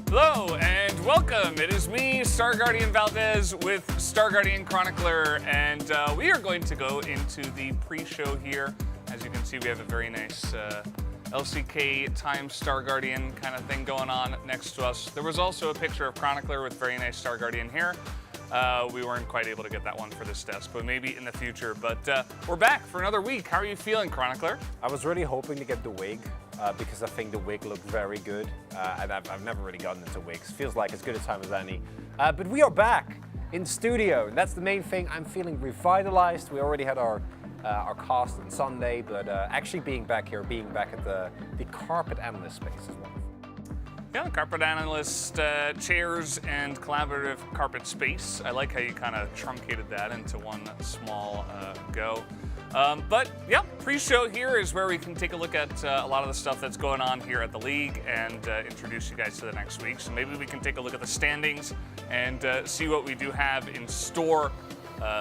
Hello and welcome. It is me, Star Guardian Valdez with Star Guardian Chronicler, and we are going to go into the pre-show here. As you can see, we have a very nice LCK Time Star Guardian kind of thing going on next to us. There was also a picture of Chronicler with very nice Star Guardian here. We weren't quite able to get that one for this desk, but maybe in the future. But we're back for another week. How are you feeling, Chronicler? I was really hoping to get the wig because I think the wig looked very good. And I've never really gotten into wigs. Feels like as good a time as any. But we are back in studio, and that's the main thing. I'm feeling revitalized. We already had our cast on Sunday, but actually being back here, being back at the carpet analyst space is wonderful. Yeah, the carpet analyst chairs and collaborative carpet space. I like how you kind of truncated that into one small go. But yeah, pre-show here is where we can take a look at a lot of the stuff that's going on here at the league and introduce you guys to the next week. So maybe we can take a look at the standings and see what we do have in store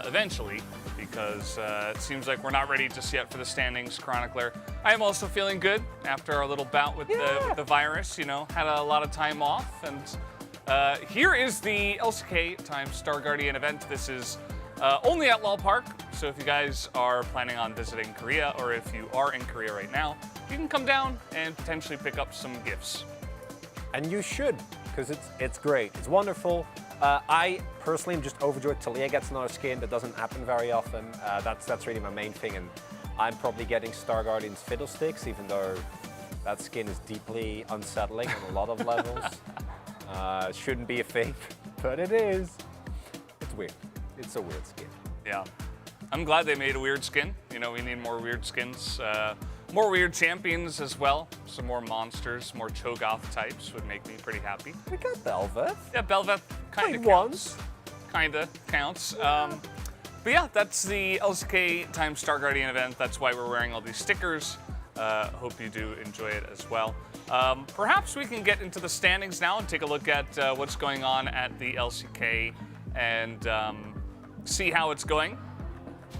eventually, because it seems like we're not ready just yet for the standings, Chronicler. I am also feeling good after our little bout with the virus. You know, had a lot of time off, and here is the LCK Time Star Guardian event. This is only at LOL Park, so if you guys are planning on visiting Korea, or if you are in Korea right now, you can come down and potentially pick up some gifts. And you should, because it's great. It's wonderful. I personally am just overjoyed Talia gets another skin. That doesn't happen very often. That's really my main thing, and I'm probably getting Star Guardian's Fiddlesticks, even though that skin is deeply unsettling on a lot of levels. It shouldn't be a thing, but it is. It's weird. It's a weird skin. Yeah. I'm glad they made a weird skin. You know, we need more weird skins. More weird champions as well. Some more monsters, more Cho'Gath types would make me pretty happy. We got Belveth. Yeah, Belveth kind of counts. Kind of counts. Yeah. But yeah, that's the LCK Time Star Guardian event. That's why we're wearing all these stickers. Hope you do enjoy it as well. Perhaps we can get into the standings now and take a look at what's going on at the LCK and see how it's going.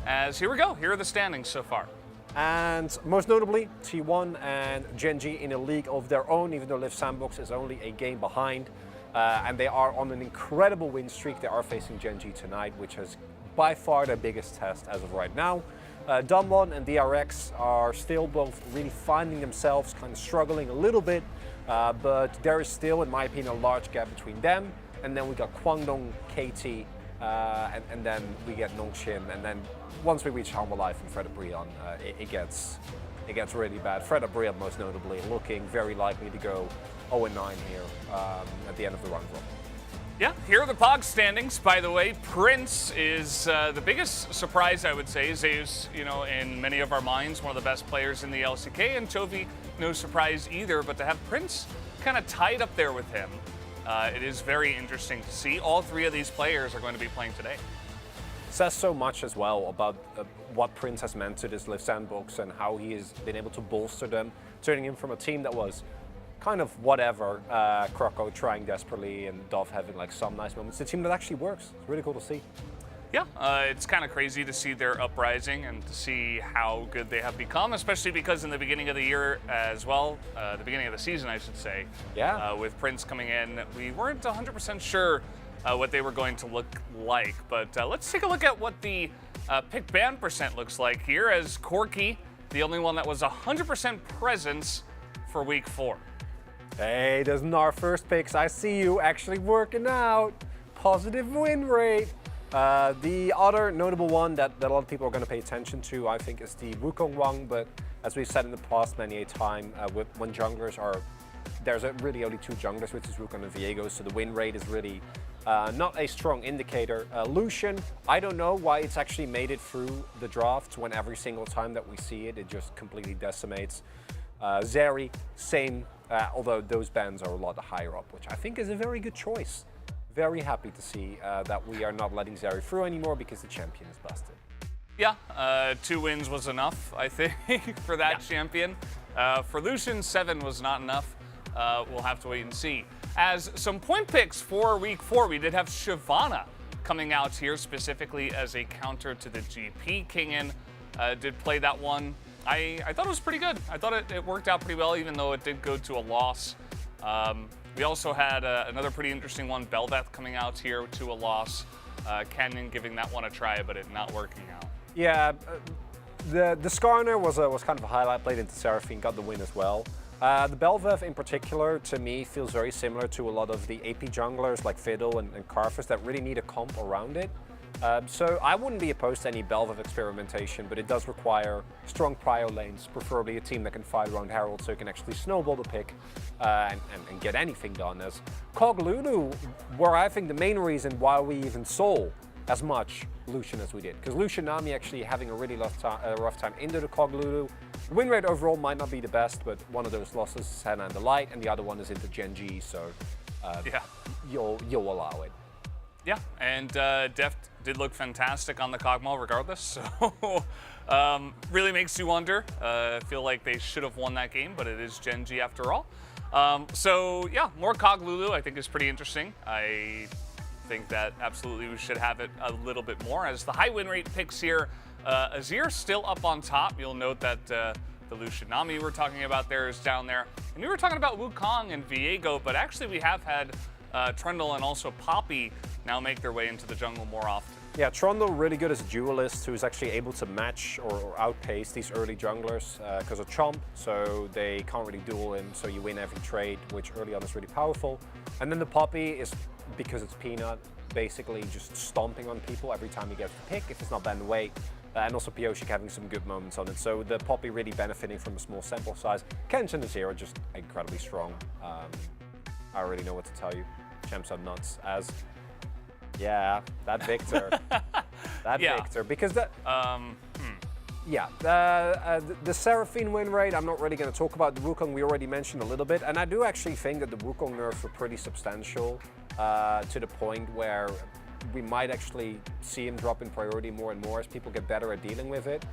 As here we go. Here are the standings so far. And most notably, T1 and Gen.G in a league of their own, even though Live Sandbox is only a game behind. And they are on an incredible win streak. They are facing Gen.G tonight, which is by far their biggest test as of right now. Dumlon and DRX are still both really finding themselves, kind of struggling a little bit. But there is still, in my opinion, a large gap between them. And then we got Kwangdong, KT, and then we get Nongqin, and then once we reach Humble Life and Fred Brion, it gets really bad. Fred Brion, most notably, looking very likely to go 0-9 here at the end of the run. Yeah, here are the Pog standings, by the way. Prince is the biggest surprise, I would say. Zeus, you know, in many of our minds, one of the best players in the LCK, and Chovy, no surprise either, but to have Prince kind of tied up there with him, it is very interesting to see. All three of these players are going to be playing today. Says so much as well about what Prince has meant to this Live Sandbox and how he has been able to bolster them, turning him from a team that was kind of whatever, Croco trying desperately and Dove having like some nice moments. It's a team that actually works. It's really cool to see. Yeah, it's kind of crazy to see their uprising and to see how good they have become, especially because in the beginning of the year as well, the beginning of the season, I should say, yeah. With Prince coming in, we weren't 100% sure what they were going to look like. But let's take a look at what the pick ban percent looks like here, as Corky, the only one that was 100% presence for week 4. Hey, those are our first picks. I see you actually working out. Positive win rate. The other notable one that a lot of people are going to pay attention to, I think, is the Wukong Wang. But as we've said in the past many a time, when junglers are, there's really only 2 junglers, which is Wukong and Viego. So the win rate is really not a strong indicator. Lucian, I don't know why it's actually made it through the draft when every single time that we see it, it just completely decimates. Zeri, same, although those bans are a lot higher up, which I think is a very good choice. Very happy to see that we are not letting Zeri through anymore because the champion is busted. Yeah, 2 wins was enough, I think, for that champion. For Lucian, 7 was not enough. We'll have to wait and see. As some point picks for week 4, we did have Shyvana coming out here specifically as a counter to the GP. Kingin did play that one. I thought it was pretty good. I thought it worked out pretty well, even though it did go to a loss. We also had another pretty interesting one, Belveth coming out here to a loss. Canyon giving that one a try, but it not working out. Yeah, the Skarner was kind of a highlight, played into Seraphine, got the win as well. The Belveth in particular, to me, feels very similar to a lot of the AP junglers like Fiddle and Carthus that really need a comp around it. So I wouldn't be opposed to any Belveth experimentation, but it does require strong prio lanes, preferably a team that can fight around Herald so it can actually snowball the pick and get anything done. As Cog Lulu were, I think, the main reason why we even saw as much Lucian as we did. Because Lucian Nami actually having a really rough time into the Cog Lulu. Win rate overall might not be the best, but one of those losses is Hannah and the Light, and the other one is into Genji, so you'll allow it. Yeah, and Deft did look fantastic on the Kog'Maw regardless, so really makes you wonder. I feel like they should have won that game, but it is Genji after all. So yeah, more Cog Lulu I think is pretty interesting. I think that absolutely we should have it a little bit more. As the high win rate picks here, Azir still up on top. You'll note that the Lucian Nami we're talking about there is down there. And we were talking about Wukong and Viego, but actually we have had Trundle and also Poppy now make their way into the jungle more often. Yeah, Trundle really good as a duelist who's actually able to match or outpace these early junglers because of Chomp, so they can't really duel him, so you win every trade, which early on is really powerful. And then the Poppy is, because it's Peanut, basically just stomping on people every time he gets the pick, if it's not banned away. And also Pioshik having some good moments on it. So the Poppy really benefiting from a small sample size. Kench and Azir are just incredibly strong. I already know what to tell you. Champs are nuts. As, yeah, that Victor. Victor. Because the Seraphine win rate, I'm not really going to talk about. The Wukong we already mentioned a little bit. And I do actually think that the Wukong nerfs were pretty substantial to the point where we might actually see him drop in priority more and more as people get better at dealing with it.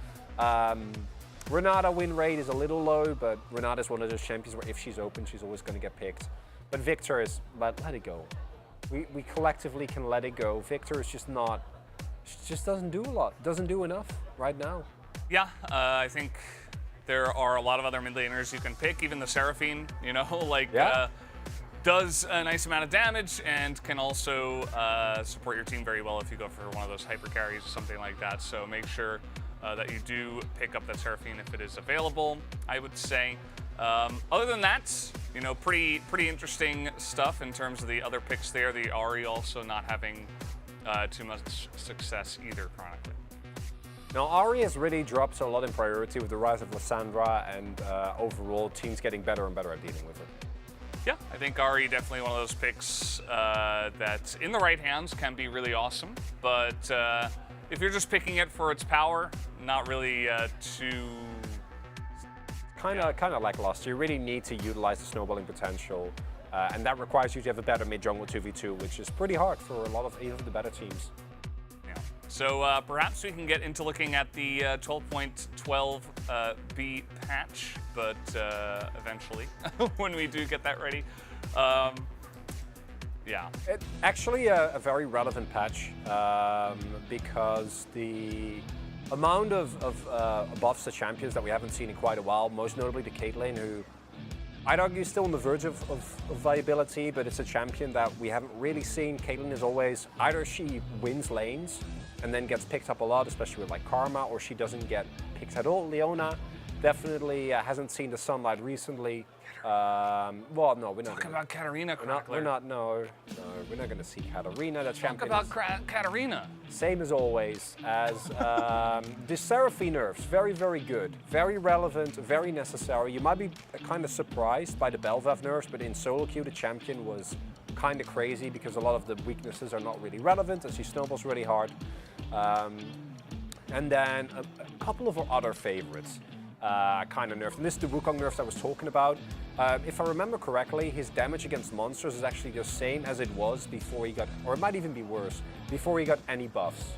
Renata win rate is a little low, but Renata is one of those champions where if she's open, she's always going to get picked. But Victor is, let it go. We collectively can let it go. Victor is just not, just doesn't do a lot, doesn't do enough right now. Yeah, I think there are a lot of other mid laners you can pick, even the Seraphine, you know, like does a nice amount of damage and can also support your team very well if you go for one of those hyper carries or something like that. So make sure that you do pick up that Seraphine if it is available, I would say. Other than that, you know, pretty interesting stuff in terms of the other picks there. The Ahri also not having too much success either chronically. Now, Ahri has really dropped a lot in priority with the rise of Lissandra and overall teams getting better and better at dealing with it. Yeah, I think Ahri definitely one of those picks that in the right hands can be really awesome, but if you're just picking it for its power, not really too... Kind of lackluster. You really need to utilize the snowballing potential, and that requires you to have a better mid-jungle 2v2, which is pretty hard for a lot of even the better teams. Yeah. So perhaps we can get into looking at the 12.12b patch, but eventually, when we do get that ready. Yeah. Actually, a very relevant patch because the amount of buffs to champions that we haven't seen in quite a while, most notably the Caitlyn, who I'd argue is still on the verge of viability, but it's a champion that we haven't really seen. Caitlyn is always, either she wins lanes and then gets picked up a lot, especially with like Karma, or she doesn't get picked at all. Leona definitely hasn't seen the sunlight recently. Well, no, we're not talking about Katarina. We're not going to see Katarina. The champion. Talk about Katarina. Same as always. As the Seraphine nerfs, very, very good, very relevant, very necessary. You might be kind of surprised by the Belveth nerfs, but in solo queue, the champion was kind of crazy because a lot of the weaknesses are not really relevant, and she snowballs really hard. And then a couple of our other favorites. kind of nerfed. And this is the Wukong nerfs I was talking about. If I remember correctly, his damage against monsters is actually the same as it was before he got, or it might even be worse, before he got any buffs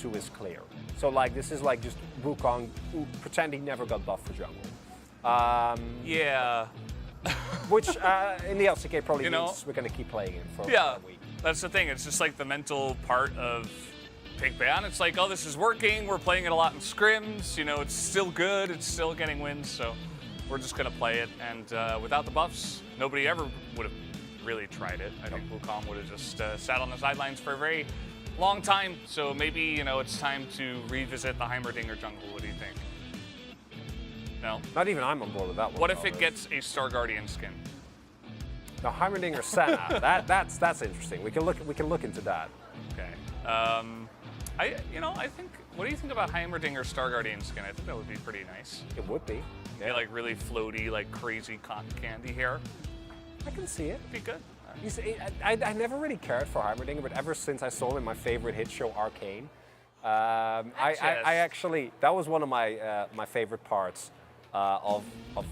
to his clear. So like this is like just Wukong pretend he never got buffed for jungle. Yeah. Which in the LCK probably means we're going to keep playing it for a week. That's the thing. It's just like the mental part of Big Ban. It's like, oh, this is working. We're playing it a lot in scrims. You know, it's still good. It's still getting wins. So we're just going to play it. And without the buffs, nobody ever would have really tried it. I think Wukong would have just sat on the sidelines for a very long time. So maybe, you know, it's time to revisit the Heimerdinger jungle. What do you think? No? Not even I'm on board with that one. What if it gets a Star Guardian skin? No, Heimerdinger Senna. that's interesting. We can look into that. Okay. I think. What do you think about Heimerdinger Star Guardian skin? I think that would be pretty nice. It would be. Yeah. Be like really floaty, like crazy cotton candy hair. I can see it. Be good. I never really cared for Heimerdinger, but ever since I saw him in my favorite hit show, Arcane, I actually that was one of my my favorite parts of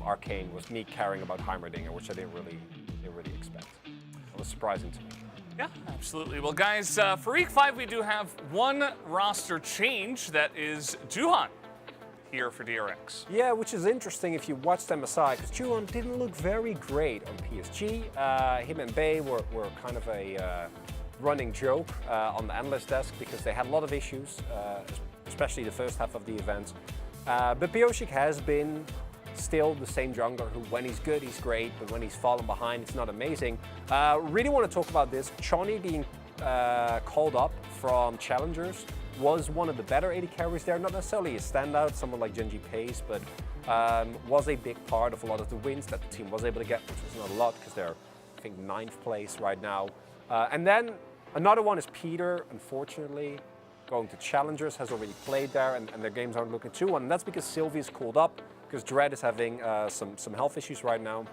Arcane was me caring about Heimerdinger, which I didn't really expect. It was surprising to me. Yeah, absolutely. Well, guys, for week 5, we do have one roster change. That is Juhan here for DRX. Yeah, which is interesting if you watch them aside, because Juhan didn't look very great on PSG. Him and Bay were kind of a running joke on the analyst desk because they had a lot of issues, especially the first half of the event. But Pioshik has been still the same jungler who, when he's good, he's great, but when he's fallen behind, it's not amazing. Really want to talk about this. Chonny being called up from Challengers was one of the better AD carries there. Not necessarily a standout, someone like Genji Pace, but was a big part of a lot of the wins that the team was able to get, which was not a lot because they're, I think, 9th place right now. And then another one is Peter, unfortunately. Going to Challengers, has already played there, and their games aren't looking too well. And that's because Sylvie's called up, because Dread is having some health issues right now.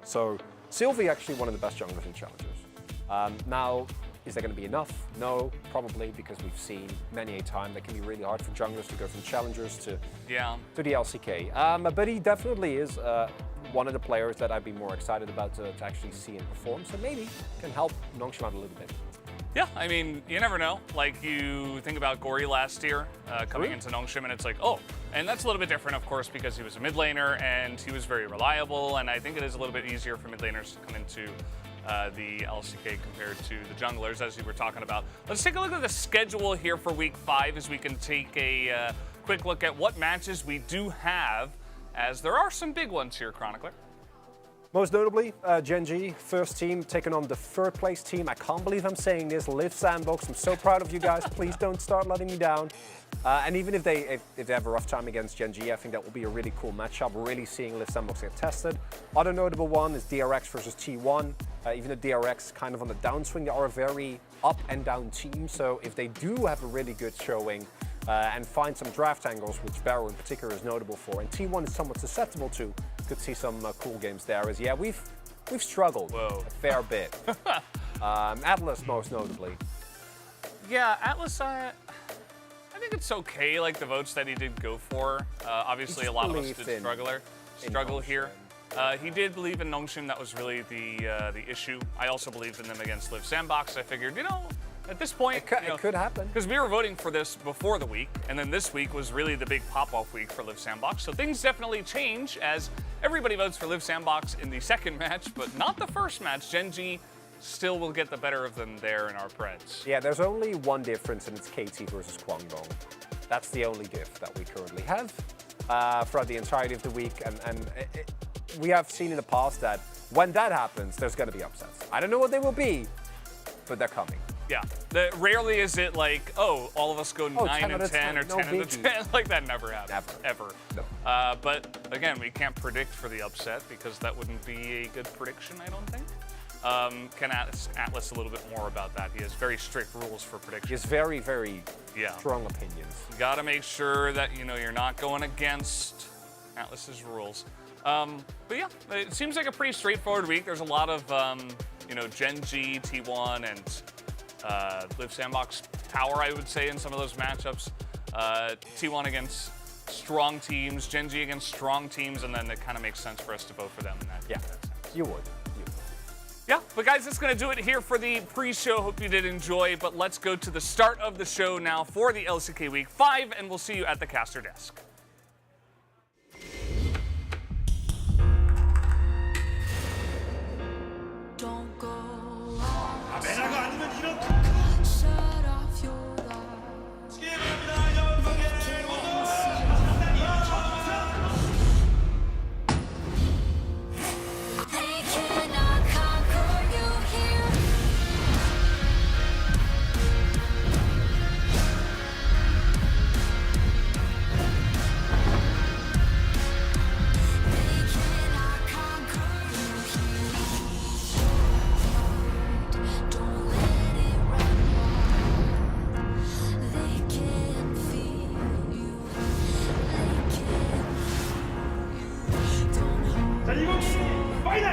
So Sylvie actually one of the best junglers in Challengers. Now, is that going to be enough? No, probably, because we've seen many a time that can be really hard for junglers to go from Challengers to the LCK. But he definitely is one of the players that I'd be more excited about to actually see him perform. So maybe can help Nongshim out a little bit. Yeah, I mean, you never know. Like, you think about Gory last year coming into Nongshim, and it's like, oh. And that's a little bit different, of course, because he was a mid laner, and he was very reliable, and I think it is a little bit easier for mid laners to come into the LCK compared to the junglers, as you were talking about. Let's take a look at the schedule here for week 5, as we can take a quick look at what matches we do have, as there are some big ones here, Chronicler. Most notably, Genji, first team, taking on the 3rd place team. I can't believe I'm saying this. Live Sandbox, I'm so proud of you guys. Please don't start letting me down. And even if they have a rough time against Genji, I think that will be a really cool matchup. Really seeing Live Sandbox get tested. Other notable one is DRX versus T1. Even though DRX kind of on the downswing, they are a very up and down team. So if they do have a really good showing and find some draft angles, which Barrow in particular is notable for, and T1 is somewhat susceptible to, could see some cool games there. As yeah, we've struggled a fair bit. Atlas most notably. Yeah, Atlas. I think it's okay. Like the votes that he did go for. Obviously, a lot of us did struggle here. He did believe in Nongshim. That was really the issue. I also believed in them against Live Sandbox. I figured, you know, at this point, it could happen. Because we were voting for this before the week, and then this week was really the big pop-off week for Live Sandbox. So things definitely change as everybody votes for Live Sandbox in the 2nd match, but not the 1st match. Genji still will get the better of them there in our Preds. Yeah, there's only one difference, and it's KT versus Kwangdong. That's the only diff that we currently have throughout the entirety of the week, and we have seen in the past that when that happens, there's going to be upsets. I don't know what they will be, but they're coming. Yeah, rarely is it like, oh, all of us go 9 and 10 or 10 and 10. Like that never happens. Ever. No. But again, we can't predict for the upset because that wouldn't be a good prediction, I don't think. Can ask Atlas a little bit more about that. He has very strict rules for predictions. He has very, very strong opinions. You got to make sure that you're not going against Atlas's rules. But yeah, it seems like a pretty straightforward week. There's a lot of Genji, T1, and Live Sandbox power, I would say, in some of those matchups. T1 against strong teams, Gen.G against strong teams, and then it kind of makes sense for us to vote for them in that. Yeah, you would. Yeah, but guys, that's going to do it here for the pre-show. Hope you did enjoy, but let's go to the start of the show now for the LCK Week 5, and we'll see you at the caster desk. Don't go out. 메라가 아니면 이런 Shut off your light. 게임입니다. 여러분의 They cannot conquer you here. They cannot conquer you here. Don't let it run wild. They can feel you. They can feel you. Don't hold 자, 이번 파이널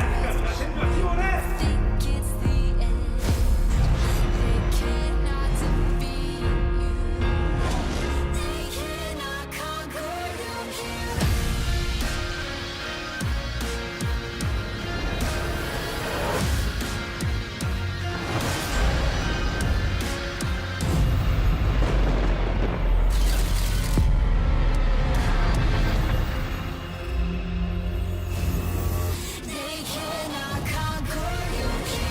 젠과 T1의 think it's the end. They cannot defeat you. They cannot conquer you here. They cannot conquer you here.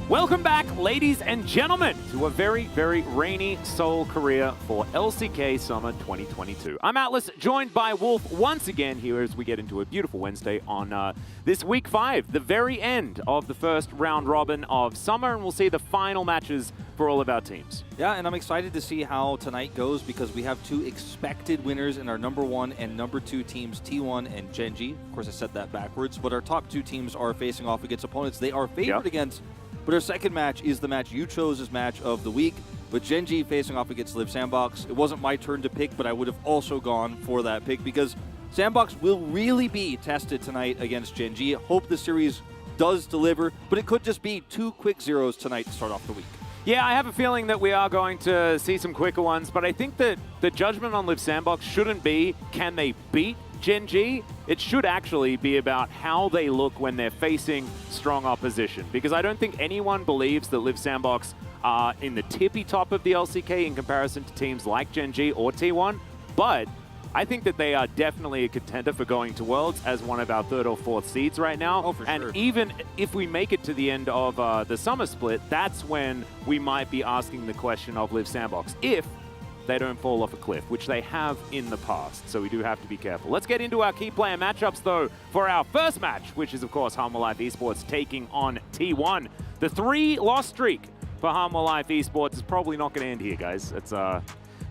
Welcome back, ladies and gentlemen, to a very, very rainy Seoul, Korea for LCK Summer 2022. I'm Atlas, joined by Wolf once again here as we get into a beautiful Wednesday on this Week 5, the very end of the first round robin of Summer, and we'll see the final matches for all of our teams. Yeah, and I'm excited to see how tonight goes because we have two expected winners in our number 1 and number 2 teams, T1 and Gen.G. Of course, I said that backwards, but our top 2 teams are facing off against opponents they are favored against. But our second match is the match you chose as match of the week, with Gen.G facing off against Live Sandbox. It wasn't my turn to pick, but I would have also gone for that pick because Sandbox will really be tested tonight against Gen.G. Hope the series does deliver, but it could just be 2 quick zeros tonight to start off the week. Yeah, I have a feeling that we are going to see some quicker ones, but I think that the judgment on Live Sandbox shouldn't be, can they beat Gen.G? It should actually be about how they look when they're facing strong opposition, because I don't think anyone believes that Live Sandbox are in the tippy top of the LCK in comparison to teams like Gen.G or T1, but I think that they are definitely a contender for going to Worlds as one of our 3rd or 4th seeds right now. Oh, for and sure. even if we make it to the end of the Summer Split, that's when we might be asking the question of Live Sandbox, if they don't fall off a cliff, which they have in the past, so we do have to be careful. Let's get into our key player matchups, though, for our first match, which is, of course, Harmor Life Esports taking on T1. The 3-loss streak for Harmor Life Esports is probably not going to end here, guys. It's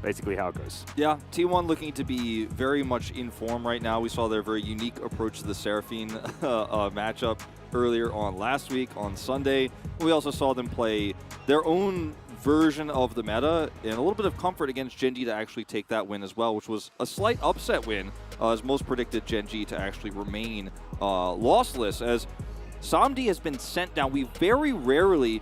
basically how it goes. Yeah, T1 looking to be very much in form right now. We saw their very unique approach to the Seraphine matchup earlier on last week on Sunday. We also saw them play their own version of the meta and a little bit of comfort against Gen.G to actually take that win as well, which was a slight upset win, as most predicted Gen.G to actually remain lossless, as Samdi has been sent down. We very rarely,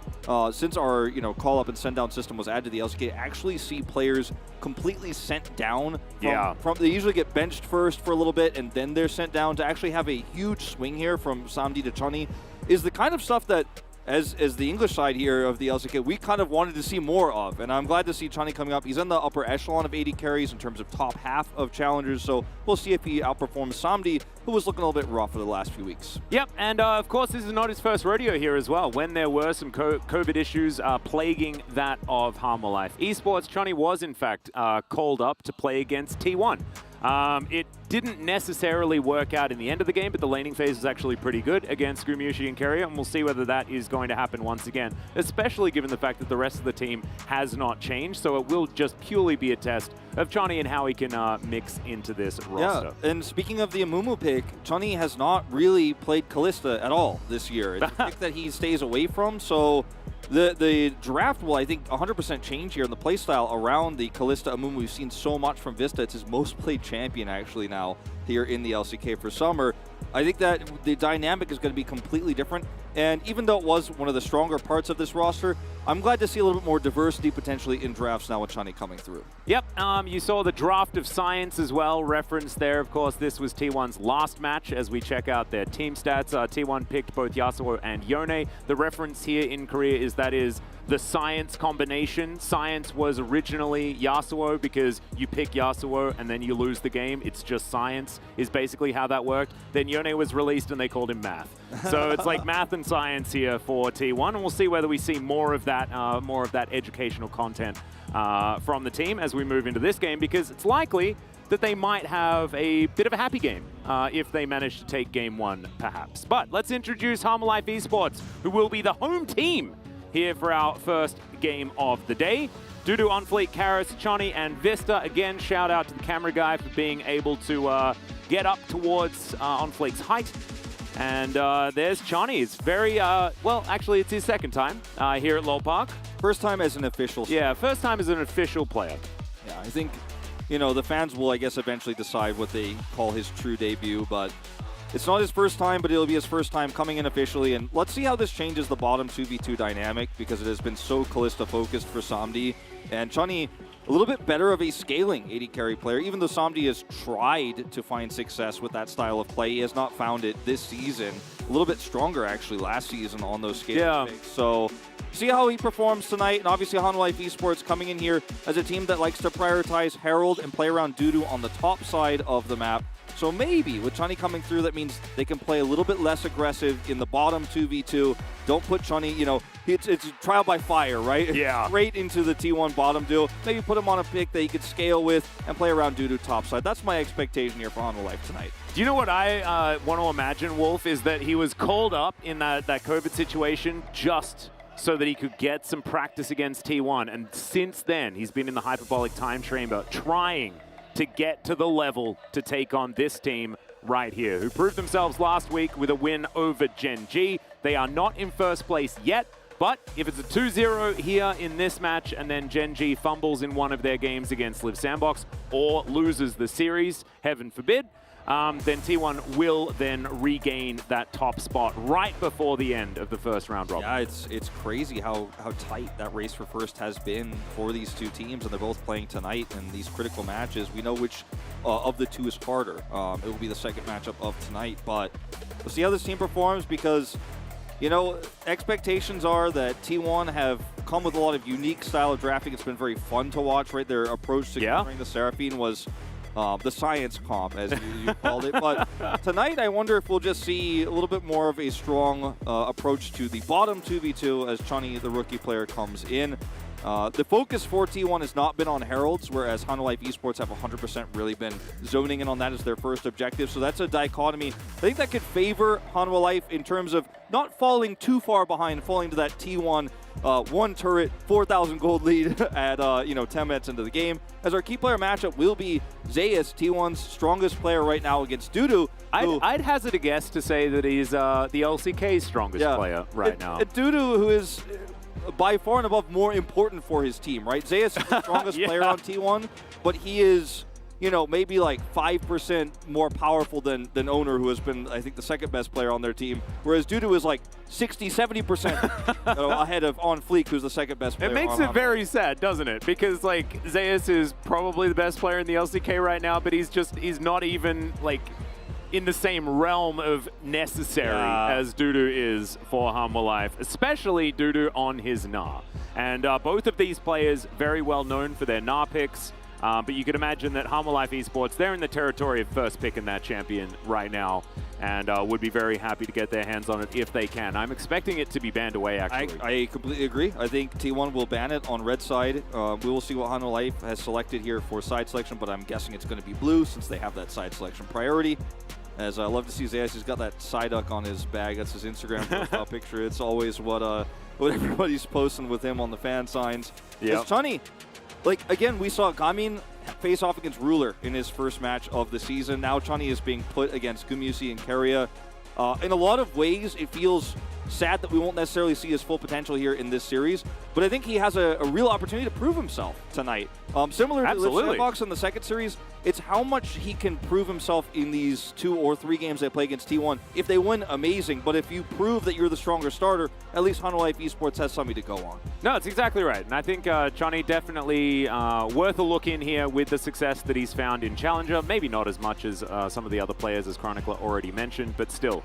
since our call up and send down system was added to the LCK, actually see players completely sent down. They usually get benched first for a little bit and then they're sent down. To actually have a huge swing here from Samdi to Chunny is the kind of stuff that, as the English side here of the LCK, we kind of wanted to see more of. And I'm glad to see Chunny coming up. He's in the upper echelon of 80 carries in terms of top half of challengers, so we'll see if he outperforms Samdi, who was looking a little bit rough for the last few weeks. Yep, and of course this is not his first rodeo here as well. When there were some COVID issues plaguing that of Harmor Life Esports, Chunny was in fact called up to play against T1. It didn't necessarily work out in the end of the game, but the laning phase was actually pretty good against Gumiushi and Keria, and we'll see whether that is going to happen once again, especially given the fact that the rest of the team has not changed, so it will just purely be a test of Chani and how he can mix into this roster. Yeah, and speaking of the Amumu pick, Chani has not really played Kalista at all this year. It's a pick that he stays away from, so the draft will, I think, 100% change here in the playstyle around the Kalista Amumu. We've seen so much from Vista. It's his most played champion, actually, now here in the LCK for Summer. I think that the dynamic is going to be completely different, and even though it was one of the stronger parts of this roster, I'm glad to see a little bit more diversity potentially in drafts now with Chani coming through. Yep, you saw the draft of Science as well referenced there. Of course, this was T1's last match as we check out their team stats. T1 picked both Yasuo and Yone. The reference here in Korea is that is the Science combination. Science was originally Yasuo because you pick Yasuo and then you lose the game. It's just Science is basically how that worked. Then Yone was released and they called him Math. So it's like Math and Science here for T1, and we'll see whether we see more of that educational content from the team as we move into this game, because it's likely that they might have a bit of a happy game if they manage to take game one, perhaps. But let's introduce Harmolife Esports, who will be the home team here for our first game of the day. Dudu, On Fleet, Karis, Chani, and Vista. Again, shout out to the camera guy for being able to get up towards On Fleet's height. And there's Chani. It's very, well, actually, it's his second time here at LoL Park. First time as an official. Yeah, first time as an official player. Yeah, I think, you know, the fans will, I guess, eventually decide what they call his true debut, but it's not his first time, but it'll be his first time coming in officially, and let's see how this changes the bottom 2v2 dynamic, because it has been so Kalista-focused for Samdi, and Chani, a little bit better of a scaling AD carry player, even though Samdi has tried to find success with that style of play. He has not found it this season. A little bit stronger, actually, last season on those scaling picks. So see how he performs tonight, and obviously Harmolife Esports coming in here as a team that likes to prioritize Herald and play around Dudu on the top side of the map. So maybe with Chani coming through, that means they can play a little bit less aggressive in the bottom 2v2. Don't put Chani, you know, it's trial by fire, right? Yeah. Straight into the T1 bottom duo. Maybe put him on a pick that he could scale with and play around Dudu top side. That's my expectation here for Harmolife tonight. Do you know what I want to imagine, Wolf, is that he was called up in that COVID situation just so that he could get some practice against T1. And since then, he's been in the hyperbolic time chamber trying to get to the level to take on this team right here, who proved themselves last week with a win over Gen G. They are not in first place yet, but if it's a 2-0 here in this match and then Gen G fumbles in one of their games against Live Sandbox or loses the series, heaven forbid, then T1 will then regain that top spot right before the end of the first round robin. Yeah, it's crazy how tight that race for first has been for these two teams, and they're both playing tonight in these critical matches. We know which of the two is harder. It will be the second matchup of tonight, but we'll see how this team performs, because, you know, expectations are that T1 have come with a lot of unique style of drafting. It's been very fun to watch, right? Their approach to countering the Seraphine was the science comp, as you called it. But tonight, I wonder if we'll just see a little bit more of a strong approach to the bottom 2v2 as Chani, the rookie player, comes in. The focus for T1 has not been on Heralds, whereas Harmolife Esports have 100% really been zoning in on that as their first objective. So that's a dichotomy. I think that could favor Harmolife in terms of not falling too far behind, falling to that T1 one turret, 4,000 gold lead at 10 minutes into the game. As our key player matchup will be Zeus, T1's strongest player right now against Dudu. I'd hazard a guess to say that he's the LCK's strongest player right now. Dudu, who is by far and above more important for his team, right? Zeus is the strongest player on T1, but he is, you know, maybe like 5% more powerful than Owner, who has been, I think, the second best player on their team, whereas Dudu is like 60-70% ahead of On Fleek, who's the second best player. It makes it very sad, doesn't it? Because like Zeus is probably the best player in the LCK right now, but he's not even like in the same realm of necessary as Dudu is for Harmolife, especially Dudu on his Gnar. And both of these players very well known for their Gnar picks. But you could imagine that Harmor Life Esports, they're in the territory of first picking that champion right now, and would be very happy to get their hands on it if they can. I'm expecting it to be banned away, actually. I completely agree. I think T1 will ban it on red side. We will see what Harmor Life has selected here for side selection, but I'm guessing it's going to be blue since they have that side selection priority. As I love to see Zayas, he's got that Psyduck on his bag. That's his Instagram profile picture. It's always what everybody's posting with him on the fan signs. Yep. It's Chunny. Like, again, we saw Gamin face off against Ruler in his first match of the season. Now Chunny is being put against Gumusi and Keria. In a lot of ways, it feels sad that we won't necessarily see his full potential here in this series, but I think he has a real opportunity to prove himself tonight. Similar to Liv Sandbox in the second series, it's how much he can prove himself in these 2 or 3 games they play against T1. If they win, amazing, but if you prove that you're the stronger starter, at least Harmor Life Esports has something to go on. No, it's exactly right. And I think Johnny definitely worth a look in here with the success that he's found in Challenger. Maybe not as much as some of the other players, as Chronicler already mentioned, but still.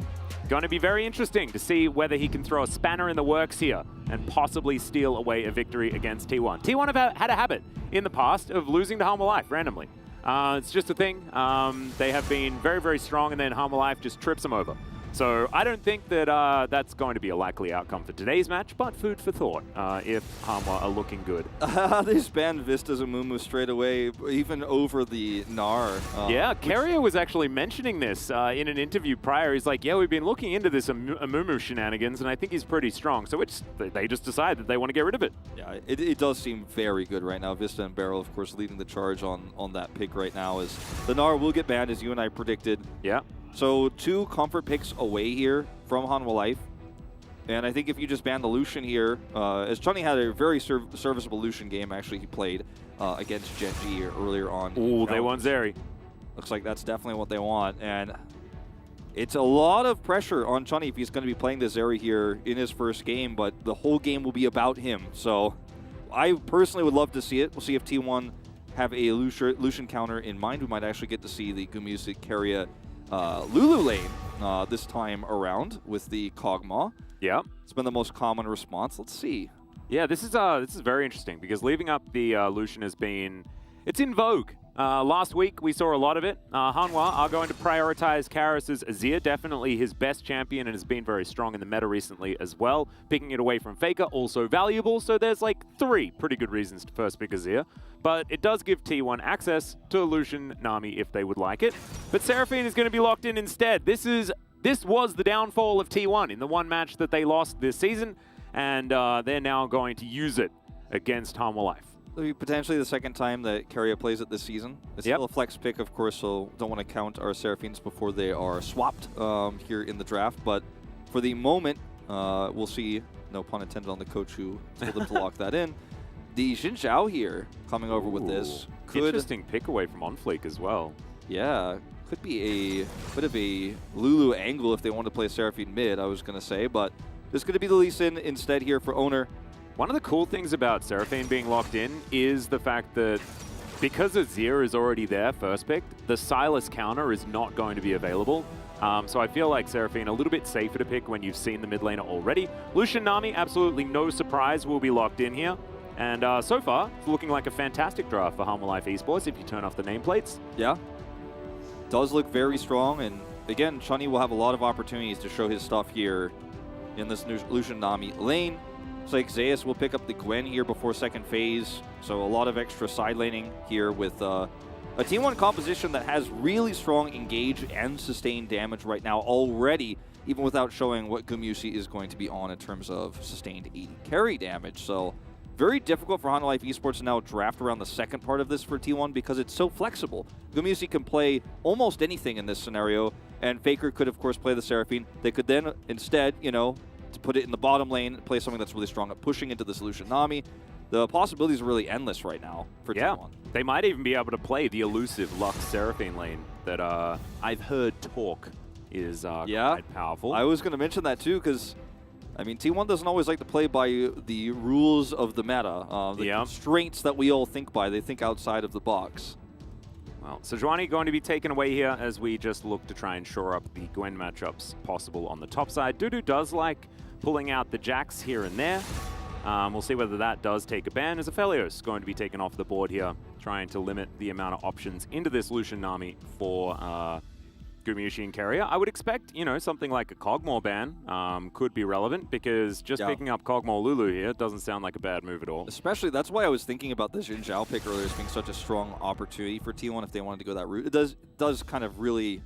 Going to be very interesting to see whether he can throw a spanner in the works here and possibly steal away a victory against T1. T1 have had a habit in the past of losing to Harmor Life randomly. It's just a thing. They have been very, very strong, and then Harmor Life just trips them over. So I don't think that that's going to be a likely outcome for today's match, but food for thought if Harmor are looking good. They banned Vista's Amumu straight away, even over the Gnar. Yeah, Keria was actually mentioning this in an interview prior. He's like, yeah, we've been looking into this Amumu shenanigans, and I think he's pretty strong. So they just decide that they want to get rid of it. Yeah, it does seem very good right now. Vista and Barrel, of course, leading the charge on that pick right now. As the Gnar will get banned, as you and I predicted. Yeah. So 2 comfort picks away here from Harmor Life. And I think if you just ban the Lucian here, as Chunny had a very serviceable Lucian game, actually, he played against Genji earlier on. Ooh, they want Zeri. Looks like that's definitely what they want. And it's a lot of pressure on Chunny if he's going to be playing the Zeri here in his first game, but the whole game will be about him. So I personally would love to see it. We'll see if T1 have a Lucian counter in mind. We might actually get to see the Gumusi Keria Lulu lane this time around with the Kog'Maw. Yeah. It's been the most common response. Let's see. Yeah, this is very interesting because leaving up the Lucian has been, it's in vogue. Last week we saw a lot of it. Hanwha are going to prioritize Karas's Azir, definitely his best champion, and has been very strong in the meta recently as well. Picking it away from Faker, also valuable, so there's like 3 pretty good reasons to first pick Azir. But it does give T1 access to Lucian Nami if they would like it. But Seraphine is going to be locked in instead. This was the downfall of T1 in the one match that they lost this season, and they're now going to use it against Harmor Life. It'll be potentially the second time that Keria plays it this season. It's still a flex pick, of course, so don't want to count our Seraphines before they are swapped here in the draft. But for the moment, we'll see, no pun intended on the coach who told them to lock that in. The Xin Zhao here coming over with this. Interesting pick away from OnFleek as well. Yeah, could be a bit of a Lulu angle if they want to play Seraphine mid, I was going to say. But there's going to be the Lee Sin instead here for Owner. One of the cool things about Seraphine being locked in is the fact that because Azir is already there first pick, the Sylas counter is not going to be available. So I feel like Seraphine a little bit safer to pick when you've seen the mid laner already. Lucian Nami, absolutely no surprise, will be locked in here. And so far, it's looking like a fantastic draft for Harmor Life Esports if you turn off the nameplates. Yeah, does look very strong. And again, Chunny will have a lot of opportunities to show his stuff here in this new Lucian Nami lane. Looks like Zayas will pick up the Gwen here before second phase. So a lot of extra side laning here with a T1 composition that has really strong engage and sustained damage right now already, even without showing what Gumusi is going to be on in terms of sustained 80 carry damage. So very difficult for Harmor Life Esports to now draft around the second part of this for T1 because it's so flexible. Gumusi can play almost anything in this scenario, and Faker could, of course, play the Seraphine. They could then instead, to put it in the bottom lane, play something that's really strong at pushing into this Lucian Nami. The possibilities are really endless right now for T1. They might even be able to play the elusive Lux Seraphine lane that I've heard talk is quite powerful. I was going to mention that too because, I mean, T1 doesn't always like to play by the rules of the meta, the constraints that we all think by. They think outside of the box. Well, Sejuani going to be taken away here as we just look to try and shore up the Gwen matchups possible on the top side. Dudu does like pulling out the Jax here and there. We'll see whether that does take a ban, as Aphelios going to be taken off the board here trying to limit the amount of options into this Lucian Nami for Gumayusi and Keria. I would expect, you know, something like a Kog'Maw ban could be relevant, because just picking up Kog'Maw Lulu here doesn't sound like a bad move at all. Especially, that's why I was thinking about this Xin Zhao pick earlier as being such a strong opportunity for T1 if they wanted to go that route. It does kind of really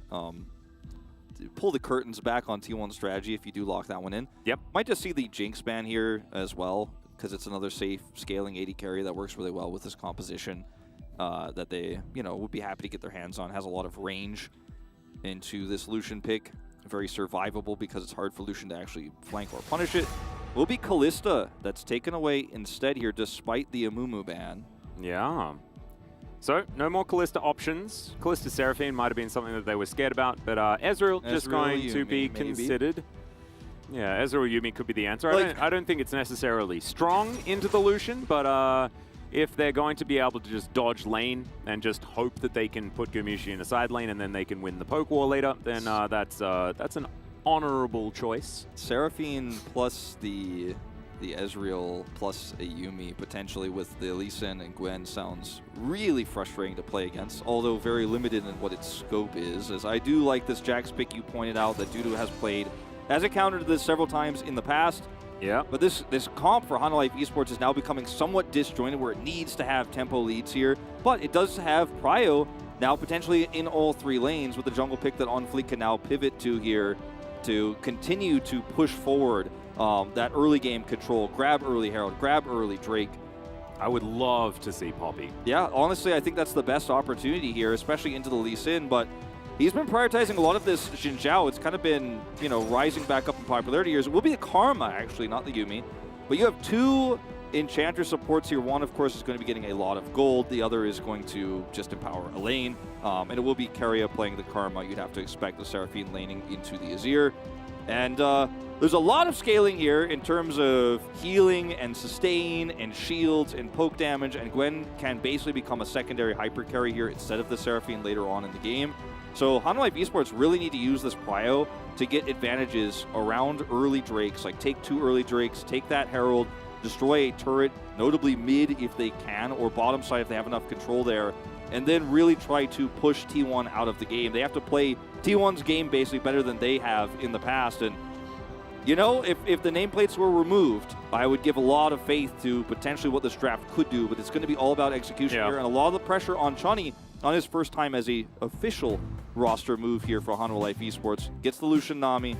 pull the curtains back on T1's strategy if you do lock that one in. Yep. Might just see the Jinx ban here as well, because it's another safe scaling AD carry that works really well with this composition that they, you know, would be happy to get their hands on. Has a lot of range into this Lucian pick. Very survivable because it's hard for Lucian to actually flank or punish it. Will be Kalista that's taken away instead here despite the Amumu ban. Yeah. So, no more Kalista options. Kalista Seraphine might have been something that they were scared about, but Ezreal just going to be considered. Yeah, Ezreal Yuumi could be the answer. I don't think it's necessarily strong into the Lucian, but if they're going to be able to just dodge lane and just hope that they can put Gumayusi in a side lane and then they can win the poke war later, then that's an honorable choice. Seraphine plus the Ezreal plus a Yuumi potentially with the Lee Sin and Gwen sounds really frustrating to play against, although very limited in what its scope is. As I do like this Jax pick you pointed out that Dudu has played as a counter to this several times in the past. Yeah. But this comp for Hanwha Life Esports is now becoming somewhat disjointed where it needs to have tempo leads here, but it does have Prio now potentially in all three lanes with the jungle pick that On Fleek can now pivot to here to continue to push forward that early game control, grab early Herald, grab early Drake. I would love to see Poppy. Yeah, honestly, I think that's the best opportunity here, especially into the Lee Sin, but he's been prioritizing a lot of this Xin Zhao. It's kind of been, you know, rising back up in popularity here. It will be the Karma, actually, not the Yuumi. But you have two Enchanter supports here. One, of course, is going to be getting a lot of gold. The other is going to just empower a lane. And it will be Keria playing the Karma. You'd have to expect the Seraphine laning into the Azir. And there's a lot of scaling here in terms of healing and sustain and shields and poke damage. And Gwen can basically become a secondary hyper carry here instead of the Seraphine later on in the game. So Hanwha Life Esports really need to use this Prio to get advantages around early Drakes. Like take two early Drakes, take that Herald, destroy a turret, notably mid if they can, or bottom side if they have enough control there, and then really try to push T1 out of the game. They have to play T1's game basically better than they have in the past. And, you know, if the nameplates were removed, I would give a lot of faith to potentially what this draft could do, but it's going to be all about execution here, and a lot of the pressure on Chani on his first time as a official roster move here for Hanwha Life Esports. Gets the Lucian Nami,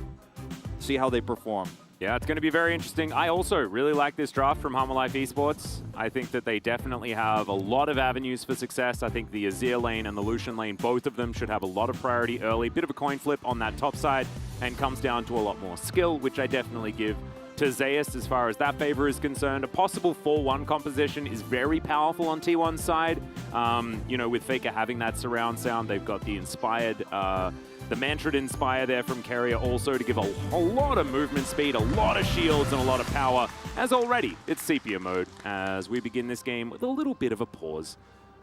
see how they perform. Yeah, it's going to be very interesting. I also really like this draft from Hanwha Life Esports. I think that they definitely have a lot of avenues for success. I think the Azir lane and the Lucian lane, both of them should have a lot of priority early. Bit of a coin flip on that top side, and comes down to a lot more skill, which I definitely give to Zeus as far as that favor is concerned. A possible 4-1 composition is very powerful on T1's side. You know, with Faker having that surround sound, they've got the inspired... the Mantrid Inspire there from Keria also to give a lot of movement speed, a lot of shields, and a lot of power. As already, it's sepia mode as we begin this game with a little bit of a pause.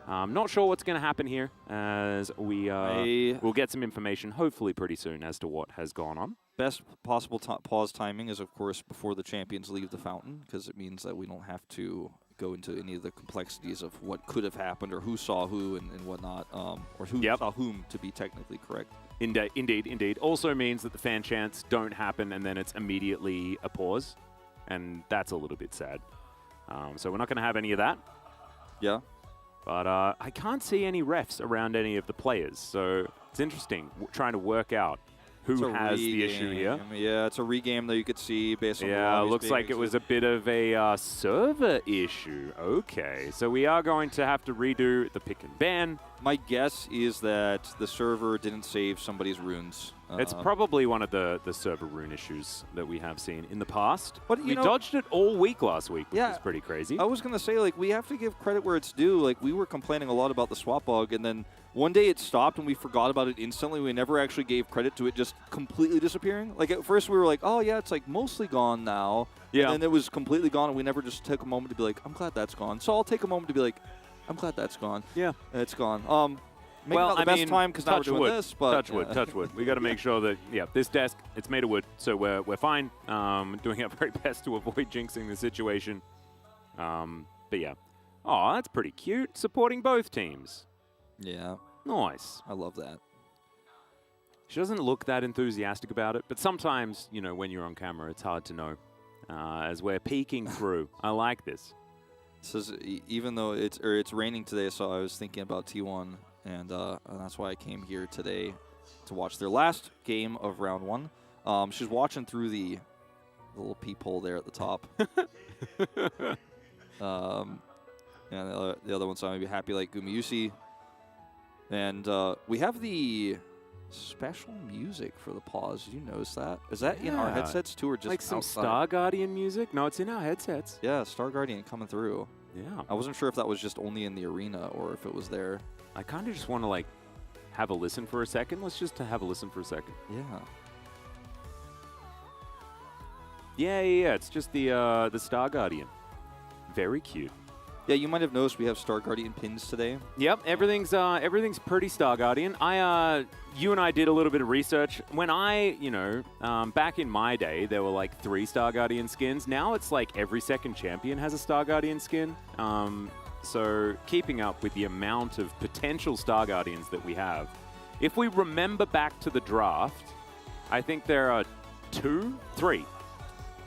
Not sure what's going to happen here as we'll get some information hopefully pretty soon as to what has gone on. Best possible pause timing is, of course, before the champions leave the fountain, because it means that we don't have to go into any of the complexities of what could have happened or who saw who and whatnot, or who saw whom, to be technically correct. Indeed. Also means that the fan chants don't happen and then it's immediately a pause, and that's a little bit sad. So we're not going to have any of that. Yeah. But I can't see any refs around any of the players, so it's interesting trying to work out who has the issue here. Yeah, it's a regame that you could see based on yeah, looks like it was a bit of a server issue. Okay, so we are going to have to redo the pick and ban. My guess is that the server didn't save somebody's runes. It's probably one of the server rune issues that we have seen in the past. But we dodged it all week last week, which is pretty crazy. I was going to say, like, we have to give credit where it's due. Like, we were complaining a lot about the swap bug, and then one day it stopped and we forgot about it instantly. We never actually gave credit to it just completely disappearing. Like, at first we were like, oh, yeah, it's, like, mostly gone now. Yeah. And then it was completely gone, and we never just took a moment to be like, I'm glad that's gone. So I'll take a moment to be like, I'm glad that's gone. Yeah. It's gone. Maybe not the best time because now we're doing this, but... Touch wood. We got to make sure that, this desk, it's made of wood, so we're fine. Doing our very best to avoid jinxing the situation. But yeah, Oh, that's pretty cute. Supporting both teams. Yeah, Nice. I love that. She doesn't look that enthusiastic about it, but sometimes, you know, when you're on camera, it's hard to know. As we're peeking through. I like this. Says even though it's raining today, so I was thinking about T1, and that's why I came here today to watch their last game of round 1. She's watching through the little peephole there at the top. And the other one, so I'm maybe happy like Gumayusi. And we have the special music for the pause. Did you notice that? Is that in our Yeah. headsets too, or just Like some outside? Star Guardian music? No, it's in our headsets. Yeah, Star Guardian coming through. Yeah. I wasn't sure if that was just only in the arena or if it was there. I kind of just want to, like, have a listen for a second. Let's just have a listen for a second. Yeah. Yeah. It's just the Star Guardian. Very cute. Yeah, you might have noticed we have Star Guardian pins today. Yep, everything's pretty Star Guardian. You and I did a little bit of research. When back in my day, there were like 3 Star Guardian skins. Now it's like every second champion has a Star Guardian skin. So keeping up with the amount of potential Star Guardians that we have. If we remember back to the draft, I think there are 3.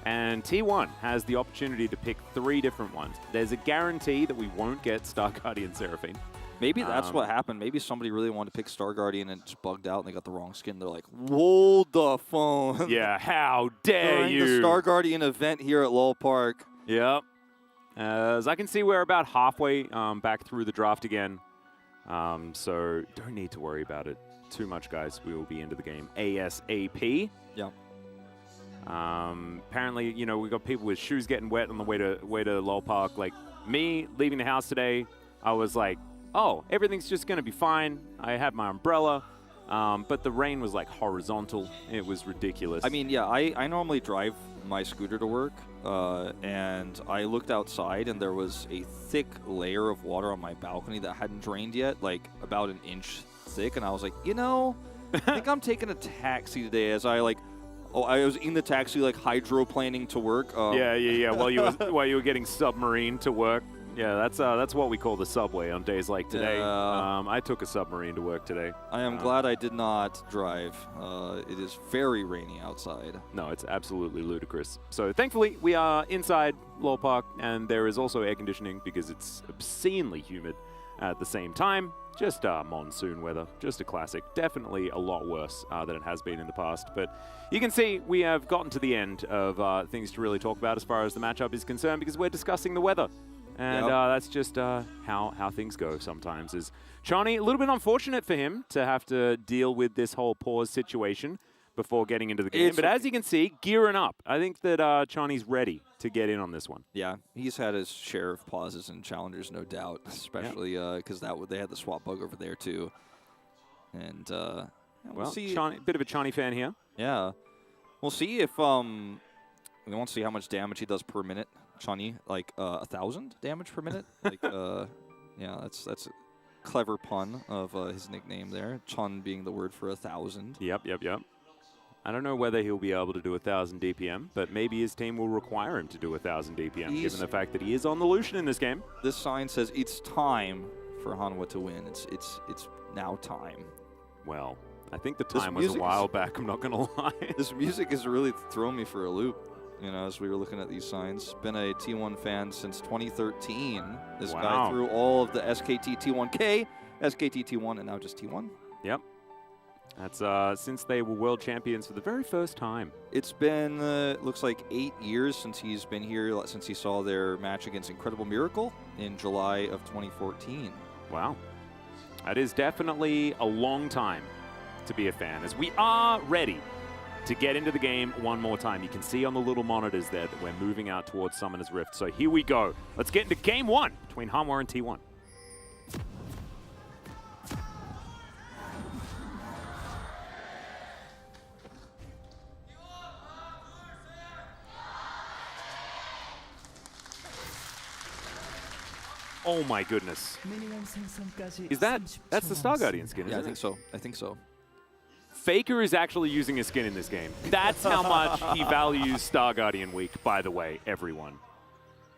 And T1 has the opportunity to pick 3 different ones. There's a guarantee that we won't get Star Guardian Seraphine. Maybe that's what happened. Maybe somebody really wanted to pick Star Guardian and just bugged out and they got the wrong skin. They're like, hold the phone. Yeah, how dare During you? the Star Guardian event here at Lowell Park. Yep. As I can see, we're about halfway back through the draft again. So don't need to worry about it too much, guys. We will be into the game ASAP. Yeah. Apparently, we got people with shoes getting wet on the way to Lowell Park. Like me leaving the house today, I was like, oh, everything's just going to be fine. I had my umbrella, but the rain was like horizontal. It was ridiculous. I mean, yeah, I normally drive my scooter to work, and I looked outside and there was a thick layer of water on my balcony that hadn't drained yet, like about an inch thick, and I was like, I think I'm taking a taxi today as I was in the taxi, like hydroplaning to work. Yeah. While you were getting submarine to work. Yeah, that's what we call the subway on days like today. I took a submarine to work today. I am glad I did not drive. It is very rainy outside. No, it's absolutely ludicrous. So thankfully, we are inside Lowell Park, and there is also air conditioning because it's obscenely humid at the same time. Just monsoon weather, just a classic. Definitely a lot worse than it has been in the past. But you can see we have gotten to the end of things to really talk about as far as the matchup is concerned because we're discussing the weather. And that's just how things go sometimes. Is Chani, a little bit unfortunate for him to have to deal with this whole pause situation before getting into the game. But as you can see, gearing up. I think that Chani's ready to get in on this one. Yeah, he's had his share of pauses and challengers, no doubt, especially because they had the swap bug over there too. And we'll see. Chani, bit of a Chani fan here. Yeah, we'll see if we won't see how much damage he does per minute. Chani, like 1,000 damage per minute. Like, yeah, that's a clever pun of his nickname there. Chun being the word for 1,000. Yep. I don't know whether he'll be able to do 1,000 DPM, but maybe his team will require him to do 1,000 DPM, given the fact that he is on the Lucian in this game. This sign says it's time for Hanwha to win. It's now time. Well, I think the time was a while back, I'm not going to lie. This music has really thrown me for a loop, as we were looking at these signs. Been a T1 fan since 2013. This guy threw all of the SKT T1K, SKT T1, and now just T1. Yep. That's since they were world champions for the very first time. It's been, looks like 8 years since he's been here, since he saw their match against Incredible Miracle in July of 2014. Wow. That is definitely a long time to be a fan, as we are ready to get into the game one more time. You can see on the little monitors there that we're moving out towards Summoner's Rift. So here we go. Let's get into game 1 between Hanwha and T1. Oh my goodness. That's the Star Guardian skin, isn't I think so. I think so. Faker is actually using a skin in this game. That's how much he values Star Guardian Week, by the way, everyone.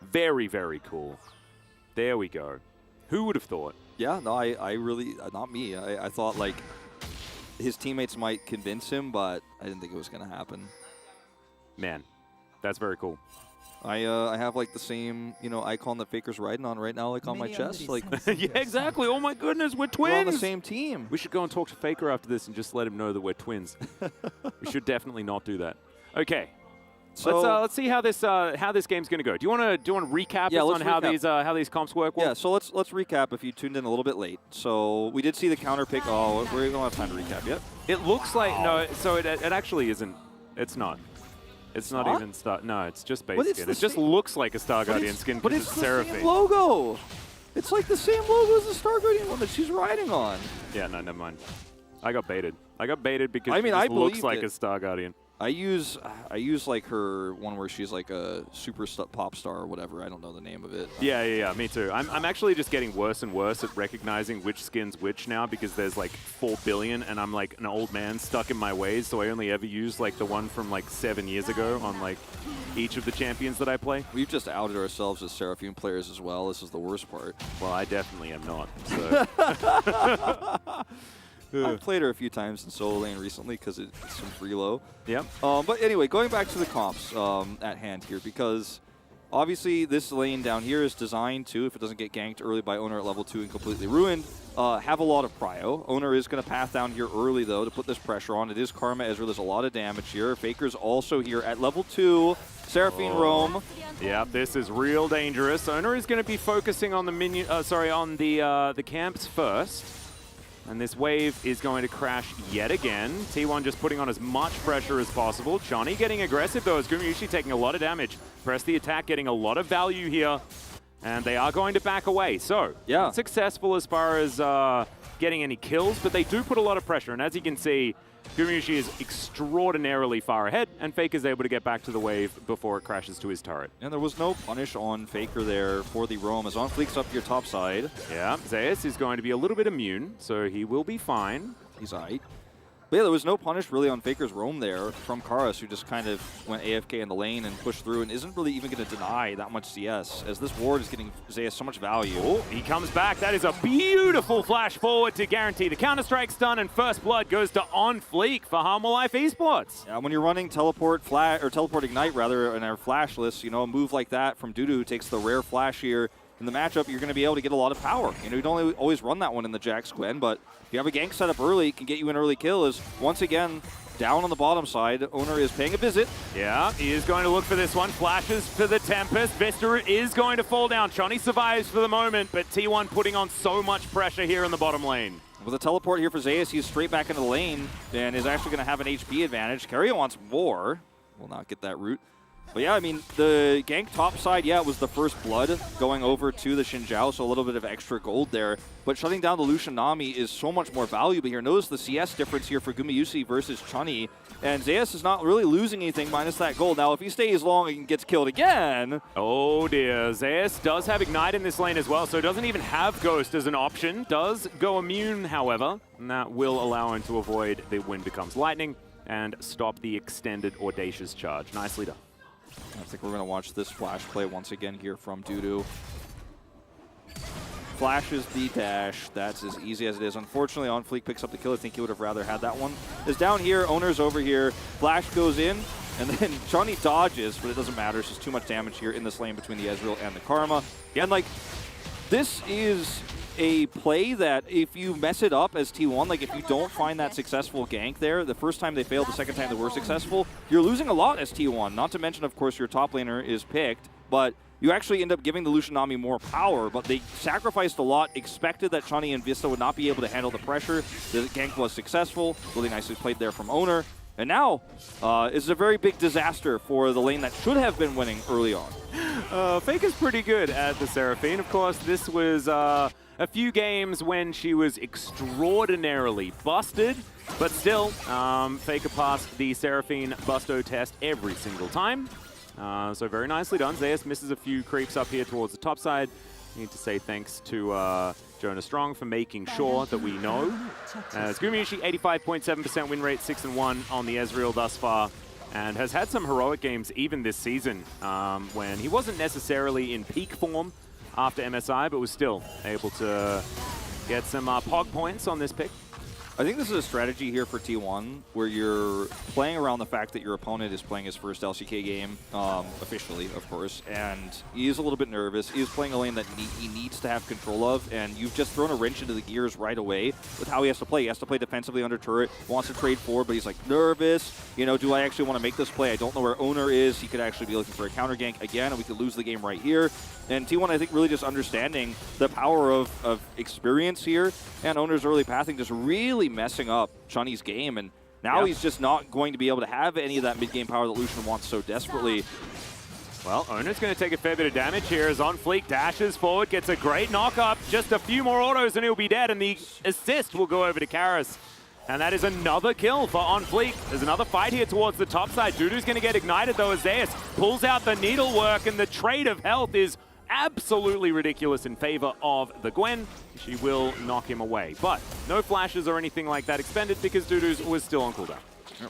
Very, very cool. There we go. Who would have thought? Yeah, no, I really, not me. I thought like his teammates might convince him, but I didn't think it was going to happen. Man, that's very cool. I have like the same, icon that Faker's riding on right now, like on my chest. Like, Yeah, exactly. Oh my goodness, we're twins. we're on the same team. We should go and talk to Faker after this and just let him know that we're twins. We should definitely not do that. Okay. So let's see how this game's going to go. Do you want to recap Yeah, us let's on how recap. these comps work? Well, yeah, so let's recap if you tuned in a little bit late. So we did see the counter pick. Oh, we don't have time to recap yet. it looks like no. So it actually isn't. It's not. It's not even Star. No, it's just base But it's skin. the It just same- looks like a Star Guardian skin But because it's it's the Seraphine. same logo. It's like the same logo as the Star Guardian one that she's riding on. Yeah, no, never mind. I got baited. I got baited because I mean, she I just looks believed like it. a Star Guardian. I use like her one where she's like a pop star or whatever. I don't know the name of it. Yeah, me too. I'm actually just getting worse and worse at recognizing which skin's which now because there's like 4 billion and I'm like an old man stuck in my ways, so I only ever use like the one from like 7 years ago on like each of the champions that I play. We've just outed ourselves as Seraphine players as well. This is the worst part. Well, I definitely am not. So. I've played her a few times in solo lane recently because it's some free low. Yep. But anyway, going back to the comps at hand here, because obviously this lane down here is designed to, if it doesn't get ganked early by Owner at level 2 and completely ruined, have a lot of prio. Owner is going to path down here early, though, to put this pressure on. It is Karma Ezreal. There's a lot of damage here. Faker's also here at level 2. Seraphine roam. Yeah, this is real dangerous. Owner is going to be focusing on the the camps first. And this wave is going to crash yet again. T1 just putting on as much pressure as possible. Johnny getting aggressive though, as Gumayusi taking a lot of damage. Press the attack, getting a lot of value here. And they are going to back away. So, Yeah. not successful as far as getting any kills, but they do put a lot of pressure. And as you can see, Gumayusi is extraordinarily far ahead, and Faker is able to get back to the wave before it crashes to his turret. And there was no punish on Faker there for the roam. As On Fleek's up your top side. Yeah, Zeus is going to be a little bit immune, so he will be fine. He's aight. But yeah, there was no punish really on Faker's roam there from Karas, who just kind of went AFK in the lane and pushed through and isn't really even going to deny that much CS, as this ward is getting Zeus so much value. Oh, he comes back. That is a beautiful flash forward to guarantee the Counter-Strike stun, and first blood goes to On Fleek for Harmon Life Esports. Yeah, when you're running teleport ignite rather in our flash list, a move like that from Dudu, who takes the rare flash here in the matchup, you're going to be able to get a lot of power. You don't always run that one in the Jax Gwen, but if you have a gank set up early, it can get you an early kill. Is once again down on the bottom side. Owner is paying a visit. Yeah, he is going to look for this one. Flashes for the Tempest. Vista is going to fall down. Johnny survives for the moment, but T1 putting on so much pressure here in the bottom lane. With a teleport here for Zeus, he's straight back into the lane and is actually going to have an HP advantage. Keria wants more. Will not get that root. But yeah, I mean, the gank top side, yeah, it was the first blood going over to the Xin Zhao, so a little bit of extra gold there. But shutting down the Lucian Nami is so much more valuable here. Notice the CS difference here for Gumayusi versus Chunny. And Zeus is not really losing anything minus that gold. Now, if he stays long and gets killed again... Oh dear, Zeus does have Ignite in this lane as well, so doesn't even have Ghost as an option. Does go immune, however, and that will allow him to avoid the Wind Becomes Lightning and stop the extended Audacious Charge. Nicely done. I think we're going to watch this flash play once again here from Dudu. Flashes the dash. That's as easy as it is. Unfortunately, On Fleek picks up the kill. I think he would have rather had that one. Is down here. Owner's over here. Flash goes in, and then Johnny dodges, but it doesn't matter. It's just too much damage here in this lane between the Ezreal and the Karma. And, like, this is a play that if you mess it up as T1, like if you don't find that successful gank there, the first time they failed, the second time they were successful, you're losing a lot as T1. Not to mention, of course, your top laner is picked, but you actually end up giving the Lucian Nami more power, but they sacrificed a lot, expected that Chani and Vista would not be able to handle the pressure. The gank was successful, really nicely played there from Owner. And now, it's a very big disaster for the lane that should have been winning early on. Fake is pretty good at the Seraphine. Of course, this was a few games when she was extraordinarily busted, but still, Faker passed the Seraphine Busto test every single time. So very nicely done. Zeus misses a few creeps up here towards the top side. Need to say thanks to Jonah Strong for making sure that we know. Gumayusi, 85.7% win rate, 6-1 on the Ezreal thus far, and has had some heroic games even this season when he wasn't necessarily in peak form. after MSI, but was still able to get some Pog points on this pick. I think this is a strategy here for T1 where you're playing around the fact that your opponent is playing his first LCK game, officially, of course, and he is a little bit nervous. He is playing a lane that he needs to have control of, and you've just thrown a wrench into the gears right away with how he has to play. He has to play defensively under turret, wants to trade forward, but he's like nervous. You know, do I actually want to make this play? I don't know where Owner is. He could actually be looking for a counter gank again, and we could lose the game right here. And T1, I think, really just understanding the power of experience here, and Owner's early pathing just really messing up Chunny's game, and now he's just not going to be able to have any of that mid-game power that Lucian wants so desperately. Well, Owner's going to take a fair bit of damage here as On Fleek dashes forward, gets a great knock-up, just a few more autos and he'll be dead, and the assist will go over to Karis. And that is another kill for On Fleek. There's another fight here towards the top side. Dudu's going to get ignited though as Zeus pulls out the needlework, and the trade of health is absolutely ridiculous in favor of the Gwen. She will knock him away. But no flashes or anything like that expended because Dudu's was still on cooldown.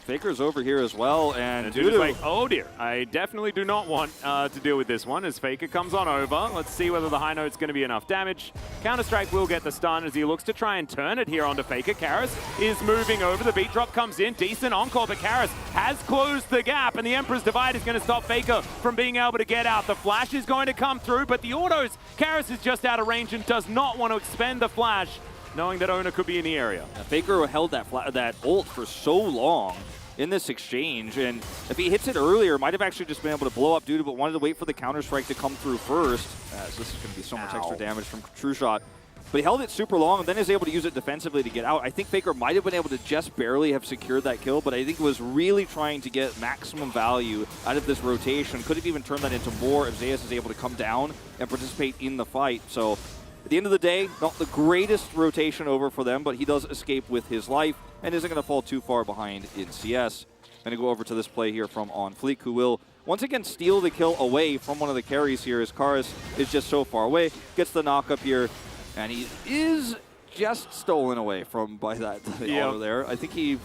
Faker's over here as well, and Dudu's like, oh dear, I definitely do not want to deal with this one as Faker comes on over. Let's see whether the high note's going to be enough damage. Counter-Strike will get the stun as he looks to try and turn it here onto Faker. Karis is moving over. The beat drop comes in. Decent encore, but Karis has closed the gap, and the Emperor's Divide is going to stop Faker from being able to get out. The flash is going to come through, but the autos, Karis is just out of range and does not want to expend the flash, knowing that Owner could be in the area. Yeah, Faker held that ult for so long in this exchange, and if he hits it earlier, might have actually just been able to blow up Dudu, but wanted to wait for the Counter-Strike to come through first, as this is going to be so much extra damage from True Shot. But he held it super long and then is able to use it defensively to get out. I think Faker might have been able to just barely have secured that kill, but I think he was really trying to get maximum value out of this rotation. Could have even turned that into more if Zeus is able to come down and participate in the fight. So at the end of the day, not the greatest rotation over for them, but he does escape with his life and isn't going to fall too far behind in CS. Going to go over to this play here from On Fleek, who will once again steal the kill away from one of the carries here as Karis is just so far away. Gets the knock up here, and he is just stolen away by that auto there. I think he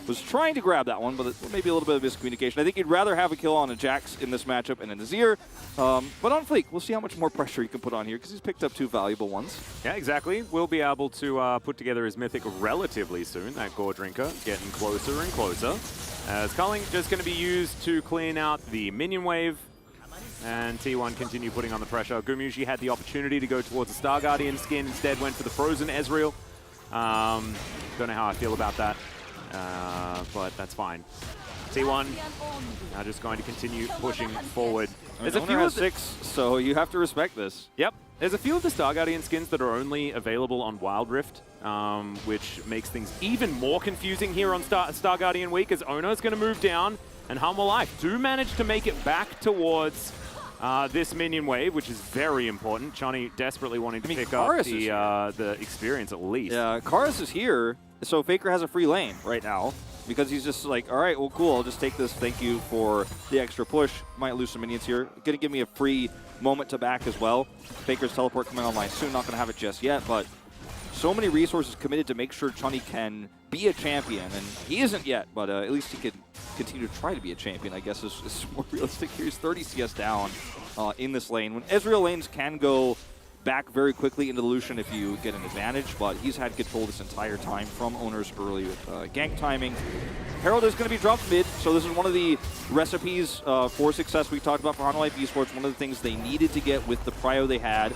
was trying to grab that one, but maybe a little bit of miscommunication. I think he'd rather have a kill on a Jax in this matchup and a Nazir. But On Fleek, we'll see how much more pressure he can put on here because he's picked up two valuable ones. Yeah, exactly. We'll be able to put together his mythic relatively soon. That Gore Drinker getting closer and closer. As Culling just going to be used to clean out the minion wave. And T1 continue putting on the pressure. Gumushi had the opportunity to go towards the Star Guardian skin, instead went for the Frozen Ezreal. Don't know how I feel about that, but that's fine. T1 now just going to continue pushing forward. There's a few has 6, so you have to respect this. Yep. There's a few of the Star Guardian skins that are only available on Wild Rift, which makes things even more confusing here on Star Guardian Week, as Ono's going to move down, and Humble Life do manage to make it back towards this minion wave, which is very important. Chani desperately wanting to pick up the experience at least. Yeah, Karis is here, so Faker has a free lane right now, because he's just like, all right, well, cool, I'll just take this. Thank you for the extra push. Might lose some minions here. Going to give me a free moment to back as well. Faker's teleport coming online soon. Not going to have it just yet, but so many resources committed to make sure Chunny can be a champion, and he isn't yet, but at least he can continue to try to be a champion, I guess is more realistic here. He's 30 CS down in this lane. When Ezreal lanes can go back very quickly into the Lucian if you get an advantage, but he's had control this entire time from Owner's early gank timing. Herald is going to be dropped mid, so this is one of the recipes for success we talked about for Hanwha Life Esports. One of the things they needed to get with the prio they had.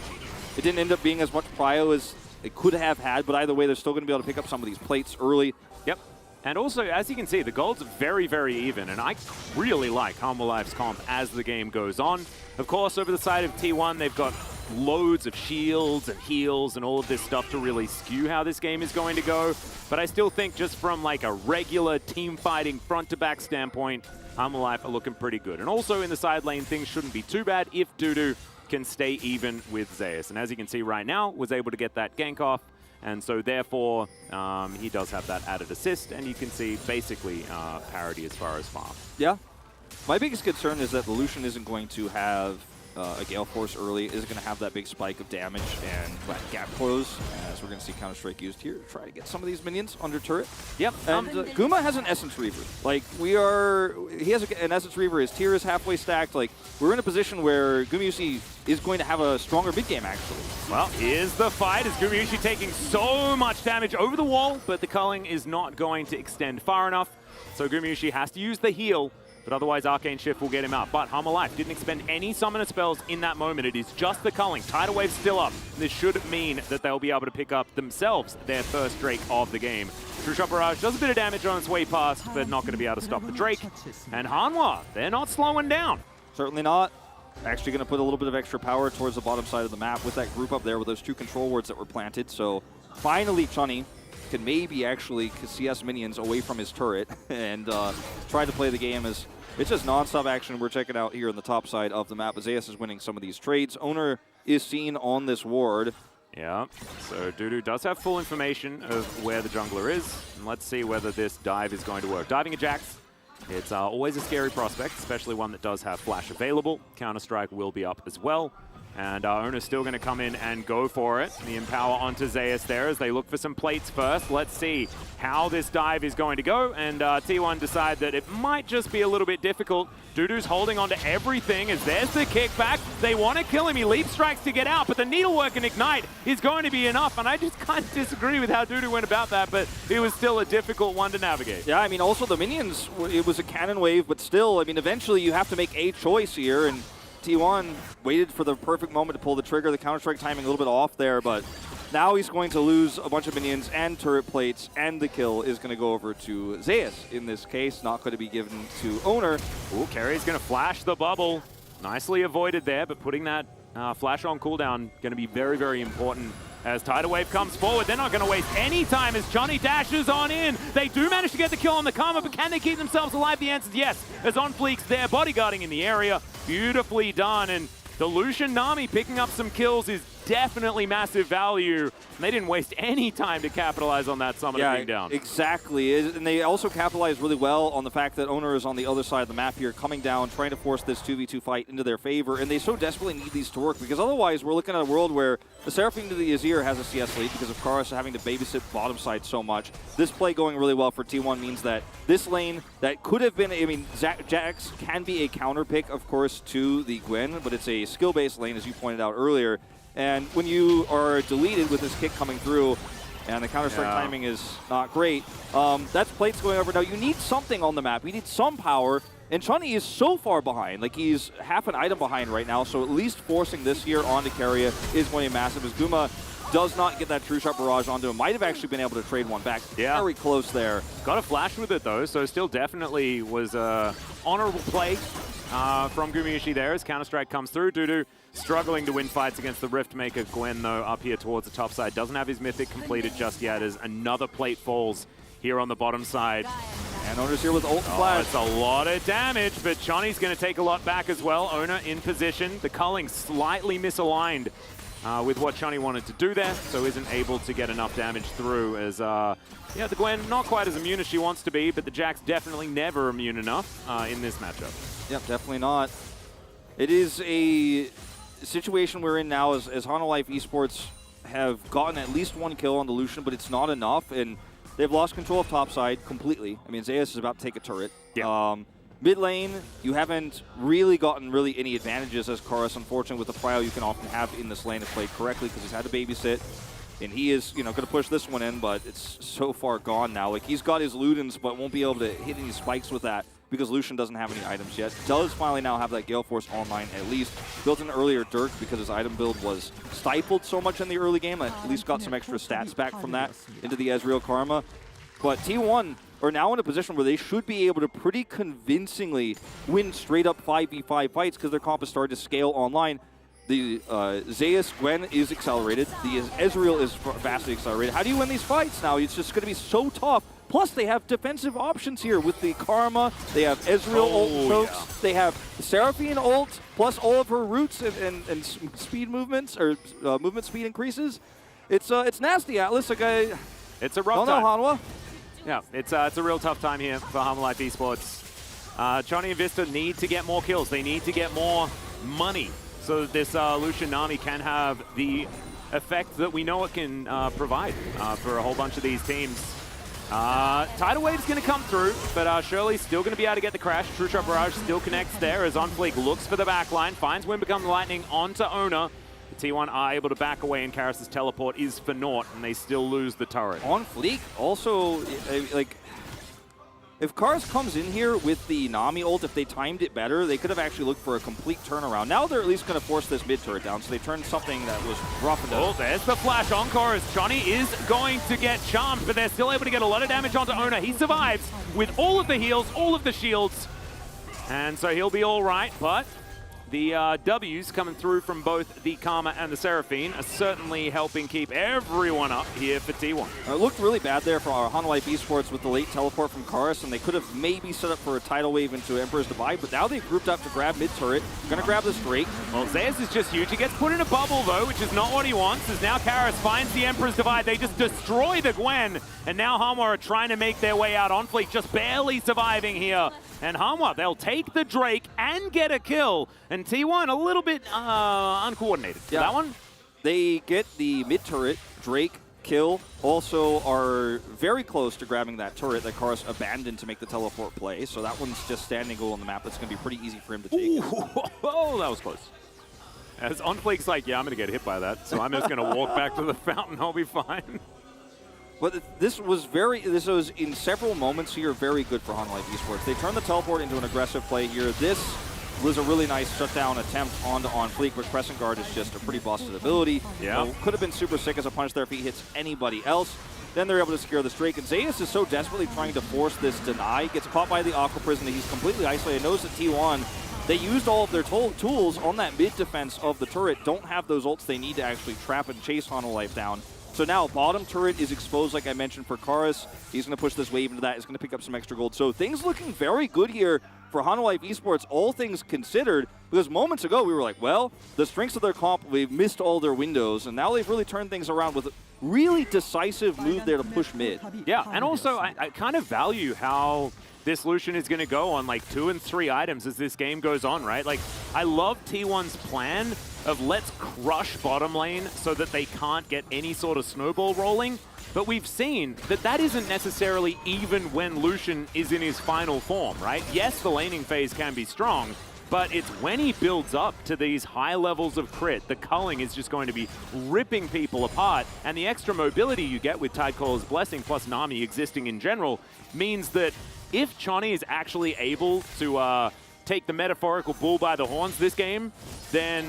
It didn't end up being as much prio as it could have had, but either way, they're still going to be able to pick up some of these plates early. Yep. And also, as you can see, the gold's very, very even, and I really like Humble Life's comp as the game goes on. Of course, over the side of T1, they've got loads of shields and heals and all of this stuff to really skew how this game is going to go. But I still think just from like a regular team fighting front-to-back standpoint, Humble Life are looking pretty good. And also in the side lane, things shouldn't be too bad if Dudu can stay even with Zeus. And as you can see right now, was able to get that gank off. And so therefore, he does have that added assist, and you can see basically parity as far as farm. Yeah. My biggest concern is that the Lucian isn't going to have a Gale Force early is going to have that big spike of damage and that gap close, as we're going to see Counter-Strike used here to try to get some of these minions under turret. Yep. And Guma has an Essence Reaver. Like, he has an Essence Reaver, his tier is halfway stacked. Like, we're in a position where Gumayusi is going to have a stronger mid game, actually. Well, here's the fight as Gumayusi taking so much damage over the wall, but the culling is not going to extend far enough. So Gumayusi has to use the heal, but otherwise Arcane Shift will get him out. But Hammer Life didn't expend any summoner spells in that moment. It is just the culling. Tidal Wave's still up. This should mean that they'll be able to pick up themselves their first Drake of the game. True Shot Barrage does a bit of damage on its way past, but not going to be able to stop the Drake. And Hanwha, they're not slowing down. Certainly not. Actually going to put a little bit of extra power towards the bottom side of the map with that group up there with those 2 control wards that were planted. So finally Chunny can maybe actually CS minions away from his turret and try to play the game as it's just non-stop action. We're checking out here on the top side of the map. Zeus is winning some of these trades. Owner is seen on this ward. Yeah, so Dudu does have full information of where the jungler is. And let's see whether this dive is going to work. Diving a Jax, it's always a scary prospect, especially one that does have flash available. Counter-Strike will be up as well. And Owner's still going to come in and go for it. The Empower onto Zeus there as they look for some plates first. Let's see how this dive is going to go. And T1 decide that it might just be a little bit difficult. Dudu's holding on to everything as there's the kickback. They want to kill him. He leap strikes to get out, but the Needlework and Ignite is going to be enough. And I just kind of disagree with how Dudu went about that, but it was still a difficult one to navigate. Yeah, I mean, also the minions, it was a cannon wave, but still, I mean, eventually you have to make a choice here. And T1 waited for the perfect moment to pull the trigger. The Counter-Strike timing a little bit off there, but now he's going to lose a bunch of minions and turret plates, and the kill is going to go over to Zeus in this case, not going to be given to Owner. Ooh, Carrie's going to flash the bubble. Nicely avoided there, but putting that flash on cooldown going to be very, very important. As Tidal Wave comes forward, they're not going to waste any time as Johnny dashes on in. They do manage to get the kill on the Karma, but can they keep themselves alive? The answer is yes. As On Fleek's there, bodyguarding in the area. Beautifully done, and the Lucian Nami picking up some kills is definitely massive value. And they didn't waste any time to capitalize on that summoner being down. Exactly, and they also capitalized really well on the fact that Owner is on the other side of the map here, coming down, trying to force this 2v2 fight into their favor, and they so desperately need these to work, because otherwise we're looking at a world where the Seraphine to the Azir has a CS lead because of Karas having to babysit bottom side so much. This play going really well for T1 means that this lane that could have been, I mean, Jax can be a counter pick, of course, to the Gwen, but it's a skill-based lane, as you pointed out earlier. And when you are deleted with this kick coming through, and the Counter-Strike timing is not great, that's plates going over. Now, you need something on the map. You need some power, and Chunny is so far behind. Like, he's half an item behind right now, so at least forcing this here onto Keria is going to be massive, as Guma does not get that True Shot Barrage onto him. Might have actually been able to trade one back. Yeah. Very close there. Got a flash with it, though, so still definitely was a honorable play from Gumayusi there as Counter-Strike comes through. Dudu struggling to win fights against the Riftmaker. Gwen, though, up here towards the top side. Doesn't have his Mythic completed just yet as another plate falls here on the bottom side. And Owner's here with ult flash. It's a lot of damage, but Johnny's going to take a lot back as well. Owner in position. The culling slightly misaligned with what Chunny wanted to do there, so isn't able to get enough damage through as, yeah, the Gwen not quite as immune as she wants to be, but the Jax definitely never immune enough in this matchup. Yep, definitely not. It is a situation we're in now as Hana Life Esports have gotten at least one kill on the Lucian, but it's not enough, and they've lost control of topside completely. I mean, Zeus is about to take a turret. Yeah. Mid lane, you haven't really gotten any advantages as Karas. Unfortunately, with the prio you can often have in this lane, if played correctly, because he's had to babysit. And he is, going to push this one in, but it's so far gone now. Like, he's got his Ludens, but won't be able to hit any spikes with that because Lucian doesn't have any items yet. Does finally now have that Gale Force online, at least. Built an earlier Dirk because his item build was stifled so much in the early game. At least got some extra stats back from that into the Ezreal Karma. But T1 are now in a position where they should be able to pretty convincingly win straight-up 5v5 fights because their comp has started to scale online. The Zeus Gwen is accelerated. The Ezreal is vastly accelerated. How do you win these fights now? It's just going to be so tough. Plus, they have defensive options here with the Karma. They have Ezreal ult chokes. Yeah. They have Seraphine ult, plus all of her roots and speed movements, or movement speed increases. It's nasty, Atlas. Like, it's a rough time. Hanwha. Yeah, it's a real tough time here for Hana Life Esports. Johnny and Vista need to get more kills. They need to get more money. So so that this Lucian Nami can have the effect that we know it can provide for a whole bunch of these teams. Tidal Wave's going to come through, but Shirley's still going to be able to get the crash. True Shot Barrage still connects there as OnFleek looks for the backline, finds Wind Become Lightning onto Owner. The T1 are able to back away, and Karras' teleport is for naught, and they still lose the turret. OnFleek also, like, if Karras comes in here with the Nami ult, if they timed it better, they could have actually looked for a complete turnaround. Now they're at least going to force this mid turret down, so they turned something that was rough into. Oh, there's the flash encore as Johnny is going to get charmed, but they're still able to get a lot of damage onto Owner. He survives with all of the heals, all of the shields, and so he'll be all right, but the W's coming through from both the Karma and the Seraphine are certainly helping keep everyone up here for T1. It looked really bad there for our Hanwha Life Esports with the late teleport from Karras, and they could have maybe set up for a tidal wave into Emperor's Divide, but now they've grouped up to grab mid-turret. Gonna grab this Drake. Well, Zeus is just huge. He gets put in a bubble, though, which is not what he wants, as now Karras finds the Emperor's Divide. They just destroy the Gwen, and now Hanwha are trying to make their way out. OnFleek just barely surviving here. And Hanwha, they'll take the Drake and get a kill. And T1 a little bit uncoordinated. Yeah. That one? They get the mid-turret, Drake, kill, also are very close to grabbing that turret that Karras abandoned to make the teleport play. So that one's just standing go on the map. It's going to be pretty easy for him to take. Oh, that was close. As OnFleek's like, yeah, I'm going to get hit by that. So I'm just going to walk back to the fountain. I'll be fine. But this was in several moments here very good for Hanwha Life Esports. They turned the teleport into an aggressive play here. This was a really nice shutdown attempt onto OnFleek, but Crescent Guard is just a pretty busted ability. Yeah. Could have been super sick as a punish there if he hits anybody else. Then they're able to secure this Drake, and Zeus is so desperately trying to force this deny. Gets caught by the Aqua Prison. He's completely isolated. Knows that T1, they used all of their tools on that mid defense of the turret. Don't have those ults they need to actually trap and chase Hanwha Life down. So now bottom turret is exposed, like I mentioned, for Karras. He's going to push this wave into that. He's going to pick up some extra gold. So things looking very good here for Hanwha Life Esports, all things considered. Because moments ago, we were like, well, the strengths of their comp, we've missed all their windows. And now they've really turned things around with a really decisive move there to push mid. Yeah, and also I kind of value how this Lucian is going to go on like 2 and 3 items as this game goes on, right? Like, I love T1's plan of let's crush bottom lane so that they can't get any sort of snowball rolling. But we've seen that that isn't necessarily even when Lucian is in his final form, right? Yes, the laning phase can be strong, but it's when he builds up to these high levels of crit, the culling is just going to be ripping people apart, and the extra mobility you get with Tidecaller's Blessing plus Nami existing in general means that if Chani is actually able to take the metaphorical bull by the horns this game, then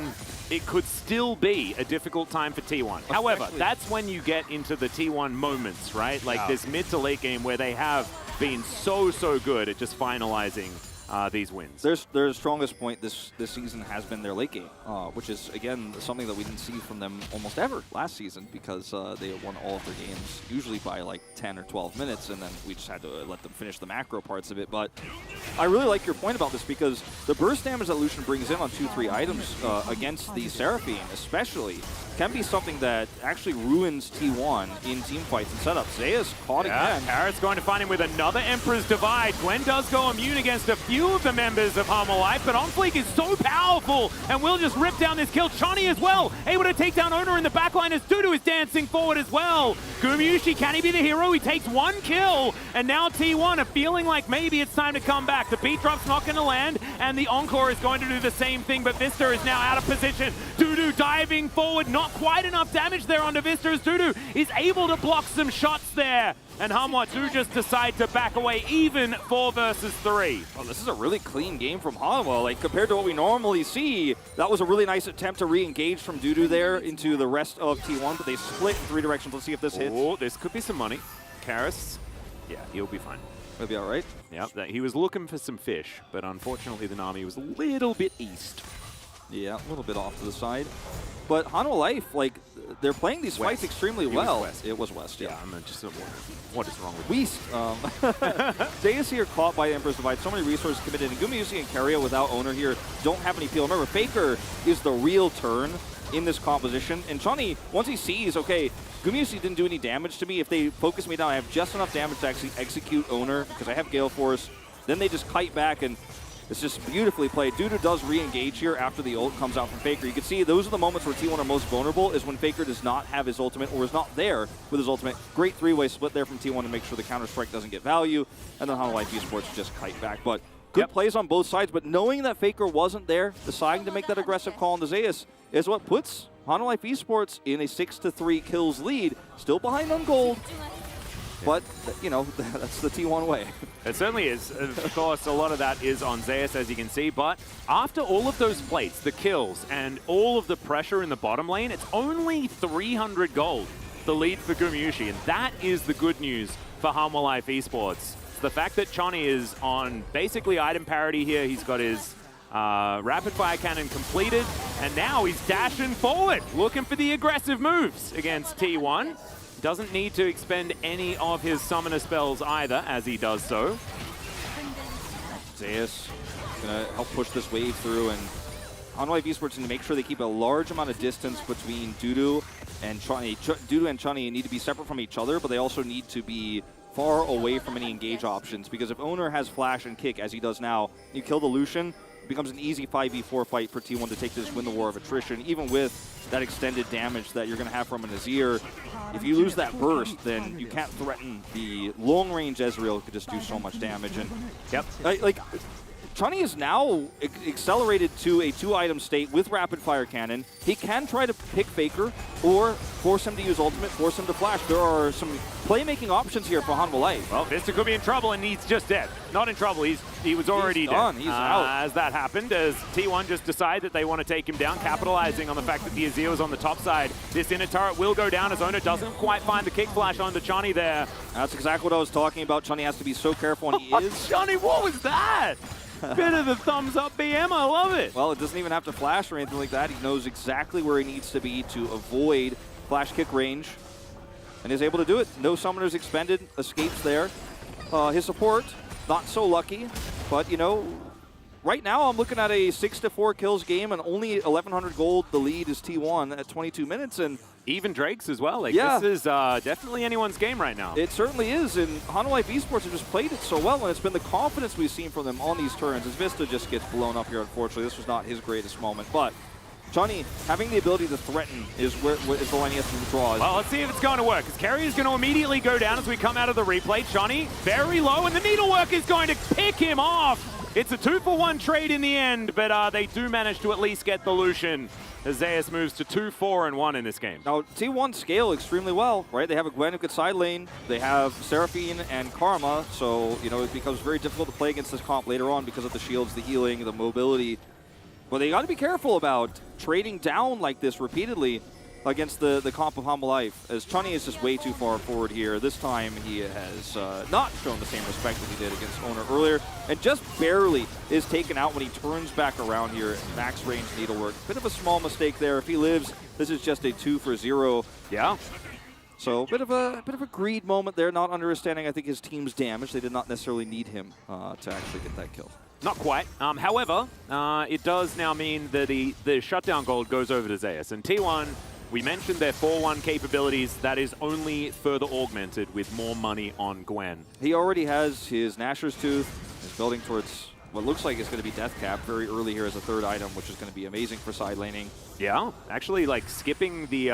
it could still be a difficult time for T1. However, that's when you get into the T1 moments, right? Like this mid to late game where they have been so good at just finalizing these wins. Their strongest point this season has been their late game, which is, again, something that we didn't see from them almost ever last season because they won all of their games usually by like 10 or 12 minutes, and then we just had to let them finish the macro parts of it. But I really like your point about this because the burst damage that Lucian brings in on 2-3 items against the Seraphine especially can be something that actually ruins T1 in team fights and setups. Zeus caught again. Karras going to find him with another Emperor's Divide. Gwen does go immune against a few of the members of Hanwha Life, but OnFleek is so powerful and will just rip down this kill. Chani as well, able to take down Owner in the backline as Dudu is dancing forward as well. Gumayusi, can he be the hero? He takes 1 kill, and now T1 are feeling like maybe it's time to come back. The beat drop's not going to land, and the Encore is going to do the same thing, but Vista is now out of position. Dudu diving forward, not quite enough damage there onto Vista as Dudu is able to block some shots there. And Hanwha do just decide to back away even 4 versus 3. Oh, this is a really clean game from Hanwha. Like, compared to what we normally see, that was a really nice attempt to re-engage from Dudu there into the rest of T1, but they split in 3 directions. Let's see if this hits. Oh, this could be some money. Karras, yeah, he'll be fine. He'll be all right. Yep, he was looking for some fish, but unfortunately the Nami was a little bit east. Yeah, a little bit off to the side. But Hanwha Life, like, they're playing these fights extremely well. It was west, yeah. I'm just what is wrong with Weast. Zeus here caught by Emperor's Divide. So many resources committed. And Gumayusi and Keria without Owner here don't have any peel. Remember, Faker is the real turn in this composition. And Chani, once he sees, okay, Gumayusi didn't do any damage to me. If they focus me down, I have just enough damage to actually execute Owner because I have Gale Force. Then they just kite back, and It's just beautifully played. Dudu does re-engage here after the ult comes out from Faker. You can see those are the moments where T1 are most vulnerable, is when Faker does not have his ultimate or is not there with his ultimate. Great three-way split there from T1 to make sure the Counter-Strike doesn't get value, and then Hanwha Life Esports just kite back. But good plays on both sides, but knowing that Faker wasn't there, deciding to make that aggressive call on the Zeus is what puts Hanwha Life Esports in a 6-3 kills lead, still behind on gold. But, you know, that's the T1 way. It certainly is. Of course, a lot of that is on Zeus, as you can see. But after all of those plates, the kills, and all of the pressure in the bottom lane, it's only 300 gold, the lead for Gumyushi. And that is the good news for Hanwha Life Esports. It's the fact that Chani is on basically item parity here. He's got his rapid fire cannon completed. And now he's dashing forward, looking for the aggressive moves against T1. Doesn't need to expend any of his summoner spells either, as he does so. Zeus gonna help push this wave through, and Hanwha Life Esports need to make sure they keep a large amount of distance between Dudu and Chani. Dudu and Chani need to be separate from each other, but they also need to be far away from any engage options, because if Owner has flash and kick, as he does now, you kill the Lucian, it becomes an easy 5v4 fight for T1 to take this win the war of attrition, even with that extended damage that you're going to have from an Azir. If you lose that burst, then you can't threaten the long-range Ezreal, who could just do so much damage. And like, Chani is now accelerated to a 2-item state with rapid fire cannon. He can try to pick Faker or force him to use ultimate, force him to flash. There are some playmaking options here for Hanwha Life. Well, Vista could be in trouble, and he's just dead. Not in trouble, he was already done. dead. He's out. As that happened, as T1 just decide that they want to take him down, capitalizing on the fact that the Azir was on the top side. This inner turret will go down as Owner doesn't quite find the kick flash onto Chani there. That's exactly what I was talking about. Chani has to be so careful, and he is. Chani, what was that? Bit of the thumbs up BM, I love it. Well, it doesn't even have to flash or anything like that. He knows exactly where he needs to be to avoid flash kick range, and is able to do it. No summoners expended, escapes there. His support, not so lucky, but you know, right now I'm looking at a 6-4 kills game, and only 1,100 gold. The lead is T1 at 22 minutes, and even Drake's as well. Like, yeah. This is definitely anyone's game right now. It certainly is, and Hanwha Life Esports have just played it so well, and it's been the confidence we've seen from them on these turns. As Vista just gets blown up here, unfortunately. This was not his greatest moment, but Chani having the ability to threaten is the line he has to draw. Well, let's see if it's going to work, because Kerry is going to immediately go down as we come out of the replay. Chani very low, and the needlework is going to pick him off. It's a 2-for-1 trade in the end, but they do manage to at least get the Lucian. As Zeus moves to 2-4-1 in this game. Now, T1 scale extremely well, right? They have a Gwen who could side lane. They have Seraphine and Karma, so, you know, it becomes very difficult to play against this comp later on because of the shields, the healing, the mobility. But they got to be careful about trading down like this repeatedly against the comp of Hanwha Life, as Chani is just way too far forward here. This time he has not shown the same respect that he did against Owner earlier, and just barely is taken out when he turns back around here. Max range needlework. Bit of a small mistake there. If he lives, this is just a 2-for-0. Yeah. So bit of a greed moment there, not understanding, I think, his team's damage. They did not necessarily need him to actually get that kill. Not quite. However, it does now mean that the shutdown gold goes over to Zeus, and T1. We mentioned their 4-1 capabilities. That is only further augmented with more money on Gwen. He already has his Nashor's Tooth. He's building towards what looks like it's going to be Death Cap very early here as a 3rd item, which is going to be amazing for side laning. Yeah, actually, like skipping the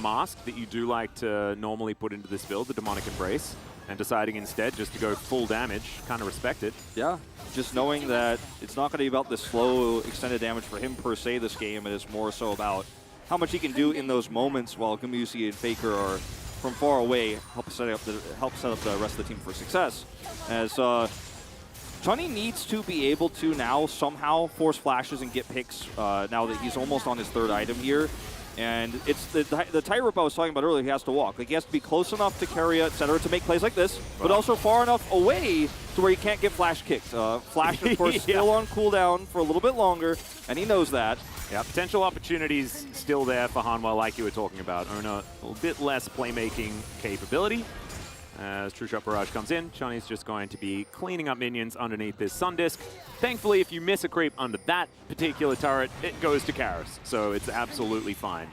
mask that you do like to normally put into this build, the Demonic Embrace, and deciding instead just to go full damage, kind of respect it. Yeah, just knowing that it's not going to be about the slow extended damage for him per se this game. It is more so about how much he can do in those moments while Gumyushi and Faker are from far away, help set up the rest of the team for success. As Chani needs to be able to now somehow force flashes and get picks now that he's almost on his 3rd item here. And it's the tightrope I was talking about earlier. He has to walk. Like, he has to be close enough to carry, etc., to make plays like this, but also far enough away to where he can't get flash kicked. Flash, of course, still on cooldown for a little bit longer, and he knows that. Yeah, potential opportunities still there for Hanwha, like you were talking about. Owner, a little bit less playmaking capability. As True Shot Barrage comes in, Chani's just going to be cleaning up minions underneath this Sun Disc. Thankfully, if you miss a creep under that particular turret, it goes to Karis, so it's absolutely fine.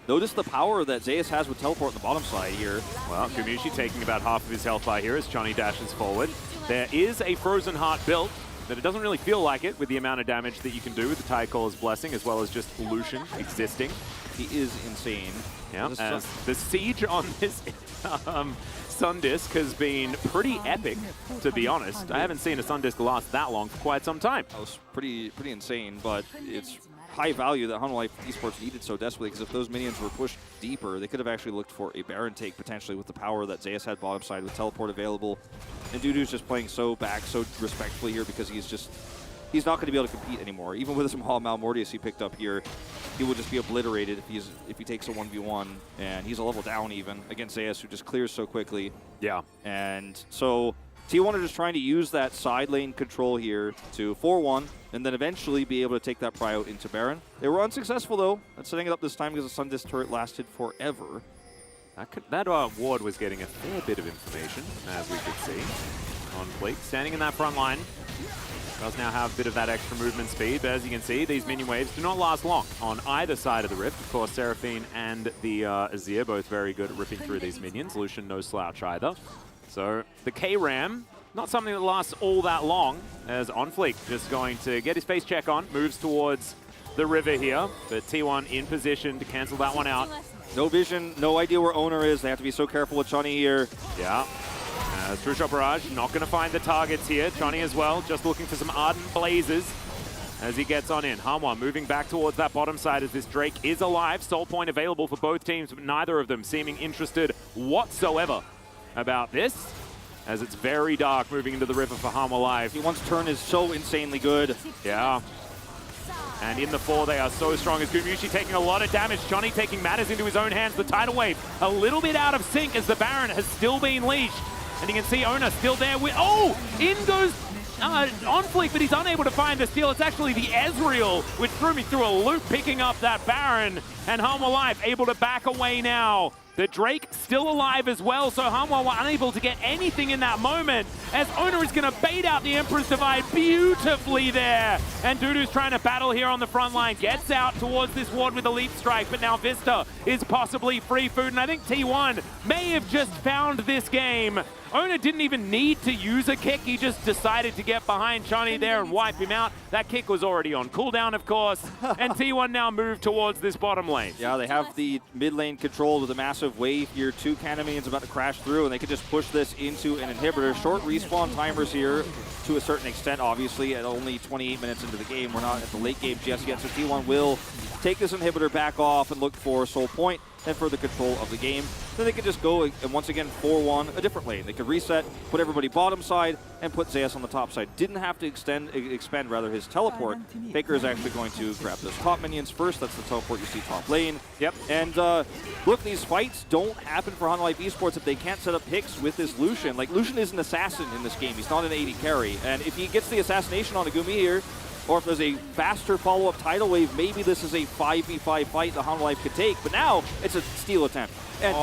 Notice the power that Zeus has with teleport on the bottom side here. Well, Gumyushi taking about half of his health bar here as Chani dashes forward. There is a Frozen Heart built, that it doesn't really feel like it with the amount of damage that you can do with the Tidecaller's Blessing, as well as just Lucian existing. He is insane. Yeah, This as the siege on this Sun Disc has been pretty epic, to be honest. I haven't seen a Sun Disc last that long for quite some time. That was pretty insane, but it's high value that Hanwha Life Esports needed so desperately, because if those minions were pushed deeper, they could have actually looked for a Baron take potentially with the power that Zeus had bottom side with teleport available. And Dudu's just playing so back, so respectfully here, because he's not going to be able to compete anymore. Even with some Malmortius he picked up here, he will just be obliterated if he takes a 1v1, and he's a level down even against Zeus, who just clears so quickly. Yeah. And so T1 are just trying to use that side lane control here to 4-1, and then eventually be able to take that pry out into Baron. They were unsuccessful though at setting it up this time, because the Sun Disc turret lasted forever. That ward was getting a fair bit of information, as we could see. On Fleek, standing in that front line. Does now have a bit of that extra movement speed, but as you can see, these minion waves do not last long on either side of the rift. Of course, Seraphine and the Azir both very good at ripping through these minions. Lucian no slouch either. So the K-Ram, not something that lasts all that long, as Onfleek just going to get his face check on, moves towards the river here, but T1 in position to cancel that one out. No vision, no idea where Owner is. They have to be so careful with Chani here. Yeah. True Shot Barrage not going to find the targets here. Johnny as well, just looking for some ardent blazes as he gets on in. Hanwha moving back towards that bottom side as this Drake is alive. Soul point available for both teams, but neither of them seeming interested whatsoever about this, as it's very dark moving into the river for Hanwha Live. T1's turn is so insanely good. Yeah. And in the 4, they are so strong as Gumushi taking a lot of damage. Johnny taking matters into his own hands. The tidal wave a little bit out of sync as the Baron has still been leashed. And you can see Ona still there with, oh, in goes Onfleek, but he's unable to find the steal. It's actually the Ezreal, which threw me through a loop, picking up that Baron. And Hanwha Life able to back away now. The Drake still alive as well, so Hanwha were unable to get anything in that moment, as Ona is going to bait out the Emperor's Divide beautifully there. And Dudu's trying to battle here on the front line, gets out towards this ward with a leap strike, but now Vista is possibly free food, and I think T1 may have just found this game. Ona didn't even need to use a kick, he just decided to get behind Chani there and wipe him out. That kick was already on cooldown, of course, and T1 now move towards this bottom lane. Yeah, they have the mid lane controlled with a massive wave here. 2 cannon minions about to crash through, and they can just push this into an inhibitor. Short respawn timers here to a certain extent, obviously, at only 28 minutes into the game. We're not at the late game just yet, so T1 will take this inhibitor back off and look for Soul Point and further control of the game. Then they could just go and once again 4-1 a different lane. They could reset, put everybody bottom side, and put Zeus on the top side. Didn't have to expend his teleport. Faker is actually going to grab those top minions first. That's the teleport you see top lane. Yep. And look, these fights don't happen for Hanwha Life Esports if they can't set up picks with this Lucian. Like, Lucian is an assassin in this game. He's not an AD carry. And if he gets the assassination on Agumi here, or if there's a faster follow-up tidal wave, maybe this is a 5v5 fight that Hanwha Life could take. But now, it's a steal attempt. And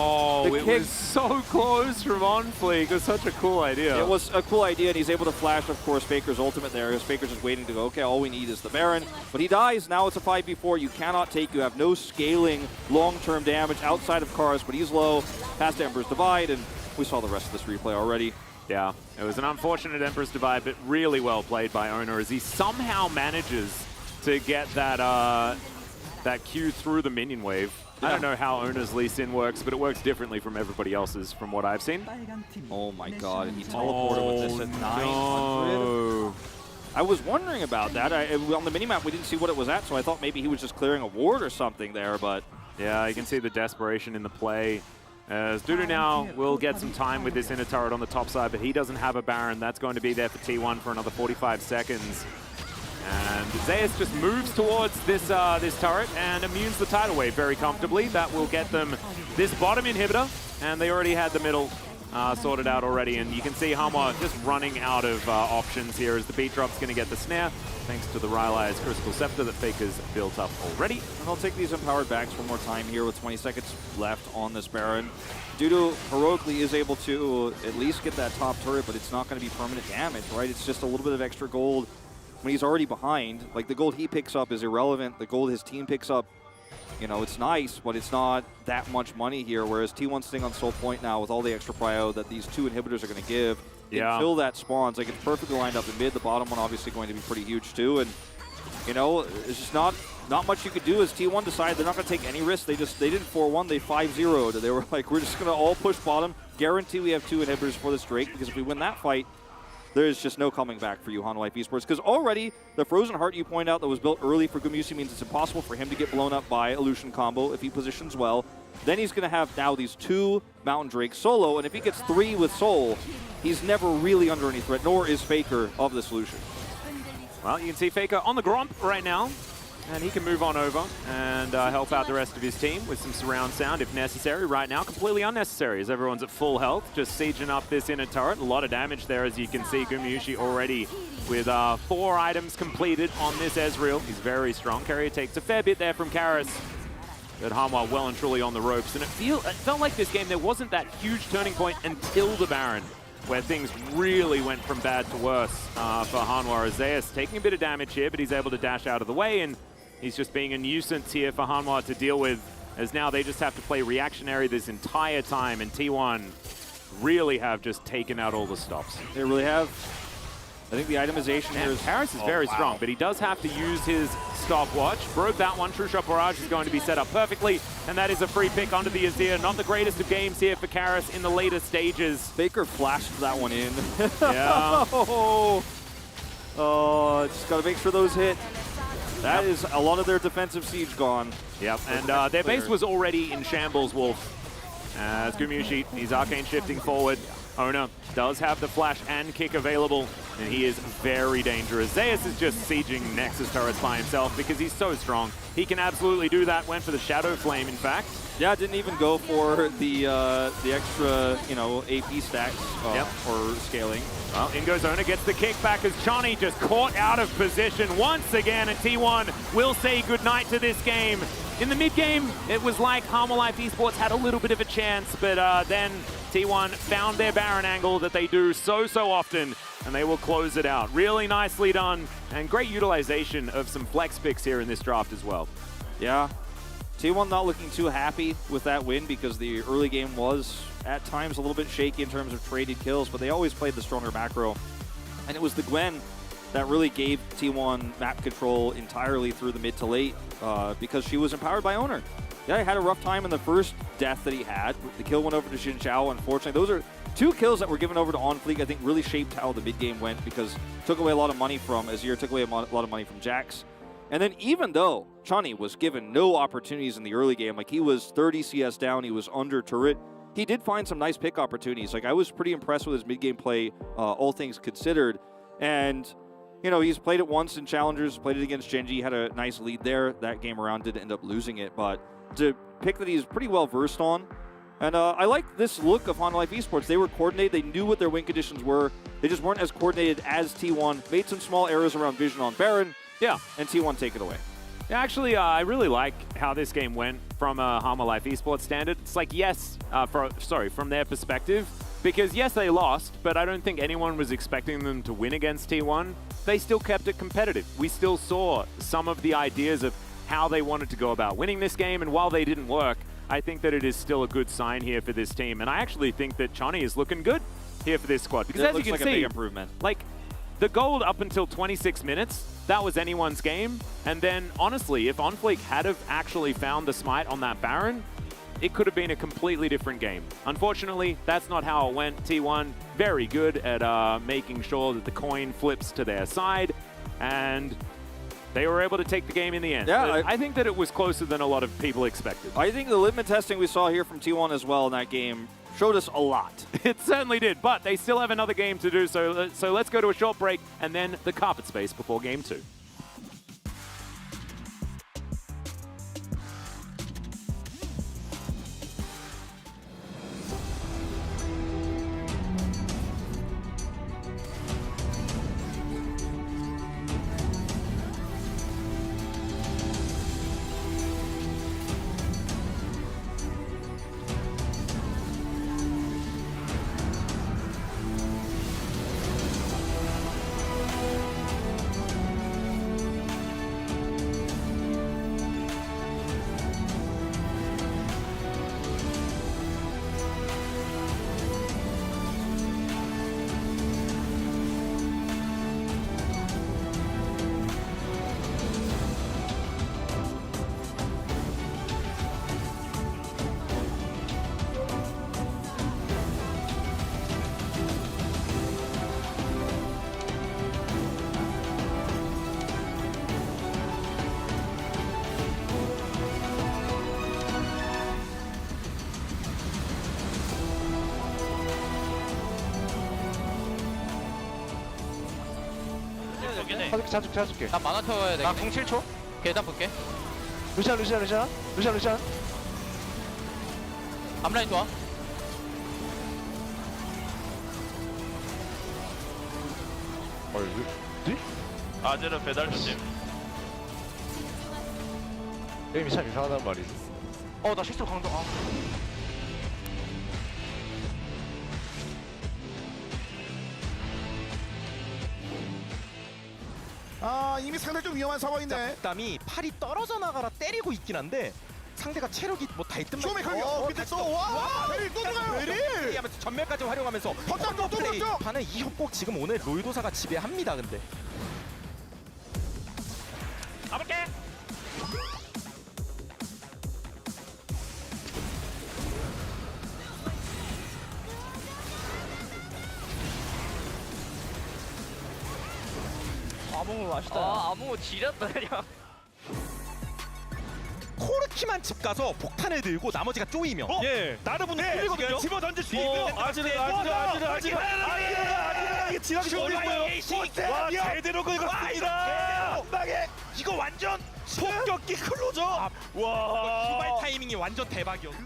it was so close from Onfleek. It was such a cool idea. It was a cool idea, and he's able to flash, of course, Faker's ultimate there. Faker's just waiting to go, okay, all we need is the Baron. But he dies. Now it's a 5v4. You cannot take. You have no scaling long-term damage outside of Kars, but he's low. Past Emperor's Divide, and we saw the rest of this replay already. Yeah, it was an unfortunate Emperor's Divide, but really well played by Ona as he somehow manages to get that Q through the minion wave. I don't know how Ona's Lee Sin works, but it works differently from everybody else's from what I've seen. Oh my god, and he teleported with this at 900. No. I was wondering about that. On the minimap, we didn't see what it was at, so I thought maybe he was just clearing a ward or something there, but... Yeah, you can see the desperation in the play. As Dudu now will get some time with this inner turret on the top side, but he doesn't have a Baron. That's going to be there for T1 for another 45 seconds. And Zeus just moves towards this turret and immunes the tidal wave very comfortably. That will get them this bottom inhibitor, and they already had the middle sorted out already. And you can see Hanwha just running out of options here as the beat drop's going to get the snare, thanks to the Rylai's Crystal Scepter that Faker's built up already. And I'll take these empowered backs one more time here with 20 seconds left on this Baron. Dudu heroically is able to at least get that top turret, but it's not going to be permanent damage, right? It's just a little bit of extra gold when he's already behind. Like, the gold he picks up is irrelevant. The gold his team picks up, you know, it's nice, but it's not that much money here, whereas T1's sitting on Soul Point now with all the extra prio that these 2 inhibitors are going to give. until that spawns. Like, it's perfectly lined up in mid. The bottom one obviously going to be pretty huge too. And, you know, it's just not much you could do as T1 decided they're not going to take any risks. They didn't 4-1, they 5-0'd. They were like, we're just going to all push bottom. Guarantee we have 2 inhibitors for this Drake, because if we win that fight, there's just no coming back for you, Hanwha Life Esports. Because already, the Frozen Heart you point out that was built early for Gumusi means it's impossible for him to get blown up by a Lucian combo if he positions well. Then he's going to have now these 2 Mountain Drakes solo, and if he gets 3 with Soul, he's never really under any threat, nor is Faker of the solution. Well, you can see Faker on the Gromp right now, and he can move on over and help out the rest of his team with some surround sound if necessary. Right now, completely unnecessary as everyone's at full health, just sieging up this inner turret. A lot of damage there, as you can see. Gumushi already with 4 items completed on this Ezreal. He's very strong. Carrier takes a fair bit there from Karis. But Hanwha well and truly on the ropes. And it felt like this game, there wasn't that huge turning point until the Baron, where things really went from bad to worse for Hanwha. Zeus taking a bit of damage here, but he's able to dash out of the way, and he's just being a nuisance here for Hanwha to deal with, as now they just have to play reactionary this entire time, and T1 really have just taken out all the stops. They really have. I think the itemization here is... Karis is very strong, but he does have to use his stopwatch. Broke that one. True Shot Barrage is going to be set up perfectly, and that is a free pick onto the Azir. Not the greatest of games here for Karis in the later stages. Baker flashed that one in. Yeah. Oh, just got to make sure those hit. That is a lot of their defensive siege gone. Yep, and their base was already in shambles, Wolf. As Gumushi, he's arcane shifting forward. Ona does have the flash and kick available, and he is very dangerous. Zeus is just sieging Nexus turrets by himself because he's so strong. He can absolutely do that. Went for the Shadow Flame, in fact. Yeah, didn't even go for the extra, you know, AP stacks for scaling. Well, in goes Ona, gets the kickback as Chani just caught out of position once again, and T1 will say goodnight to this game. In the mid-game, it was like Hanwha Life Esports had a little bit of a chance, but then T1 found their Baron angle that they do so often, and they will close it out. Really nicely done, and great utilization of some flex picks here in this draft as well. Yeah, T1 not looking too happy with that win because the early game was at times a little bit shaky in terms of traded kills, but they always played the stronger macro. And it was the Gwen that really gave T1 map control entirely through the mid to late because she was empowered by Owner. Yeah, he had a rough time in the first death that he had. The kill went over to Xin Zhao, unfortunately. Those are 2 kills that were given over to On Fleek, I think really shaped how the mid game went because it took away a lot of money from Azir, took away a lot of money from Jax. And then even though Chani was given no opportunities in the early game, like he was 30 CS down, he was under turret, he did find some nice pick opportunities. Like I was pretty impressed with his mid-game play, all things considered. And, you know, he's played it once in Challengers, played it against Genji, had a nice lead there. That game around did end up losing it, but to pick that he's pretty well versed on. And I like this look of Hanwha Life Esports. They were coordinated, they knew what their win conditions were. They just weren't as coordinated as T1. Made some small errors around vision on Baron. Yeah. And T1 take it away. Yeah, actually, I really like how this game went from a Hanwha Life Esports standard. It's like, yes, from their perspective, because yes, they lost, but I don't think anyone was expecting them to win against T1. They still kept it competitive. We still saw some of the ideas of how they wanted to go about winning this game, and while they didn't work, I think that it is still a good sign here for this team. And I actually think that Chani is looking good here for this squad, because as you can see, a big improvement. Like, the gold up until 26 minutes, that was anyone's game. And then, honestly, if On Fleek had have actually found the smite on that Baron, it could have been a completely different game. Unfortunately, that's not how it went. T1, very good at making sure that the coin flips to their side, and they were able to take the game in the end. Yeah, I think that it was closer than a lot of people expected. I think the litmus testing we saw here from T1 as well in that game showed us a lot. It certainly did, but they still have another game to do, so let's go to a short break and then the carpet space before game 2. 보긴 해. 잡을게. 나 만화 태워야 돼. 나궁 7초. 계단 볼게. 루시안. 앞라인 좋아. 아즈는 배달 조심. 게임이 참 이상하단 말이지. 나 실수로 강도. 이미 상당히 좀 위험한 상황인데. 부담이 팔이 떨어져 나가라 때리고 있긴 한데 상대가 체력이 뭐 다 있든 쇼메 걸려. 밑에 또 와. 베릴 또 들어가요. 베릴. 하면서 전멸까지 활용하면서 또 플레이 들어갔죠. 하는 이 협곡 지금 오늘 롤도사가 지배합니다. 근데 가볼게. 아무 맛있다. 아무 지렸다 그냥. 코르키만 집 가서 폭탄을 들고 나머지가 쪼이면 예. 다른 분들 풀리거든요. 집어 던질 수 있는. 아지르. 이게 지나기 어려워요. 와 제대로 긁었습니다. 한방에 이거 완전 폭격기 클로저. 와. 후발 타이밍이 완전 대박이었어.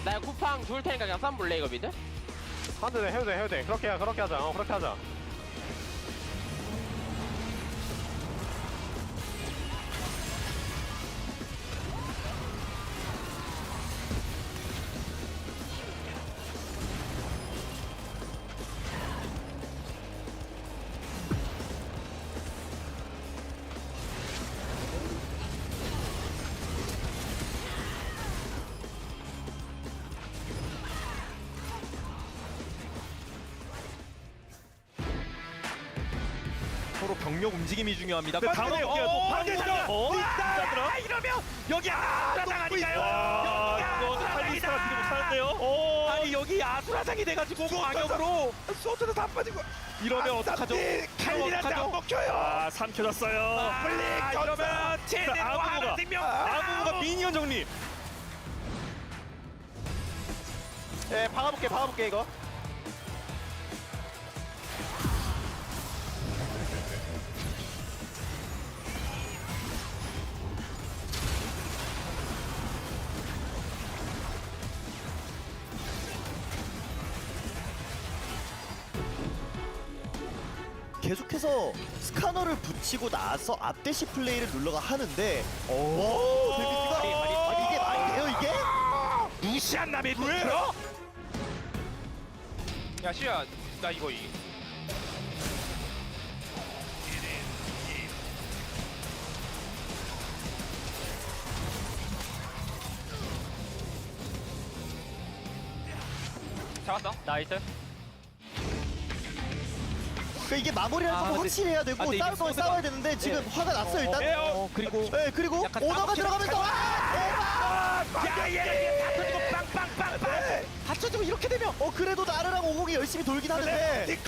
나 쿠팡 줄 테니까 그냥 쌈 볼래 이거 미드? 해도 돼. 그렇게 하자. 그렇게 하자. 서로 병력 움직임이 중요합니다. 네, 다음 이러면 여기 아수라장 아닌가요? 이거 칼리스타가 지금 못하는데요. 아니 여기 아수라장이 돼가지고 광역으로 소트도 다 빠지고 이러면 어떡하죠? 칼리한테 안 먹혀요. 삼켜졌어요. 이러면 제대로 하나 생명. 아무가 미니언 정리. 박아볼게 이거. 계속해서 스카너를 붙이고 나서 앞대시 플레이를 눌러가 하는데 데미지가 아니 이게 말이 돼요 이게? 무시한 남의 눈. 야 시야 나 이거 잡았어. 나이스. 그러니까 이게 마무리를 좀 근데- 확실히 해야 되고 근데 싸울 이게 건 소드가- 싸워야 되는데 지금 화가 났어요 일단. 그리고 약간 오너가 따먹히는 들어가면서 받쳐주면 이렇게 되면 그래도 나르랑 오공이 열심히 돌긴 하는데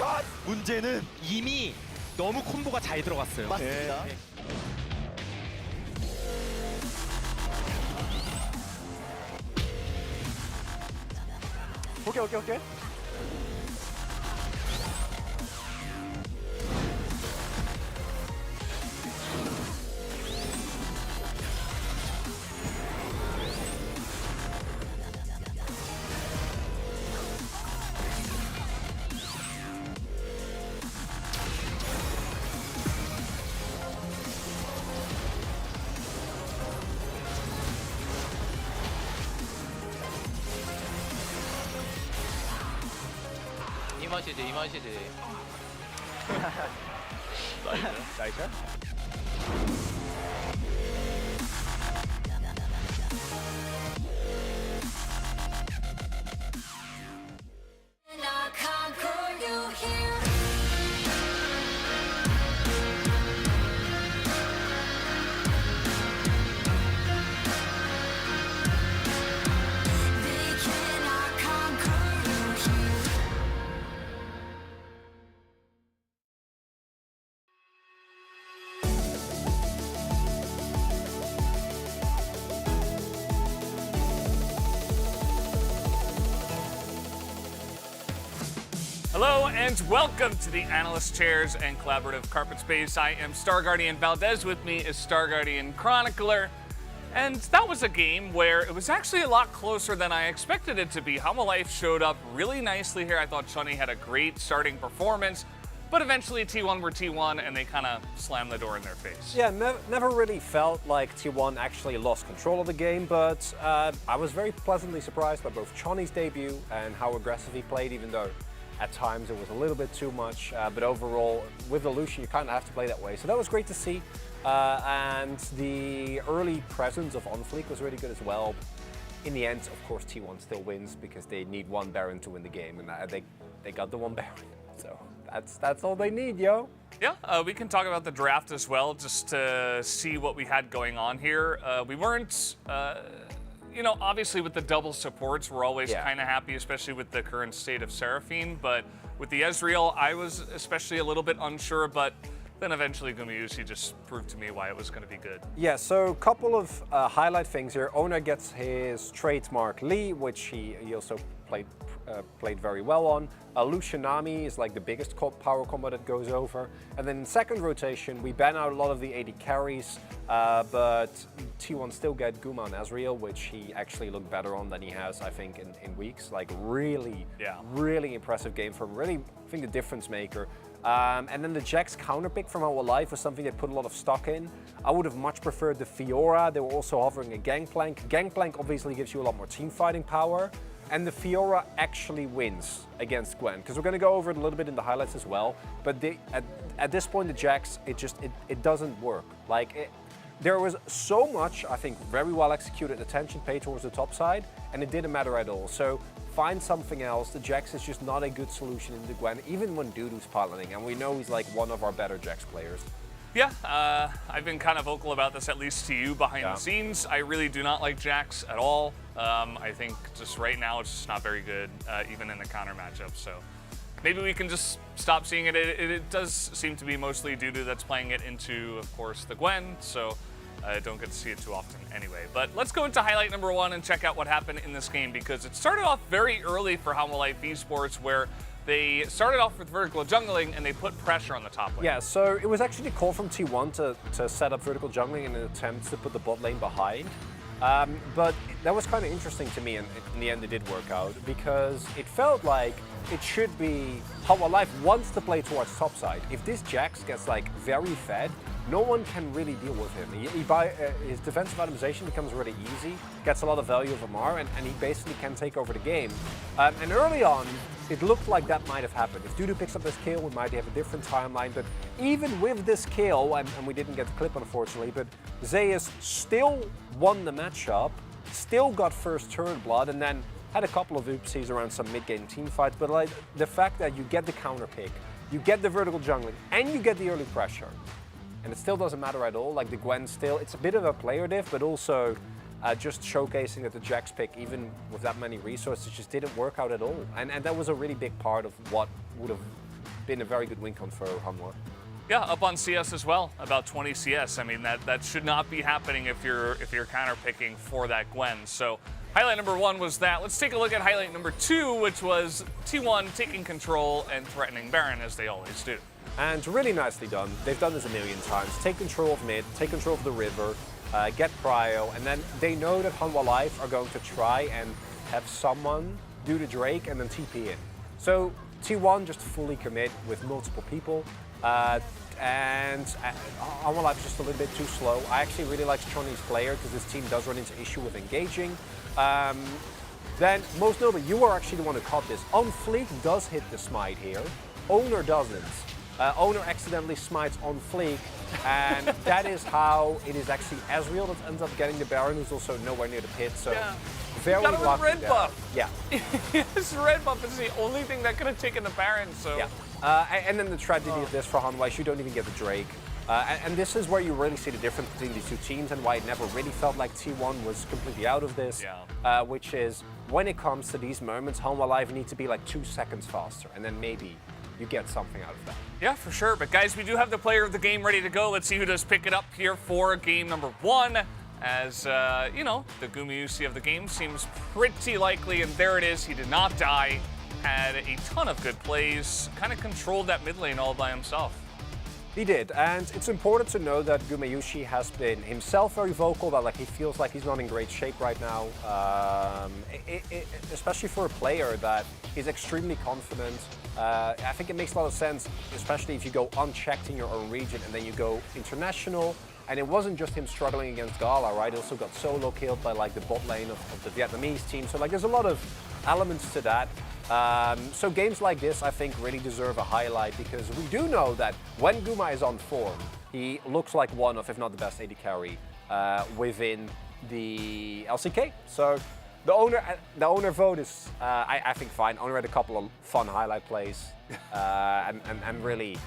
문제는 이미 너무 콤보가 잘 들어갔어요. 맞습니다. 오케이. 이만 시대. 나이스. And I conquer you here. They cannot conquer you here. Hello and welcome to the Analyst Chairs and Collaborative Carpet Space. I am Star Guardian Valdez. With me is Star Guardian Chronicler. And that was a game where it was actually a lot closer than I expected it to be. Hanwha Life showed up really nicely here. I thought Chunny had a great starting performance, but eventually T1 were T1 and they kind of slammed the door in their face. Yeah, never really felt like T1 actually lost control of the game, but I was very pleasantly surprised by both Chunny's debut and how aggressive he played, even though at times it was a little bit too much. But overall, with the Lucian, you kind of have to play that way. So that was great to see. And the early presence of OnFleek was really good as well. In the end, of course, T1 still wins because they need one Baron to win the game, and they got the one Baron. So that's all they need, yo. Yeah, we can talk about the draft as well, just to see what we had going on here. We weren't, you know, obviously with the double supports, we're always kind of happy, especially with the current state of Seraphine. But with the Ezreal, I was especially a little bit unsure, but then eventually Gumayusi just proved to me why it was going to be good. Yeah, so a couple of highlight things here. Oner gets his trademark Lee, which he also played very well on. Lucianami is like the biggest power combo that goes over. And then in second rotation, we ban out a lot of the AD carries, but T1 still get Guma and Ezreal, which he actually looked better on than he has, I think, in weeks. Like really impressive game from really, I think, the difference maker. And then the Jax counterpick from Hanwha Life was something they put a lot of stock in. I would have much preferred the Fiora. They were also offering a Gangplank. Gangplank obviously gives you a lot more team fighting power. And the Fiora actually wins against Gwen, because we're going to go over it a little bit in the highlights as well. But at this point, the Jax, it doesn't work. Like, there was so much, I think, very well executed attention paid towards the top side, and it didn't matter at all. So find something else. The Jax is just not a good solution in the Gwen, even when Dudu's piloting, and we know he's like one of our better Jax players. Yeah, I've been kind of vocal about this, at least to you, behind the scenes. I really do not like Jax at all. I think just right now it's just not very good, even in the counter matchup. So maybe we can just stop seeing it. It does seem to be mostly Dudu that's playing it into, of course, the Gwen. So I don't get to see it too often anyway. But let's go into highlight number 1 and check out what happened in this game, because it started off very early for Hanwha Life Esports, where they started off with vertical jungling and they put pressure on the top lane. Yeah, so it was actually a call from T1 to set up vertical jungling in an attempt to put the bot lane behind. But that was kind of interesting to me, and in the end it did work out, because it felt like it should be Hanwha Life wants to play towards top side. If this Jax gets like very fed, no one can really deal with him. His defensive itemization becomes really easy, gets a lot of value of MR, and he basically can take over the game. And early on, it looked like that might have happened. If Dudu picks up this kill, we might have a different timeline. But even with this kill, and we didn't get the clip unfortunately, but Zeus still won the matchup, still got first turn blood, and then had a couple of oopsies around some mid-game team fights. But like the fact that you get the counter pick, you get the vertical jungling, and you get the early pressure, and it still doesn't matter at all. Like the Gwen still, it's a bit of a player diff, but also just showcasing that the Jax pick, even with that many resources, just didn't work out at all. And that was a really big part of what would have been a very good win con for Hanwha. Yeah, up on CS as well, about 20 CS. I mean, that should not be happening if you're counter picking for that Gwen. So highlight number 1 was that. Let's take a look at highlight number 2, which was T1 taking control and threatening Baron, as they always do. And really nicely done. They've done this a million times. Take control of mid, take control of the river, get prio, and then they know that Hanwha Life are going to try and have someone do the Drake and then TP in. So T1 just fully commit with multiple people, and Hanwha Life is just a little bit too slow. I actually really like Chonny's player because this team does run into issue with engaging. Then, most notably, you are actually the one who caught this. OnFleek does hit the smite here. Oner doesn't. Oner accidentally smites OnFleek, and that is how it is actually Ezreal that ends up getting the Baron, who's also nowhere near the pit. So very got him with lucky red there. buff. Yeah. His red buff is the only thing that could have taken the Baron. So and then the tragedy of this for Hanwha is you don't even get the Drake. And this is where you really see the difference between these two teams and why it never really felt like T1 was completely out of this, which is when it comes to these moments, Hanwha Live need to be like 2 seconds faster, and then maybe you get something out of that. Yeah, for sure. But guys, we do have the player of the game ready to go. Let's see who does pick it up here for game number 1. As, you know, the Gumayusi of the game seems pretty likely, and there it is. He did not die. had a ton of good plays, kind of controlled that mid lane all by himself. He did, and it's important to know that Gumayushi has been himself very vocal that like he feels like he's not in great shape right now, especially for a player that is extremely confident. I think it makes a lot of sense, especially if you go unchecked in your own region and then you go international. And it wasn't just him struggling against Gala, right? He also got solo killed by like the bot lane of the Vietnamese team. So like there's a lot of elements to that. So games like this, I think, really deserve a highlight because we do know that when Guma is on form, he looks like one of, if not the best AD carry within the LCK. So the owner vote is, I think, fine. Owner had a couple of fun highlight plays, and really,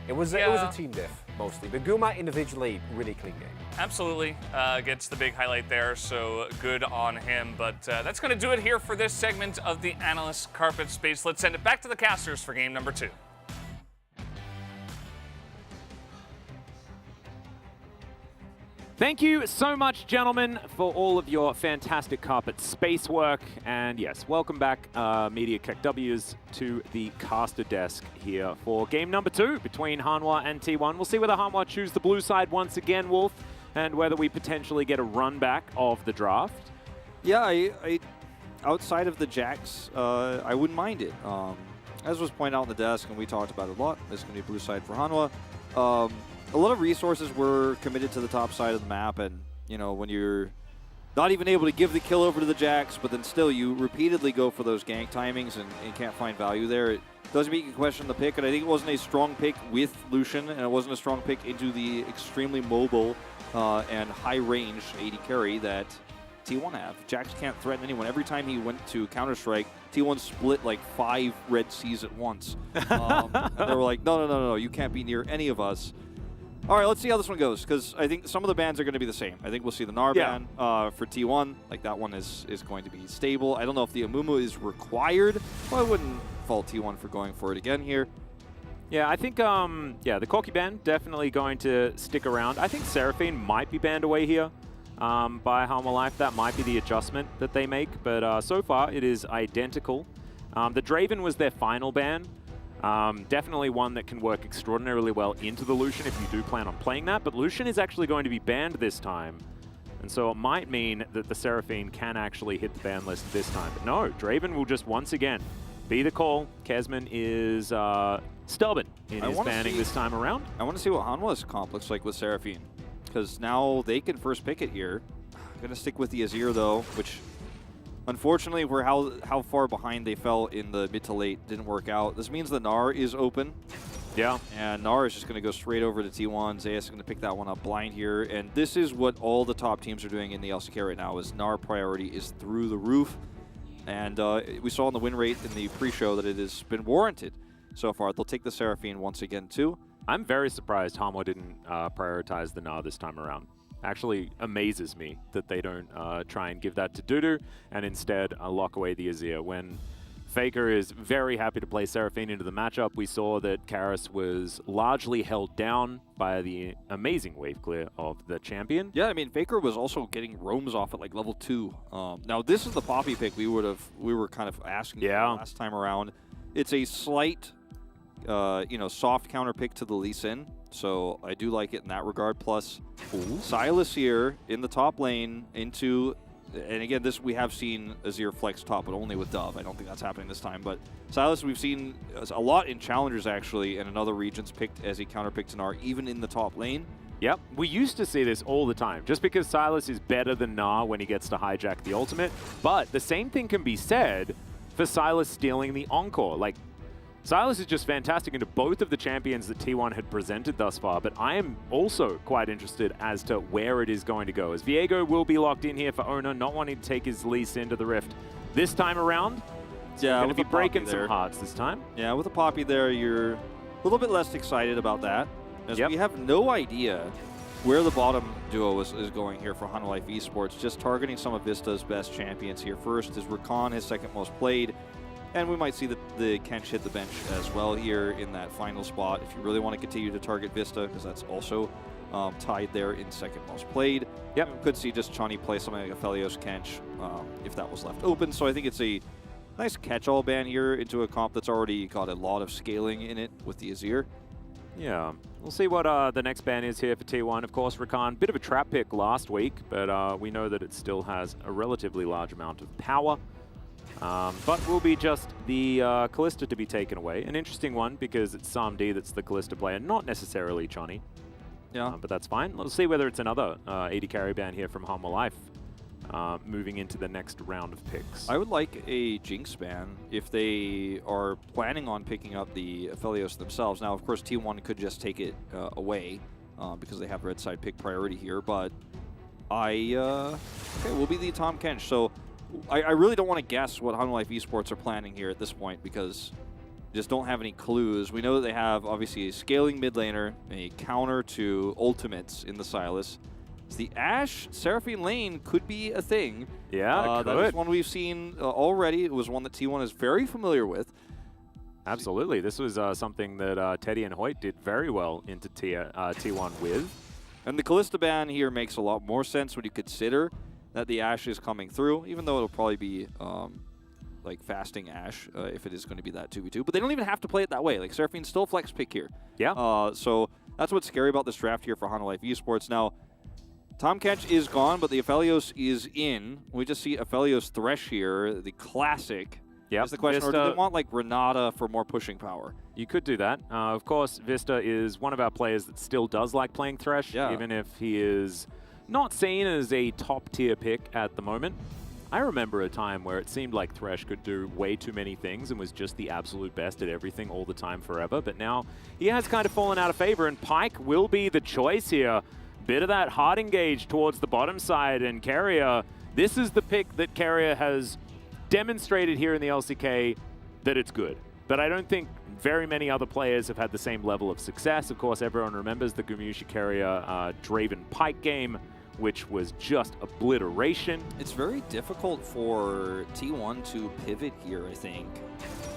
it was a team diff mostly. But Guma individually, really clean game. Absolutely. Gets the big highlight there, so good on him. But that's going to do it here for this segment of the Analyst Carpet Space. Let's send it back to the casters for game number 2. Thank you so much, gentlemen, for all of your fantastic carpet space work. And yes, welcome back, Media KEKWs, to the caster desk here for game number 2 between Hanwha and T1. We'll see whether Hanwha choose the blue side once again, Wolf, and whether we potentially get a run back of the draft. Yeah, I outside of the Jax, I wouldn't mind it. As was pointed out on the desk, and we talked about it a lot, this is going to be blue side for Hanwha. A lot of resources were committed to the top side of the map, and you know, when you're not even able to give the kill over to the Jax, but then still you repeatedly go for those gank timings and can't find value there, it does make you question the pick. And I think it wasn't a strong pick with Lucian, and it wasn't a strong pick into the extremely mobile and high range AD carry that T1 have. Jax can't threaten anyone. Every time he went to Counter-Strike, T1 split like 5 Red Seas at once. And they were like, no, you can't be near any of us. All right, let's see how this one goes, because I think some of the bans are going to be the same. I think we'll see the Gnar ban for T1. Like, that one is going to be stable. I don't know if the Amumu is required, but I wouldn't fault T1 for going for it again here. Yeah, I think, the Corki ban definitely going to stick around. I think Seraphine might be banned away here by Hanwha Life. That might be the adjustment that they make, but so far it is identical. The Draven was their final ban. Definitely one that can work extraordinarily well into the Lucian if you do plan on playing that, but Lucian is actually going to be banned this time. And so it might mean that the Seraphine can actually hit the ban list this time. But no, Draven will just once again be the call. Kesman is stubborn in his banning this time around. I want to see what Hanwha's comp looks like with Seraphine, because now they can first pick it here. I'm going to stick with the Azir though, which unfortunately, for how far behind they fell in the mid to late, didn't work out. This means the Gnar is open. Yeah. And Gnar is just going to go straight over to T1. Zayas is going to pick that one up blind here. And this is what all the top teams are doing in the LCK right now, is Gnar priority is through the roof. And we saw in the win rate in the pre-show that it has been warranted so far. They'll take the Seraphine once again, too. I'm very surprised Hanwha didn't prioritize the Gnar this time around. Actually amazes me that they don't try and give that to Dudu and instead lock away the Azir. When Faker is very happy to play Seraphine into the matchup, we saw that Karis was largely held down by the amazing wave clear of the champion. Yeah, I mean, Faker was also getting roams off at like level 2. Now, this is the Poppy pick we were kind of asking for last time around. It's a slight, soft counter pick to the Lee Sin. So I do like it in that regard. Plus, Sylas here in the top lane into, and again, this we have seen Azir flex top, but only with Dove. I don't think that's happening this time. But Sylas, we've seen a lot in Challengers actually, and in other regions picked as he counterpicked Gnar, even in the top lane. Yep, we used to see this all the time, just because Sylas is better than Gnar when he gets to hijack the ultimate. But the same thing can be said for Sylas stealing the Encore. Like, Sylas is just fantastic into both of the champions that T1 had presented thus far, but I am also quite interested as to where it is going to go, as Viego will be locked in here for Ona, not wanting to take his Lee Sin to the Rift this time around. Yeah, going to be breaking some hearts this time. Yeah, with a Poppy there, you're a little bit less excited about that, as we have no idea where the bottom duo is going here for Hanwha Life Esports, just targeting some of Vista's best champions here. First is Rakan, his second most played. And we might see the Kench hit the bench as well here in that final spot if you really want to continue to target Vista, because that's also tied there in second most played. Yep. Could see just Chani play something like a Felios Kench if that was left open. So I think it's a Nice catch-all ban here into a comp that's already got a lot of scaling in it with the Azir. Yeah, we'll see what the next ban is here for T1. Of course, Rakan, bit of a trap pick last week, but we know that it still has a relatively large amount of power. But will be just the Kalista to be taken away. An interesting one because it's Samdi that's the Kalista player, not necessarily Chani. Yeah. But that's fine. Let's see whether it's another AD carry ban here from Humble Life. Moving into the next round of picks. I would like a Jinx ban if they are planning on picking up the Aphelios themselves. Now, of course, T1 could just take it away because they have red side pick priority here, but okay, we'll be the Tom Kench. So I really don't want to guess what Humble Life Esports are planning here at this point because just don't have any clues. We know that they have, obviously, a scaling mid laner, a counter to ultimates in the Sylas. The Ashe Seraphine lane could be a thing. Yeah, that is one we've seen already. It was one that T1 is very familiar with. Absolutely. This was something that Teddy and Hoyt did very well into T1 with. And the Kalista ban here makes a lot more sense when you consider that the Ashe is coming through, even though it'll probably be like fasting Ashe if it is going to be that 2v2. But they don't even have to play it that way. Like, Seraphine's still flex pick here. Yeah. So that's what's scary about this draft here for Humble Life Esports. Now, Tom Kench is gone, but the Aphelios is in. We just see Aphelios Thresh here, the classic. Yeah. Is the question, or do they want like Renata for more pushing power? You could do that. Of course, Vista is one of our players that still does like playing Thresh, even if he is not seen as a top-tier pick at the moment. I remember a time where it seemed like Thresh could do way too many things and was just the absolute best at everything all the time forever, but now he has kind of fallen out of favor, and Pyke will be the choice here. Bit of that hard engage towards the bottom side, and Carrier, this is the pick that Carrier has demonstrated here in the LCK that it's good. But I don't think very many other players have had the same level of success. Of course, everyone remembers the Gumushi Carrier Draven Pyke game, which was just obliteration. It's very difficult for T1 to pivot here, I think.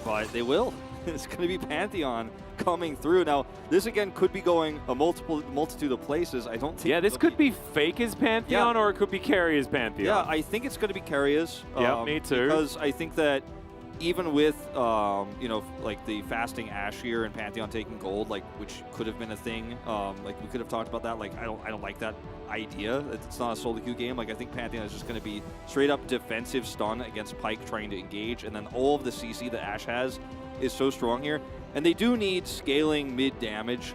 But they will. It's going to be Pantheon coming through. Now, this again could be going a multitude of places. I don't think... Yeah, this could be fake as Pantheon, or it could be Carry as Pantheon. Yeah, I think it's going to be Carriers. Yeah, me too. Because I think that even with, you know, like the fasting Ashe here and Pantheon taking gold, like, which could have been a thing. Like, we could have talked about that. Like, I don't like that idea. It's not a solo queue game. Like, I think Pantheon is just going to be straight up defensive stun against Pyke trying to engage, and then all of the CC that Ashe has is so strong here. And they do need scaling mid damage,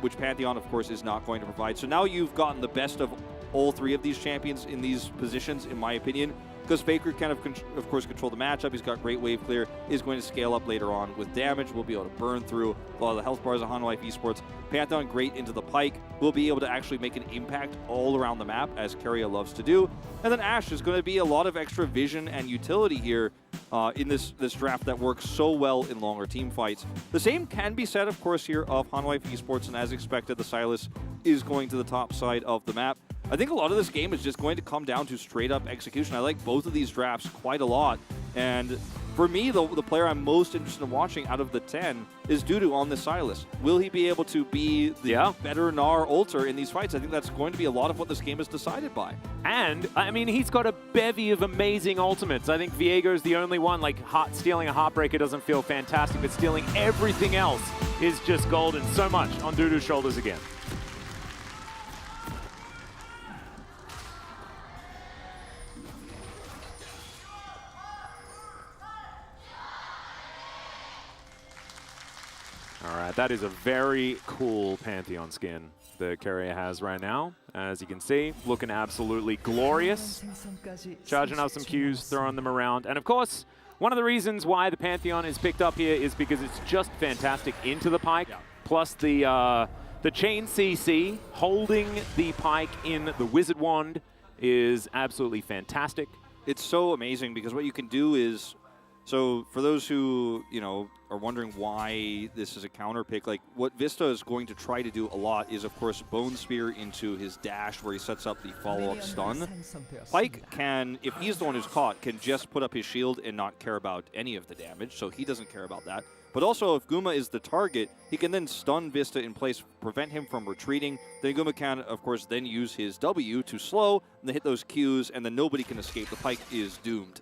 which Pantheon, of course, is not going to provide. So now you've gotten the best of all three of these champions in these positions, in my opinion, because Faker can, of course, control the matchup. He's got great wave clear, is going to scale up later on with damage. We'll be able to burn through a lot of the health bars of Humble Life Esports. Pantheon great into the Pyke. Will be able to actually make an impact all around the map, as Carrier loves to do. And then Ashe is going to be a lot of extra vision and utility here in this draft that works so well in longer team fights. The same can be said, of course, here of Humble Life Esports, and as expected, the Sylas is going to the top side of the map. I think a lot of this game is just going to come down to straight-up execution. I like both of these drafts quite a lot, and for me, the player I'm most interested in watching out of the 10 is Dudu on the Sylas. Will he be able to be the better Gnar ulter in these fights? I think that's going to be a lot of what this game is decided by. And, I mean, he's got a bevy of amazing ultimates. I think Viego's the only one, like, stealing a Heartbreaker doesn't feel fantastic, but stealing everything else is just golden. So much on Dudu's shoulders again. All right, that is a very cool Pantheon skin that Carrier has right now. As you can see, looking absolutely glorious. Charging up some Qs, throwing them around. And of course, one of the reasons why the Pantheon is picked up here is because it's just fantastic into the Pyke. Yeah. Plus the chain CC holding the Pyke in the Wizard Wand is absolutely fantastic. It's so amazing because what you can do is, so for those who, you know, are wondering why this is a counter pick, like what Vista is going to try to do a lot is, of course, Bone Spear into his dash where he sets up the follow-up stun. Pyke can, if he's the one who's caught, can just put up his shield and not care about any of the damage, so he doesn't care about that. But also, if Guma is the target, he can then stun Vista in place, prevent him from retreating. Then Guma can, of course, then use his W to slow, and then hit those Qs, and then nobody can escape. The Pyke is doomed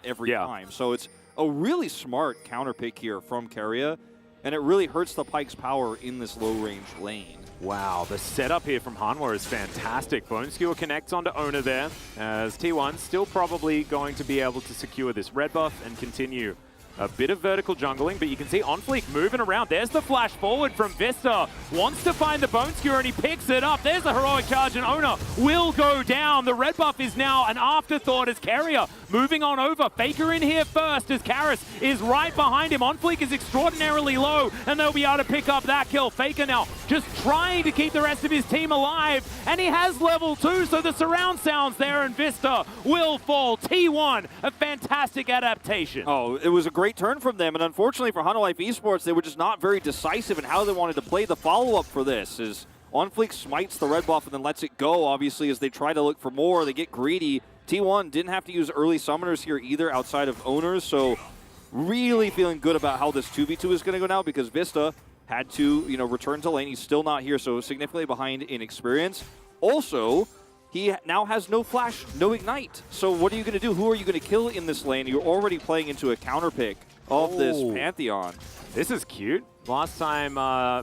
every time. So it's a really smart counter pick here from Keria, and it really hurts the Pyke's power in this low-range lane. Wow, the setup here from Hanwha is fantastic. Bone Skewer connects onto Owner there, as T1 still probably going to be able to secure this red buff and continue a bit of vertical jungling, but you can see OnFleek moving around. There's the flash forward from Vista. Wants to find the Bone Skewer and he picks it up. There's the heroic charge and Owner will go down. The red buff is now an afterthought as Keria moving on over. Faker in here first as Karis is right behind him. OnFleek is extraordinarily low and they'll be able to pick up that kill. Faker now just trying to keep the rest of his team alive, and he has level 2, so the surround sounds there and Vista will fall. T1, a fantastic adaptation. Oh, it was a great turn from them, and unfortunately for Hunter Life Esports, they were just not very decisive in how they wanted to play the follow-up for this. As OnFleek smites the red buff and then lets it go, obviously, as they try to look for more. They get greedy. T1 didn't have to use early summoners here either outside of owners, so really feeling good about how this 2v2 is going to go now, because Vista had to, return to lane. He's still not here, so significantly behind in experience. Also, he now has no flash, no ignite. So what are you going to do? Who are you going to kill in this lane? You're already playing into a counter pick of this Pantheon. This is cute. Last time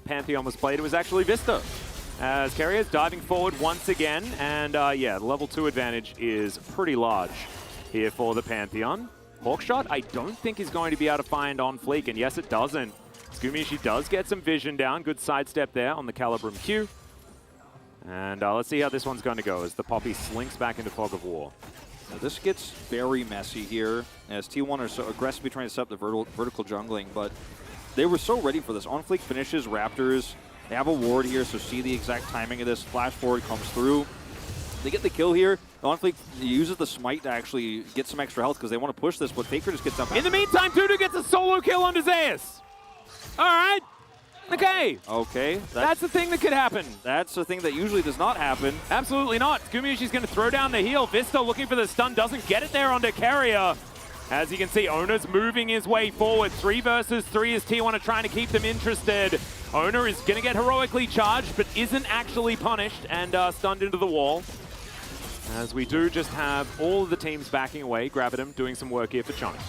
Pantheon was played, it was actually Vista. As Keria's diving forward once again, and yeah, the level 2 advantage is pretty large here for the Pantheon. Hawkshot, I don't think is going to be able to find OnFleek, and yes, it doesn't. Skumishi does get some vision down. Good sidestep there on the Calibrum Q. And let's see how this one's going to go as the Poppy slinks back into Fog of War. Now this gets very messy here as T1 are so aggressively trying to set up the vertical jungling, but they were so ready for this. OnFleek finishes Raptors. They have a ward here, so see the exact timing of this. Flash forward comes through. They get the kill here. OnFleek uses the smite to actually get some extra health because they want to push this, but Faker just gets up. In the meantime, Dudu gets a solo kill on Zeus. All right. Okay. Okay. That's the thing that could happen. That's the thing that usually does not happen. Absolutely not. Gumiushi's going to throw down the heal. Vista looking for the stun. Doesn't get it there onto Keria. As you can see, Owner's moving his way forward. 3 versus 3 as T1 are trying to keep them interested. Owner is going to get heroically charged, but isn't actually punished and stunned into the wall. As we do just have all of the teams backing away. Gravitum doing some work here for Johnny.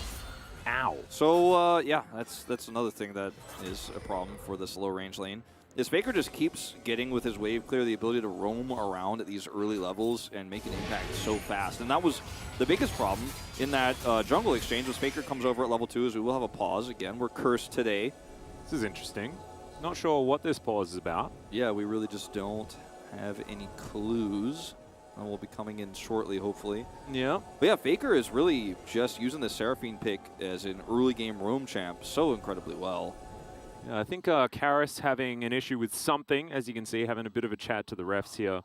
Ow. So, yeah, that's another thing that is a problem for this low-range lane. Is Faker just keeps getting with his wave clear the ability to roam around at these early levels and make an impact so fast. And that was the biggest problem in that jungle exchange was Faker comes over at level 2 as we will have a pause. Again, we're cursed today. This is interesting. Not sure what this pause is about. Yeah, we really just don't have any clues. And we'll be coming in shortly, hopefully. Yeah. But yeah, Faker is really just using the Seraphine pick as an early game roam champ so incredibly well. Yeah, I think Karis having an issue with something, as you can see, having a bit of a chat to the refs here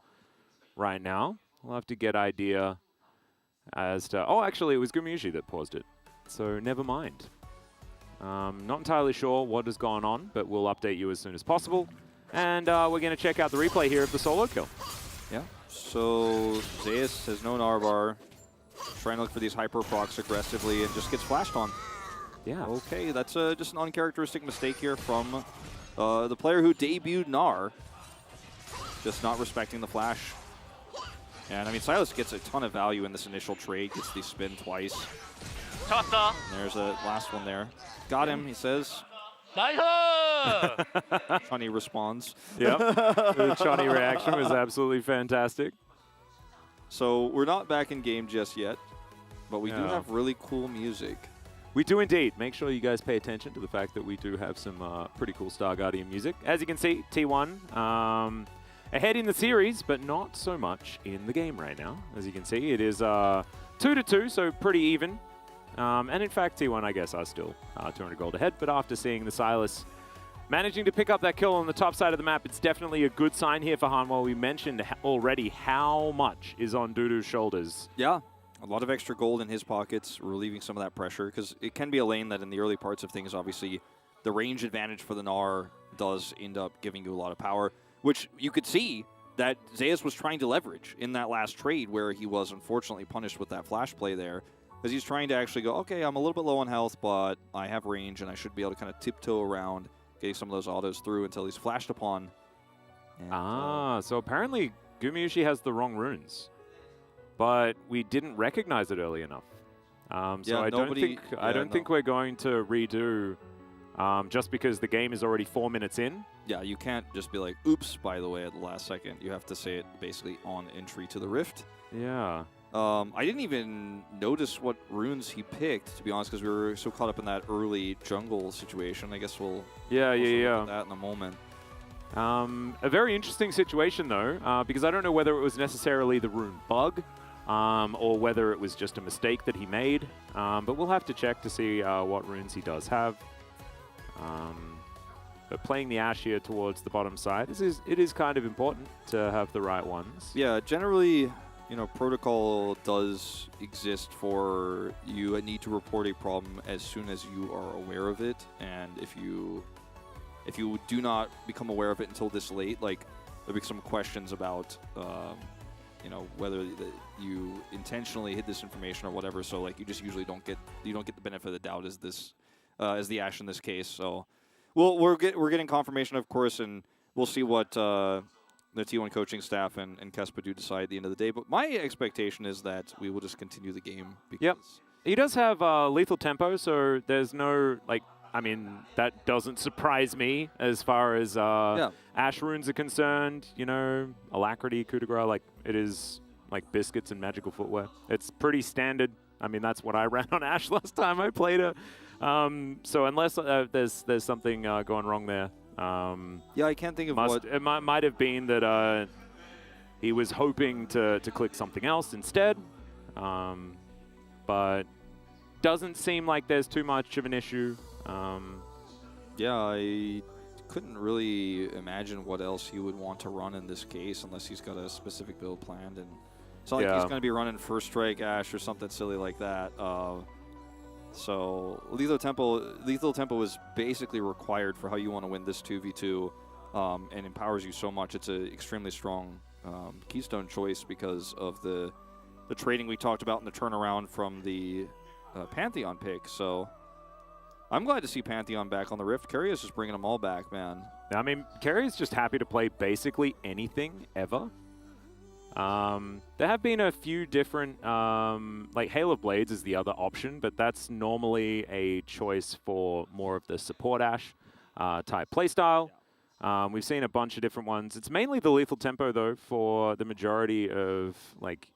right now. We'll have to get idea as to... Oh, actually, it was Gumiushi that paused it. So never mind. Not entirely sure what has gone on, but we'll update you as soon as possible. And we're going to check out the replay here of the solo kill. Yeah. So Zeus has known Arvar, trying to look for these hyper procs aggressively and just gets flashed on. Yeah. Okay, that's just an uncharacteristic mistake here from the player who debuted Gnar. Just not respecting the flash. And I mean, Silas gets a ton of value in this initial trade, gets the spin twice. And there's a last one there. Got him, he says. Chani responds. Yep. The Chani reaction was absolutely fantastic. So we're not back in game just yet, but we do have really cool music. We do indeed. Make sure you guys pay attention to the fact that we do have some pretty cool Star Guardian music. As you can see, T1 ahead in the series, but not so much in the game right now. As you can see, it is 2-2, so pretty even. And in fact, T1, I guess, are still 200 gold ahead. But after seeing the Silas managing to pick up that kill on the top side of the map, it's definitely a good sign here for Hanwha. We mentioned already how much is on Dudu's shoulders. Yeah, a lot of extra gold in his pockets, relieving some of that pressure, because it can be a lane that in the early parts of things, obviously, the range advantage for the Gnar does end up giving you a lot of power, which you could see that Zeus was trying to leverage in that last trade where he was unfortunately punished with that flash play there. Because he's trying to actually go, okay, I'm a little bit low on health, but I have range, and I should be able to kind of tiptoe around, getting some of those autos through until he's flashed upon. And, so apparently Gumiushi has the wrong runes, but we didn't recognize it early enough. So Yeah, I don't nobody- think yeah, no. think we're going to redo just because the game is already 4 minutes in. Yeah, you can't just be like, oops, by the way, at the last second. You have to say it basically on entry to the Rift. Yeah. I didn't even notice what runes he picked, to be honest, because we were so caught up in that early jungle situation. I guess we'll Yeah, also yeah, look yeah. at that in a moment. A very interesting situation, though, because I don't know whether it was necessarily the rune bug or whether it was just a mistake that he made. But we'll have to check to see what runes he does have. But playing the Ashe here towards the bottom side, it is kind of important to have the right ones. Yeah, generally, you know, protocol does exist for you need to report a problem as soon as you are aware of it, and if you do not become aware of it until this late, like there'll be some questions about, you know, whether you intentionally hid this information or whatever. So like you just usually don't get the benefit of the doubt as the Ashe in this case. So we're getting confirmation, of course, and we'll see what the T1 coaching staff and Kespa do decide at the end of the day. But my expectation is that we will just continue the game. Because Yep. He does have lethal tempo, so there's no, like, I mean, that doesn't surprise me as far as Ashe runes are concerned. You know, Alacrity, coup de grace, like, it is like biscuits and magical footwear. It's pretty standard. I mean, that's what I ran on Ashe last time I played her. So unless there's something going wrong there. Yeah, I can't think of what... It might have been that he was hoping to click something else instead. But doesn't seem like there's too much of an issue. Yeah, I couldn't really imagine what else he would want to run in this case unless he's got a specific build planned. And it's not like he's going to be running First Strike Ashe or something silly like that. So lethal tempo is basically required for how you want to win this 2v2, and empowers you so much. It's an extremely strong keystone choice because of the trading we talked about in the turnaround from the Pantheon pick. So I'm glad to see Pantheon back on the Rift. Keria is just bringing them all back, man. I mean, Keria is just happy to play basically anything ever. There have been a few different, like Hail of Blades is the other option, but that's normally a choice for more of the support Ashe type playstyle. We've seen a bunch of different ones. It's mainly the lethal tempo, though, for the majority of like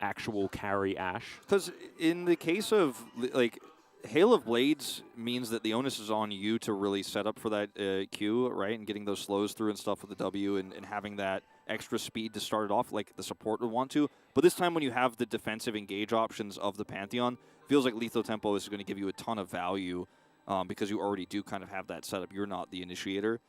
actual carry Ashe. Because in the case of like Hail of Blades means that the onus is on you to really set up for that Q, right, and getting those slows through and stuff with the W and having that extra speed to start it off like the support would want to. But this time when you have the defensive engage options of the Pantheon, feels like lethal tempo is going to give you a ton of value because you already do kind of have that setup. You're not the initiator.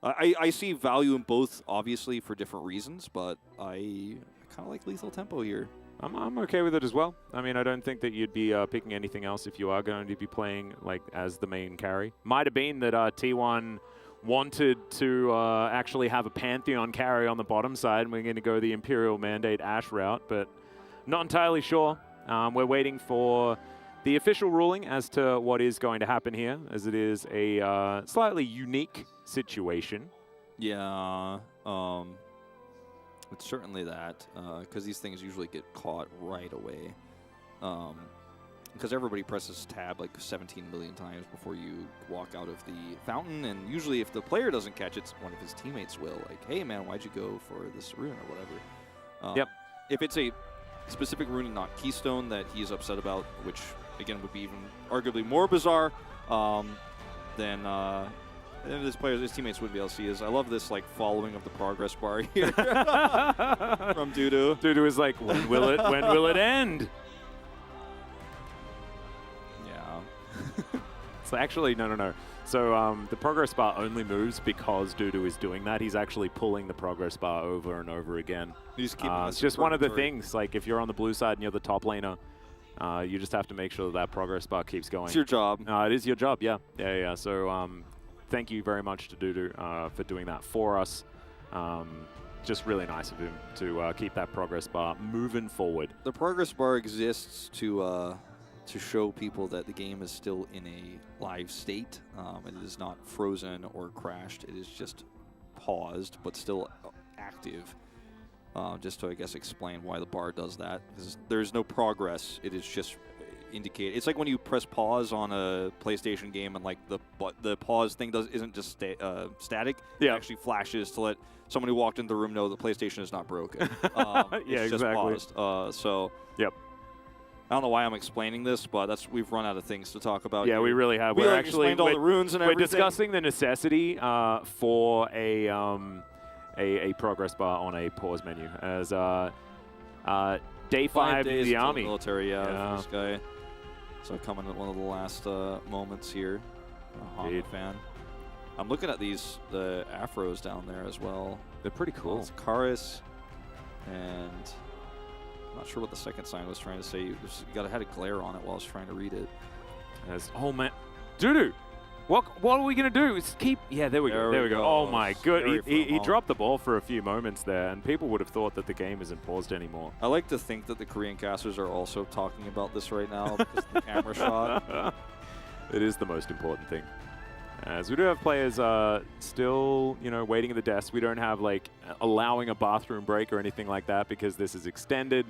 I see value in both, obviously, for different reasons, but I kind of like lethal tempo here. I'm okay with it as well. I mean, I don't think that you'd be picking anything else if you are going to be playing like as the main carry. Might have been that T1 wanted to actually have a Pantheon carry on the bottom side, and we're going to go the Imperial Mandate Ashe route, but not entirely sure. We're waiting for the official ruling as to what is going to happen here, as it is a slightly unique situation. Yeah, it's certainly that, because these things usually get caught right away. Because everybody presses tab like 17 million times before you walk out of the fountain, and usually if the player doesn't catch it, one of his teammates will. Like, hey man, why'd you go for this rune or whatever? Yep. If it's a specific rune and not keystone that he's upset about, which again would be even arguably more bizarre, then his teammates would be able to see. I love this like following of the progress bar here from Dudu. Dudu is like, when will it end? So actually, no. So the progress bar only moves because Dudu is doing that. He's actually pulling the progress bar over and over again. He's keeping it's just one of the things. Like if you're on the blue side and you're the top laner, you just have to make sure that progress bar keeps going. It's your job. It is your job. Yeah. So thank you very much to Dudu for doing that for us. Just really nice of him to keep that progress bar moving forward. The progress bar exists to show people that the game is still in a live state. It is not frozen or crashed. It is just paused, but still active. Just to, I guess, explain why the bar does that. Because there's no progress. It is just indicate. It's like when you press pause on a PlayStation game and like the pause thing isn't just static. Yeah. It actually flashes to let someone who walked into the room know the PlayStation is not broken. Yeah, it's exactly. just paused. So Yep. I don't know why I'm explaining this, but we've run out of things to talk about. Yeah, here. we really have. We We're like, actually explained all the runes and we're everything. discussing the necessity for a progress bar on a pause menu as day 5 days in the until army. Military, for this guy. So coming at one of the last moments here. Indeed. Fan. I'm looking at the afros down there as well. They're pretty cool. It's Karis, and I'm not sure what the second sign was trying to say. You had a glare on it while I was trying to read it. As man, Dudu, what are we gonna do? It's keep. Yeah, there we go. There we go. Oh my good. He dropped the ball for a few moments there, and people would have thought that the game isn't paused anymore. I like to think that the Korean casters are also talking about this right now because of the camera shot. It is the most important thing. As we do have players still, waiting at the desk. We don't have like allowing a bathroom break or anything like that because this is extended,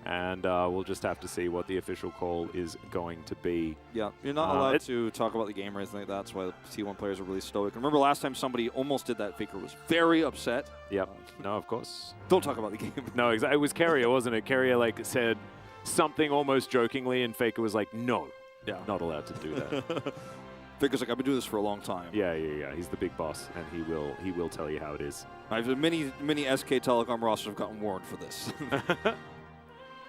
and we'll just have to see what the official call is going to be. Yeah, you're not allowed to talk about the game or anything like that. That's why the T1 players are really stoic. And remember last time somebody almost did that, Faker was very upset. Yep. No, of course. Don't talk about the game. No, it was Carrier, wasn't it? Carrier like said something almost jokingly, and Faker was like, "No, not allowed to do that." Faker's like, I've been doing this for a long time. Yeah. He's the big boss, and he will tell you how it is. Many SK Telecom rosters have gotten warned for this.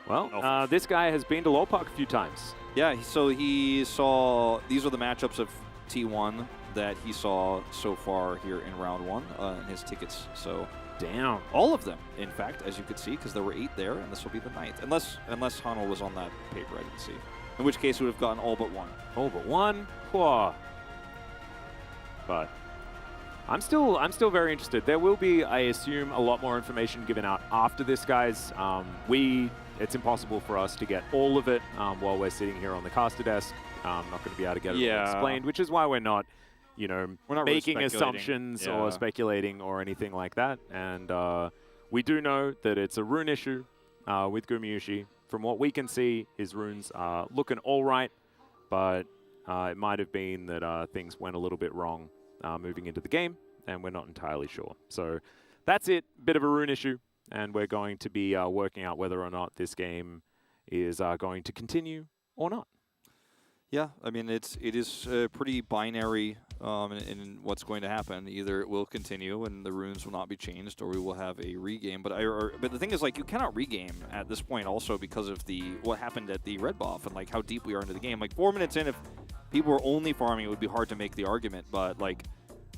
Well, this guy has been to Low Park a few times. Yeah, so he saw, these are the matchups of T1 that he saw so far here in round 1 in his tickets. So damn. All of them, in fact, as you could see, because there were 8 there, and this will be the 9th. Unless Hano was on that paper, I didn't see. In which case, we would have gotten all but 1. All but 1? Whoa. But I'm still very interested. There will be, I assume, a lot more information given out after this, guys. It's impossible for us to get all of it while we're sitting here on the caster desk. I'm not going to be able to get it all explained, which is why we're not, we're not making assumptions or speculating or anything like that. And we do know that it's a rune issue with Gumayushi. From what we can see, his runes are looking all right, but it might have been that things went a little bit wrong moving into the game, and we're not entirely sure. So that's it, bit of a rune issue, and we're going to be working out whether or not this game is going to continue or not. Yeah, I mean, it is pretty binary in what's going to happen. Either it will continue and the runes will not be changed, or we will have a regame. But the thing is, like, you cannot regame at this point also because of what happened at the red buff and like how deep we are into the game. Like 4 minutes in, if people were only farming, it would be hard to make the argument. But like,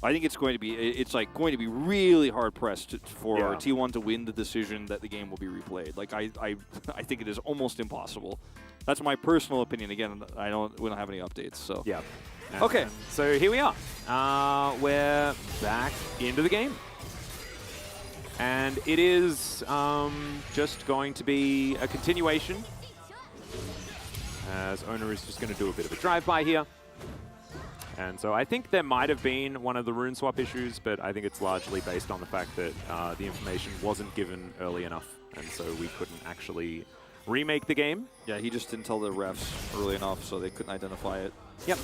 I think it's going to be really hard pressed for T1 to win the decision that the game will be replayed. Like I think it is almost impossible. That's my personal opinion. Again, we don't have any updates. So yeah. Okay. So here we are. We're back into the game, and it is just going to be a continuation. As Owner is just going to do a bit of a drive-by here. And so I think there might have been one of the rune swap issues, but I think it's largely based on the fact that the information wasn't given early enough, and so we couldn't actually remake the game. Yeah, he just didn't tell the refs early enough, so they couldn't identify it. Yep.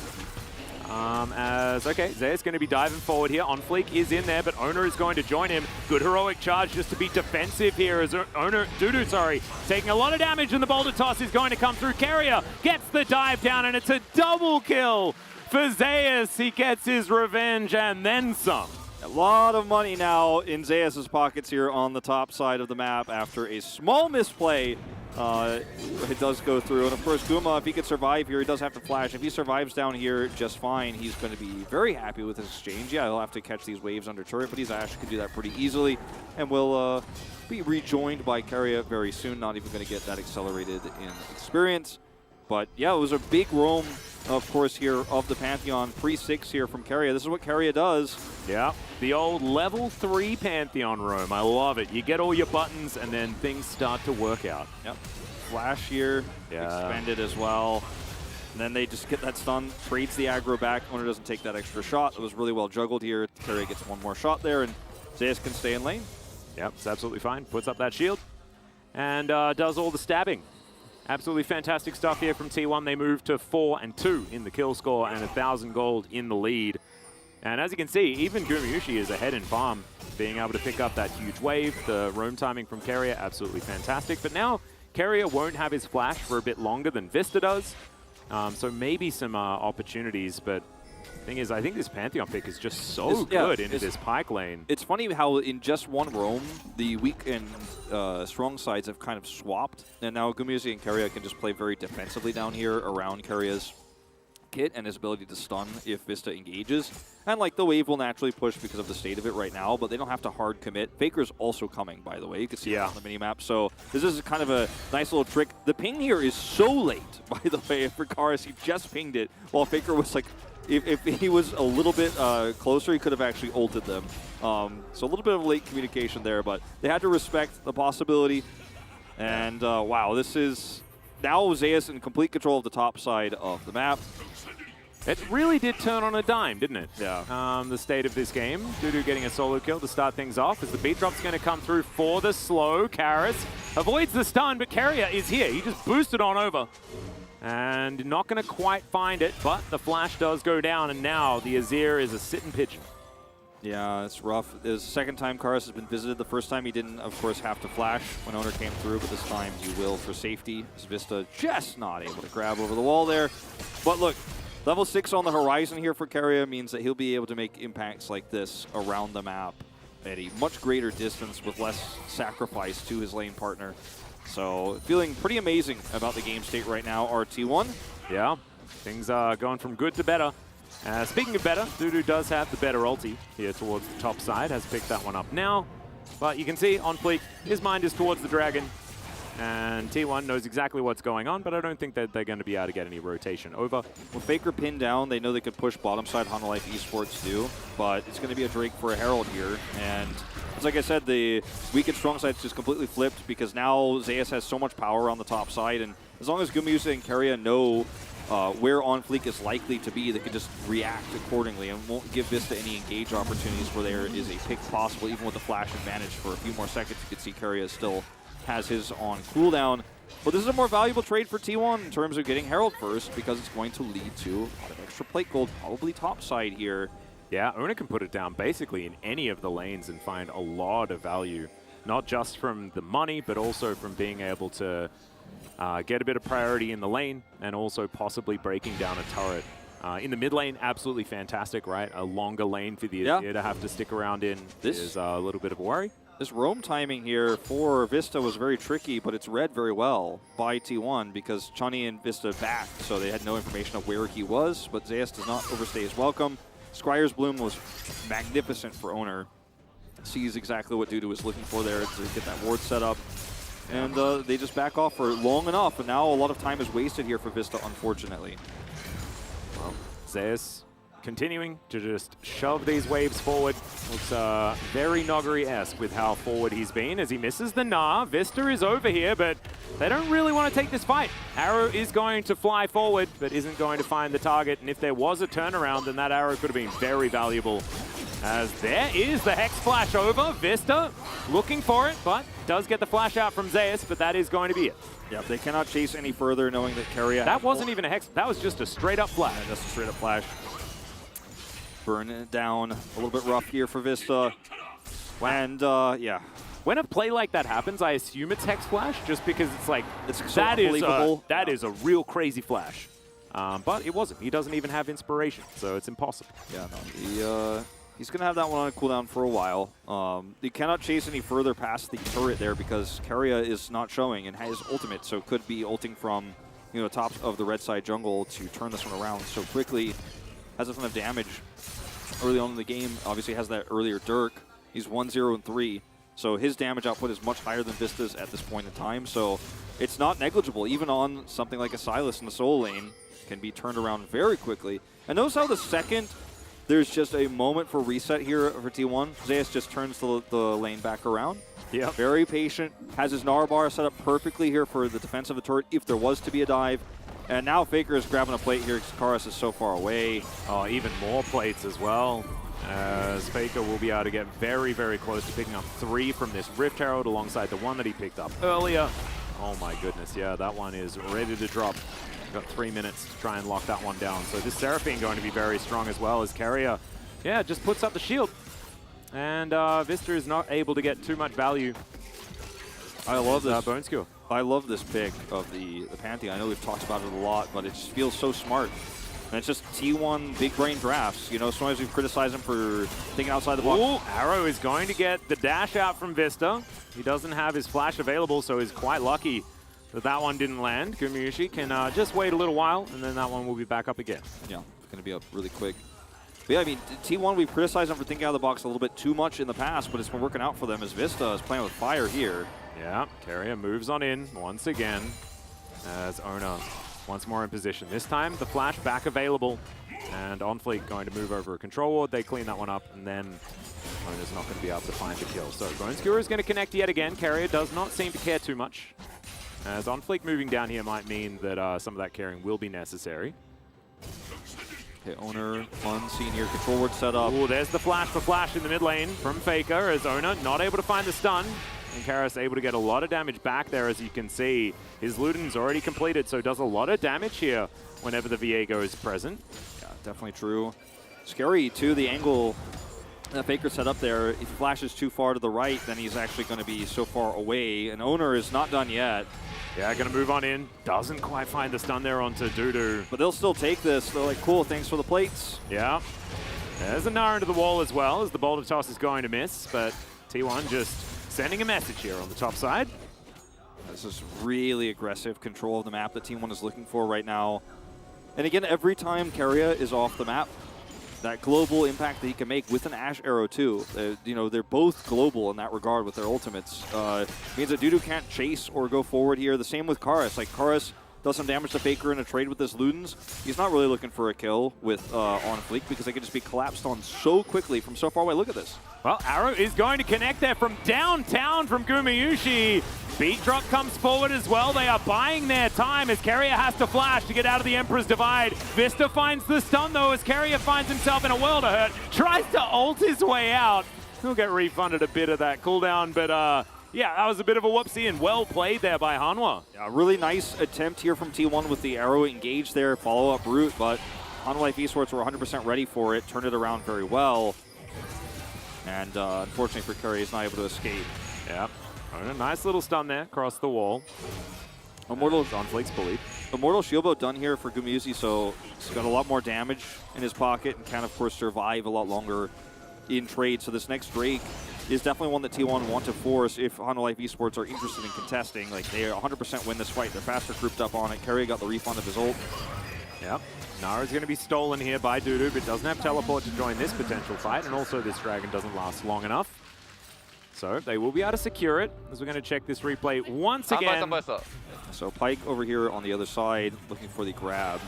Zay's going to be diving forward here. On Fleek is in there, but Owner is going to join him. Good heroic charge just to be defensive here as Dudu, taking a lot of damage, and the boulder toss is going to come through. Carrier gets the dive down, and it's a double kill for Zayas. He gets his revenge and then some. A lot of money now in Zayas' pockets here on the top side of the map after a small misplay. It does go through, and of course Guma, if he could survive here, he does have to flash. If he survives down here just fine, he's going to be very happy with his exchange. Yeah, he'll have to catch these waves under turret, but he's actually can do that pretty easily, and will be rejoined by Carrier very soon. Not even going to get that accelerated in experience. But yeah, it was a big roam, of course, here of the Pantheon. Pre-6 here from Carrier. This is what Carrier does. Yeah, the old level 3 Pantheon roam. I love it. You get all your buttons, and then things start to work out. Yep. Flash here, expended as well. And then they just get that stun, trades the aggro back. Owner doesn't take that extra shot. It was really well juggled here. Carrier gets one more shot there, and Zayas can stay in lane. Yep, it's absolutely fine. Puts up that shield, and does all the stabbing. Absolutely fantastic stuff here from T1. They move to 4-2 in the kill score and 1,000 gold in the lead. And as you can see, even Gumayushi is ahead in farm, being able to pick up that huge wave. The roam timing from Keria, absolutely fantastic. But now Keria won't have his flash for a bit longer than Vista does. So maybe some opportunities, but thing is, I think this Pantheon pick is just so good into this Pike lane. It's funny how in just one roam, the weak and strong sides have kind of swapped, and now Gumayushi and Keria can just play very defensively down here around Keria's kit and his ability to stun if Vista engages. And like the wave will naturally push because of the state of it right now, but they don't have to hard commit. Faker's also coming, by the way. You can see it on the mini-map. So this is kind of a nice little trick. The ping here is so late, by the way, for Karis. He just pinged it while Faker was like, if he was a little bit closer, he could have actually ulted them. So a little bit of late communication there, but they had to respect the possibility. And wow, this is now Zeus in complete control of the top side of the map. It really did turn on a dime, didn't it? Yeah. The state of this game. Dudu getting a solo kill to start things off as the beat drop's going to come through for the slow. Karis avoids the stun, but Keria is here. He just boosted on over. And not going to quite find it, but the flash does go down, and now the Azir is a sitting pigeon. Yeah, it's rough. This is the second time Karis has been visited. The first time he didn't, of course, have to flash when Owner came through, but this time he will for safety. As Vista just not able to grab over the wall there. But look, level 6 on the horizon here for Keria means that he'll be able to make impacts like this around the map at a much greater distance with less sacrifice to his lane partner. So feeling pretty amazing about the game state right now, RT1. Yeah, things are going from good to better. Speaking of better, Dudu does have the better ulti here towards the top side, has picked that one up now. But you can see on fleek, his mind is towards the dragon. And T1 knows exactly what's going on, but I don't think that they're going to be able to get any rotation over. Well, Faker pinned down. They know they could push bottom side, Hanalife Esports do, but it's going to be a Drake for a Herald here. And it's like I said, the weak and strong side's just completely flipped because now Zeus has so much power on the top side, and as long as Gumayushi and Keria know where on fleek is likely to be, they can just react accordingly and won't give Vista any engage opportunities where there is a pick possible, even with the flash advantage for a few more seconds. You can see Keria still has his on cooldown. But this is a more valuable trade for T1 in terms of getting Herald first because it's going to lead to a lot of extra plate gold, probably top side here. Yeah, Owner can put it down basically in any of the lanes and find a lot of value, not just from the money, but also from being able to get a bit of priority in the lane and also possibly breaking down a turret. In the mid lane, absolutely fantastic, right? A longer lane for the Azir to have to stick around in is a little bit of a worry. This roam timing here for Vista was very tricky, but it's read very well by T1 because Chani and Vista backed, so they had no information of where he was, but Zeus does not overstay his welcome. Scryer's Bloom was magnificent for Owner. Sees exactly what Dudu was looking for there to get that ward set up. And they just back off for long enough, and now a lot of time is wasted here for Vista, unfortunately. Well, Zeus continuing to just shove these waves forward. Looks very Noggery-esque with how forward he's been as he misses the Gnar. Vista is over here, but they don't really want to take this fight. Arrow is going to fly forward, but isn't going to find the target. And if there was a turnaround, then that arrow could have been very valuable. As there is the Hex Flash over. Vista looking for it, but does get the flash out from Zeus, but that is going to be it. Yep, they cannot chase any further knowing that Keria... That wasn't even a Hex, that was just a straight up flash. Yeah, just a straight up flash. Burning it down. A little bit rough here for Vista. And, yeah. When a play like that happens, I assume it's Hex Flash, just because it's like, it's so that unbelievable. is a real crazy flash. But it wasn't. He doesn't even have inspiration, so it's impossible. Yeah, no, he's going to have that one on cooldown for a while. He cannot chase any further past the turret there because Keria is not showing and has ultimate, so could be ulting from top of the red side jungle to turn this one around so quickly. Has a ton of damage early on in the game. Obviously has that earlier Dirk. He's 1-0-3, so his damage output is much higher than Vista's at this point in time, so it's not negligible. Even on something like a Sylas in the solo lane can be turned around very quickly. And notice how the second there's just a moment for reset here for T1, Zeus just turns the lane back around. Yeah. Very patient. Has his Gnar bar set up perfectly here for the defense of the turret if there was to be a dive. And now Faker is grabbing a plate here because Karis is so far away. Oh, even more plates as well. As Faker will be able to get very, very close to picking up 3 from this Rift Herald alongside the one that he picked up earlier. Oh my goodness, yeah, that one is ready to drop. Got 3 minutes to try and lock that one down. So this Seraphine going to be very strong as well as Carrier. Yeah, just puts up the shield. And Vista is not able to get too much value. I love this. Bone Skewer. I love this pick of the Pantheon. I know we've talked about it a lot, but it just feels so smart. And it's just T1 big brain drafts. You know, sometimes we've criticized him for thinking outside the box. Ooh, Arrow is going to get the dash out from Vista. He doesn't have his flash available, so he's quite lucky that that one didn't land. Gumiyushi can just wait a little while, and then that one will be back up again. Yeah, going to be up really quick. But yeah, I mean, T1, we've criticized them for thinking out of the box a little bit too much in the past, but it's been working out for them as Vista is playing with fire here. Yeah, Carrier moves on in once again as Ona once more in position. This time, the flash back available, and On Fleek going to move over a control ward. They clean that one up, and then Ona's not going to be able to find the kill. So Bone Skewer is going to connect yet again. Carrier does not seem to care too much, as On Fleek moving down here might mean that some of that carrying will be necessary. Okay, Owner unseen here, control ward set up. Oh, there's the flash for Flash in the mid lane from Faker, as Ona not able to find the stun. And Karis able to get a lot of damage back there, as you can see. His Luden's already completed, so does a lot of damage here whenever the Viego is present. Yeah, definitely true. Scary, too, the angle that Faker set up there. If he flashes too far to the right, then he's actually going to be so far away. And Owner is not done yet. Yeah, going to move on in. Doesn't quite find the stun there onto Dudu. But they'll still take this. They're like, cool, thanks for the plates. Yeah. There's a Nara into the wall as well, as the boulder toss is going to miss. But T1 just sending a message here on the top side. This is really aggressive control of the map that Team 1 is looking for right now. And again, every time Carrier is off the map, that global impact that he can make with an Ash Arrow too. You know, they're both global in that regard with their ultimates. Means that Dudu can't chase or go forward here. The same with Karis. Like, Karis does some damage to Faker in a trade with his Ludens. He's not really looking for a kill with On Fleek because they can just be collapsed on so quickly from so far away. Look at this. Well, Arrow is going to connect there from downtown from Gumiyushi. Beat Drop comes forward as well. They are buying their time as Carrier has to flash to get out of the Emperor's Divide. Vista finds the stun though as Carrier finds himself in a world of hurt. Tries to ult his way out. He'll get refunded a bit of that cooldown, but yeah, that was a bit of a whoopsie and well played there by Hanwha. Yeah, really nice attempt here from T1 with the arrow engaged there, follow-up route, but Hanwha Life Esports were 100% ready for it, turned it around very well. And unfortunately for Curry, he's not able to escape. Yeah, a nice little stun there across the wall. Immortal on Flake's bullied. Immortal Shiobo done here for Gumiyushi, so he's got a lot more damage in his pocket and can, of course, survive a lot longer in trade. So this next Drake is definitely one that T1 want to force if Hanwha Life Esports are interested in contesting. Like, they 100% win this fight. They're faster grouped up on it. Kerry got the refund of his ult. Yep. Nara's going to be stolen here by Dudu, but doesn't have teleport to join this potential fight, and also this dragon doesn't last long enough. So they will be able to secure it, as we're going to check this replay once again. So Pike over here on the other side, looking for the grab.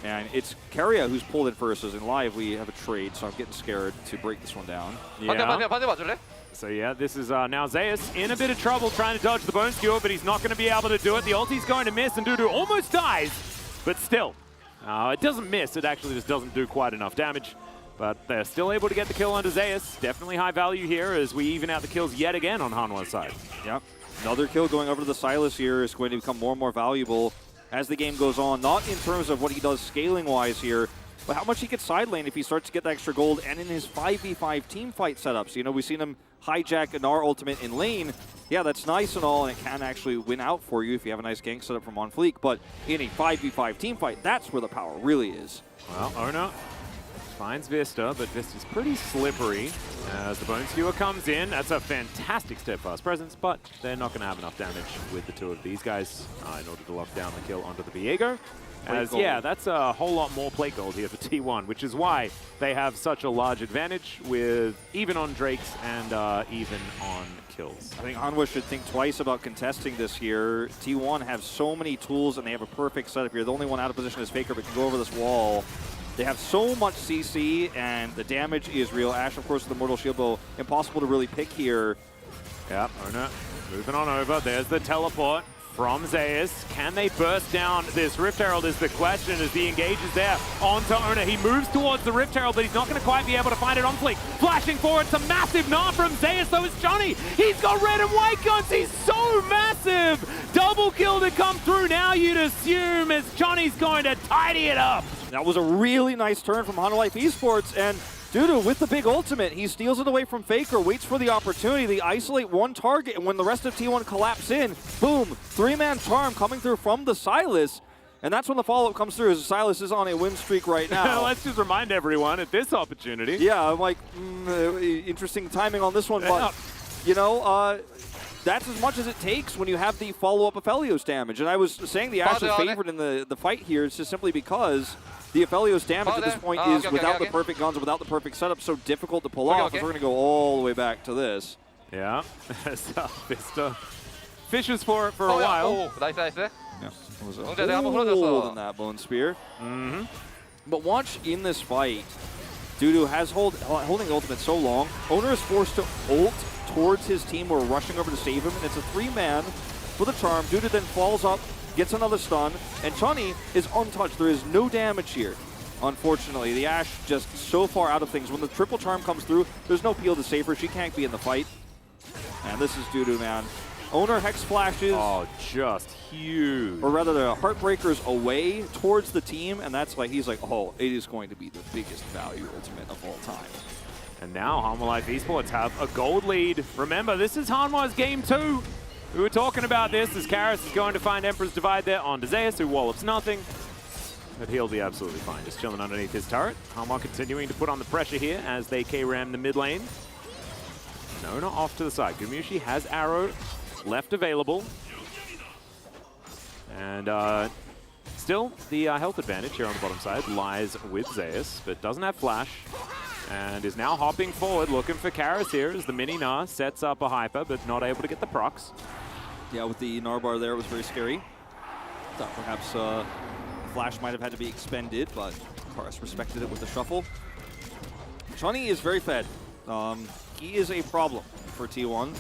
And it's Carrier who's pulled in first, as in live we have a trade, so I'm getting scared to break this one down. Yeah. So yeah, this is now Zeus in a bit of trouble trying to dodge the Bone Skewer, but he's not going to be able to do it. The ulti's going to miss, and Dudu almost dies, but still. It doesn't miss, it actually just doesn't do quite enough damage. But they're still able to get the kill onto Zeus. Definitely high value here as we even out the kills yet again on Hanwha's side. Yep. Another kill going over to the Silas here is going to become more and more valuable as the game goes on. Not in terms of what he does scaling-wise here, but how much he gets side lane if he starts to get the extra gold and in his 5v5 team fight setups. You know, we've seen him hijack an R ultimate in lane. Yeah, that's nice and all, and it can actually win out for you if you have a nice gank setup from On Fleek, but in a 5v5 team fight, that's where the power really is. Well, Ona finds Vista, but Vista's pretty slippery as the Bone Skewer comes in. That's a fantastic steadfast presence, but they're not going to have enough damage with the two of these guys in order to lock down the kill onto the Viego. As, yeah, that's a whole lot more plate gold here for T1, which is why they have such a large advantage with even on Drakes and even on kills. I think Hanwha should think twice about contesting this here. T1 have so many tools and they have a perfect setup here. The only one out of position is Faker, but can go over this wall. They have so much CC and the damage is real. Ash, of course, with the Mortal Shield Bow, impossible to really pick here. Yep, Ona moving on over. There's the teleport from Zeus. Can they burst down this Rift Herald is the question as he engages there onto Ona. He moves towards the Rift Herald, but he's not going to quite be able to find it on Fleek. Flashing forward, it's a massive gnaw from Zeus, though it's Johnny. He's got red and white guns. He's so so massive! Double kill to come through. Now you'd assume as Johnny's going to tidy it up. That was a really nice turn from Honor Life Esports, and Dudu with the big ultimate, he steals it away from Faker, waits for the opportunity, they isolate one target, and when the rest of T1 collapse in, boom, three-man charm coming through from the Silas, and that's when the follow-up comes through, as Silas is on a win streak right now. Let's just remind everyone at this opportunity. Yeah, I'm like, interesting timing on this one, but, you know, that's as much as it takes when you have the follow-up Aphelios damage, and I was saying the Ashe is favored in the fight here, it's just simply because the Aphelios damage at this point is without the perfect guns, without the perfect setup, so difficult to pull off. We're going to go all the way back to this. Yeah, Vista fishes for it for a while. Yeah, it was a hole in that Bone Spear. But watch in this fight, Dudu has holding the ultimate so long, Owner is forced to ult towards his team who are rushing over to save him, and it's a three-man for the charm. Dudu then falls up, gets another stun, and Chani is untouched. There is no damage here. Unfortunately, the Ashe just so far out of things. When the triple charm comes through, there's no peel to save her. She can't be in the fight. And this is Dudu, man. Owner Hex flashes. Oh, just huge. Or rather, the Heartbreaker's away towards the team, and that's like, he's like, oh, it is going to be the biggest value ultimate of all time. And now Hanwha Life Esports have a gold lead. Remember, this is Hanwha's game 2. We were talking about this as Karis is going to find Emperor's Divide there on Zeus, who wallops nothing. But he'll be absolutely fine, just chilling underneath his turret. Hanwha continuing to put on the pressure here as they K-ram the mid lane. Nona off to the side. Gumushi has arrow left available. And still, the health advantage here on the bottom side lies with Zeus, but doesn't have flash. And is now hopping forward, looking for Karis here as the mini Gnar sets up a hyper, but not able to get the procs. Yeah, with the Gnar bar there, it was very scary. Thought perhaps flash might have had to be expended, but Karis respected it with the shuffle. Chani is very fed. He is a problem for T1.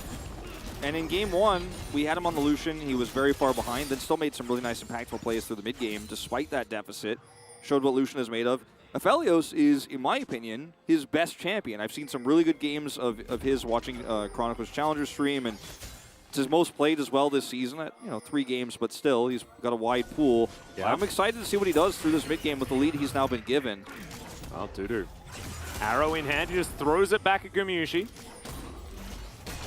And in game 1, we had him on the Lucian. He was very far behind, then still made some really nice impactful plays through the mid game, despite that deficit. Showed what Lucian is made of. Aphelios is, in my opinion, his best champion. I've seen some really good games of his watching Chronicles Challenger stream, and it's his most played as well this season at 3 games, but still, he's got a wide pool. Yeah. I'm excited to see what he does through this mid game with the lead he's now been given. Well, Dudu. Arrow in hand, he just throws it back at Gumushi.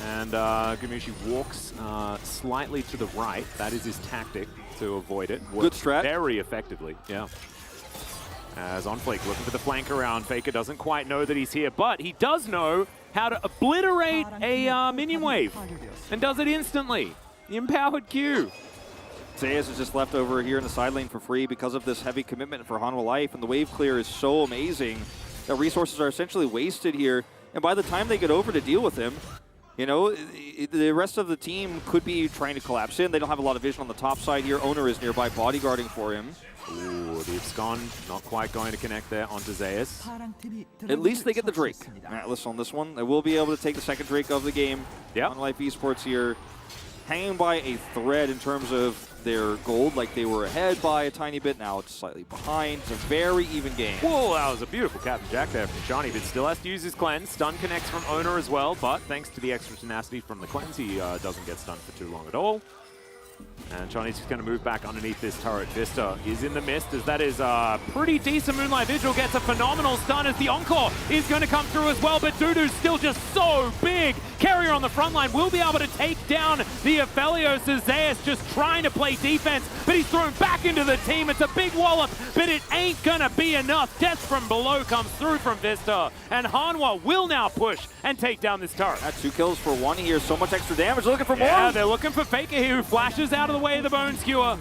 And Gumushi walks slightly to the right. That is his tactic to avoid it. Good strat. Very effectively, yeah. As on Flake looking for the flank around. Faker doesn't quite know that he's here, but he does know how to obliterate a minion wave. And does it instantly. The empowered Q. Zeus is just left over here in the side lane for free because of this heavy commitment for Hanwha Life, and the wave clear is so amazing that resources are essentially wasted here. And by the time they get over to deal with him, the rest of the team could be trying to collapse in. They don't have a lot of vision on the top side here. Owner is nearby bodyguarding for him. Ooh, the Abscon not quite going to connect there onto Zeus. At least they get the Drake. Atlas on this one. They will be able to take the second Drake of the game. Yeah. On Life Esports here, hanging by a thread in terms of their gold. Like they were ahead by a tiny bit. Now it's slightly behind. It's a very even game. Whoa, that was a beautiful Captain Jack there from Johnny, but still has to use his cleanse. Stun connects from Owner as well, but thanks to the extra tenacity from the cleanse, he doesn't get stunned for too long at all. And Johnny's just going to move back underneath this turret. Vista is in the mist as that is pretty decent. Moonlight Vigil gets a phenomenal stun as the Encore is going to come through as well, but Dudu's still just so big. Carrier on the front line will be able to take down the Aphelios as Zeus just trying to play defense, but he's thrown back into the team. It's a big wallop, but it ain't going to be enough. Death from below comes through from Vista, and Hanwha will now push and take down this turret. That's 2 kills for 1 here. So much extra damage. Looking for more. Yeah, they're looking for Faker here, who flashes out of the way of the Bone Skewer.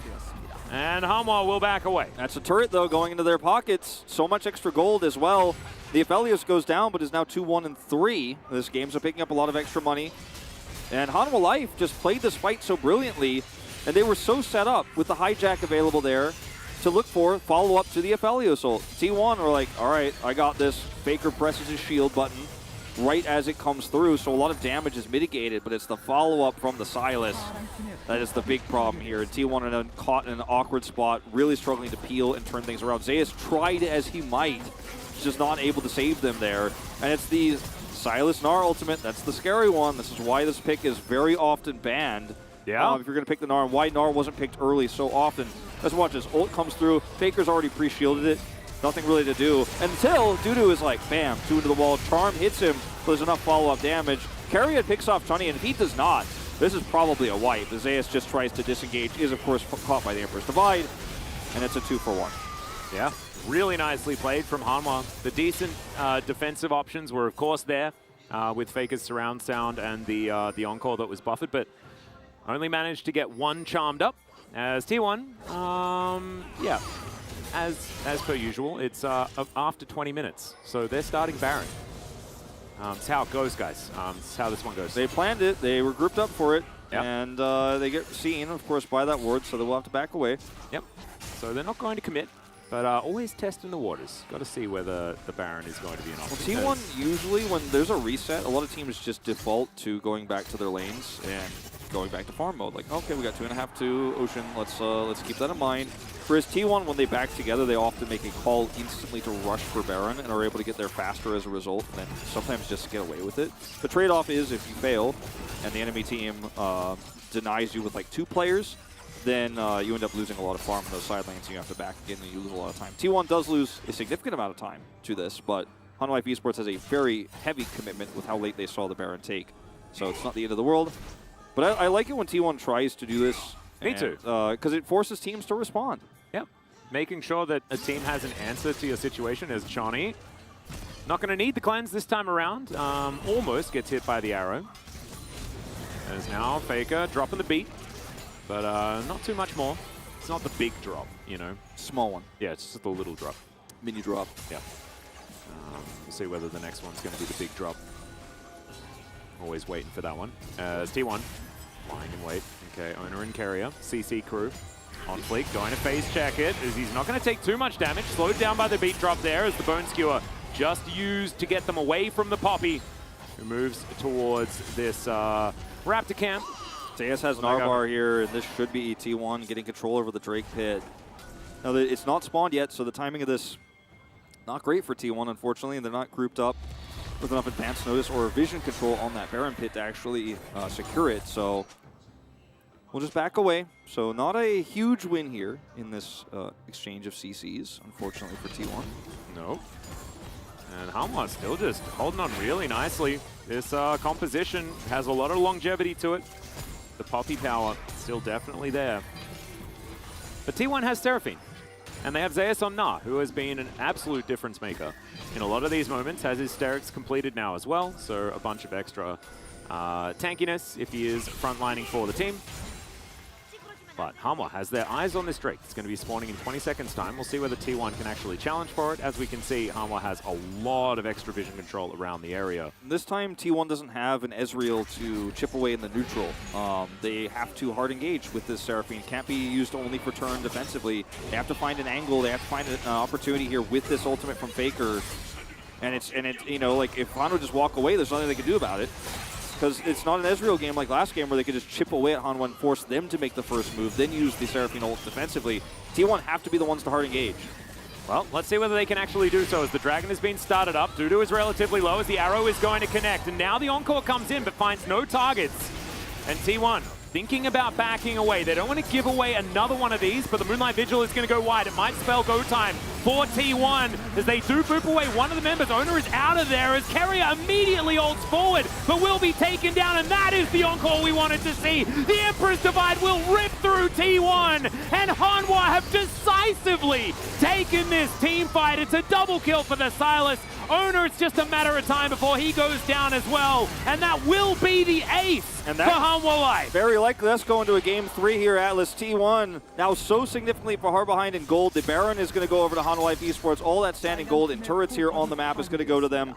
And Hanwha will back away. That's a turret, though, going into their pockets. So much extra gold as well. The Aphelios goes down, but is now 2-1-3 this game, so picking up a lot of extra money. And Hanwha Life just played this fight so brilliantly, and they were so set up with the hijack available there to look for follow-up to the Aphelios ult. T1 are like, all right, I got this. Faker presses his shield button right as it comes through, so a lot of damage is mitigated, but it's the follow-up from the Silas that is the big problem here. T1 are caught in an awkward spot, really struggling to peel and turn things around. Zeus tried as he might, just not able to save them there. And it's the Silas Gnar ultimate, that's the scary one. This is why this pick is very often banned. Yeah. If you're going to pick the Gnar, and why Gnar wasn't picked early so often. Let's watch this. Ult comes through. Faker's already pre-shielded it. Nothing really to do. Until Dudu is like, bam, 2 into the wall. Charm hits him, but there's enough follow-up damage. Keria picks off Chunny, and if he does not, this is probably a wipe. As Zeus just tries to disengage, is of course caught by the Emperor's Divide, and it's a 2-for-1. Yeah, really nicely played from Hanwha. The decent defensive options were, of course, there with Faker's surround sound and the Encore that was buffered, but only managed to get 1 charmed up. As T1, yeah, as per usual, it's after 20 minutes, so they're starting Baron. It's how it goes, guys. It's how this one goes. They planned it. They were grouped up for it. Yep. And they get seen, of course, by that ward, so they will have to back away. Yep. So they're not going to commit, but always testing the waters. Got to see whether the Baron is going to be an option. Well, T1 usually, when there's a reset, a lot of teams just default to going back to their lanes and going back to farm mode. Like, okay, we got 2.5 to Ocean. Let's keep that in mind. Whereas T1, when they back together, they often make a call instantly to rush for Baron and are able to get there faster as a result, and sometimes just get away with it. The trade-off is if you fail and the enemy team denies you with like 2 players, then you end up losing a lot of farm in those side lanes and you have to back again and you lose a lot of time. T1 does lose a significant amount of time to this, but Hanwha Esports has a very heavy commitment with how late they saw the Baron take. So it's not the end of the world. But I like it when T1 tries to do this. Me too. Because it forces teams to respond. Yep. Making sure that a team has an answer to your situation is Johnny. Not going to need the cleanse this time around. Almost gets hit by the arrow. There's now Faker dropping the beat, but not too much more. It's not the big drop, you know. Small one. Yeah, it's just a little drop. Mini drop. Yeah. We'll see whether the next one's going to be the big drop. Always waiting for that one. It's T1. Lying in wait. Okay, Owner and Keria. CC crew. On fleek, going to phase check it, as he's not going to take too much damage. Slowed down by the beat drop there as the Bone Skewer just used to get them away from the Poppy, who moves towards this Raptor camp. Zeus has Narvar here, and this should be T1 getting control over the Drake pit. Now, it's not spawned yet, so the timing of this, not great for T1, unfortunately, and they're not grouped up with enough advance notice or vision control on that Baron pit to actually secure it. So we'll just back away. So not a huge win here in this exchange of CCs, unfortunately for T1. Nope. And Hanwha still just holding on really nicely. This composition has a lot of longevity to it. The Poppy power still definitely there. But T1 has Seraphine. And they have Zeus on Gnar, who has been an absolute difference maker in a lot of these moments. Has his Sterix completed now as well, so a bunch of extra tankiness if he is frontlining for the team. But Hanwha has their eyes on this Drake. It's going to be spawning in 20 seconds time. We'll see whether T1 can actually challenge for it. As we can see, Hanwha has a lot of extra vision control around the area. This time, T1 doesn't have an Ezreal to chip away in the neutral. They have to hard engage with this Seraphine. Can't be used only for turn defensively. They have to find an angle. They have to find an opportunity here with this ultimate from Faker. And it's you know, like if Hanwha just walk away, there's nothing they can do about it. Because it's not an Ezreal game like last game where they could just chip away at Hanwha and force them to make the first move, then use the Seraphine ult defensively. T1 have to be the ones to hard engage. Well, let's see whether they can actually do so as the Dragon has been started up. Dudu is relatively low as the arrow is going to connect. And now the Encore comes in but finds no targets. And T1 thinking about backing away. They don't want to give away another one of these, but the Moonlight Vigil is going to go wide. It might spell go time for T1 as they do boop away one of the members. Owner is out of there as Keria immediately ults forward, but will be taken down, and that is the Encore we wanted to see. The Emperor's Divide will rip through T1, and Hanwha have decisively taken this team fight. It's a double kill for the Silas. Owner, it's just a matter of time before he goes down as well, and that will be the ace for Hanwha Life. Very likely let's go into a game 3 here. Atlas T1 now so significantly far behind in gold. The Baron is going to go over to Hanwha Life Esports. All that standing gold and turrets here on the map is going to go to them.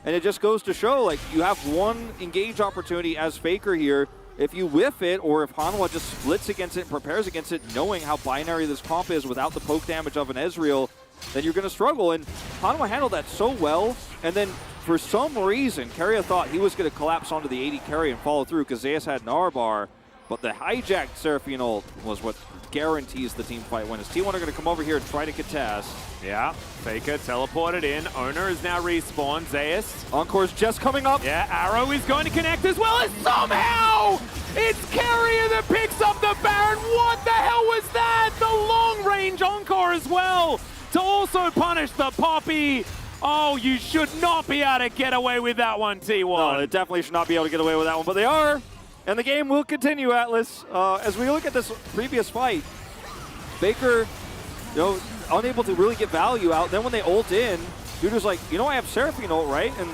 And it just goes to show, like, you have one engage opportunity as Faker here. If you whiff it, or if Hanwha just splits against it and prepares against it, knowing how binary this comp is without the poke damage of an Ezreal, then you're going to struggle. And Hanwha handled that so well, and then for some reason, Keria thought he was going to collapse onto the 80 carry and follow through because Zeus had Narvar, but the hijacked Seraphine ult was what guarantees the team fight win. As T1 are going to come over here and try to contest. Yeah, Faker teleported in. Owner is now respawned. Zeus. Encore's just coming up. Yeah, Arrow is going to connect as well as somehow it's Keria the as well to also punish the Poppy. Oh, you should not be able to get away with that one, T1. No, they definitely should not be able to get away with that one, but they are. And the game will continue, Atlas. As we look at this previous fight, Faker, unable to really get value out. Then when they ult in, dude was like, I have Seraphine ult, right? And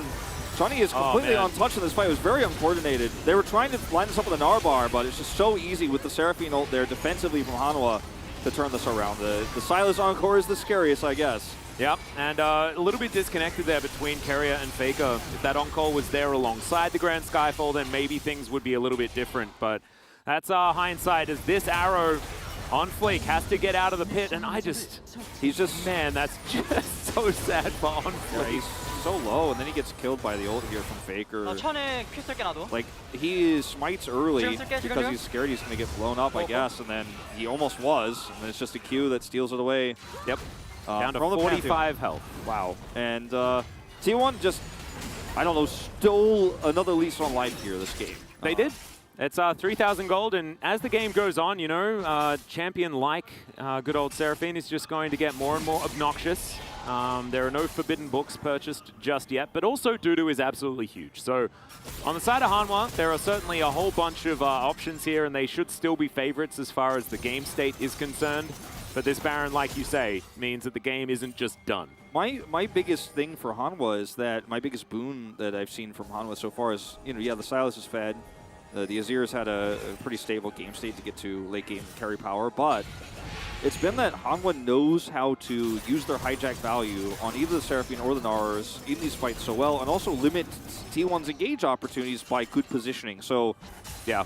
Johnny is completely untouched in this fight. It was very uncoordinated. They were trying to line this up with a Narbar, but it's just so easy with the Seraphine ult there defensively from Hanwha to turn this around. The Silas Encore is the scariest, I guess. Yep, and a little bit disconnected there between Keria and Faker. If that Encore was there alongside the Grand Skyfall, then maybe things would be a little bit different. But that's hindsight, as this arrow on Fleek has to get out of the pit, and man, that's just so sad for on Fleek. He's so low, and then he gets killed by the ult here from Faker. Like, he smites early because he's scared he's going to get blown up, I guess, and then he almost was, and then it's just a Q that steals it away. Yep. Down to 45 health. Wow. And T1 just, I don't know, stole another lease on life here this game. They did. It's 3,000 gold, and as the game goes on, champion like good old Seraphine is just going to get more and more obnoxious. There are no forbidden books purchased just yet, but also Dudu is absolutely huge. So on the side of Hanwha, there are certainly a whole bunch of options here, and they should still be favorites as far as the game state is concerned. But this Baron, like you say, means that the game isn't just done. My biggest thing for Hanwha is that my biggest boon that I've seen from Hanwha so far is, the Silas is fed. The Azir's had a pretty stable game state to get to late game carry power, but it's been that Hanwha knows how to use their hijack value on either the Seraphine or the Nars in these fights so well, and also limit T1's engage opportunities by good positioning. So, yeah,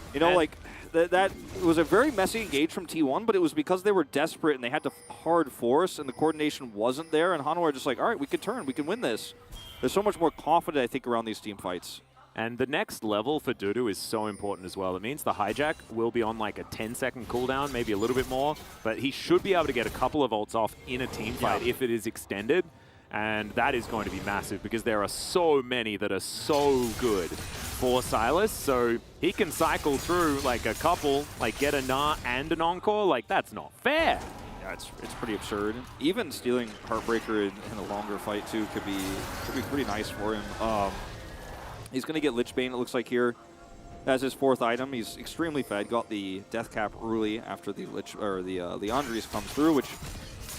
that was a very messy engage from T1, but it was because they were desperate and they had to hard force, and the coordination wasn't there, and Hanwha are just like, all right, we can turn, we can win this. There's so much more confident, I think, around these team fights. And the next level for Dudu is so important as well. It means the hijack will be on like a 10-second cooldown, maybe a little bit more, but he should be able to get a couple of ults off in a team fight if it is extended. And that is going to be massive because there are so many that are so good for Silas. So he can cycle through like a couple, like get a Gnar and an Encore. Like, that's not fair. Yeah, it's pretty absurd. Even stealing Heartbreaker in a longer fight too could be pretty nice for him. He's going to get Lichbane, it looks like here, as his 4th item. He's extremely fed. Got the Death Cap early after the Leandries comes through, which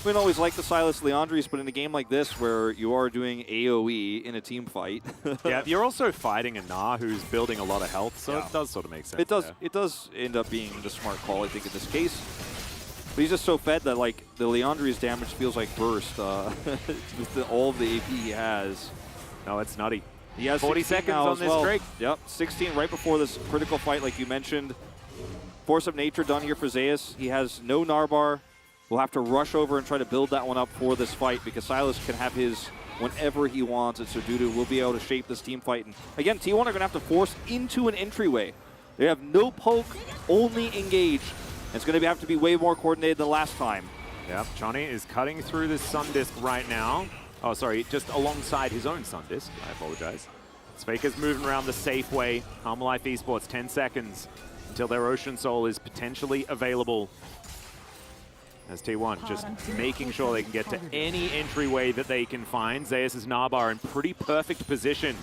we don't always like the Silas Leandries, but in a game like this where you are doing AoE in a team fight. Yeah, you're also fighting a Gnar who's building a lot of health, so it does sort of make sense. It does. It does end up being the smart call, I think, in this case. But he's just so fed that like the Leandries damage feels like burst with all of the AP he has. No, it's nutty. He has 40 seconds on this streak. Yep, 16 right before this critical fight, like you mentioned. Force of Nature done here for Zeus. He has no Narbar. We'll have to rush over and try to build that one up for this fight because Silas can have his whenever he wants it. So Dudu will be able to shape this team fight. And again, T1 are going to have to force into an entryway. They have no poke, only engage. It's going to have to be way more coordinated than last time. Yep, Johnny is cutting through this Sun Disc right now. Oh, sorry, just alongside his own Sun Disc. I apologize. Faker's moving around the safe way. Hanwha Life Esports, 10 seconds until their Ocean Soul is potentially available. As T1 just making sure they can get to any entryway that they can find. Zeus' Narbar in pretty perfect position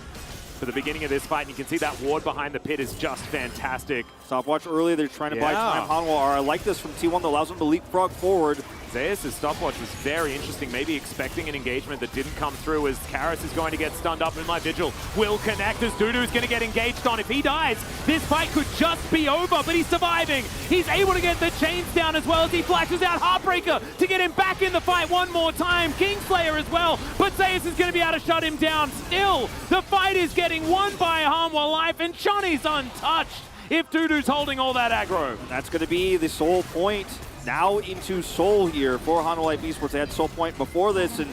for the beginning of this fight. And you can see that ward behind the pit is just fantastic. Stopwatch early, they're trying to buy time. Hanwha are. I like this from T1 that allows them to leapfrog forward. Zeus' stopwatch was very interesting, maybe expecting an engagement that didn't come through as Karis is going to get stunned up. Moonlight Vigil will connect as Dudu is going to get engaged on. If he dies, this fight could just be over, but he's surviving. He's able to get the chains down as well as he flashes out Heartbreaker to get him back in the fight one more time. Kingslayer as well, but Zeus is going to be able to shut him down. Still, the fight is getting won by Hanwha Life, and Johnny's untouched if Dudu's holding all that aggro. That's going to be the Soul point. Now into Soul here for Hanwha Life Esports. They had Soul Point before this, and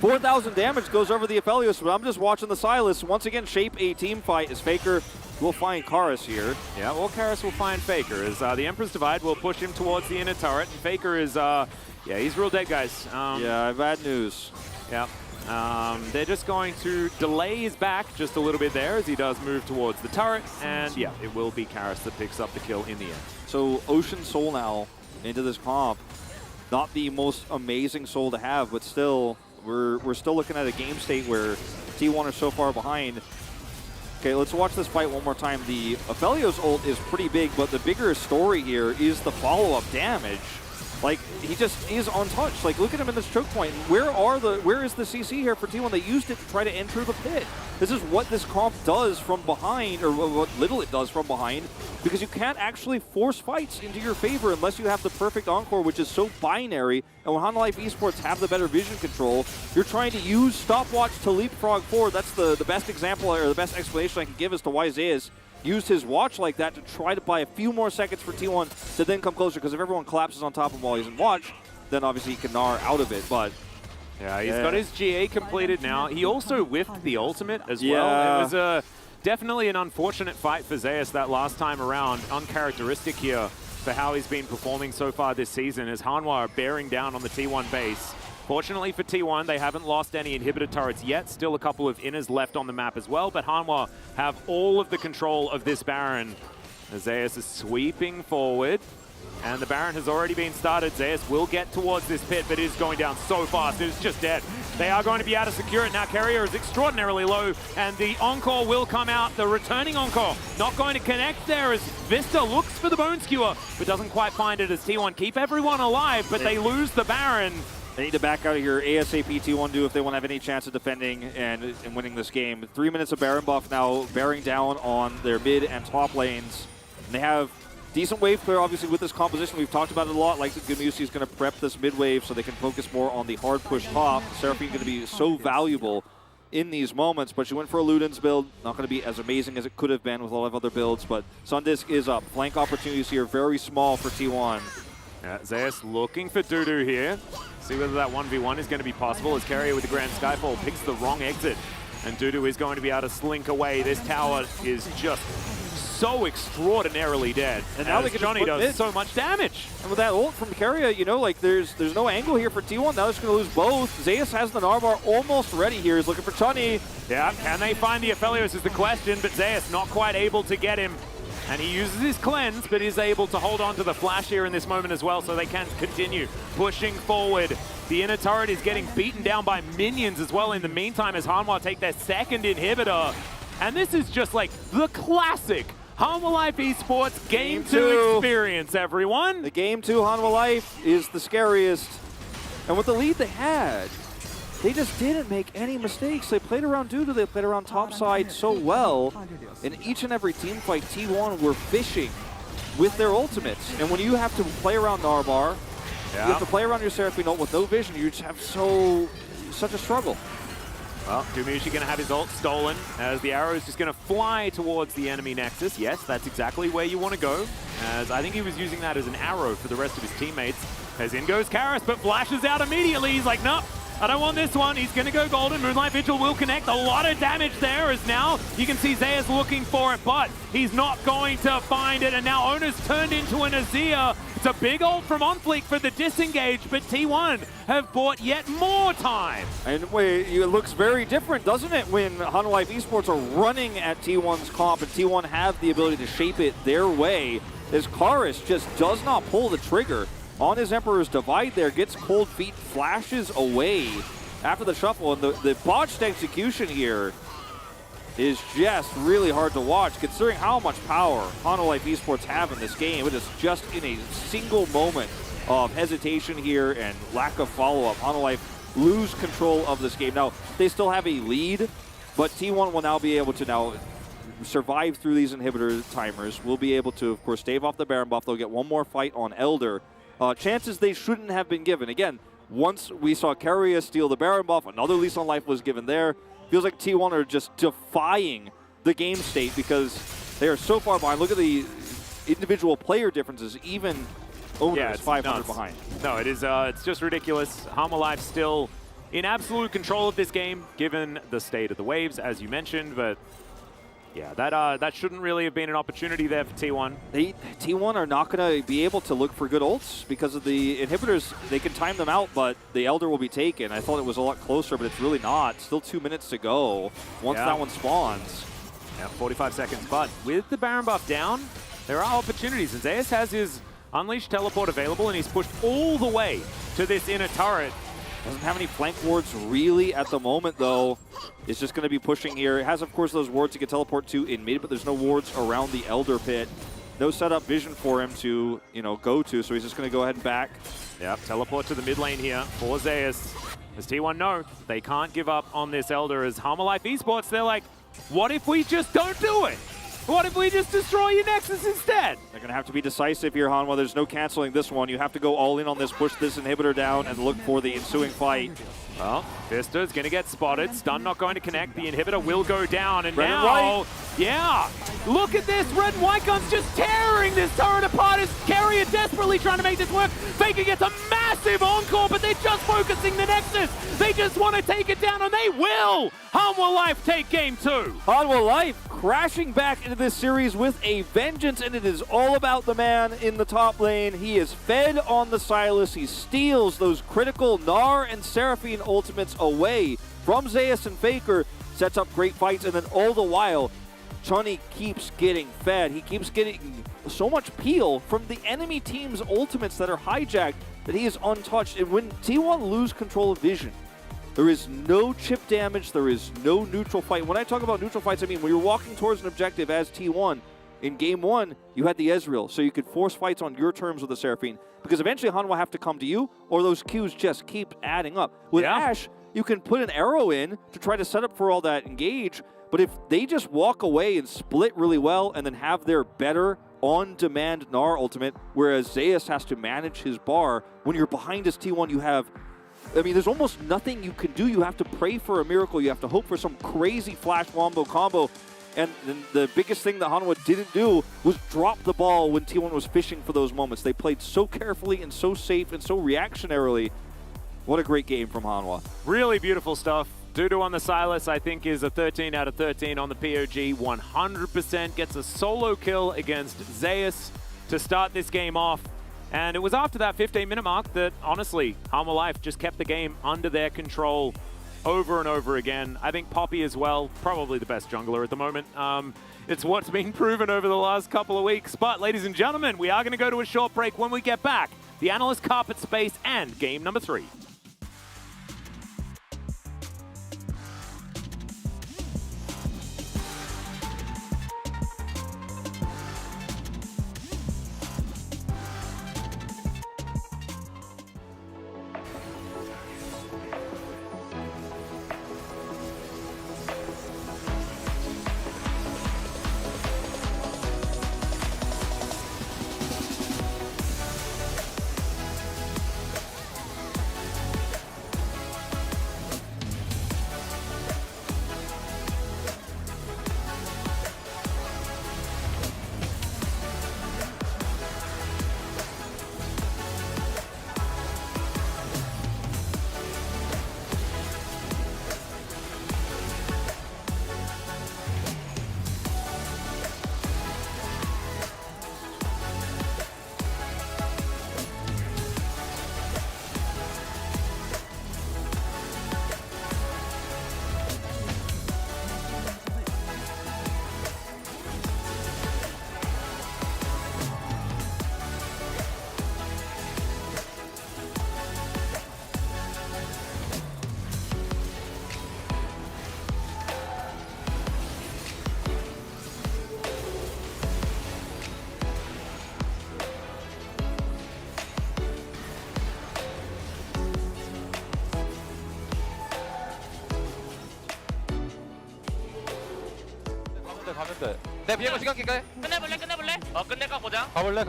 4,000 damage goes over the Aphelios, but I'm just watching the Silas once again shape a team fight as Faker will find Karis here. Yeah, well, Karis will find Faker as the Emperor's Divide will push him towards the inner turret, and Faker is, yeah, he's real dead, guys. Yeah, bad news. Yeah. They're just going to delay his back just a little bit there as he does move towards the turret, and yeah, it will be Karis that picks up the kill in the end. So Ocean Soul now into this comp. not the most amazing soul to have, but still, we're still looking at a game state where T1 are so far behind. Okay, let's watch this fight one more time. The Aphelios ult is pretty big, but the bigger story here is the follow-up damage. Like, he just is untouched. Like, look at him in this choke point. Where is the CC here for T1? They used it to try to enter the pit. This is what this comp does from behind, or what little it does from behind, because you can't actually force fights into your favor unless you have the perfect encore, which is so binary. And when Hanwha Life Esports have the better vision control, you're trying to use stopwatch to leapfrog forward. That's the best example, or the best explanation I can give as to why Zeus used his watch like that to try to buy a few more seconds for T1 to then come closer, because if everyone collapses on top of him while he's in watch, then obviously he can gnar out of it. But yeah, he's got his GA completed now. He also whiffed the ultimate as well. It was definitely an unfortunate fight for Zeus that last time around. Uncharacteristic here for how he's been performing so far this season, as Hanwha are bearing down on the T1 base. Fortunately for T1, they haven't lost any inhibitor turrets yet. Still a couple of inners left on the map as well, but Hanwha have all of the control of this Baron. Zeus is sweeping forward, and the Baron has already been started. Zeus will get towards this pit, but it is going down so fast, it is just dead. They are going to be able to secure it now. Carrier is extraordinarily low, and the Encore will come out. The returning Encore not going to connect there as Vista looks for the Bone Skewer, but doesn't quite find it as T1 keep everyone alive, but they lose the Baron. They need to back out of here ASAP. T1 do if they want to have any chance of defending and winning this game. 3 minutes of Baron buff now bearing down on their mid and top lanes. And they have decent wave clear, obviously, with this composition. We've talked about it a lot. Like Gamusi is going to prep this mid wave so they can focus more on the hard push top. Seraphine going to be so valuable in these moments, but she went for a Ludens build. Not going to be as amazing as it could have been with a lot of other builds, but Sundisk is up. Flank opportunities here, very small for T1. Yeah, Zeus looking for Dudu here. See whether that 1v1 is going to be possible as Carrier with the Grand Skyfall picks the wrong exit. And Dudu is going to be able to slink away. This tower is just so extraordinarily dead. And now Johnny does so much damage. And with that ult from Carrier, you know, like there's no angle here for T1. Now they're just going to lose both. Zeus has the Narvar almost ready here. He's looking for Chunny. Yeah, can they find the Aphelios is the question, but Zeus not quite able to get him. And he uses his cleanse, but is able to hold on to the flash here in this moment as well, so they can continue pushing forward. The inner turret is getting beaten down by minions as well in the meantime as Hanwha take their second inhibitor. And this is just like the classic Hanwha Life Esports Game 2 experience, everyone. The Game 2 Hanwha Life is the scariest. And with the lead they had, they just didn't make any mistakes. They played around Dudu, they played around topside so well. In each and every team fight, T1 were fishing with their ultimates. And when you have to play around Narvar, you have to play around your Seraphine ult with no vision, you just have such a struggle. Well, Dumushi going to have his ult stolen as the arrow is just going to fly towards the enemy nexus. Yes, that's exactly where you want to go, as I think he was using that as an arrow for the rest of his teammates. As in goes Karis, but flashes out immediately. He's like, nope. I don't want this one. He's going to go golden. Moonlight Vigil will connect. A lot of damage there as now you can see Zeus looking for it, but he's not going to find it. And now Ona's turned into an Azir. It's a big ult from OnFleek for the disengage, but T1 have bought yet more time. And wait, it looks very different, doesn't it, when Hanwha Life Esports are running at T1's comp and T1 have the ability to shape it their way, as Karis just does not pull the trigger on his Emperor's Divide there, gets cold feet, flashes away after the shuffle, and the botched execution here is just really hard to watch, considering how much power Hanwha Life Esports have in this game. It is just in a single moment of hesitation here and lack of follow-up. Hanwha Life lose control of this game. Now, they still have a lead, but T1 will now be able to now survive through these inhibitor timers. Will be able to, of course, stave off the Baron buff. They'll get one more fight on Elder. Chances they shouldn't have been given. Again, once we saw Carrier steal the Baron buff, another lease on life was given there. Feels like T1 are just defying the game state because they are so far behind. Look at the individual player differences. Even Owner is 500 nuts. behind. No, it is. It's just ridiculous. Hanwha Life still in absolute control of this game, given the state of the waves, as you mentioned. But yeah, that shouldn't really have been an opportunity there for T1. T1 are not going to be able to look for good ults because of the inhibitors. They can time them out, but the Elder will be taken. I thought it was a lot closer, but it's really not. Still 2 minutes to go once that one spawns. Yeah, 45 seconds. But with the Baron buff down, there are opportunities. And Zeus has his Unleash teleport available, and he's pushed all the way to this inner turret. Doesn't have any flank wards really at the moment, though. It's just going to be pushing here. It has, of course, those wards he can teleport to in mid, but there's no wards around the Elder Pit. No setup vision for him to, go to, so he's just going to go ahead and back. Yep, teleport to the mid lane here for Zeus. As T1 know, they can't give up on this Elder. As Harmor Life Esports, they're like, what if we just don't do it? What if we just destroy your Nexus instead? They're going to have to be decisive here, Hanwha. There's no canceling this one. You have to go all in on this, push this inhibitor down, and look for the ensuing fight. Well, Vista's going to get spotted. Stun not going to connect. The inhibitor will go down, and Red and now, white. yeah, look at this. Red and White Gun's just tearing this turret apart. Is Carrier desperately trying to make this work. Faker gets a massive encore, but they're just focusing the Nexus. They just want to take it down, and they will. Hanwha Life take game 2. Hanwha Life crashing back into this series with a vengeance, and it is all about the man in the top lane. He is fed on the Sylas. He steals those critical Gnar and Seraphine ultimates away from Zeus and Faker, sets up great fights, and then all the while, Chunny keeps getting fed. He keeps getting so much peel from the enemy team's ultimates that are hijacked that he is untouched. And when T1 lose control of vision, there is no chip damage, there is no neutral fight. When I talk about neutral fights, I mean when you're walking towards an objective as T1, in game 1, you had the Ezreal, so you could force fights on your terms with the Seraphine, because eventually Han will have to come to you, or those queues just keep adding up. With Ashe, you can put an arrow in to try to set up for all that engage, but if they just walk away and split really well and then have their better on-demand Gnar ultimate, whereas Zeus has to manage his bar, when you're behind as T1, you have... I mean, there's almost nothing you can do. You have to pray for a miracle. You have to hope for some crazy flash wombo combo. And the biggest thing that Hanwha didn't do was drop the ball when T1 was fishing for those moments. They played so carefully and so safe and so reactionarily. What a great game from Hanwha. Really beautiful stuff. Dudu on the Sylas, I think, is a 13 out of 13 on the POG. 100% gets a solo kill against Zeus to start this game off. And it was after that 15-minute mark that, honestly, Hanwha Life just kept the game under their control over and over again. I think Poppy as well, probably the best jungler at the moment. It's what's been proven over the last couple of weeks. But, ladies and gentlemen, we are going to go to a short break. When we get back, the Analyst Carpet Space and game number 3. 가면 돼. 내 비행거 시간 낄까? 끝내볼래? 끝낼까 보자. 가볼래?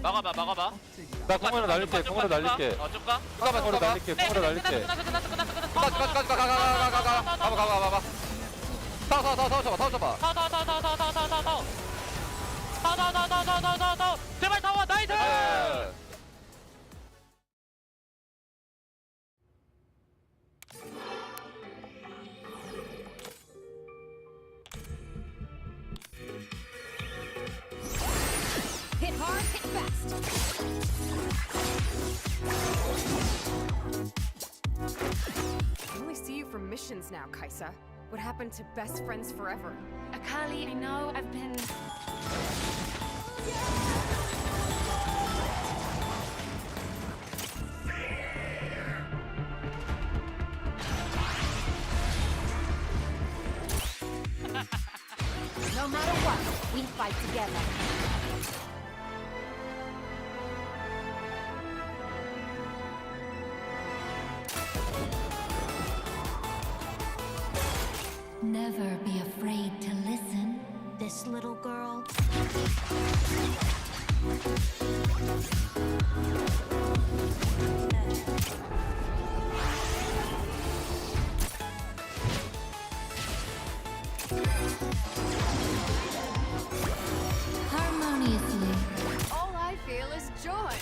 막아봐. 나 공으로 날릴게. 쭉 가. 공으로 날릴게. 끝났어. 가봐. 타워 잡아. 제발 타워, 나이스! Hit hard, hit fast. I only see you from missions now, Kaisa. What happened to best friends forever? Akali, I know I've been... matter what, we fight together. Never be afraid to listen, this little girl. Harmoniously. All I feel is joy.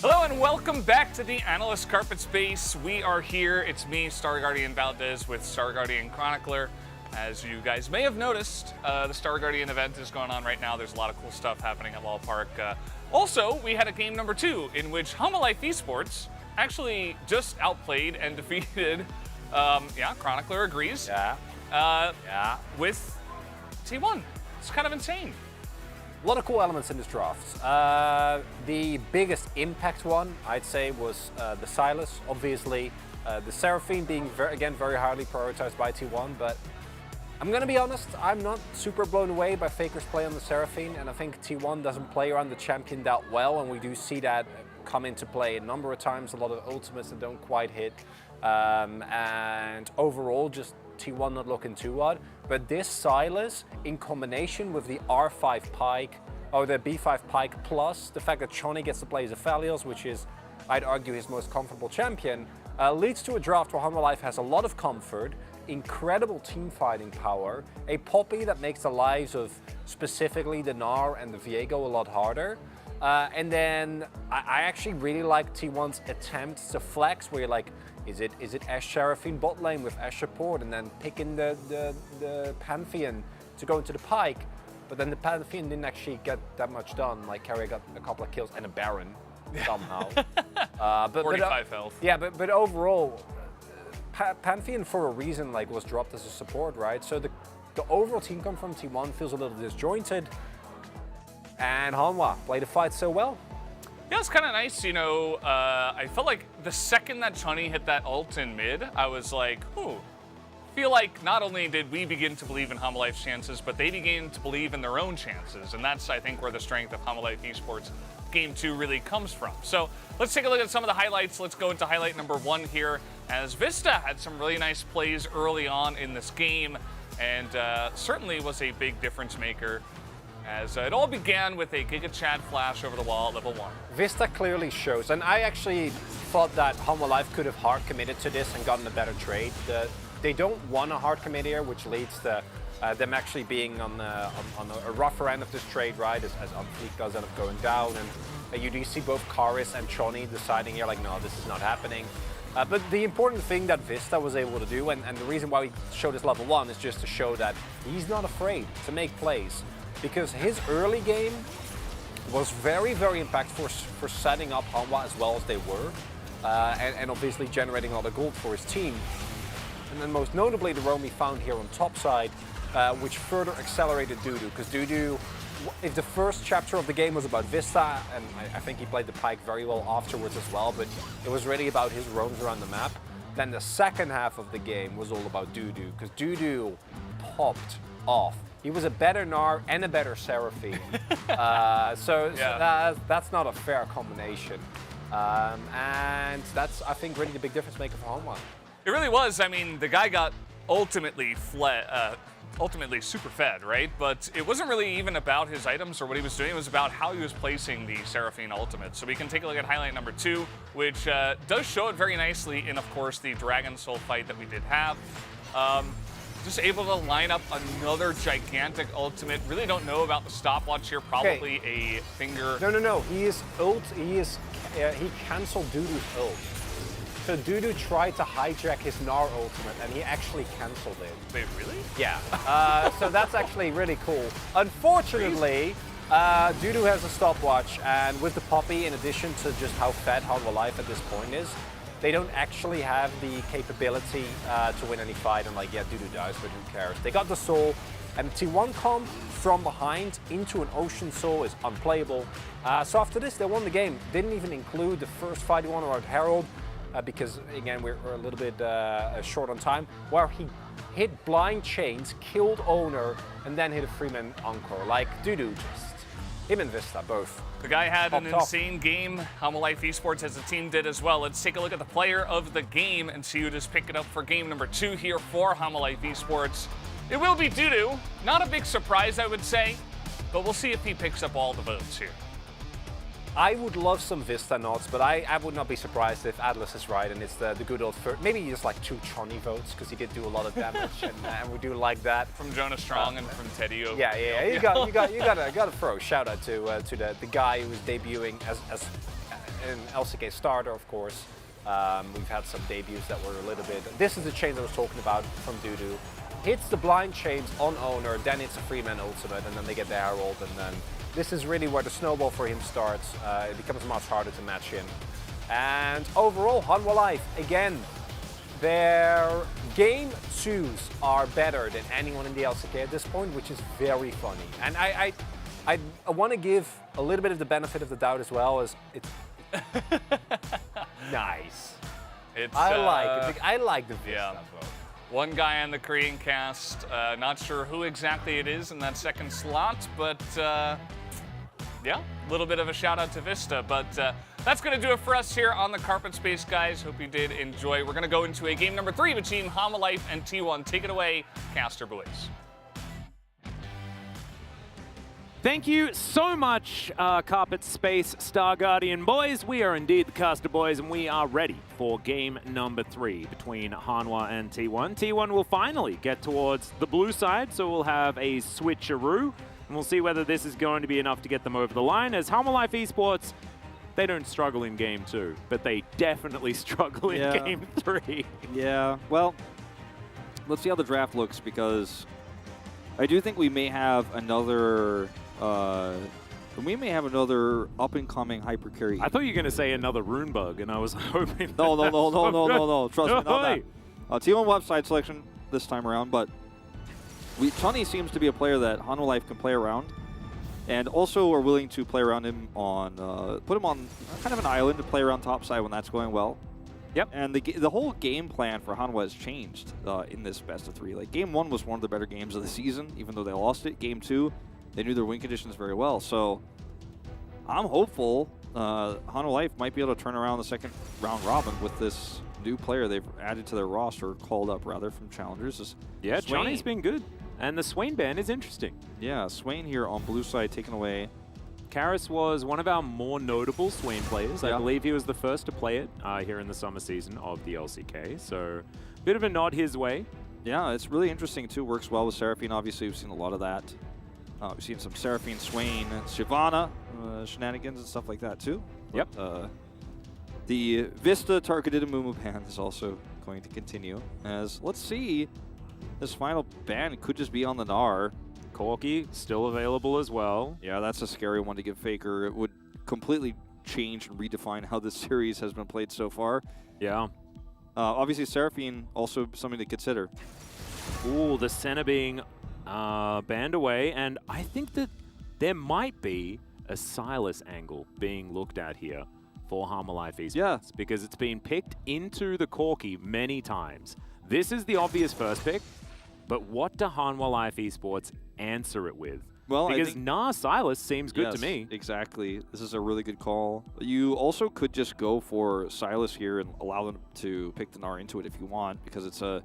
Hello and welcome back to the Analyst Carpet Space. We are here. It's me, Star Guardian Valdez, with Star Guardian Chronicler. As you guys may have noticed, the Star Guardian event is going on right now. There's a lot of cool stuff happening at Wall Park. Also, we had a game number 2 in which Homolife Esports actually just outplayed and defeated, Chronicler agrees, with T1. It's kind of insane. A lot of cool elements in this draft. The biggest impact one, I'd say, was the Silas. Obviously, The Seraphine being, again, very highly prioritized by T1, but I'm gonna be honest, I'm not super blown away by Faker's play on the Seraphine, and I think T1 doesn't play around the champion that well, and we do see that come into play a number of times, a lot of ultimates that don't quite hit, and overall just T1 not looking too odd. But this Silas, in combination with the R5 Pike, or the B5 Pike, plus the fact that Chonny gets to play as a Aphelios, which is, I'd argue, his most comfortable champion, leads to a draft where Hanwha Life has a lot of comfort, incredible team fighting power, a Poppy that makes the lives of specifically the Gnar and the Viego a lot harder. And then I actually really like T1's attempts to flex, where you're like, is it Ashe Seraphine bot lane with Ashe support, and then picking the Pantheon to go into the Pike. But then the Pantheon didn't actually get that much done. Like, Carrier got a couple of kills and a Baron somehow. But 45 health. Yeah, but overall, Pantheon for a reason like was dropped as a support, right? So the overall team come from T1 feels a little disjointed, and Hanwha played the fight so well. Yeah, it's kind of nice, you know. I felt like the second that Chonny hit that ult in mid, I was like, ooh. Feel like not only did we begin to believe in Hanwha Life's chances, but they began to believe in their own chances, and that's, I think, where the strength of Hanwha Life Esports Game 2 really comes from. So let's take a look at some of the highlights. Let's go into highlight number 1 here, as Vista had some really nice plays early on in this game, and certainly was a big difference maker, as it all began with a Giga Chad flash over the wall at level 1. Vista clearly shows, and I actually thought that Hanwha Life could have hard committed to this and gotten a better trade. They don't want a hard commit here, which leads to them actually being on a rougher end of this trade, right, as Unfleek does end up going down, and you do see both Karis and Chonny deciding here, like, no, this is not happening. But the important thing that Vista was able to do, and the reason why we showed this level 1 is just to show that he's not afraid to make plays, because his early game was very, very impactful for setting up Hanwha as well as they were, and obviously generating a lot of gold for his team. And then most notably the roam he found here on top side, which further accelerated Dudu, because Dudu, if the first chapter of the game was about Vista, and I think he played the Pike very well afterwards as well, but it was really about his roams around the map, then the second half of the game was all about Dudu, because Dudu popped off. He was a better Gnar and a better Seraphine. So that's not a fair combination. And that's, I think, really the big difference maker for Hanwha. It really was. I mean, the guy got ultimately super fed, right? But it wasn't really even about his items or what he was doing. It was about how he was placing the Seraphine ultimate. So we can take a look at highlight number 2, which does show it very nicely in, of course, the Dragon Soul fight that we did have. Just able to line up another gigantic ultimate. Really don't know about the stopwatch here. Probably a finger. No. He canceled Dudu's ult. So Dudu tried to hijack his Gnar ultimate, and he actually cancelled it. Wait, really? Yeah. So that's actually really cool. Unfortunately, Dudu has a stopwatch, and with the Poppy, in addition to just how fed Hanwha Life at this point is, they don't actually have the capability to win any fight. And like, yeah, Dudu dies, but who cares? They got the soul, and T1 comp from behind into an Ocean Soul is unplayable. So after this, they won the game. Didn't even include the first fight he won around Herald, because again, we're a little bit short on time, where he hit blind chains, killed Owner, and then hit a Freeman Encore. Like, Dudu, just him and Vista both. The guy had an insane game. Hanwha Life Esports as a team did as well. Let's take a look at the player of the game and see who just picked it up for game number 2 here for Hanwha Life Esports. It will be Dudu. Not a big surprise, I would say, but we'll see if he picks up all the votes here. I would love some Vista nods, but I would not be surprised if Atlas is right and it's the good old first. Maybe just like 2 Chonny votes, because he did do a lot of damage, and we do like that. From Jonas Strong and from Teddy. Yeah. You gotta throw a shout out to the guy who was debuting as an LCK starter, of course. We've had some debuts that were a little bit. This is the chain I was talking about from Dudu. Hits the blind chains on Owner, then it's a Freeman ultimate, and then they get the Herald, and then this is really where the snowball for him starts. It becomes much harder to match in. And overall, Hanwha Life, again, their game 2s are better than anyone in the LCK at this point, which is very funny. And I want to give a little bit of the benefit of the doubt as well, as it's nice. It's, I like the Vista yeah. vote. One guy on the Korean cast, not sure who exactly it is in that second slot, but yeah, a little bit of a shout out to Vista. But that's going to do it for us here on the Carpet Space, guys. Hope you did enjoy. We're going to go into a game number 3 between Hanwha and T1. Take it away, Caster Boys. Thank you so much, Carpet Space Star Guardian boys. We are indeed the Caster Boys, and we are ready for game number 3 between Hanwha and T1. T1 will finally get towards the blue side, so we'll have a switcheroo, and we'll see whether this is going to be enough to get them over the line. As Hanwha Life Esports, they don't struggle in game 2, but they definitely struggle in game 3. Yeah, well, let's see how the draft looks, because I do think we may have another up-and-coming hyper carry. I thought you were going to say another rune bug, and I was hoping. No. Trust me, not that. T1 will have side selection this time around, but Chani seems to be a player that Hanwha Life can play around, and also are willing to play around him on, put him on kind of an island to play around top side when that's going well. Yep. And the whole game plan for Hanwha has changed in this best of 3. Like, game 1 was one of the better games of the season, even though they lost it. Game 2, they knew their win conditions very well. So I'm hopeful Hanwha Life might be able to turn around the second round robin with this new player they've added to their roster, called up rather from Challengers. Yeah, Johnny's been good. And the Swain ban is interesting. Yeah, Swain here on blue side taken away. Karis was one of our more notable Swain players. I believe he was the first to play it here in the summer season of the LCK. So a bit of a nod his way. Yeah, it's really interesting too. Works well with Seraphine. Obviously, we've seen a lot of that. We've seen some Seraphine, Swain, Shyvana shenanigans and stuff like that too. Yep. But, the Vista targeted Amumu ban is also going to continue. As let's see, this final ban could just be on the Gnar. Corki still available as well. Yeah, that's a scary one to give Faker. It would completely change and redefine how this series has been played so far. Yeah. Obviously, Seraphine also something to consider. Ooh, the Senna being banned away, and I think that there might be a Silas angle being looked at here for Hanwha Life Esports, because it's been picked into the Corki many times. This is the obvious first pick, but what do Hanwha Life Esports answer it with? Well, because Gnar Silas seems good to me. Exactly. This is a really good call. You also could just go for Silas here and allow them to pick the Gnar into it if you want, because it's a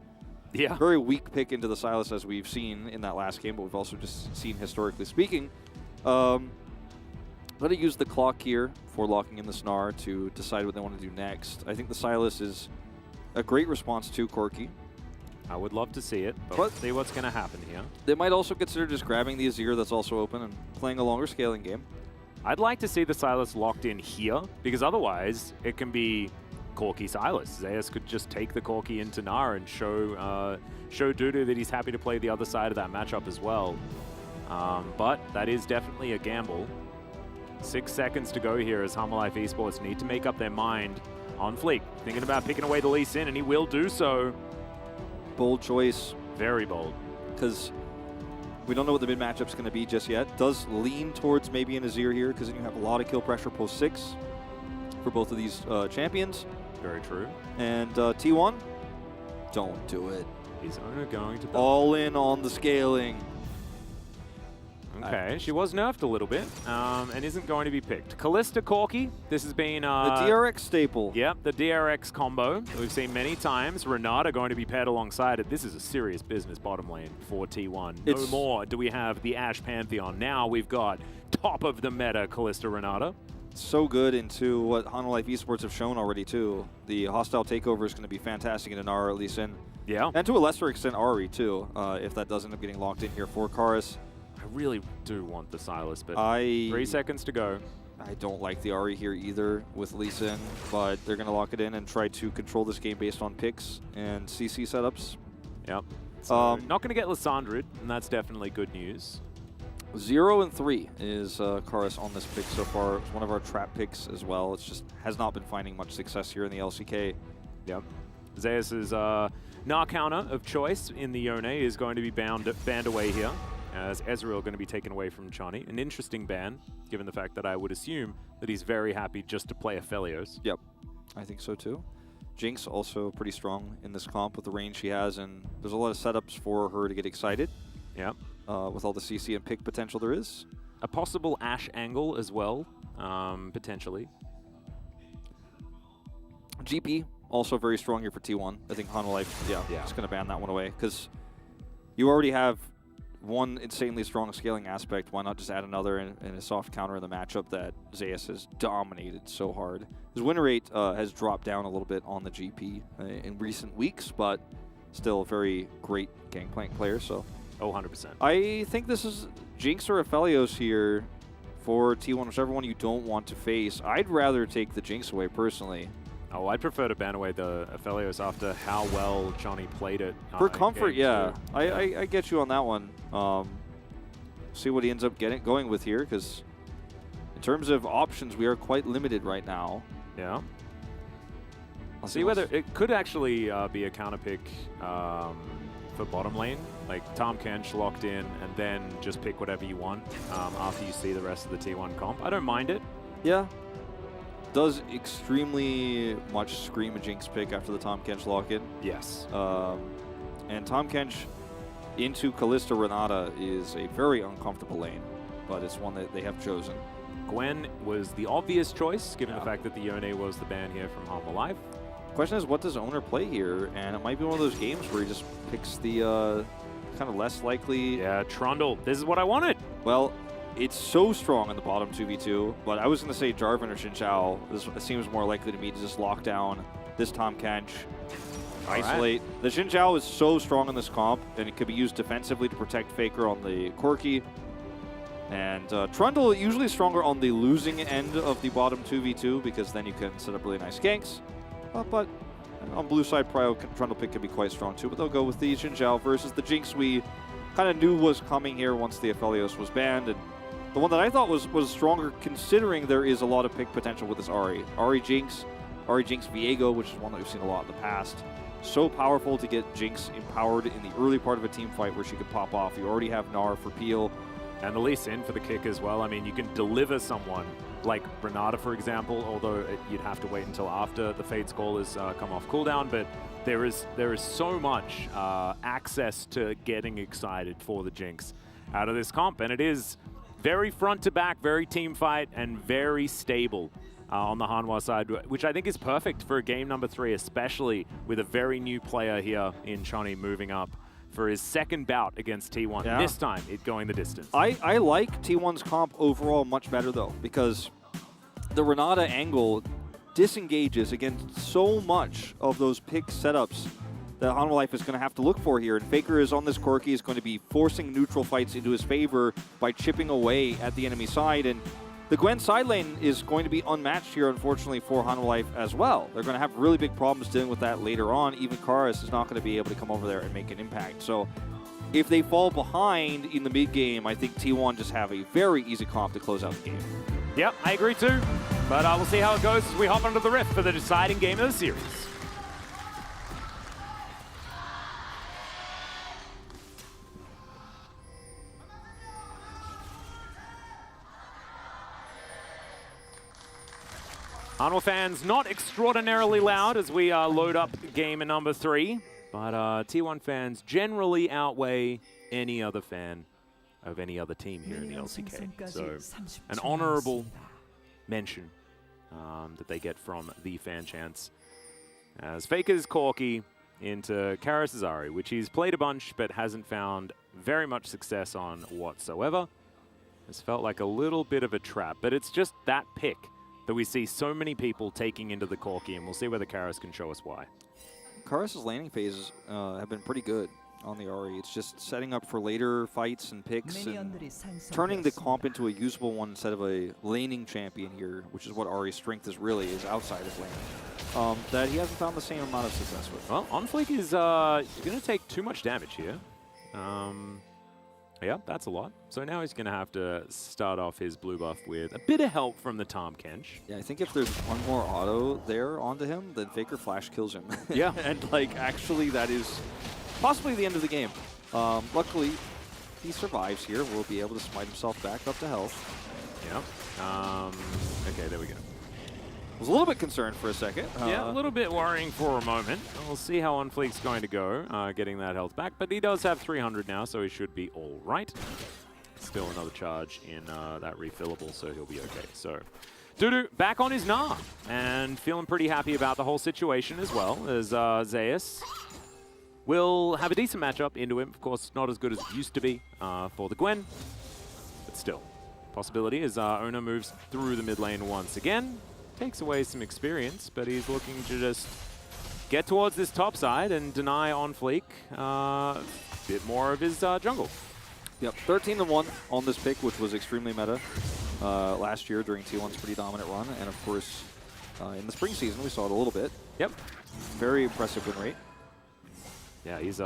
very weak pick into the Silas, as we've seen in that last game, but we've also just seen historically speaking. Let it use the clock here for locking in the Gnar to decide what they want to do next. I think the Silas is a great response to Corki. I would love to see it, but let's see what's going to happen here. They might also consider just grabbing the Azir that's also open and playing a longer scaling game. I'd like to see the Silas locked in here, because otherwise it can be Corki Silas. Zeus could just take the Corki into Gnar and show Dudu that he's happy to play the other side of that matchup as well. But that is definitely a gamble. 6 seconds to go here as Hanwha Life Esports need to make up their mind on Fleek. Thinking about picking away the Lee Sin, and he will do so. Bold choice. Very bold. Because we don't know what the mid matchup's going to be just yet. Does lean towards maybe an Azir here, because then you have a lot of kill pressure post 6 for both of these champions. Very true. And T1, don't do it. He's only going to all in on the scaling. Okay, she was nerfed a little bit and isn't going to be picked. Kalista Corki, this has been... the DRX staple. Yep, the DRX combo that we've seen many times. Renata going to be paired alongside it. This is a serious business bottom lane for T1. No more do we have the Ashe Pantheon. Now we've got top of the meta Kalista Renata. So good into what Hanwha Life Esports have shown already too. The hostile takeover is going to be fantastic in Gnar, at least in. Yeah. And to a lesser extent Ari too, if that does end up getting locked in here for Karis. I really do want the Silas, but 3 3 seconds to go. I don't like the Ari here either with Lee Sin, but they're going to lock it in and try to control this game based on picks and CC setups. Yep. So not going to get Lissandrid, and that's definitely good news. 0 and 3 is Karis on this pick so far. It's one of our trap picks as well. It's just has not been finding much success here in the LCK. Yep. Zeus's Gnar counter of choice in the Yone is going to be banned away here, as Ezreal going to be taken away from Chani. An interesting ban, given the fact that I would assume that he's very happy just to play Aphelios. Yep, I think so too. Jinx also pretty strong in this comp with the range she has, and there's a lot of setups for her to get excited. Yeah. With all the CC and pick potential there is. A possible Ashe angle as well, potentially. GP, also very strong here for T1. I think Hanwha Life, yeah, just going to ban that one away, because you already have one insanely strong scaling aspect. Why not just add another and a soft counter in the matchup that Zeus has dominated so hard? His win rate has dropped down a little bit on the GP in recent weeks, but still a very great Gangplank player, so. Oh, 100%. I think this is Jinx or Aphelios here for T1, whichever one you don't want to face. I'd rather take the Jinx away, personally. Oh, I'd prefer to ban away the Aphelios after how well Johnny played it. For comfort, yeah. 2. I get you on that one. See what he ends up going with here, because in terms of options, we are quite limited right now. Yeah. I'll see whether it could actually be a counter pick for bottom lane, like Tahm Kench locked in, and then just pick whatever you want after you see the rest of the T1 comp. I don't mind it. Yeah. Does extremely much scream a Jinx pick after the Tahm Kench lock-in. Yes. And Tahm Kench into Kalista Renata is a very uncomfortable lane, but it's one that they have chosen. Gwen was the obvious choice, given the fact that the Yone was the ban here from Hanwha Life. Question is, what does Owner play here? And it might be one of those games where he just picks the kind of less likely... Yeah, Trundle. This is what I wanted. Well, it's so strong in the bottom 2v2, but I was going to say Jarvan or Xin Zhao. This seems more likely to me to just lock down this Tahm Kench, isolate. Right. The Xin Zhao is so strong in this comp, and it could be used defensively to protect Faker on the Corki. And Trundle usually stronger on the losing end of the bottom 2v2, because then you can set up really nice ganks. But on blue side, Trundle pick can be quite strong too, but they'll go with the Xin Zhao versus the Jinx we kind of knew was coming here once the Aphelios was banned. And the one that I thought was stronger, considering there is a lot of pick potential with this Ahri. Ahri Jinx Viego, which is one that we've seen a lot in the past. So powerful to get Jinx empowered in the early part of a team fight where she could pop off. You already have Gnar for Peel. And the Lee Sin for the kick as well. I mean, you can deliver someone like Renata, for example, although you'd have to wait until after the Fade Skull has come off cooldown. But there is so much access to getting excited for the Jinx out of this comp. And it is very front to back, very team fight, and very stable on the Hanwha side, which I think is perfect for game number 3, especially with a very new player here in Chani moving up for his second bout against T1. Yeah. This time, it going the distance. I like T1's comp overall much better, though, because the Renata angle disengages against so much of those pick setups that Hanwha Life is going to have to look for here. And Faker is on this Corki, is going to be forcing neutral fights into his favor by chipping away at the enemy side. And the Gwen side lane is going to be unmatched here, unfortunately, for Hanwha Life as well. They're going to have really big problems dealing with that later on. Even Karis is not going to be able to come over there and make an impact. So if they fall behind in the mid game, I think T1 just have a very easy comp to close out the game. Yep, I agree too. But we'll see how it goes as we hop onto the Rift for the deciding game of the series. Hanwha fans not extraordinarily loud as we load up game number 3, but T1 fans generally outweigh any other fan of any other team here in the LCK. So an honorable mention that they get from the fan chants. As Faker's Corki into Karis' Ahri, which he's played a bunch but hasn't found very much success on whatsoever. It's felt like a little bit of a trap, but it's just that pick that we see so many people taking into the Corki, and we'll see whether Karis can show us why. Karis' landing phases have been pretty good on the Ahri. It's just setting up for later fights and picks and turning the comp into a usable one instead of a laning champion here, which is what Ahri's strength is really, is outside of laning, that he hasn't found the same amount of success with. Well, OnFleek is going to take too much damage here. Yeah, that's a lot. So now he's going to have to start off his blue buff with a bit of help from the Tahm Kench. Yeah, I think if there's one more auto there onto him, then Faker flash kills him. Yeah. And, like, actually that is possibly the end of the game. Luckily, he survives here. We'll be able to smite himself back up to health. Yeah. Okay, there we go. was a little bit concerned for a second. Yeah, a little bit worrying for a moment. We'll see how Unfleek's going to go, getting that health back. But he does have 300 now, so he should be all right. Still another charge in that refillable, so he'll be okay. So, Dudu back on his Gnar, and feeling pretty happy about the whole situation as well, as Zeus will have a decent matchup into him. Of course, not as good as it used to be for the Gwen, but still. Possibility as Ona moves through the mid lane once again. Takes away some experience, but he's looking to just get towards this top side and deny on Fleek a bit more of his jungle. Yep, 13-1 on this pick, which was extremely meta last year during T1's pretty dominant run. And of course, in the spring season, we saw it a little bit. Yep. Very impressive win rate. Yeah, he's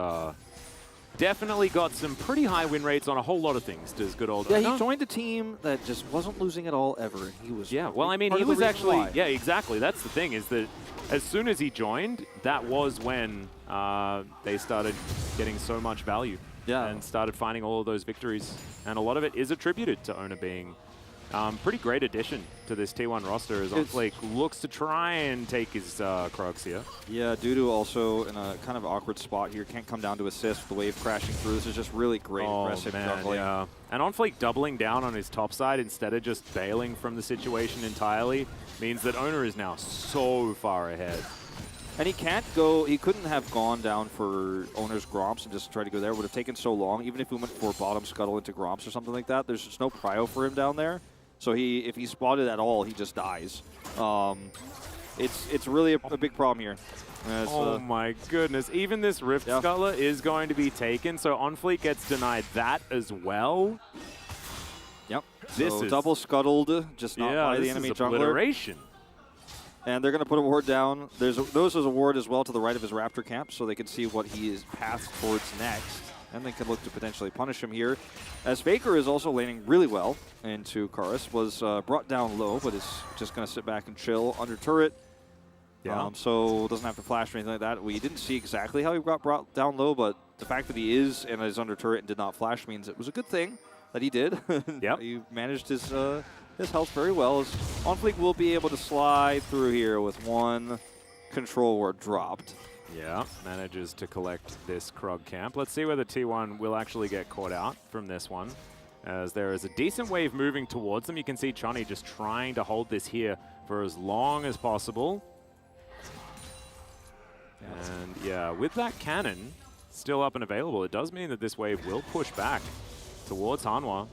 definitely got some pretty high win rates on a whole lot of things. Does good old Yeah, he joined a team that just wasn't losing at all ever. He was well, I mean, he was actually yeah, exactly. That's the thing is that as soon as he joined, that was when they started getting so much value. Yeah, and started finding all of those victories, and a lot of it is attributed to Ona being pretty great addition to this T1 roster as Unfleek looks to try and take his Krogs here. Yeah, Dudu also in a kind of awkward spot here. Can't come down to assist with the wave crashing through. This is just really great aggressive juggling. Yeah. And Unfleek doubling down on his top side instead of just bailing from the situation entirely means that Ona is now so far ahead. And he can't go, he couldn't have gone down for Owner's Gromps and just tried to go there. It would have taken so long, even if we went for bottom scuttle into Gromps or something like that. There's just no prio for him down there. So if he's spotted at all, he just dies. It's really a big problem here. Oh my goodness. Even this Rift Scuttler is going to be taken, so Unfleek gets denied that as well. Yep. This so is double scuttled, just not by the enemy jungler. Obliteration. And they're going to put a ward down. There's a ward as well to the right of his Raptor camp, so they can see what he is passed towards next. And they can look to potentially punish him here. As Faker is also laning really well into Karis, was brought down low, but is just going to sit back and chill under turret. Yeah. So doesn't have to flash or anything like that. We didn't see exactly how he got brought down low, but the fact that he is and is under turret and did not flash means it was a good thing that he did. Yep. He managed his health very well. As Unfleek will be able to slide through here with one control ward dropped. Yeah, manages to collect this Krog camp. Let's see whether T1 will actually get caught out from this one, as there is a decent wave moving towards them. You can see Chani just trying to hold this here for as long as possible. And yeah, with that cannon still up and available, it does mean that this wave will push back towards Hanwha.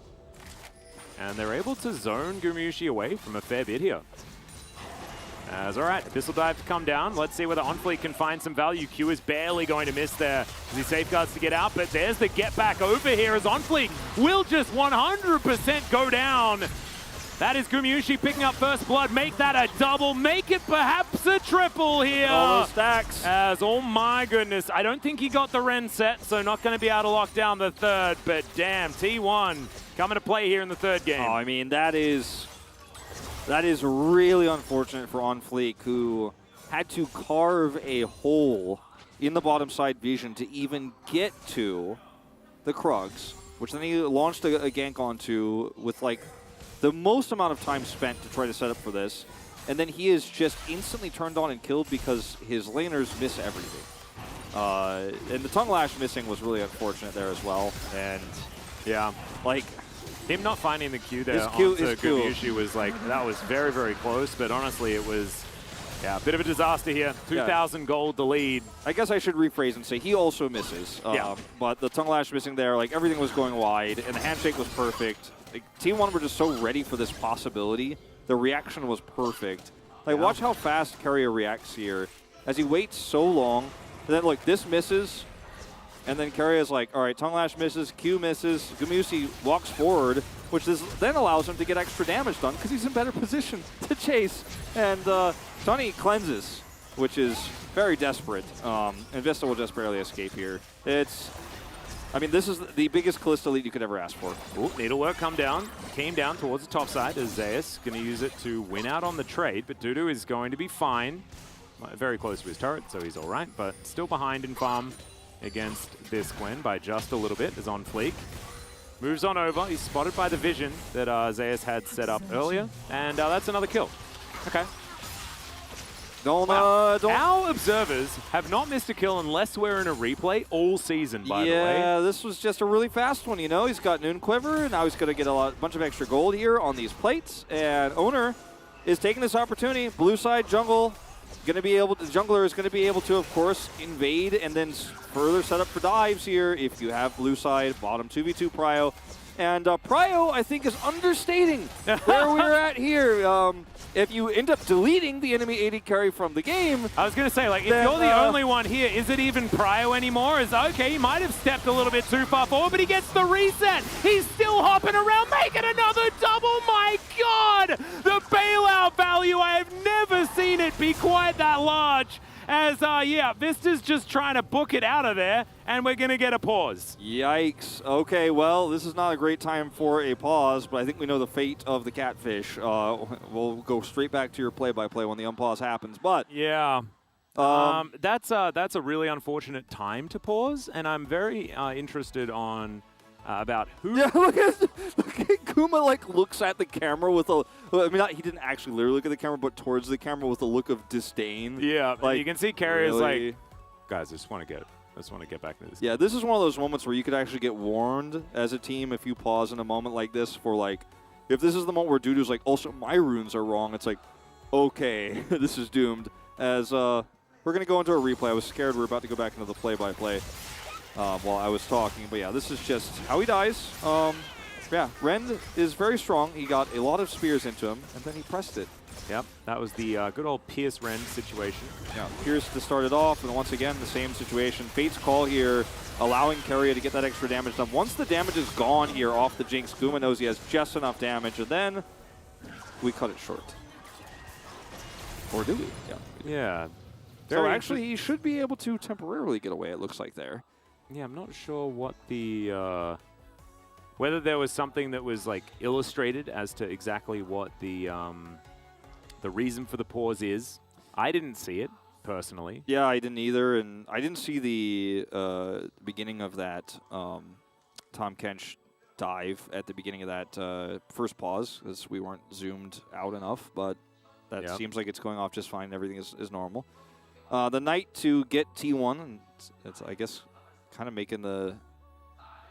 And they're able to zone Gumushi away from a fair bit here. As all right, Abyssal Dive to come down. Let's see whether Unfleek can find some value. Q is barely going to miss there as he safeguards to get out, but there's the get back over here as Unfleek will just 100% go down. That is Gumushi picking up first blood. Make that a double. Make it perhaps a triple here. All those stacks. As, oh my goodness, I don't think he got the Ren set, so not going to be able to lock down the third, but damn, T1 coming to play here in the third game. Oh, I mean, that is really unfortunate for Unfleek, who had to carve a hole in the bottom side vision to even get to the Krugs, which then he launched a gank onto with like the most amount of time spent to try to set up for this. And then he is just instantly turned on and killed because his laners miss everything. And the Tongue Lash missing was really unfortunate there as well. And yeah, like, him not finding the Q there onto Gumushi was like, that was very, very close, but honestly it was, yeah, a bit of a disaster here. 2,000 gold the lead. I guess I should rephrase and say he also misses. But the Tongue Lash missing there, like everything was going wide, and the handshake was perfect. Like, T1 were just so ready for this possibility. The reaction was perfect. Like, watch how fast Carrier reacts here. As he waits so long, and then, like, this misses, and then Carrier's like, all right, Tongue Lash misses, Q misses, Gumushi walks forward, which then allows him to get extra damage done because he's in better position to chase. And Sonny cleanses, which is very desperate. And Vista will just barely escape here. I mean, this is the biggest Kalista lead you could ever ask for. Ooh, Needlework came down towards the top side as Zeus going to use it to win out on the trade, but Dudu is going to be fine. Very close to his turret, so he's all right, but still behind in farm against this Gwen by just a little bit, is on Fleek. Moves on over, he's spotted by the vision that Zeus had set up earlier, and that's another kill. Okay. Don't, Wow. don't. Our observers have not missed a kill unless we're in a replay all season, by the way. Yeah, this was just a really fast one, you know. He's got Noon Quiver, and now he's going to get a bunch of extra gold here on these plates. And Owner is taking this opportunity. Blue side jungle, the jungler is going to be able to, of course, invade and then further set up for dives here if you have blue side, bottom 2v2 Prio. And Prio, I think, is understating where we're at here. If you end up deleting the enemy AD carry from the game... I was going to say, like, if then, you're the only one here, is it even Prio anymore? Is okay, he might have stepped a little bit too far forward, but he gets the reset. He's still hopping around, making another double. My God! The bailout value, I have never seen it be quite that large. As, yeah, Vista's just trying to book it out of there, and we're going to get a pause. Yikes. Okay, well, this is not a great time for a pause, but I think we know the fate of the catfish. We'll go straight back to your play-by-play when the unpause happens, but... Yeah. That's a really unfortunate time to pause, and I'm very interested on about who... Yeah, look at Kuma, like, looks at the camera with a... I mean, he didn't actually literally look at the camera, but towards the camera with a look of disdain. Yeah, like, you can see Carrier's really? like, guys, I just want to get back into this. Yeah, this is one of those moments where you could actually get warned as a team if you pause in a moment like this for, like, if this is the moment where Dudu's like, also, my runes are wrong, it's like, okay, this is doomed. As we're going to go into a replay. I was scared we were about to go back into the play-by-play while I was talking. But yeah, this is just how he dies. Yeah, Ren is very strong. He got a lot of spears into him, and then he pressed it. Yep, that was the good old Pierce Ren situation. Yeah, Pierce to start it off, and once again, the same situation. Fate's Call here, allowing Carrier to get that extra damage done. Once the damage is gone here off the Jinx, Guma knows he has just enough damage, and then we cut it short. Or do we? Yeah. Yeah. So actually, he should be able to temporarily get away, it looks like there. Yeah, I'm not sure what the... whether there was something that was like illustrated as to exactly what the reason for the pause is. I didn't see it personally. Yeah, I didn't either, and I didn't see the beginning of that Tom Kench dive at the beginning of that first pause because we weren't zoomed out enough, but that seems like it's going off just fine. Everything is normal. The Knight to get T1, and it's I guess kind of making the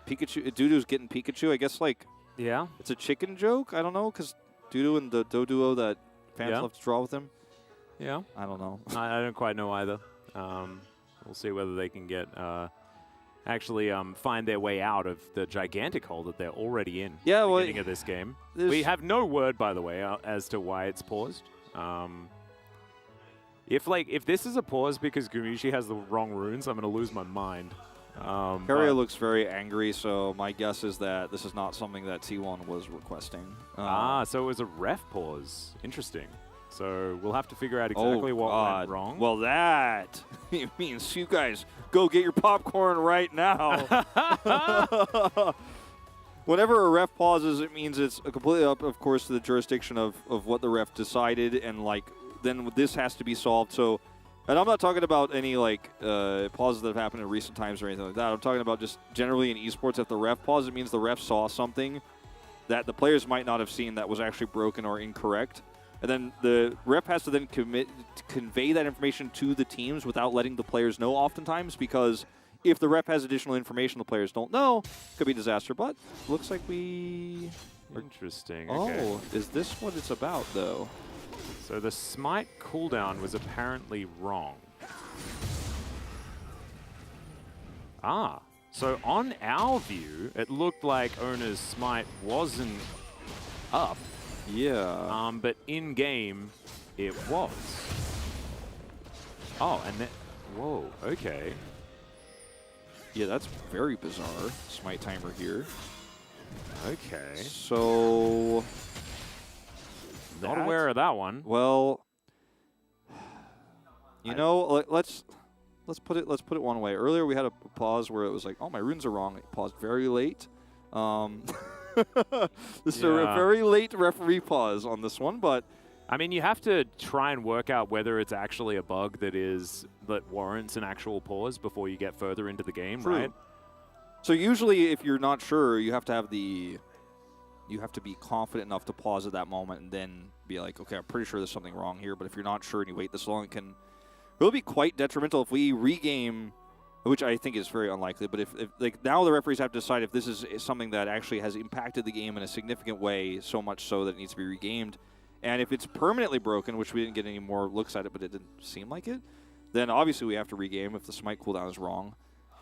Pikachu. Dudu's getting Pikachu. I guess like it's a chicken joke. I don't know because Dudu and the Doduo that fans love to draw with him. Yeah. I don't know. I don't quite know either. We'll see whether they can get actually find their way out of the gigantic hole that they're already in. Yeah, at the beginning of this game. We have no word, by the way, as to why it's paused. If this is a pause because Gumishi has the wrong runes, I'm going to lose my mind. Carrier looks very angry, so my guess is that this is not something that T1 was requesting. So it was a ref pause. Interesting. So we'll have to figure out exactly what went wrong. Well, that means you guys go get your popcorn right now. Whenever a ref pauses, it means it's completely up, of course, to the jurisdiction of what the ref decided, and like then this has to be solved. So, and I'm not talking about any like pauses that have happened in recent times or anything like that. I'm talking about just generally in esports, if the ref pause, it means the ref saw something that the players might not have seen that was actually broken or incorrect. And then the ref has to then convey that information to the teams without letting the players know oftentimes, because if the ref has additional information the players don't know, it could be a disaster. But looks like we... Interesting. Oh, okay. Is this what it's about, though? So the smite cooldown was apparently wrong. So on our view, it looked like Owner's smite wasn't up. Yeah. But in-game, it was. Oh, and then... Whoa, okay. Yeah, that's very bizarre. Smite timer here. Okay. So... Not aware of that one. Well... You know, let's put it one way. Earlier we had a pause where it was like, oh, my runes are wrong. It paused very late. This is a very late referee pause on this one, but I mean, you have to try and work out whether it's actually a bug that warrants an actual pause before you get further into the game, right? So usually, if you're not sure, you have to have the you have to be confident enough to pause at that moment and then be like, okay, I'm pretty sure there's something wrong here. But if you're not sure and you wait this long, it can really be quite detrimental if we regame, which I think is very unlikely. But if like now the referees have to decide if this is something that actually has impacted the game in a significant way, so much so that it needs to be regamed. And if it's permanently broken, which we didn't get any more looks at it, but it didn't seem like it, then obviously we have to regame if the smite cooldown is wrong.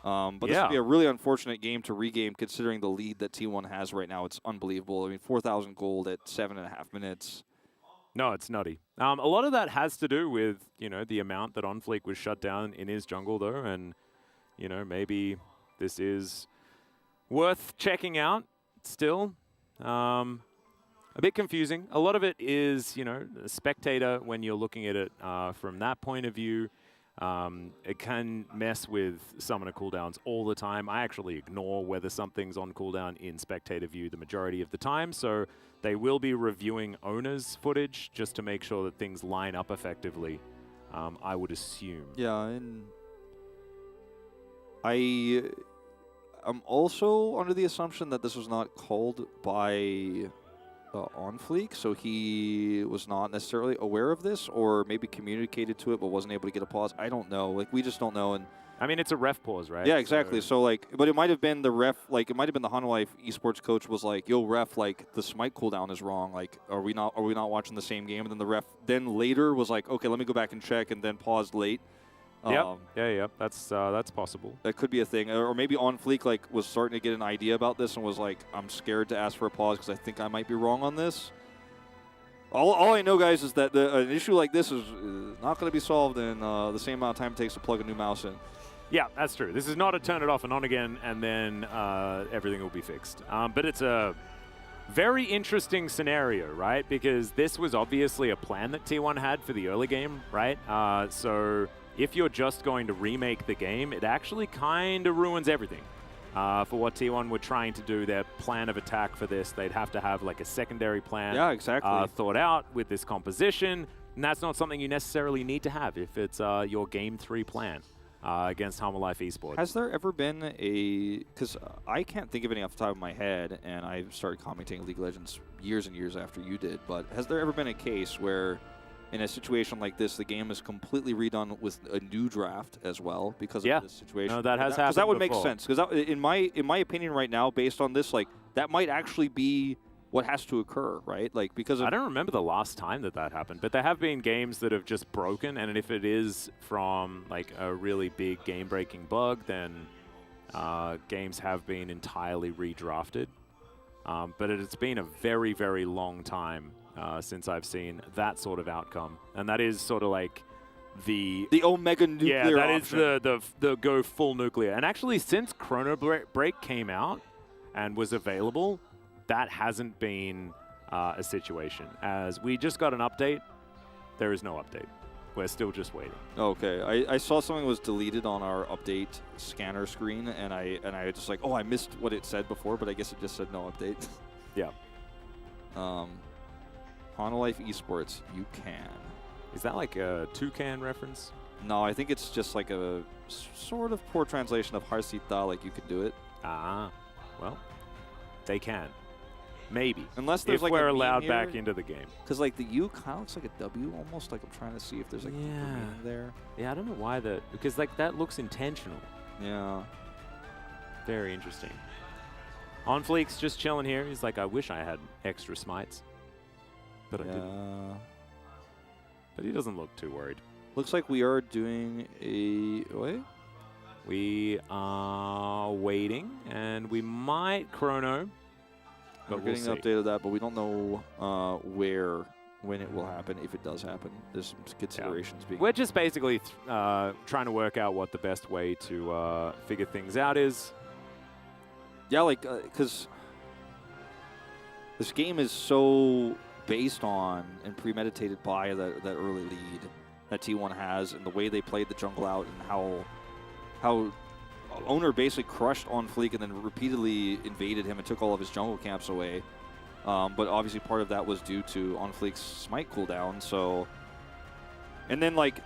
But this would be a really unfortunate game to regame considering the lead that T1 has right now. It's unbelievable. I mean, 4,000 gold at 7.5 minutes. No, it's nutty. A lot of that has to do with, you know, the amount that OnFleek was shut down in his jungle, though. And, you know, maybe this is worth checking out still. A bit confusing. A lot of it is, you know, a spectator, when you're looking at it from that point of view. It can mess with summoner cooldowns all the time. I actually ignore whether something's on cooldown in spectator view the majority of the time, so they will be reviewing owners' footage just to make sure that things line up effectively, I would assume. Yeah, and I'm also under the assumption that this was not called by OnFleek, so he was not necessarily aware of this, or maybe communicated to it but wasn't able to get a pause. I don't know. Like, we just don't know. And I mean, it's a ref pause, right? Yeah, exactly. So like, but it might have been the ref. Like, it might have been the Hanwha esports coach was like, "Yo, ref, like the smite cooldown is wrong. Like, are we not watching the same game?" And then the ref then later was like, "Okay, let me go back and check," and then paused late. Yeah. That's possible. That could be a thing, or maybe OnFleek like was starting to get an idea about this and was like, "I'm scared to ask for a pause because I think I might be wrong on this." All I know, guys, is that an issue like this is not going to be solved in the same amount of time it takes to plug a new mouse in. Yeah, that's true. This is not a turn it off and on again, and then everything will be fixed. But it's a very interesting scenario, right? Because this was obviously a plan that T1 had for the early game, right? So if you're just going to remake the game, it actually kind of ruins everything. For what T1 were trying to do, their plan of attack for this, they'd have to have like a secondary plan thought out with this composition, and that's not something you necessarily need to have if it's your Game 3 plan against Hanwha Life Esports. Has there ever been a, because I can't think of any off the top of my head, and I started commenting League of Legends years and years after you did, but has there ever been a case where in a situation like this, the game is completely redone with a new draft as well because of this situation? No, that has happened. Because that would before. make sense. Because in my opinion right now, based on this, like that might actually be what has to occur, right? Like because of, I don't remember the last time that happened, but there have been games that have just broken, and if it is from like a really big game-breaking bug, then games have been entirely redrafted. But it's been a very, very long time since I've seen that sort of outcome, and that is sort of like the Omega nuclear. Yeah, that option. is the go full nuclear. And actually, since Chrono Break came out and was available, that hasn't been a situation. As we just got an update, there is no update. We're still just waiting. Okay, I saw something was deleted on our update scanner screen, and I just like, oh, I missed what it said before, but I guess it just said no update. Yeah. Hanwha Life Esports, you can. Is that like a Toucan reference? No, I think it's just like a sort of poor translation of Harsita, like you could do it. Ah, well, they can. Maybe. Unless there's if like we're a allowed meme back here. into the game. Because like the U kind of looks like a W almost, like I'm trying to see if there's like a meaning there. Yeah, I don't know why that, because like that looks intentional. Yeah. Very interesting. OnFleek's just chilling here. He's like, I wish I had extra smites. But I didn't. But he doesn't look too worried. Looks like we are doing a... Wait? We are waiting, and we might chrono. We're getting an update of that, but we don't know when it will happen, if it does happen. There's some considerations being... We're just basically trying to work out what the best way to figure things out is. Yeah, like, because this game is so based on and premeditated by that early lead that T1 has, and the way they played the jungle out, and how Owner basically crushed OnFleek and then repeatedly invaded him and took all of his jungle camps away. But obviously part of that was due to OnFleek's smite cooldown. So, and then like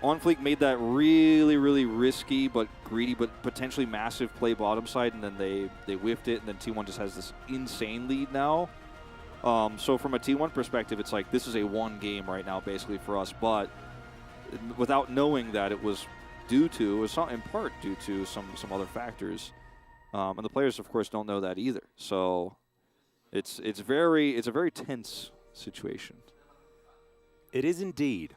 On Fleek made that really, really risky but greedy but potentially massive play bottom side, and then they whiffed it, and then T1 just has this insane lead now. So from a T1 perspective, it's like this is a one game right now basically for us, but without knowing that it was in part due to some other factors. And the players, of course, don't know that either. So it's a very tense situation. It is indeed.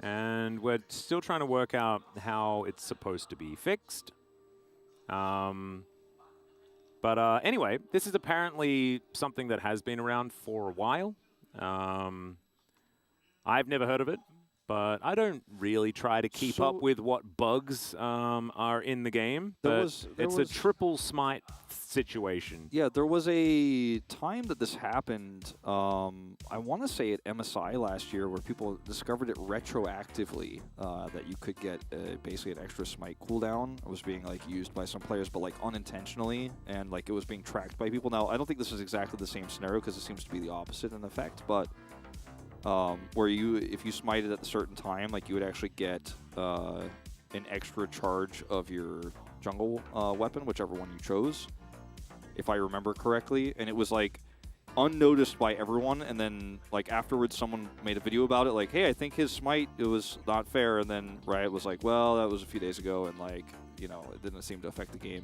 And we're still trying to work out how it's supposed to be fixed. But anyway, this is apparently something that has been around for a while. I've never heard of it, but I don't really try to keep up with what bugs are in the game. But it's a triple smite situation. Yeah, there was a time that this happened, I want to say at MSI last year, where people discovered it retroactively, that you could get basically an extra smite cooldown. It was being like used by some players, but like unintentionally, and like it was being tracked by people. Now, I don't think this is exactly the same scenario because it seems to be the opposite in effect, but where if you smited at a certain time, like you would actually get an extra charge of your jungle weapon, whichever one you chose, if I remember correctly. And it was like unnoticed by everyone, and then like afterwards someone made a video about it, like, hey, I think his smite, it was not fair, and then Riot was like, well, that was a few days ago, and like, you know, it didn't seem to affect the game.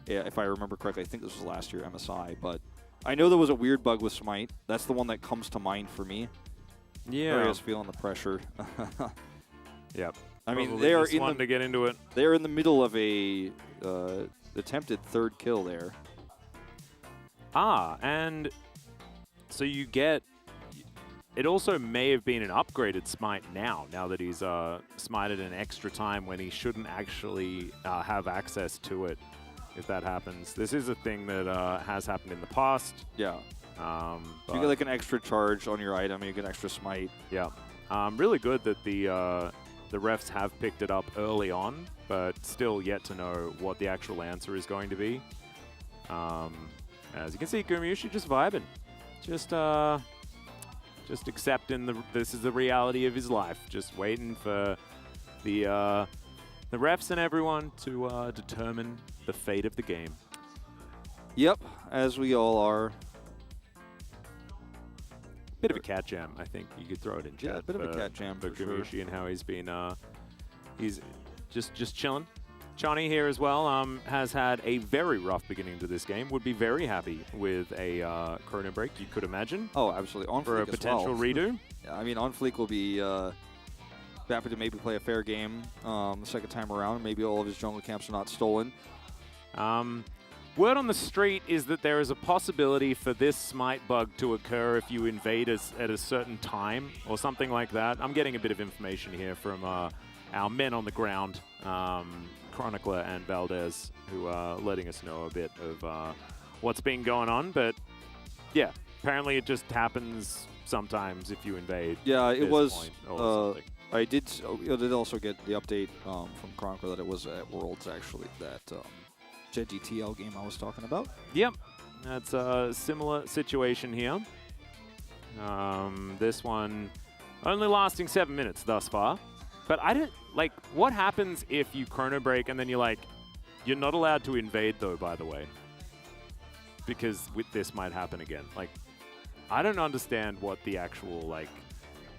Yeah, if I remember correctly, I think this was last year MSI, but I know there was a weird bug with smite. That's the one that comes to mind for me. Yeah, I was feeling the pressure. Yep. I mean, they are to get into it. They're in the middle of a attempted third kill there. And so you get. It also may have been an upgraded smite now that he's smited an extra time when he shouldn't actually have access to it. If that happens, this is a thing that has happened in the past. Yeah. You get like an extra charge on your item, you get extra smite. Yeah. Really good that the refs have picked it up early on, but still yet to know what the actual answer is going to be. As you can see, Gumushi just vibing, just accepting this is the reality of his life, just waiting for the refs and everyone to determine the fate of the game. Yep, as we all are. Bit of a cat jam, I think you could throw it in chat. Yeah, a bit of a cat jam for Gumushi sure. And how he's been, he's just chilling. Chani here as well has had a very rough beginning to this game. Would be very happy with a Chrono Break, you could imagine. Oh, absolutely. On for a Fleek as potential well. redo. Yeah, I mean, On Fleek will be happy to maybe play a fair game the second time around. Maybe all of his jungle camps are not stolen. Word on the street is that there is a possibility for this smite bug to occur if you invade us at a certain time or something like that. I'm getting a bit of information here from our men on the ground, Chronicler and Valdez, who are letting us know a bit of what's been going on. But yeah, apparently it just happens sometimes if you invade. Yeah, it was. I did also get the update from Chronicler that it was at Worlds actually that. Genji TL game I was talking about. Yep, that's a similar situation here. This one only lasting 7 minutes thus far. But I don't, like, what happens if you Chrono Break and then you're not allowed to invade though, by the way? Because this might happen again. Like, I don't understand what the actual, like,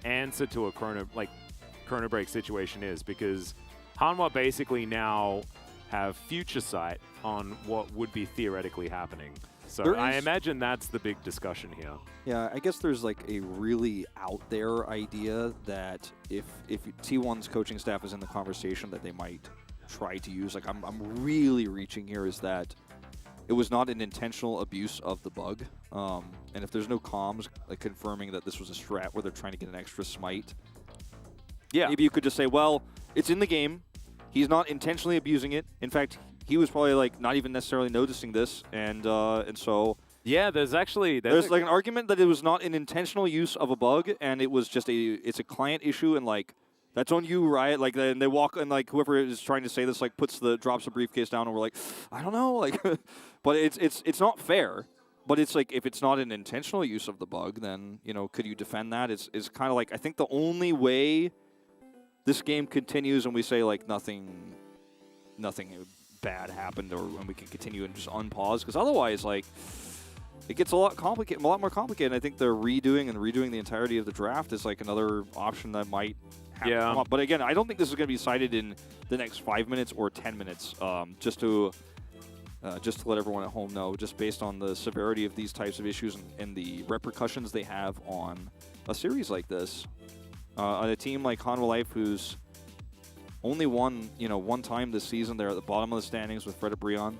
answer to a Chrono Break situation is, because Hanwha basically now have future sight on what would be theoretically happening. So I imagine that's the big discussion here. Yeah, I guess there's like a really out there idea that if T1's coaching staff is in the conversation that they might try to use, like I'm really reaching here, is that it was not an intentional abuse of the bug. And if there's no comms like confirming that this was a strat where they're trying to get an extra smite, yeah, maybe you could just say, well, it's in the game. He's not intentionally abusing it. In fact, he was probably like not even necessarily noticing this, and so yeah, there's like an argument that it was not an intentional use of a bug, and it was just it's a client issue, and like that's on you, Riot. Like they walk, and like whoever is trying to say this like drops the briefcase down, and we're like, I don't know, like, but it's not fair. But it's like if it's not an intentional use of the bug, then could you defend that? It's kind of like I think the only way this game continues and we say like nothing bad happened, or when we can continue and just unpause, because otherwise, like, it gets a lot more complicated. I think they're redoing the entirety of the draft is like another option that might come up. But again, I don't think this is going to be decided in the next 5 minutes or 10 minutes. Just to let everyone at home know, just based on the severity of these types of issues and the repercussions they have on a series like this, on a team like Hanwha Life, who's only won, one time this season. They're at the bottom of the standings with Fred Brion.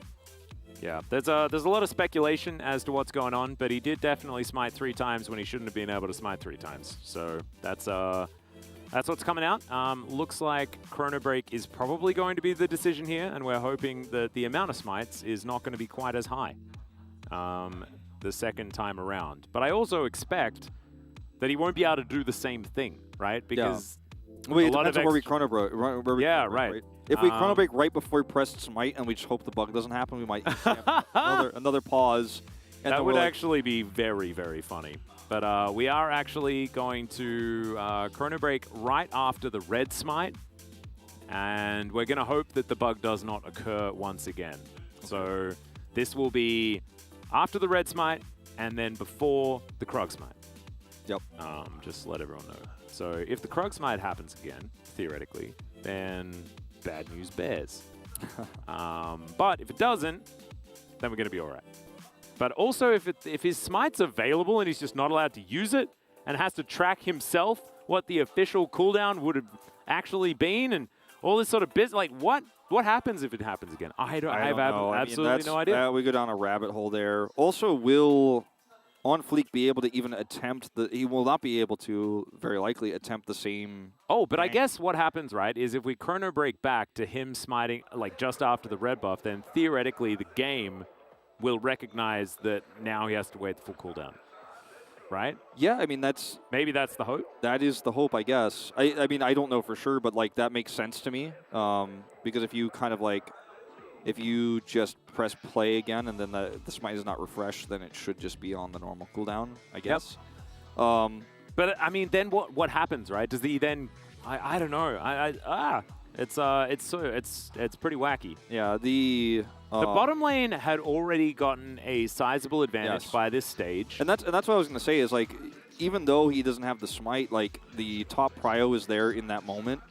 Yeah, there's a lot of speculation as to what's going on, but he did definitely smite 3 times when he shouldn't have been able to smite 3 times. So that's what's coming out. Looks like Chrono Break is probably going to be the decision here, and we're hoping that the amount of smites is not going to be quite as high the second time around. But I also expect that he won't be able to do the same thing, right? Because it depends on where we Chrono Break. Right? If we Chrono Break right before we press smite and we just hope the bug doesn't happen, we might have another pause. And that would actually be very, very funny. But we are actually going to Chrono Break right after the red smite, and we're going to hope that the bug does not occur once again. So this will be after the red smite and then before the Krug smite. Yep. Just to let everyone know. So if the Krug smite happens again, theoretically, then bad news bears. But if it doesn't, then we're going to be all right. But also, if his smite's available and he's just not allowed to use it and has to track himself what the official cooldown would have actually been and all this sort of business, like what happens if it happens again? I have absolutely no idea. We go down a rabbit hole there. Also, will On Fleek be able to even attempt he will not be able to, very likely, attempt the same. Oh, but I guess what happens, right, is if we Chrono Break back to him smiting, like, just after the red buff, then theoretically the game will recognize that now he has to wait the full cooldown, right? Yeah, I mean, maybe that's the hope. That is the hope, I guess. I mean, I don't know for sure, but, like, that makes sense to me. Because if you kind of, like, if you just press play again and then the smite is not refreshed, then it should just be on the normal cooldown, I guess. Yep. But I mean, then what happens, right? Does he then? I don't know. It's pretty wacky. Yeah. The bottom lane had already gotten a sizable advantage by this stage, and that's what I was gonna say is, like, even though he doesn't have the smite, like, the top prio is there in that moment.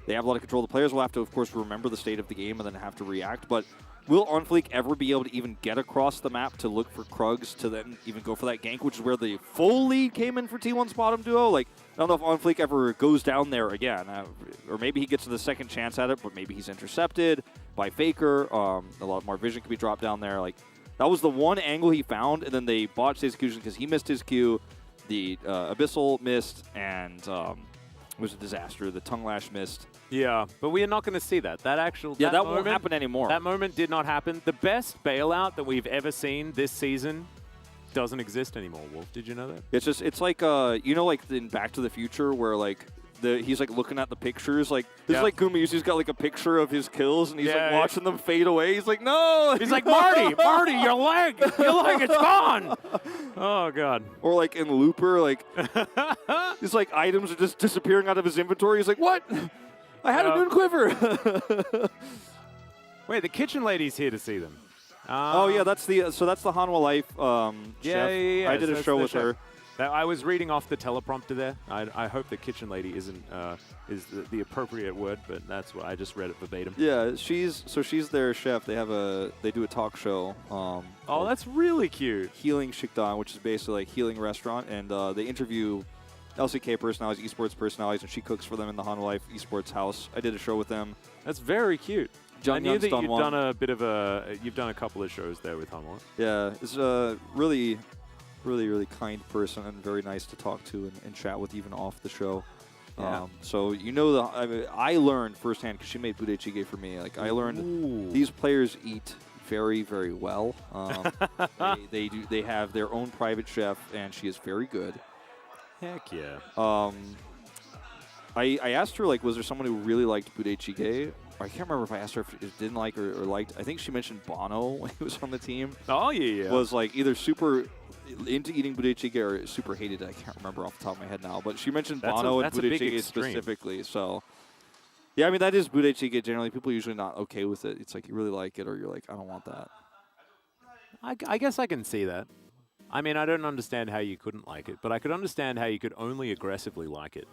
They have a lot of control. The players will have to, of course, remember the state of the game and then have to react. But will On Fleek ever be able to even get across the map to look for Krugs to then even go for that gank, which is where the full lead came in for T1's bottom duo? Like, I don't know if On Fleek ever goes down there again. Or maybe he gets to the second chance at it, but maybe he's intercepted by Faker. A lot more vision could be dropped down there. Like, that was the one angle he found, and then they botched the execution because he missed his Q. The Abyssal missed, and it was a disaster. The Tongue Lash missed. Yeah, but we are not going to see that. That won't happen anymore. That moment did not happen. The best bailout that we've ever seen this season doesn't exist anymore, Wolf. Did you know that? It's like, like in Back to the Future where, like, he's, like, looking at the pictures. Like, this is like Gumayusi's got, like, a picture of his kills, and he's, like, watching them fade away. He's like, no! He's like, Marty, your leg, it's gone! Oh, God. Or, like, in Looper, like, his, like, items are just disappearing out of his inventory. He's like, what? I had a Moon Quiver! Wait, the kitchen lady's here to see them. Oh, yeah, that's the Hanwha Life chef. Yeah. I did a show with her. I was reading off the teleprompter there. I hope the kitchen lady isn't is the appropriate word, but that's what I just read it verbatim. Yeah, she's their chef. They do a talk show. Oh, that's really cute. Healing Shikdan, which is basically like healing restaurant, and they interview LCK personalities, esports personalities, and she cooks for them in the Hanwha Life esports house. I did a show with them. That's very cute. I knew that you've done a couple of shows there with Hanwha. Yeah, it's a really kind person and very nice to talk to and chat with even off the show. Yeah. So I learned firsthand because she made Budechige for me. Like, I learned these players eat very, very well. They have their own private chef, and she is very good. Heck yeah. I asked her, like, was there someone who really liked Budechige? I can't remember if I asked her if she didn't like or liked. I think she mentioned Bono when he was on the team. Oh, yeah. Was, like, either super into eating Budechige or super hated it. I can't remember off the top of my head now. But she mentioned Bono and Budechige specifically. So Yeah, I mean, that is boot HLE. Generally, people are usually not okay with it. It's like you really like it, or you're like, I don't want that. I guess I can see that. I mean, I don't understand how you couldn't like it, but I could understand how you could only aggressively like it.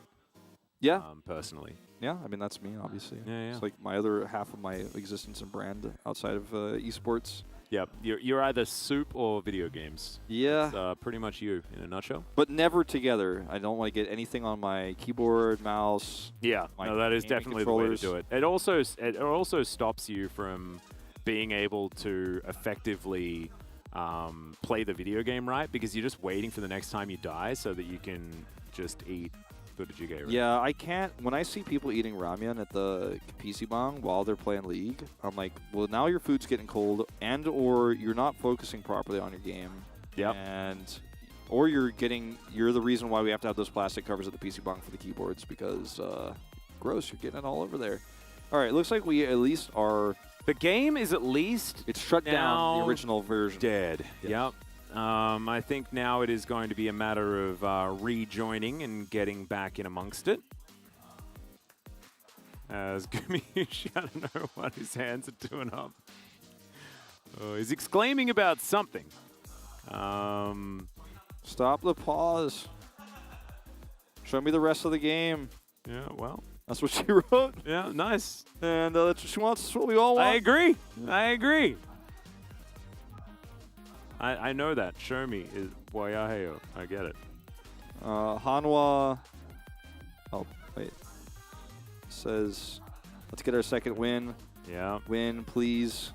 Yeah. Personally. Yeah, I mean, that's me, obviously. Yeah. It's like my other half of my existence and brand outside of esports. Yep, you're either soup or video games. Yeah. It's pretty much you in a nutshell. But never together. I don't want to get anything on my keyboard, mouse. Yeah, no, that is definitely the way to do it. It also stops you from being able to effectively play the video game right, because you're just waiting for the next time you die so that you can just eat. Yeah, I can't. When I see people eating ramen at the PC bang while they're playing League, I'm like, well, now your food's getting cold, and or you're not focusing properly on your game. Yep. Or you're the reason why we have to have those plastic covers at the PC bang for the keyboards, because gross, you're getting it all over there. All right, looks like we at least are. The game is at least it's shut down the original version. Dead. Yes. Yep. I think now it is going to be a matter of rejoining and getting back in amongst it. As Gumiushi, I don't know what his hands are doing up. Oh, he's exclaiming about something. Stop the pause. Show me the rest of the game. Yeah, well. That's what she wrote. Yeah, nice. And that's what she wants. That's what we all want. I agree. I know that. Show me is Boyaheo. I get it. Hanwha. Oh, wait. Says, let's get our second win. Yeah. Win, please.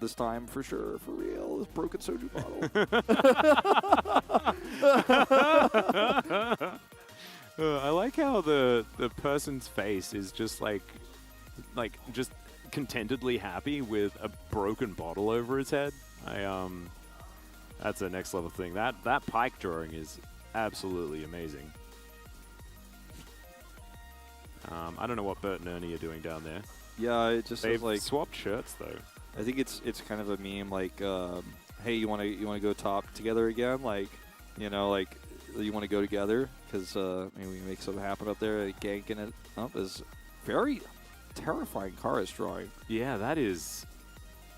This time for sure. For real. This broken soju bottle. I like how the person's face is just like just contentedly happy with a broken bottle over his head. That's a next level thing. That pike drawing is absolutely amazing. I don't know what Bert and Ernie are doing down there. Yeah, it just They've like swapped shirts though. I think it's kind of a meme like, hey, you want to go top together again? Like, you know, like you want to go together because maybe we can make something happen up there. Ganking it up is very terrifying. Kara's drawing. Yeah, that is.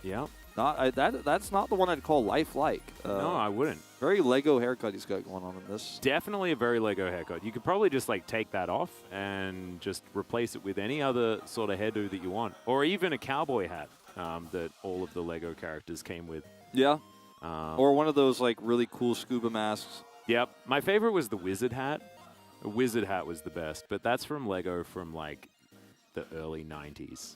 Yeah. That's not the one I'd call lifelike. No, I wouldn't. Very Lego haircut he's got going on in this. Definitely a very Lego haircut. You could probably just like take that off and just replace it with any other sort of hairdo that you want, or even a cowboy hat that all of the Lego characters came with. Yeah. Or one of those like really cool scuba masks. Yep. My favorite was the wizard hat. The wizard hat was the best, but that's from Lego from like the early 90s.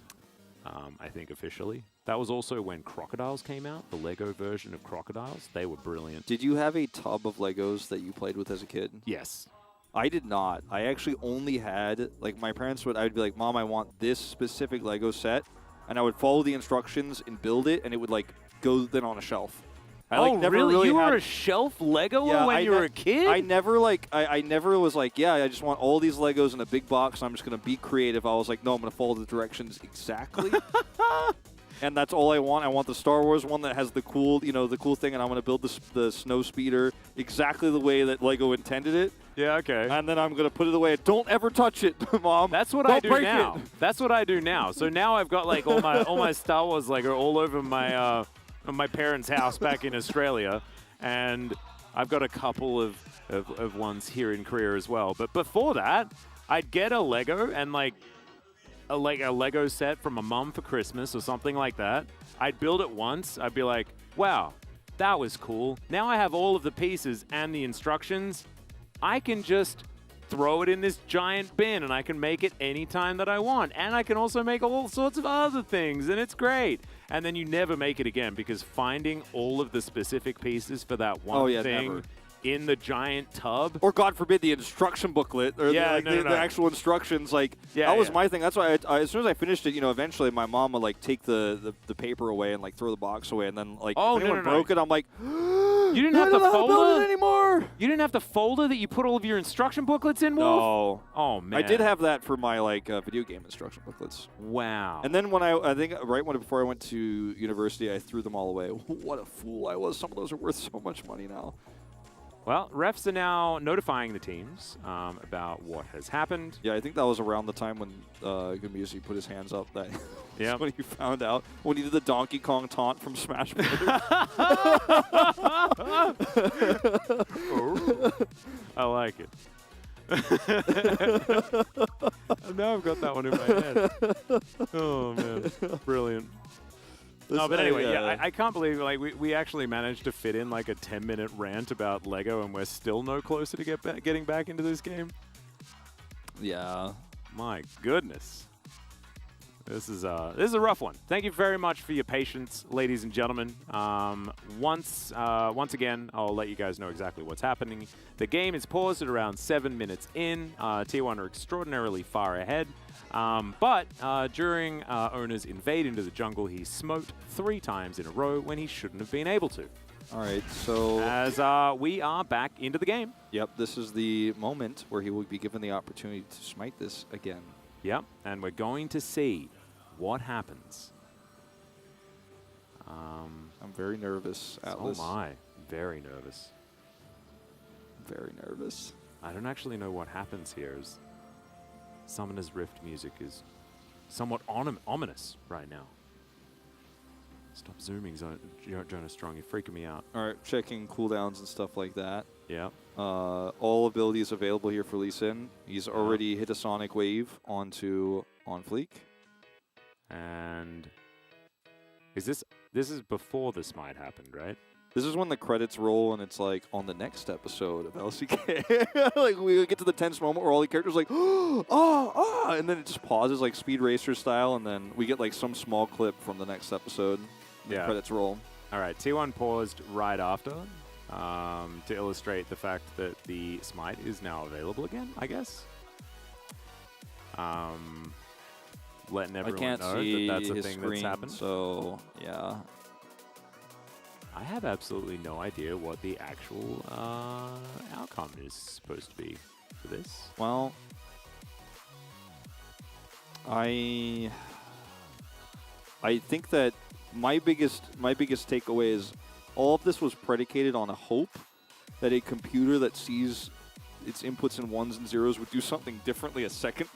I think officially. That was also when Crocodiles came out, the Lego version of Crocodiles. They were brilliant. Did you have a tub of Legos that you played with as a kid? Yes. I did not. I actually only had, like my parents would, I would be like, Mom, I want this specific Lego set. And I would follow the instructions and build it, and it would like go then on a shelf. I never really you had, were a shelf Legoer when you were a kid? I never I never was like, yeah, I just want all these Legos in a big box. I'm just going to be creative. I was like, no, I'm going to follow the directions exactly. And that's all I want. I want the Star Wars one that has the cool, the cool thing, and I'm going to build the snow speeder exactly the way that Lego intended it. Yeah, okay. And then I'm going to put it away. Don't ever touch it, Mom. That's what I do now. That's what I do now. So now I've got like all my Star Wars Lego all over my parents' house back in Australia, and I've got a couple of ones here in Korea as well. But before that, I'd get a Lego and like a Lego set from a mum for Christmas or something like that. I'd build it once. I'd be like, wow, that was cool. Now I have all of the pieces and the instructions. I can just throw it in this giant bin and I can make it anytime that I want. And I can also make all sorts of other things, and it's great. And then you never make it again, because finding all of the specific pieces for that one thing never. In the giant tub. Or God forbid the instruction booklet or the actual instructions. That was my thing. That's why as soon as I finished it, eventually my mom would like take the paper away and like throw the box away, and then like if anyone broke it, I'm like, you didn't have the folder anymore. You didn't have the folder that you put all of your instruction booklets in, Wolf? No. Oh man. I did have that for my video game instruction booklets. Wow. And then when I think before I went to university, I threw them all away. What a fool I was. Some of those are worth so much money now. Well, refs are now notifying the teams about what has happened. Yeah, I think that was around the time when Gamusi put his hands up. That yeah, when he found out when he did the Donkey Kong taunt from Smash Brothers. I like it. Now I've got that one in my head. Oh man, brilliant. No, but anyway, yeah, I can't believe like we actually managed to fit in like a 10-minute rant about Lego, and we're still no closer to getting back into this game. Yeah. My goodness. This is a rough one. Thank you very much for your patience, ladies and gentlemen. Once again, I'll let you guys know exactly what's happening. The game is paused at around 7 minutes in. T1 are extraordinarily far ahead. But during Owner's invade into the jungle, he smoked 3 times in a row when he shouldn't have been able to. All right, so... As we are back into the game. Yep, this is the moment where he will be given the opportunity to smite this again. Yep, and we're going to see what happens. I'm very nervous, Atlas. Oh my, very nervous. Very nervous. I don't actually know what happens here. As Summoner's Rift music is somewhat ominous right now. Stop zooming, Jonas Strong. You're freaking me out. All right, checking cooldowns and stuff like that. Yeah. All abilities available here for Lee Sin. He's already hit a Sonic Wave onto On Fleek. And this is before the smite happened, right? This is when the credits roll and it's like on the next episode of LCK. Like we get to the tense moment where all the characters are like, and then it just pauses like Speed Racer style, and then we get like some small clip from the next episode. The credits roll. All right, T1 paused right after to illustrate the fact that the smite is now available again, I guess. Letting everyone know that that's a thing that's happened. So, yeah. I have absolutely no idea what the actual outcome is supposed to be for this. Well, I think that my biggest takeaway is all of this was predicated on a hope that a computer that sees its inputs in ones and zeros would do something differently a second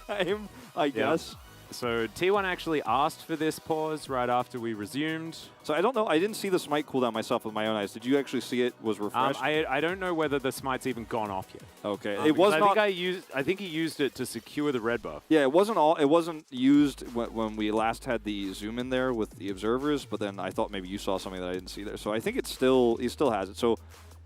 time, I guess. So T1 actually asked for this pause right after we resumed. So I don't know. I didn't see the smite cooldown myself with my own eyes. Did you actually see it was refreshed? I don't know whether the smite's even gone off yet. Okay, it was not. I think he used it to secure the red buff. Yeah, it wasn't used when we last had the zoom in there with the observers. But then I thought maybe you saw something that I didn't see there. So I think he still has it. So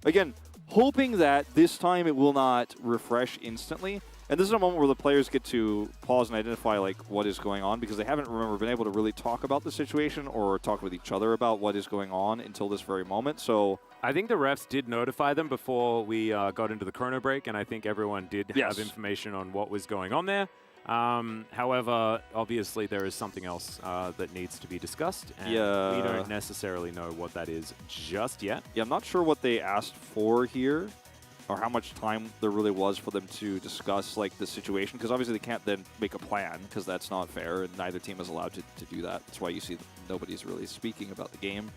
again, hoping that this time it will not refresh instantly. And this is a moment where the players get to pause and identify like what is going on, because they haven't, remember, been able to really talk about the situation or talk with each other about what is going on until this very moment. So I think the refs did notify them before we got into the chrono break, and I think everyone did have information on what was going on there. However, obviously there is something else that needs to be discussed, and we don't necessarily know what that is just yet. Yeah, I'm not sure what they asked for here, or how much time there really was for them to discuss like the situation, because obviously they can't then make a plan, because that's not fair, and neither team is allowed to do that. That's why you see nobody's really speaking about the game,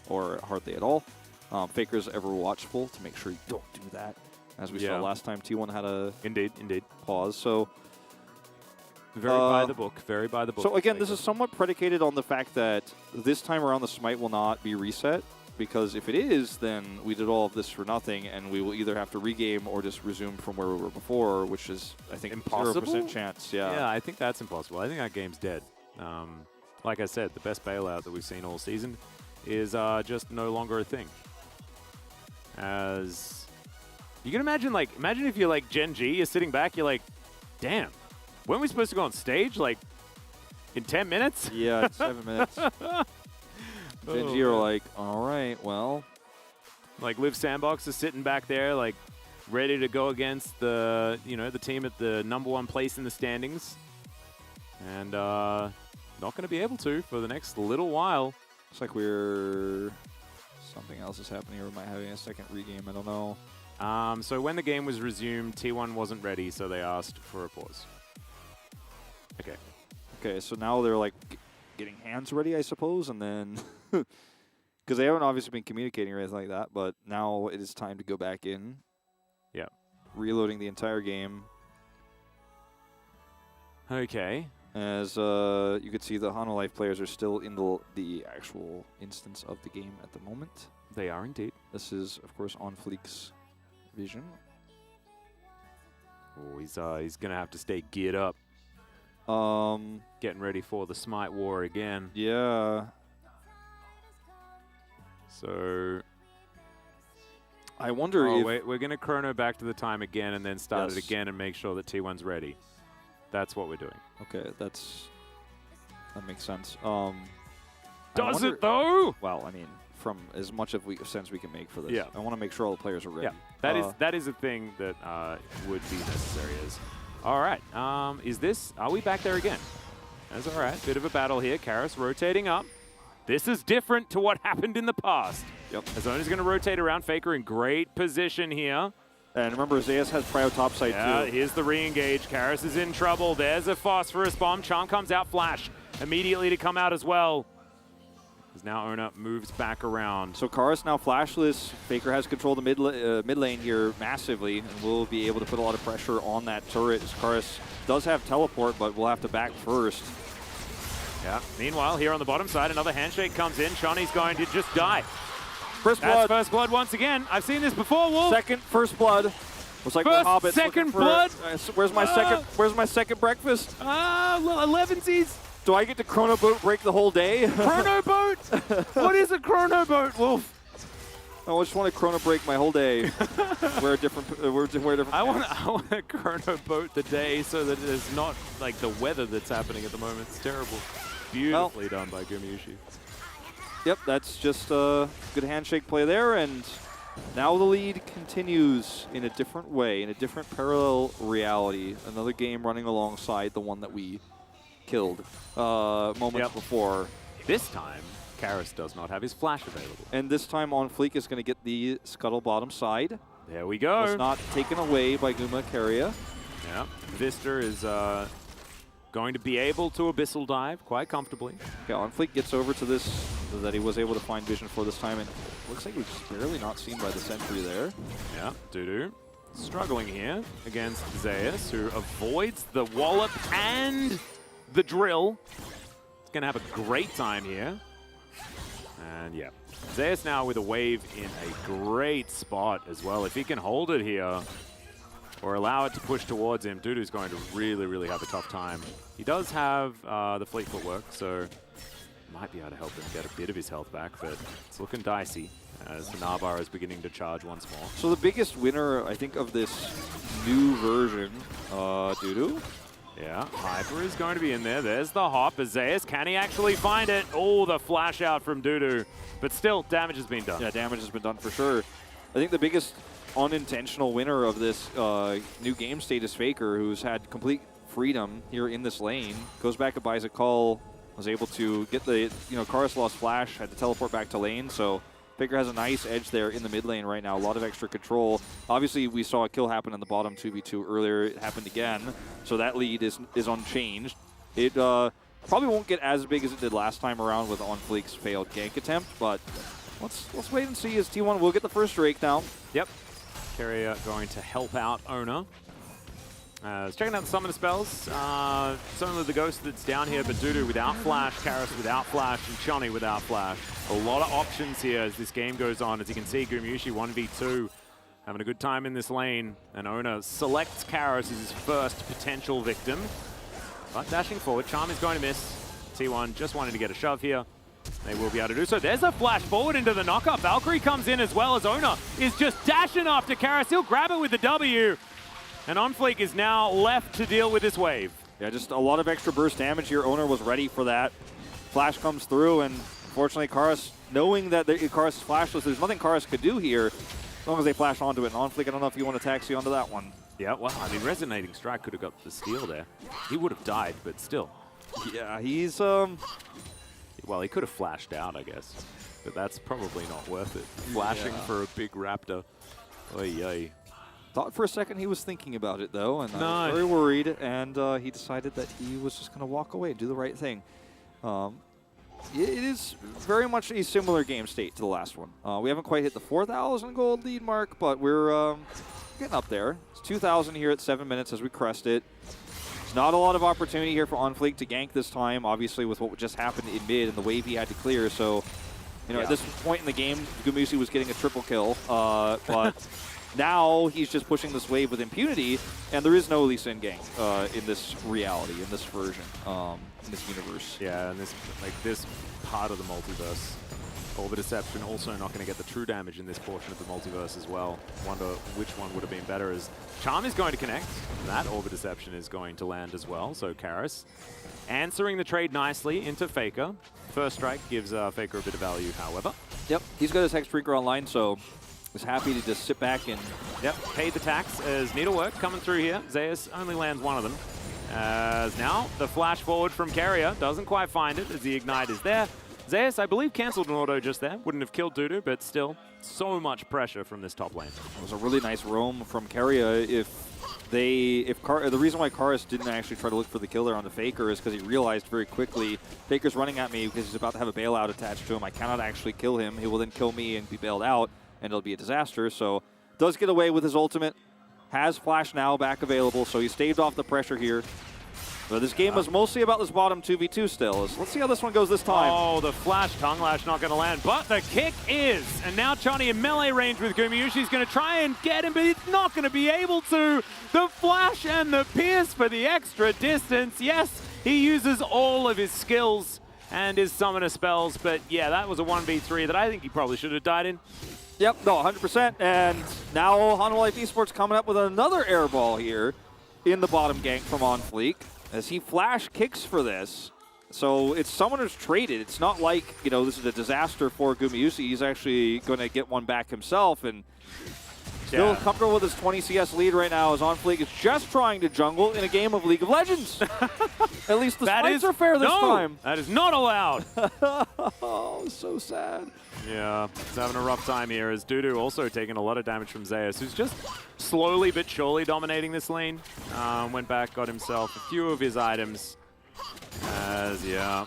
or hardly at all. Faker's ever watchful to make sure you don't do that, as we saw last time. T1 had a indeed pause. So very by the book, very by the book. So again, this is somewhat predicated on the fact that this time around the smite will not be reset. Because if it is, then we did all of this for nothing, and we will either have to regame or just resume from where we were before, which is, I think, impossible? 0% chance. Yeah, I think that's impossible. I think that game's dead. Like I said, the best bailout that we've seen all season is just no longer a thing. As you can imagine, imagine if you're like Gen G, you're sitting back, you're like, damn, when are we supposed to go on stage? Like, in 10 minutes? Yeah, in 7 minutes. Gen G are like, all right, well. Like, Liv Sandbox is sitting back there, like, ready to go against the, the team at the #1 place in the standings. And not going to be able to for the next little while. Looks like something else is happening, or we might have a second regame, I don't know. So when the game was resumed, T1 wasn't ready, so they asked for a pause. Okay. Okay, so now they're like getting hands ready, I suppose, and then Because they haven't obviously been communicating or anything like that, but now it is time to go back in. Yeah. Reloading the entire game. Okay. As you can see, the Life players are still in the actual instance of the game at the moment. They are indeed. This is, of course, on Fleek's vision. Oh, he's going to have to stay geared up. Getting ready for the Smite War again. Yeah. So I wonder if... wait, we're going to chrono back to the time again and then start it again and make sure that T1's ready. That's what we're doing. Okay, that makes sense. Does it though? Well, I mean, from as much of sense we can make for this. Yeah. I want to make sure all the players are ready. Yeah, that is a thing that would be necessary. All right, are we back there again? That's all right. Bit of a battle here. Karis rotating up. This is different to what happened in the past. Yep. Azona's going to rotate around. Faker in great position here. And remember, Zayas has prio topside too. Here's the re-engage. Karis is in trouble. There's a phosphorus bomb. Charm comes out. Flash immediately to come out as well. As now Ona moves back around. So Karis now flashless. Faker has control of the mid lane here massively, and will be able to put a lot of pressure on that turret. As Karis does have teleport, but will have to back first. Yeah. Meanwhile, here on the bottom side, another handshake comes in. Shawnee's going to just die. First blood. That's first blood once again. I've seen this before, Wolf. Second first blood. Looks like First, the Hobbits second for, blood. Where's my second breakfast? Well, 11sies. Do I get to chrono boat break the whole day? Chrono boat? What is a chrono boat, Wolf? I just want to chrono break my whole day. wear different. I want to chrono boat the day so that there's not like the weather that's happening at the moment. It's terrible. Beautifully done by Gumayushi. Yep, that's just a good handshake play there, and now the lead continues in a different way, in a different parallel reality. Another game running alongside the one that we killed moments before. This time, Karis does not have his flash available. And this time on Fleek is going to get the scuttle bottom side. There we go. It's not taken away by Guma Keria. Yeah, Vista is going to be able to Abyssal Dive quite comfortably. Yeah, on Fleek gets over to this that he was able to find vision for this time, and looks like he's barely not seen by the sentry there. Yeah, Dudu struggling here against Zayas, who avoids the wallop and the drill. He's going to have a great time here. And yeah, Zayas now with a wave in a great spot as well. If he can hold it here or allow it to push towards him, Dudu's going to really, really have a tough time. He does have the fleet footwork, so might be able to help him get a bit of his health back, but it's looking dicey as the Nabar is beginning to charge once more. So the biggest winner, I think, of this new version, Dudu. Yeah, Hyper is going to be in there. There's the hop. Zayas, can he actually find it? Oh, the flash out from Dudu. But still, damage has been done. Yeah, damage has been done for sure. I think the biggest unintentional winner of this new game state is Faker, who's had complete freedom here in this lane. Goes back and buys a call, was able to get the, Karis lost flash, had to teleport back to lane, so Faker has a nice edge there in the mid lane right now, a lot of extra control. Obviously, we saw a kill happen in the bottom 2v2 earlier. It happened again, so that lead is unchanged. It probably won't get as big as it did last time around with On Fleek's failed gank attempt, but let's wait and see as T1 will get the first Drake now. Yep. Keria going to help out Ona. Checking out some of the spells. Some of the Ghost that's down here, but Dudu without flash, Karis without flash, and Chani without flash. A lot of options here as this game goes on. As you can see, Gumayushi 1v2, having a good time in this lane. And Ona selects Karis as his first potential victim. But dashing forward, Charm is going to miss. T1 just wanting to get a shove here. They will be able to do so. There's a flash forward into the knockup. Valkyrie comes in as well as Ona is just dashing after Karis. He'll grab it with the W. And On Fleek is now left to deal with this wave. Yeah, just a lot of extra burst damage here. Owner was ready for that. Flash comes through, and unfortunately, Karis, knowing that Karis is flashless, there's nothing Karis could do here as long as they flash onto it. And On Fleek, I don't know if you want to taxi onto that one. Yeah, well, I mean, Resonating Strike could have got the steal there. He would have died, but still. Yeah, he's, well, he could have flashed out, I guess. But that's probably not worth it. Flashing for a big raptor. Oy. Thought for a second he was thinking about it, though, and I was very worried, and he decided that he was just going to walk away and do the right thing. it is very much a similar game state to the last one. We haven't quite hit the 4,000 gold lead mark, but we're getting up there. It's 2,000 here at 7 minutes as we crest it. There's not a lot of opportunity here for OnFleek to gank this time, obviously with what just happened in mid and the wave he had to clear. So, you know, at this point in the game, Gumusi was getting a triple kill, but now he's just pushing this wave with impunity, and there is no Lee Sin gank in this reality, in this version, in this universe. Yeah, and this part of the multiverse. Orbit Deception also not going to get the true damage in this portion of the multiverse as well. Wonder which one would have been better, as Charm is going to connect. That Orbit Deception is going to land as well, so Karis answering the trade nicely into Faker. First strike gives Faker a bit of value, however. Yep, he's got his Hexbreaker online, so he's happy to just sit back and... Yep, paid the tax as Needlework coming through here. Zeus only lands one of them. As now, the flash forward from Carrier doesn't quite find it as the Ignite is there. Zeus, I believe, cancelled an auto just there. Wouldn't have killed Dudu, but still, so much pressure from this top lane. It was a really nice roam from Carrier. The reason why Karis didn't actually try to look for the kill there on the Faker is because he realized very quickly, Faker's running at me because he's about to have a bailout attached to him. I cannot actually kill him. He will then kill me and be bailed out, and it'll be a disaster. So, does get away with his ultimate. Has Flash now back available, so he staved off the pressure here. But this game was mostly about this bottom 2v2 still. Let's see how this one goes this time. Oh, the flash tongue lash not going to land, but the kick is. And now Johnny in melee range with Gumayushi's going to try and get him, but he's not going to be able to. The flash and the pierce for the extra distance. Yes, he uses all of his skills and his summoner spells, but yeah, that was a 1v3 that I think he probably should have died in. Yep, no, 100%. And now Hanwha Life Esports coming up with another air ball here in the bottom gank from OnFleek, as he flash kicks for this. So it's summoners traded. It's not like, you know, this is a disaster for Gumayusi. He's actually going to get one back himself, and still comfortable with his 20 CS lead right now, as OnFleek is just trying to jungle in a game of League of Legends. At least the sprites are fair this time. That is not allowed. Oh, so sad. Yeah, he's having a rough time here, as Dudu also taking a lot of damage from Zeus, who's just slowly but surely dominating this lane. Went back, got himself a few of his items. As, yeah,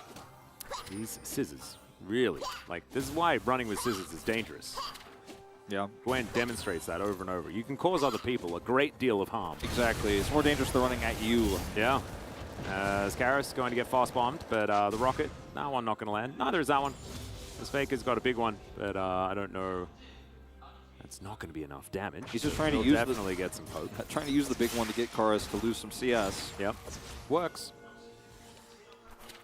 these scissors, really. Like, this is why running with scissors is dangerous. Yeah. Gwen demonstrates that over and over. You can cause other people a great deal of harm. Exactly. It's more dangerous than running at you. Yeah. As Karis going to get fast bombed, but the rocket, that one not going to land. Neither is that one. This Faker's got a big one, but I don't know. That's not going to be enough damage. He's just trying to use definitely get some poke. Trying to use the big one to get Karis to lose some CS. Yep. Works.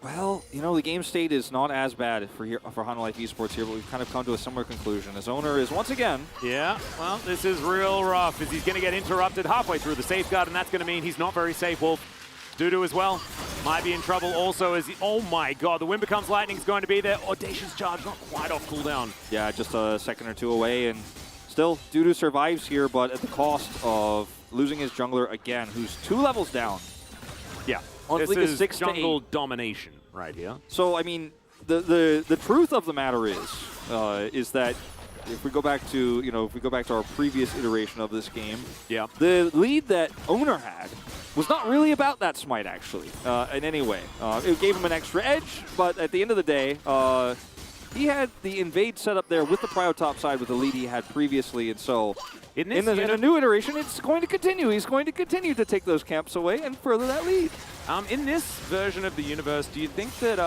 Well, you know, the game state is not as bad for Hanwha Life Esports here, but we've kind of come to a similar conclusion. His owner is once again... Yeah, well, this is real rough, as he's going to get interrupted halfway through the safeguard, and that's going to mean he's not very safe, Wolf. Dudu as well might be in trouble also, as oh my god, the Wind Becomes Lightning is going to be there. Audacious Charge not quite off cooldown. Yeah, just a second or two away, and still Dudu survives here, but at the cost of losing his jungler again, who's 2 levels down. Yeah, this is 6 jungle domination right here. So I mean, the truth of the matter is that if we go back to, you know, if we go back to our previous iteration of this game, yeah, the lead that Owner had was not really about that smite, actually, in any way. It gave him an extra edge, but at the end of the day, he had the invade set up there with the prio top side with the lead he had previously, and so in a new iteration, it's going to continue. He's going to continue to take those camps away and further that lead. In this version of the universe, do you think that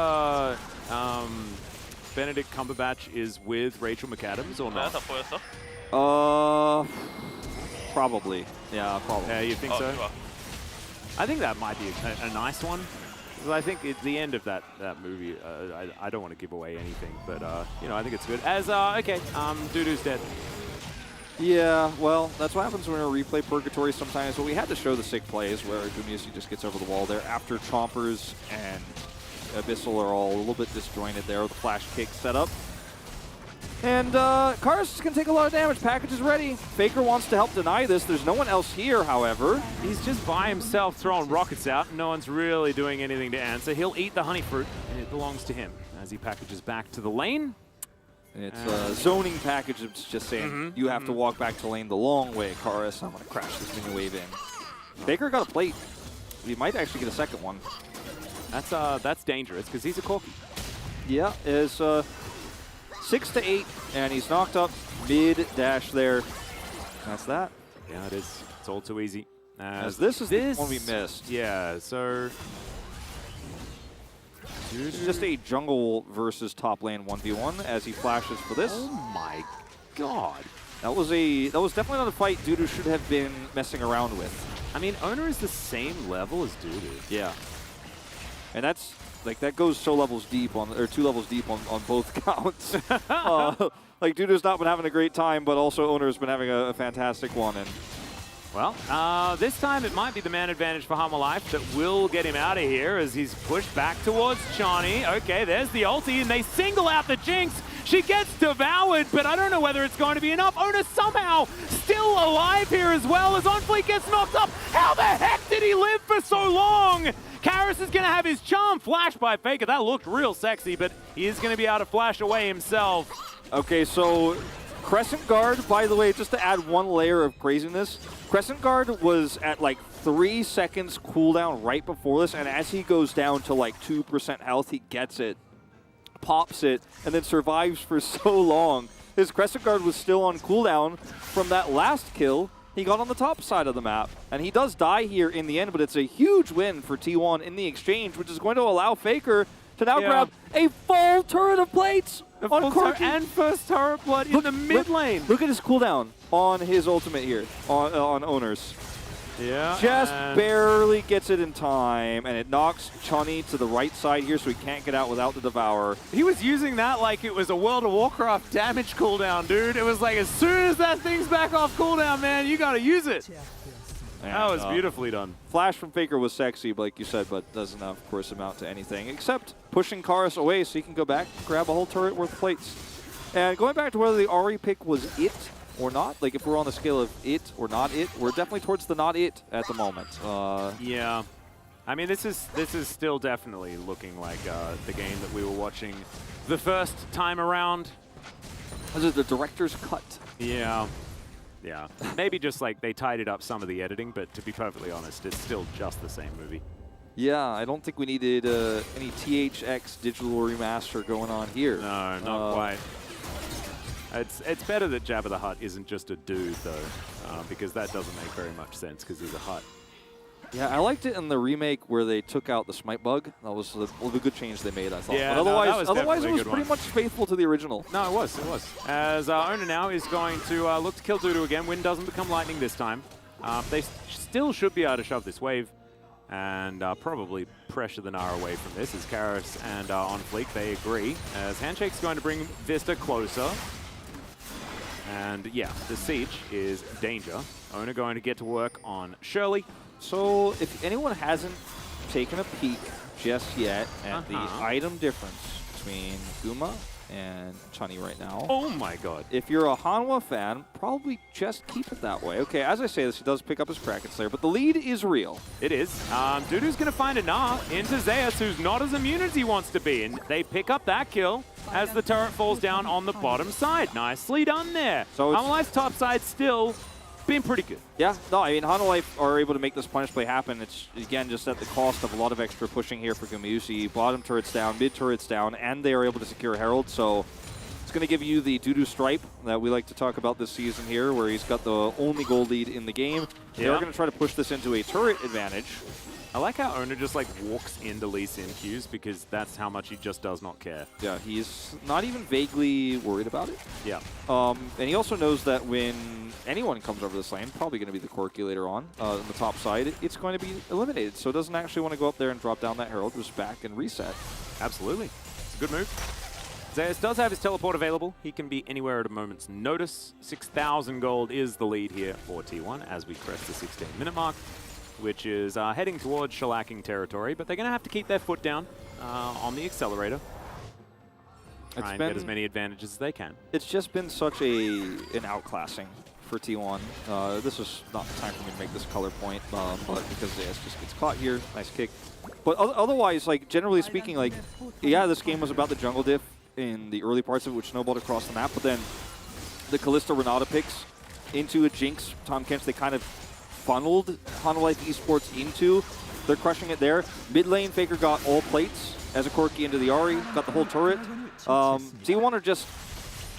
Benedict Cumberbatch is with Rachel McAdams or not? Probably. Yeah, probably. Yeah, you think so? I think that might be a nice one. I think at the end of that movie, I don't want to give away anything, but you know, I think it's good. As okay, Dudu's dead. Yeah, well, that's what happens when we replay Purgatory sometimes. But we had to show the sick plays where Gumayusi just gets over the wall there after Chompers and Abyssal are all a little bit disjointed there with the flash kick setup. And Karis can take a lot of damage. Package is ready. Faker wants to help deny this. There's no one else here, however. He's just by himself throwing rockets out, and no one's really doing anything to answer. He'll eat the honey fruit, and it belongs to him as he packages back to the lane. And it's a zoning package. It's just saying you have to walk back to lane the long way, Karis. I'm going to crash this mini wave in. Faker got a plate. He might actually get a second one. That's dangerous because he's a Corki. Yeah, is 6 to 8, and he's knocked up mid dash there. That's that. Yeah, it is. It's all too easy. As this is the one we missed. Yeah, so... It's just a jungle versus top lane 1v1 as he flashes for this. Oh my god. That was definitely not a fight Dudu should have been messing around with. I mean, Owner is the same level as Dudu. Yeah. And that's, like, that goes so levels deep on, or 2 levels deep on both counts. Like, Dudu's not been having a great time, but also Owner's been having a fantastic one. And well, this time it might be the man advantage for Hamalife that will get him out of here as he's pushed back towards Chani. Okay, there's the ulti, and they single out the Jinx. She gets devoured, but I don't know whether it's going to be enough. Owner somehow still alive here as well as OnFleek gets knocked up. How the heck did he live for so long? Karis is going to have his charm flashed by Faker. That looked real sexy, but he is going to be able to flash away himself. okay, so Crescent Guard, by the way, just to add one layer of craziness, Crescent Guard was at like 3 seconds cooldown right before this, and as he goes down to like 2% health, he gets it, pops it, and then survives for so long. His Crescent Guard was still on cooldown from that last kill he got on the top side of the map. And he does die here in the end, but it's a huge win for T1 in the exchange, which is going to allow Faker to now grab a full turret of plates on Corki. And first turret blood in the mid lane. Look at his cooldown on his ultimate here, on Owners. Yeah. Just barely gets it in time, and it knocks Chani to the right side here, so he can't get out without the Devour. He was using that like it was a World of Warcraft damage cooldown, dude. It was like, as soon as that thing's back off cooldown, man, you gotta use it. And, that was beautifully done. Flash from Faker was sexy, like you said, but doesn't, of course, amount to anything, except pushing Karis away so he can go back and grab a whole turret worth of plates. And going back to whether the Ahri pick was it or not, like if we're on the scale of it or not it, we're definitely towards the not it at the moment. Yeah. I mean, this is still definitely looking like the game that we were watching the first time around. This is the director's cut. Yeah. Yeah. Maybe just like they tidied up some of the editing, but to be perfectly honest, it's still just the same movie. Yeah, I don't think we needed any THX digital remaster going on here. No, not quite. It's better that Jabba the Hutt isn't just a dude, though, because that doesn't make very much sense, because he's a Hutt. Yeah, I liked it in the remake where they took out the smite bug. That was a good change they made, I thought. Yeah, but otherwise it was pretty one. much faithful to the original. No, it was. It was. As Owner now is going to look to kill Dudu again. Wind doesn't become lightning this time. They still should be able to shove this wave and probably pressure the Nara away from this as Karis and OnFleek, they agree. As Handshake's going to bring Vista closer. And yeah, the siege is danger. Owner going to get to work on Shirley. So if anyone hasn't taken a peek just yet at the item difference between Guma and Chani right now. Oh my god. If you're a Hanwha fan, probably just keep it that way. Okay, as I say this, he does pick up his Kraken Slayer, but the lead is real. It is. Dudu's going to find a Gnar into Zeus, who's not as immune as he wants to be, and they pick up that kill as the turret falls down on the bottom side. Nicely done there. So Hamalife's top side still been pretty good. Yeah, no, I mean, Hanwha are able to make this punish play happen. It's, again, just at the cost of a lot of extra pushing here for Gumayusi. Bottom turret's down, mid turret's down, and they are able to secure Herald, so it's going to give you the Dudu stripe that we like to talk about this season here, where he's got the only gold lead in the game. Yeah. They're going to try to push this into a turret advantage. I like how Owner just like walks into Lee Sin queues because that's how much he just does not care. Yeah, he's not even vaguely worried about it. Yeah. And he also knows that when anyone comes over this lane, probably going to be the Corki later on the top side, it's going to be eliminated. So it doesn't actually want to go up there and drop down that Herald, just back and reset. Absolutely. It's a good move. Zeus does have his teleport available. He can be anywhere at a moment's notice. 6,000 gold is the lead here for T1 as we crest the 16-minute mark, which is heading towards shellacking territory, but they're going to have to keep their foot down on the accelerator. Try and get as many advantages as they can. It's just been such an outclassing for T1. This is not the time for me to make this color point, but because Zeus just gets caught here, nice kick. But otherwise, like generally speaking, like yeah, this game was about the jungle diff in the early parts of it, which snowballed across the map, but then the Kalista Renata picks into a Jinx, Tom Kench, they kind of funneled Hanwha Life Esports into. They're crushing it there. Mid lane, Faker got all plates as a Corki into the Ahri, got the whole turret. T1 are just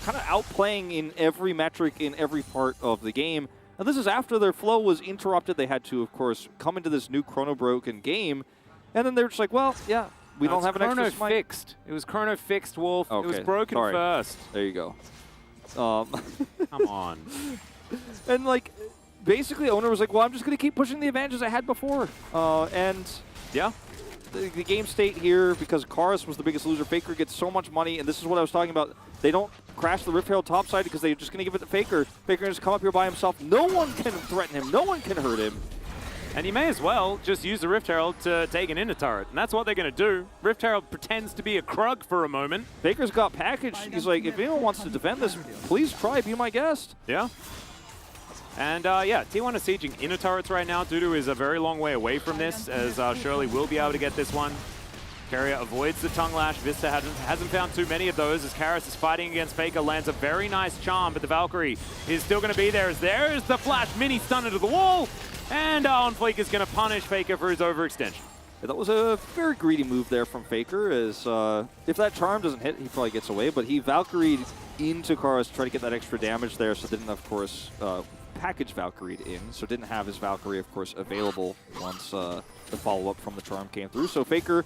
kind of outplaying in every metric in every part of the game. And this is after their flow was interrupted. They had to, of course, come into this new Chrono broken game. And then they're just like, well, yeah, we don't have an extra smite. Fixed. It was Chrono fixed, Wolf. Okay, it was broken first. There you go. Come on. And, like, basically, Owner was like, well, I'm just going to keep pushing the advantages I had before. And, yeah, the game state here, because Karis was the biggest loser, Faker gets so much money, and this is what I was talking about. They don't crash the Rift Herald topside because they're just going to give it to Faker. Faker just come up here by himself. No one can threaten him. No one can hurt him. And you may as well just use the Rift Herald to take an inner turret. And that's what they're going to do. Rift Herald pretends to be a Krug for a moment. Faker's got package. He's like, if anyone wants to defend this, please try. Be my guest. Yeah. And yeah, T1 is sieging inner turrets right now. Dudu is a very long way away from this, as Shirley will be able to get this one. Carrier avoids the tongue lash. Vista hasn't found too many of those as Karis is fighting against Faker. Lands a very nice charm, but the Valkyrie is still going to be there. As there is the flash mini stun into the wall. And OnFleek is going to punish Faker for his overextension. Yeah, that was a very greedy move there from Faker, as if that charm doesn't hit, he probably gets away, but he Valkyried into Karis to try to get that extra damage there, so didn't, of course, package Valkyried in, so didn't have his Valkyrie, of course, available once the follow-up from the charm came through. So Faker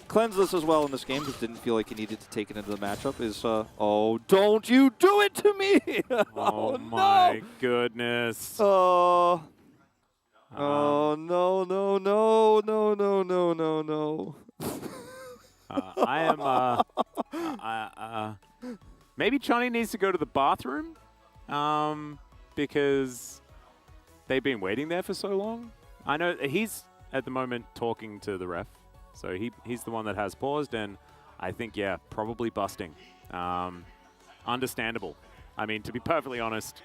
cleansed this as well in this game, because didn't feel like he needed to take it into the matchup. Is oh, don't you do it to me! Oh my goodness. Oh, no, no, no, no, no, no, no, no. I am, maybe Johnny needs to go to the bathroom, because they've been waiting there for so long. I know he's, at the moment, talking to the ref, so he's the one that has paused, and I think, yeah, probably busting. Understandable. I mean, to be perfectly honest,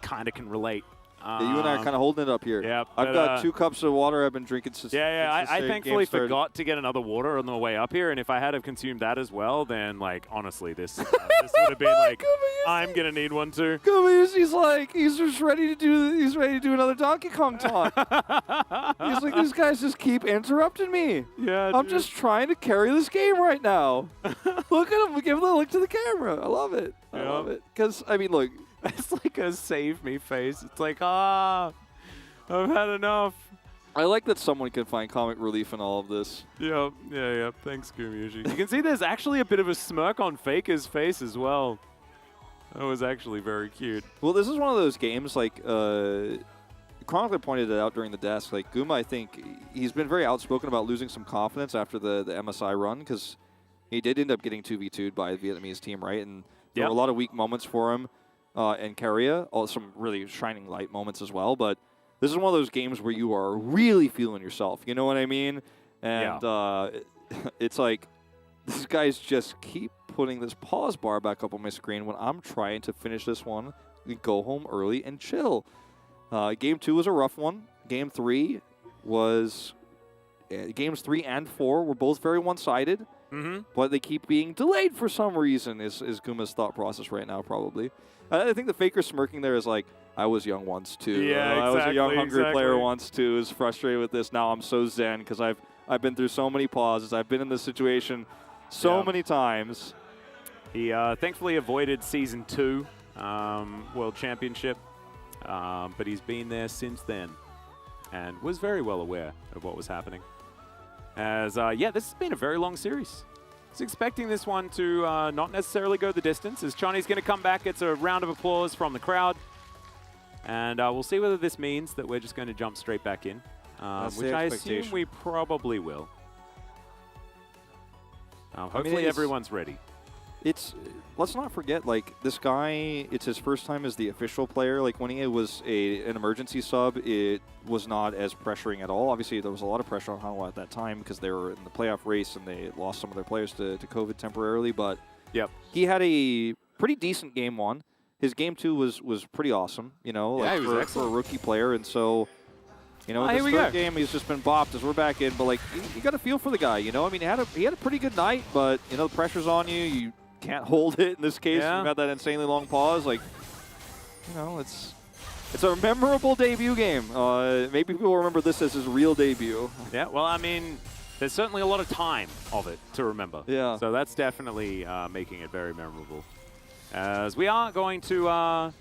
kind of can relate. Yeah, you and I are kind of holding it up here. Yeah, I've got 2 cups of water I've been drinking since. Yeah. I thankfully forgot to get another water on the way up here, and if I had have consumed that as well, then like honestly, this would have been like I'm gonna need one too. He's just ready to do. He's ready to do another Donkey Kong talk. He's like, these guys just keep interrupting me. Yeah, I'm just trying to carry this game right now. Look at him. Give him a look to the camera. I love it. I love it. Because I mean, look. It's like a save me face. It's like, I've had enough. I like that someone can find comic relief in all of this. Yeah. Thanks, Gumushi. You can see there's actually a bit of a smirk on Faker's face as well. That was actually very cute. Well, this is one of those games, like, Chronicler pointed it out during the desk. Like, Guma, I think, he's been very outspoken about losing some confidence after the MSI run, because he did end up getting 2v2'd by the Vietnamese team, right? And there were a lot of weak moments for him. And Carrier, some really shining light moments as well. But this is one of those games where you are really feeling yourself. You know what I mean? And it's like, these guys just keep putting this pause bar back up on my screen when I'm trying to finish this one, go home early and chill. Game 2 was a rough one. Game 3 was... games 3 and 4 were both very one-sided. But they keep being delayed for some reason is Guma's thought process right now, probably. I think the Faker smirking there is like, I was young once too. Yeah, I was a young, hungry player once too. Is frustrated with this. Now I'm so zen because I've been through so many pauses. I've been in this situation so many times. He thankfully avoided Season 2 World Championship, but he's been there since then and was very well aware of what was happening. As, yeah, this has been a very long series. I was expecting this one to not necessarily go the distance, as Chani's going to come back, gets a round of applause from the crowd. And we'll see whether this means that we're just going to jump straight back in, which I assume we probably will. Hopefully everyone's ready. Let's not forget, like, this guy, it's his first time as the official player. Like, when he was an emergency sub, it was not as pressuring at all. Obviously, there was a lot of pressure on Hanwha at that time because they were in the playoff race and they lost some of their players to COVID temporarily. But he had a pretty decent game 1. His game 2 was pretty awesome, you know, like for a rookie player. And so, you know, this third game, he's just been bopped as we're back in. But, like, you got to feel for the guy, you know? I mean, he had a pretty good night, but, you know, the pressure's on you. You can't hold it in this case. You've got that insanely long pause. Like, you know, it's a memorable debut game. Maybe people remember this as his real debut. Yeah, well, I mean, there's certainly a lot of time of it to remember. Yeah. So that's definitely making it very memorable. As we are going to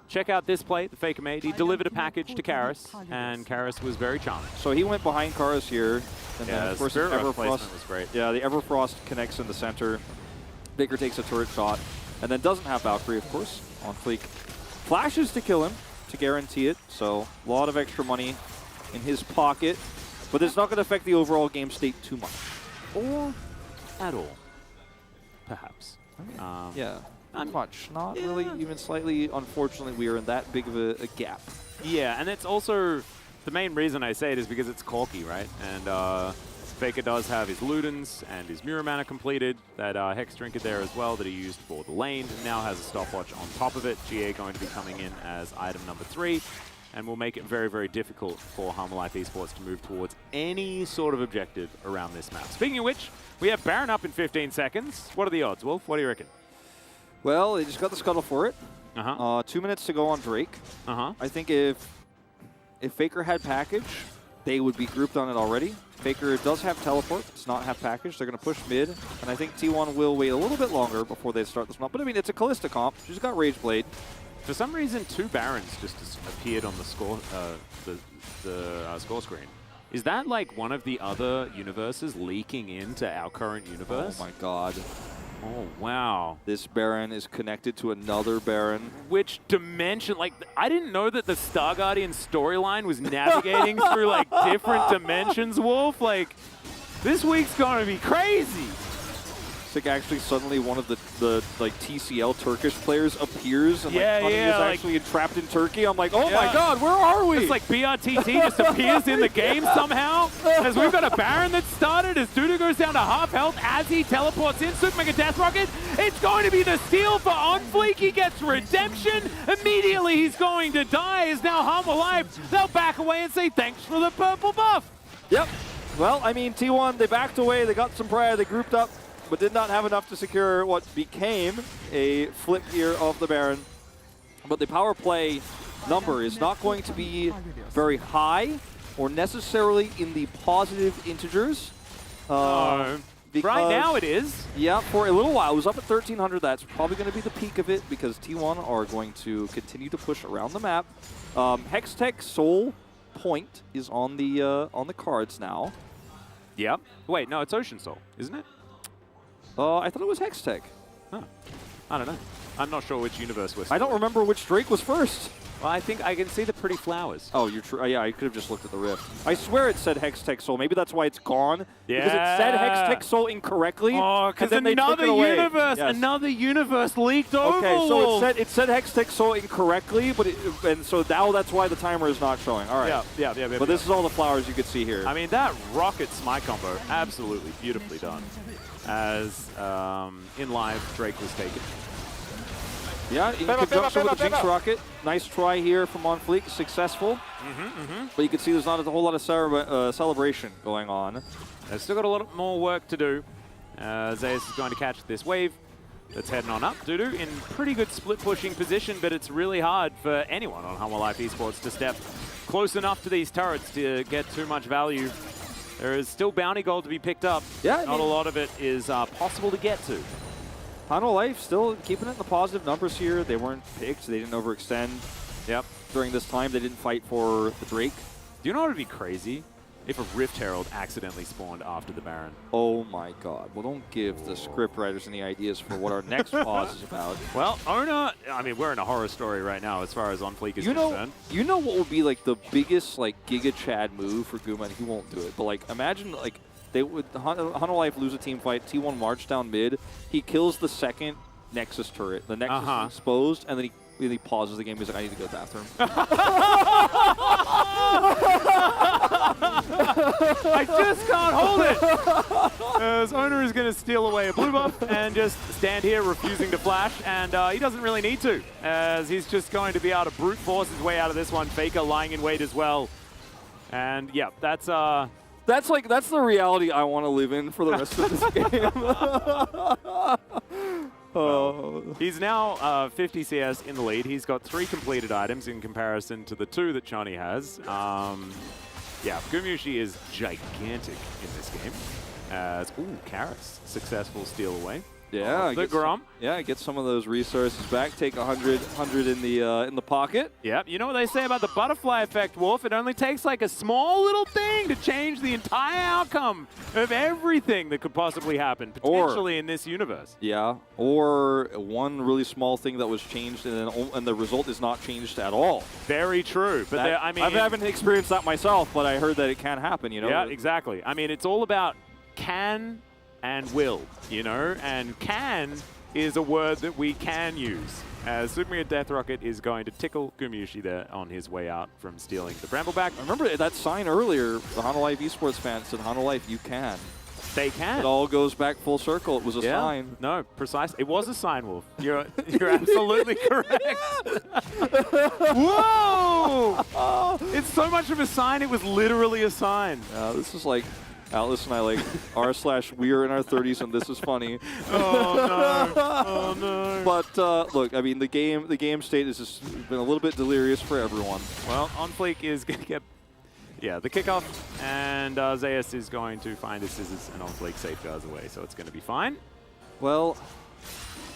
check out this play the Faker made. He delivered a package to Karis, and Karis was very charming. So he went behind Karis here, and then of course Spirit Rush Everfrost placement was great. Yeah, the Everfrost connects in the center. Faker takes a turret shot, and then doesn't have Valkyrie, of course, on fleek. Flashes to kill him to guarantee it, so a lot of extra money in his pocket, but it's not going to affect the overall game state too much. Or at all, perhaps. Yeah. Not much. Not really, even slightly. Unfortunately, we are in that big of a gap. Yeah, and it's also, the main reason I say it is because it's Corki, right? And Faker does have his Ludens and his Muramana completed. That Hex Trinket there as well that he used for the lane. Now has a stopwatch on top of it. GA going to be coming in as item number 3. And will make it very, very difficult for Hanwha Life Esports to move towards any sort of objective around this map. Speaking of which, we have Baron up in 15 seconds. What are the odds, Wolf? What do you reckon? Well, they just got the scuttle for it. 2 minutes to go on Drake. Uh-huh. I think if Faker had package, they would be grouped on it already. Faker does have teleport. It's not have package. They're going to push mid. And I think T1 will wait a little bit longer before they start this one up. But I mean, it's a Kalista comp. She's got Rage Blade. For some reason, 2 Barons just appeared on the score, score screen. Is that like one of the other universes leaking into our current universe? Oh my god. Oh, wow. This Baron is connected to another Baron. Which dimension? Like, I didn't know that the Star Guardian storyline was navigating through, like, different dimensions, Wolf. Like, this week's going to be crazy. It's like actually suddenly one of the like TCL Turkish players appears and Yeah, like Honey yeah, is like- actually entrapped in Turkey. I'm like, oh my god, where are we? It's like BRTT just appears in the game somehow. As we've got a Baron that started, as Dudu goes down to half health as he teleports in. Super Mega Death Rocket. It's going to be the steal for OnFleek. He gets redemption. Immediately he's going to die. Is now Hanwha Life. They'll back away and say thanks for the purple buff. Yep. Well, I mean, T1, they backed away. They got some prior. They grouped up, but did not have enough to secure what became a flip here of the Baron. But the power play number is not going to be very high or necessarily in the positive integers. Right now it is. Yeah, for a little while. It was up at 1,300. That's probably going to be the peak of it because T1 are going to continue to push around the map. Hextech Soul Point is on the cards now. Yep. Wait, no, it's Ocean Soul, isn't it? I thought it was Hextech. Oh, I don't know. I'm not sure which universe we're I don't remember which Drake was first. Well, I think I can see the pretty flowers. Oh, you're true. Yeah, I could have just looked at the rift. I swear it said Hextech Soul. Maybe that's why it's gone. Yeah. Because it said Hextech Soul incorrectly. Oh, because another universe leaked over. Okay, so it said Hextech Soul incorrectly, but and so now that's why the timer is not showing. All right. Yeah. But this is all the flowers you could see here. I mean, that rocket smite combo, absolutely beautifully done. As in live, Drake was taken. Yeah, in conjunction with the Jinx Rocket. Nice try here from OnFleek, successful. But you can see there's not a whole lot of celebration going on. They've still got a lot more work to do. Zeus is going to catch this wave that's heading on up. Dudu in pretty good split pushing position, but it's really hard for anyone on Hanwha Life Esports to step close enough to these turrets to get too much value. There is still bounty gold to be picked up. Yeah, not a lot of it is possible to get to. Hanwha Life still keeping it in the positive numbers here. They weren't picked. They didn't overextend. Yep. During this time, they didn't fight for the Drake. Do you know what would be crazy? If a Rift Herald accidentally spawned after the Baron. Oh my god. Well, don't give the script writers any ideas for what our next pause is about. Well, Ona, I mean, we're in a horror story right now as far as OnFleek is concerned. You know what would be like the biggest like Giga Chad move for Guma, and he won't do it, but like imagine like they would Hanwha Life lose a team fight, T1 march down mid, he kills the second Nexus turret, the Nexus is exposed, and then he pauses the game, he's like, I need to go to the bathroom. I just can't hold it! As Owner is going to steal away a blue buff and just stand here refusing to flash, and he doesn't really need to, as he's just going to be able to brute force his way out of this one. Faker lying in wait as well. And yeah, that's the reality I want to live in for the rest of this game. He's now 50 CS in the lead. He's got 3 completed items in comparison to the 2 that Chani has. Yeah, Gumushi is gigantic in this game. As, ooh, Karis, successful steal away. Yeah, the Grom. Get some of those resources back. Take 100 in the pocket. Yep. You know what they say about the butterfly effect, Wolf? It only takes like a small little thing to change the entire outcome of everything that could possibly happen, potentially in this universe. Yeah, or one really small thing that was changed and the result is not changed at all. Very true. But I mean, I haven't experienced that myself, but I heard that it can happen. You know. Yeah, exactly. I mean, it's all about can and will, you know, and can is a word that we can use. As Supermega Death Rocket is going to tickle Gumushi there on his way out from stealing the Brambleback. I remember that sign earlier, the Hanwha Esports fan said, Hanwha, you can. They can. It all goes back full circle. It was a sign. No, precisely. It was a sign, Wolf. You're absolutely correct. Whoa! It's so much of a sign, it was literally a sign. This is like Atlas and I like r/we are in our 30s and this is funny. Oh no! Oh no! But look, I mean, the game state has just been a little bit delirious for everyone. Well, OnFleek is going to get the kickoff, and Zeus is going to find his scissors, and OnFleek safeguards away, so it's going to be fine. Well,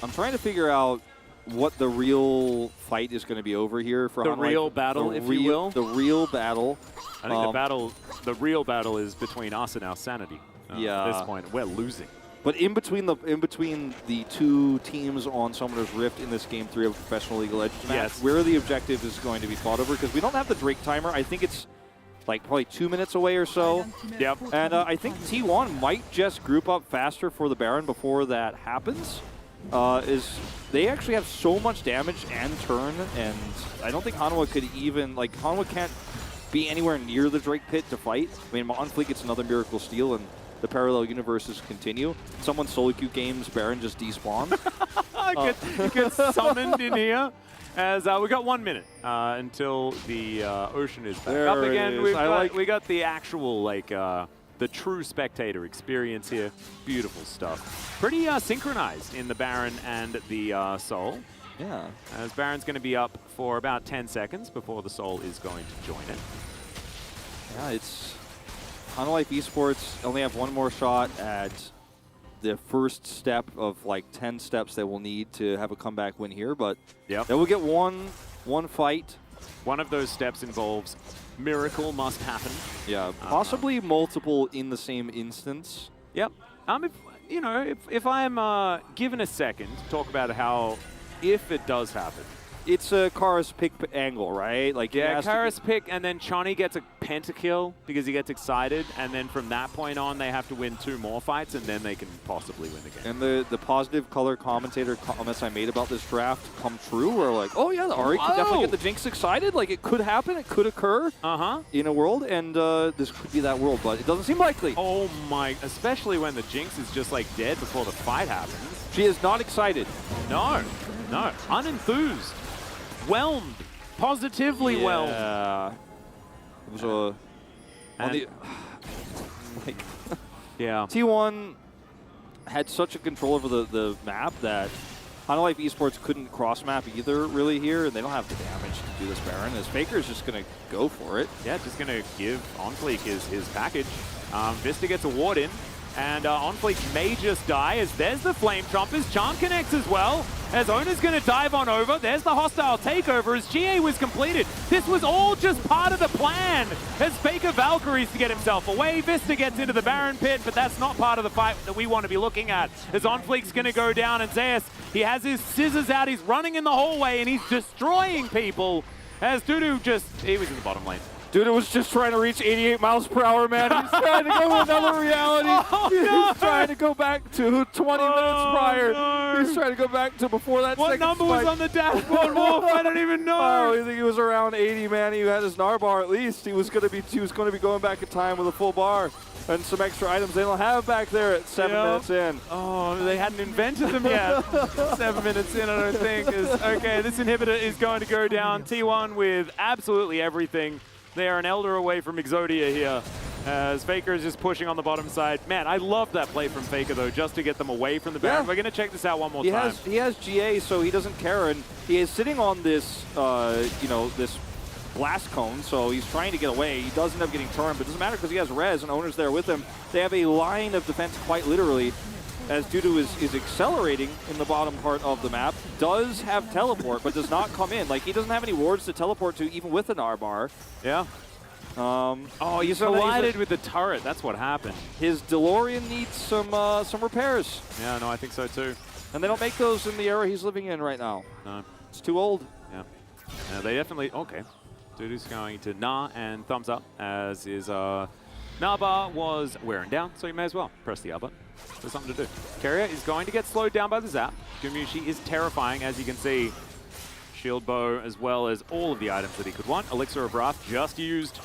I'm trying to figure out what the real fight is going to be over here for the Hanwha. real battle, if you will. The real battle. I think the real battle is between us and our sanity. At this point, we're losing. But in between the two teams on Summoner's Rift in this Game 3 of Professional League of Legends match, where the objective is going to be fought over, because we don't have the Drake timer. I think it's like probably 2 minutes away or so. Yep. And I think T1 might just group up faster for the Baron before that happens. They actually have so much damage and turn, and I don't think Hanwha could even, like, Hanwha can't be anywhere near the Drake pit to fight. I mean, OnFleek gets another Miracle Steal, and the parallel universes continue. Someone solo queue games, Baron just despawns. Gets summoned in here. As we got 1 minute until the ocean is back up again. We got the actual, like, the true spectator experience here. Beautiful stuff. Pretty synchronized in the Baron and the Soul. Yeah. As Baron's going to be up for about 10 seconds before the Soul is going to join it. Yeah, it's Hanwha Esports only have one more shot at the first step of like 10 steps they will need to have a comeback win here, but they will get one fight. One of those steps involves miracle must happen. Yeah, possibly multiple in the same instance. Yep. If I'm given a second to talk about how, if it does happen. It's a Kara's pick angle, right? Like, yeah, Kara's pick, and then Chani gets a pentakill because he gets excited, and then from that point on, they have to win 2 more fights, and then they can possibly win the game. And the positive color commentator comments I made about this draft come true, where like, oh yeah, the Ahri could definitely get the Jinx excited. Like, it could happen, it could occur in a world, and this could be that world, but it doesn't seem likely. Oh my, especially when the Jinx is just like dead before the fight happens. She is not excited. No, unenthused. Whelmed. Positively whelmed. Yeah. It was yeah. T1 had such a control over the map that Hanwha Esports couldn't cross-map either, really, here, and they don't have the damage to do this Baron, as Faker's just going to go for it. Yeah, just going to give OnFleek his package. Vista gets a ward in, and OnFleek may just die, as there's the Flame Chompers. Charm connects as well, as Ona's going to dive on over. There's the hostile takeover as GA was completed. This was all just part of the plan, as Faker Valkyries to get himself away. Vista gets into the Baron pit, but that's not part of the fight that we want to be looking at, as OnFleek's going to go down, and Zeus, he has his scissors out, he's running in the hallway, and he's destroying people, as Dudu he was in the bottom lane. Dude was just trying to reach 88 miles per hour, man. He's trying to go to another reality. He's trying to go back to 20 minutes prior. No. He's trying to go back to before that What second number spike. was on the dashboard, Wolf? I don't even know. Oh, I think he was around 80, man. He had his Narbar at least. He was going to be going back in time with a full bar and some extra items they don't have back there at 7 minutes in. Oh, they hadn't invented them yet. 7 minutes in, I don't think. Okay, this inhibitor is going to go down. T1 with absolutely everything. They are an Elder away from Exodia here, as Faker is just pushing on the bottom side. Man, I love that play from Faker, though, just to get them away from the Baron. We're going to check this out one more time. He has GA, so he doesn't care, and he is sitting on this, this blast cone, so he's trying to get away. He does end up getting turned, but it doesn't matter because he has res and Owner's there with him. They have a line of defense quite literally, as Dudu is accelerating in the bottom part of the map. Does have teleport, but does not come in. Like, he doesn't have any wards to teleport to, even with an R-bar. Yeah. Oh, he's collided with the turret. That's what happened. His DeLorean needs some repairs. Yeah, no, I think so too. And they don't make those in the era he's living in right now. No. It's too old. Yeah. No, they definitely... Okay. Dudu's going to Nah and thumbs up, as is... Naba was wearing down, so you may as well press the R button. There's something to do. Carrier is going to get slowed down by the zap. Gumushi is terrifying, as you can see. Shield bow, as well as all of the items that he could want. Elixir of Wrath just used.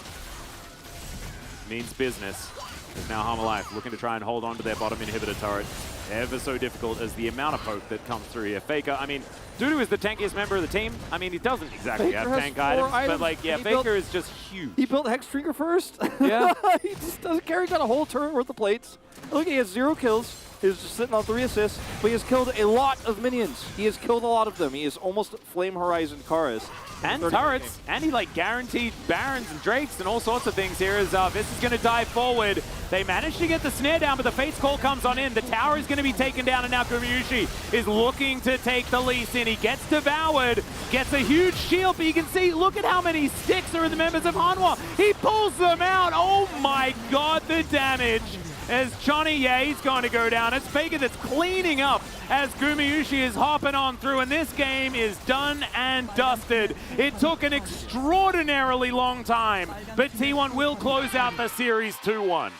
Means business. There's now Harm Alive looking to try and hold on to their bottom inhibitor turret. Ever so difficult as the amount of poke that comes through here. Faker, I mean, Dudu is the tankiest member of the team. I mean, he doesn't exactly Faker have tank items, but like, yeah, Faker is just huge. He built Hex Trigger first. Yeah. He just doesn't carry, got a whole turret worth of plates. Look, he has 0 kills. He's just sitting on 3 assists, but he has killed a lot of minions. He has killed a lot of them. He is almost Flame Horizon Karis. And turrets, and he like guaranteed Barons and Drakes and all sorts of things here as this is going to dive forward. They managed to get the snare down, but the Fate's Call comes on in. The tower is going to be taken down, and now Gumushi is looking to take the lease in. He gets devoured, gets a huge shield, but you can see, look at how many sticks are in the members of Hanwha. He pulls them out. Oh my god, the damage. As Johnny Ye's going to go down. It's Faker that's cleaning up as Gumushi is hopping on through, and this game is done and dusted. It took an extraordinarily long time, but T1 will close out the series 2-1.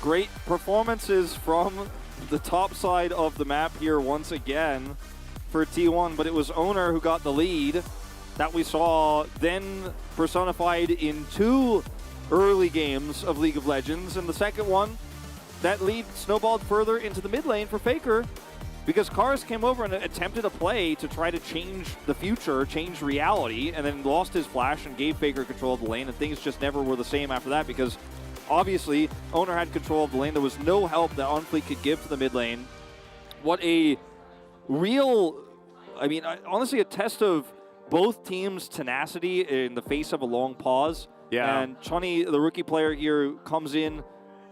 Great performances from the top side of the map here once again for T1, but it was Owner who got the lead that we saw then personified in 2 early games of League of Legends, and the second one, that lead snowballed further into the mid lane for Faker because Karis came over and attempted a play to try to change the future, change reality, and then lost his flash and gave Faker control of the lane, and things just never were the same after that because obviously Owner had control of the lane. There was no help that OnFleet could give to the mid lane. What a real, I mean, honestly, a test of both teams' tenacity in the face of a long pause. Yeah. And Chunny, the rookie player here, comes in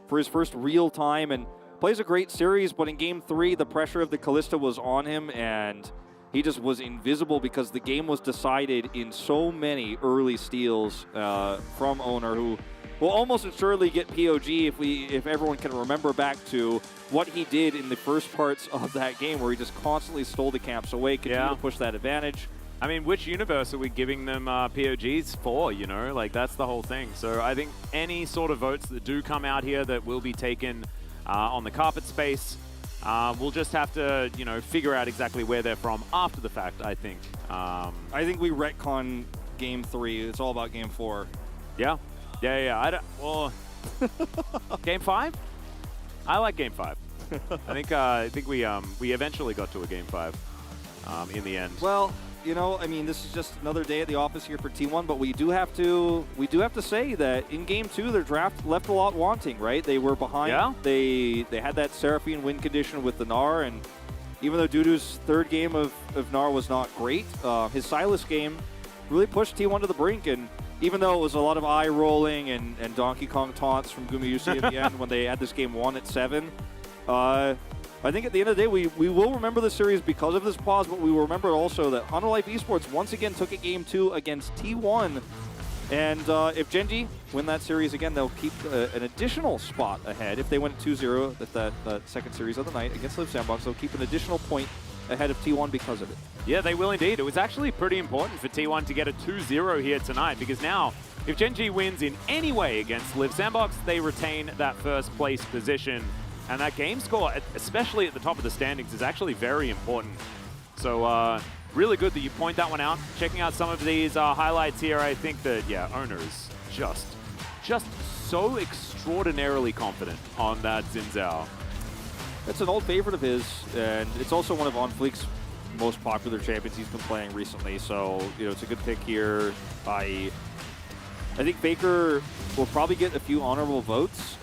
for his first real time and plays a great series, but in game 3, the pressure of the Callista was on him, and he just was invisible because the game was decided in so many early steals from Owner, who will almost assuredly get POG if everyone can remember back to what he did in the first parts of that game, where he just constantly stole the camps away, continued to push that advantage. I mean, which universe are we giving them POGs for, you know? Like, that's the whole thing. So I think any sort of votes that do come out here that will be taken on the carpet space, we'll just have to, you know, figure out exactly where they're from after the fact, I think. I think we retcon game 3. It's all about game 4. Yeah. I don't, well, game 5? I like game 5. I think we eventually got to a game 5 in the end. Well, you know, I mean, this is just another day at the office here for T1, but we do have to say that in Game 2, their draft left a lot wanting, right? They were behind. Yeah. They had that Seraphine win condition with the Gnar, and even though Dudu's third game of Gnar was not great, his Sylas game really pushed T1 to the brink, and even though it was a lot of eye rolling and Donkey Kong taunts from Gumushi at the end when they had this game won at 7, I think at the end of the day, we will remember the series because of this pause, but we will remember also that Honor Life Esports once again took a game 2 against T1. And if Genji win that series again, they'll keep an additional spot ahead. If they win 2-0 at that second series of the night against Live Sandbox, they'll keep an additional point ahead of T1 because of it. Yeah, they will indeed. It was actually pretty important for T1 to get a 2-0 here tonight, because now, if Genji wins in any way against Live Sandbox, they retain that first place position. And that game score, especially at the top of the standings, is actually very important. So really good that you point that one out. Checking out some of these highlights here, I think that, yeah, Owner is just so extraordinarily confident on that Xin Zhao. It's an old favorite of his, and it's also one of OnFleek's most popular champions he's been playing recently. So, you know, it's a good pick here. I think Faker will probably get a few honorable votes.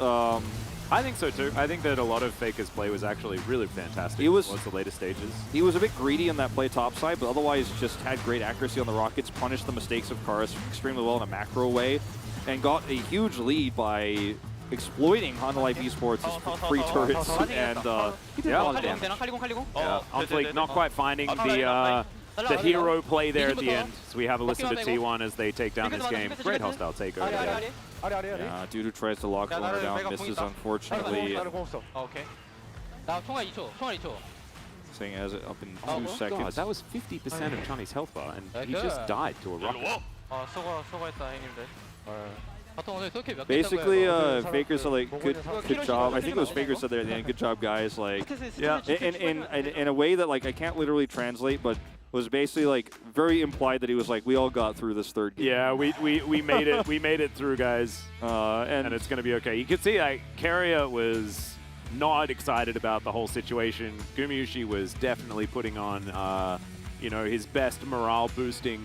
I think so too. I think that a lot of Faker's play was actually really fantastic towards the later stages. He was a bit greedy in that play topside, but otherwise just had great accuracy on the rockets, punished the mistakes of Karis extremely well in a macro way, and got a huge lead by exploiting Honda Life Esports' free turrets and he did a lot of damage. On fleek, not quite finding the hero play there at the end. So we have a listen to T1 as they take down this game. Great hostile takeover. Yeah, Dudu tries to lock Owner down, misses unfortunately. 오케이. 나 총알 2초. 총알 2초. Saying has it up in 2 God, seconds. that was 50% of Johnny's health bar, and he just died to a rocket. 수고했다 형님들. 바텀 오늘 그렇게 몇 개 Basically, Faker said like, good job. I think it was Faker said there at the end, good job guys. Like, yeah, in a way that like I can't literally translate, but was basically like very implied that he was like, we all got through this third game. Yeah, we made it. We made it through, guys, and it's gonna be okay. You can see like Carrier was not excited about the whole situation. Gumayushi was definitely putting on, you know, his best morale boosting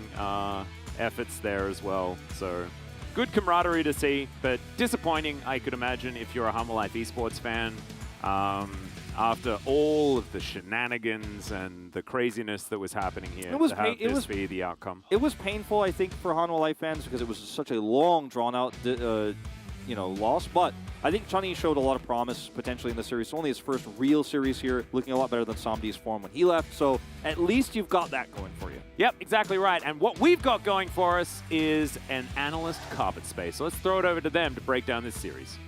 efforts there as well. So good camaraderie to see, but disappointing, I could imagine, if you're a Humble Life Esports fan. After all of the shenanigans and the craziness that was happening here, to have this be the outcome. It was painful, I think, for Hanwha Life fans because it was such a long, drawn-out, you know, loss. But I think Chunny showed a lot of promise potentially in the series. It's only his first real series here, looking a lot better than Samdi's form when he left. So at least you've got that going for you. Yep, exactly right. And what we've got going for us is an analyst carpet space. So let's throw it over to them to break down this series.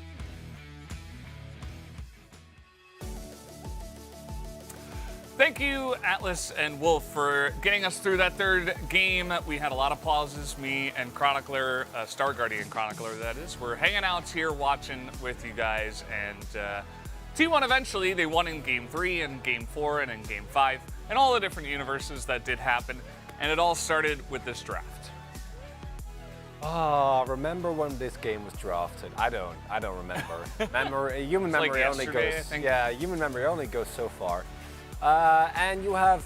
Thank you, Atlas and Wolf, for getting us through that third game. We had a lot of pauses. Me and Chronicler, Star Guardian Chronicler, that is, we're hanging out here watching with you guys. And T1 eventually, they won in Game 3 and Game 4 and in Game 5 and all the different universes that did happen. And it all started with this draft. Ah, remember when this game was drafted? I don't remember. Human memory like only goes. I think. Yeah, human memory only goes so far. And you have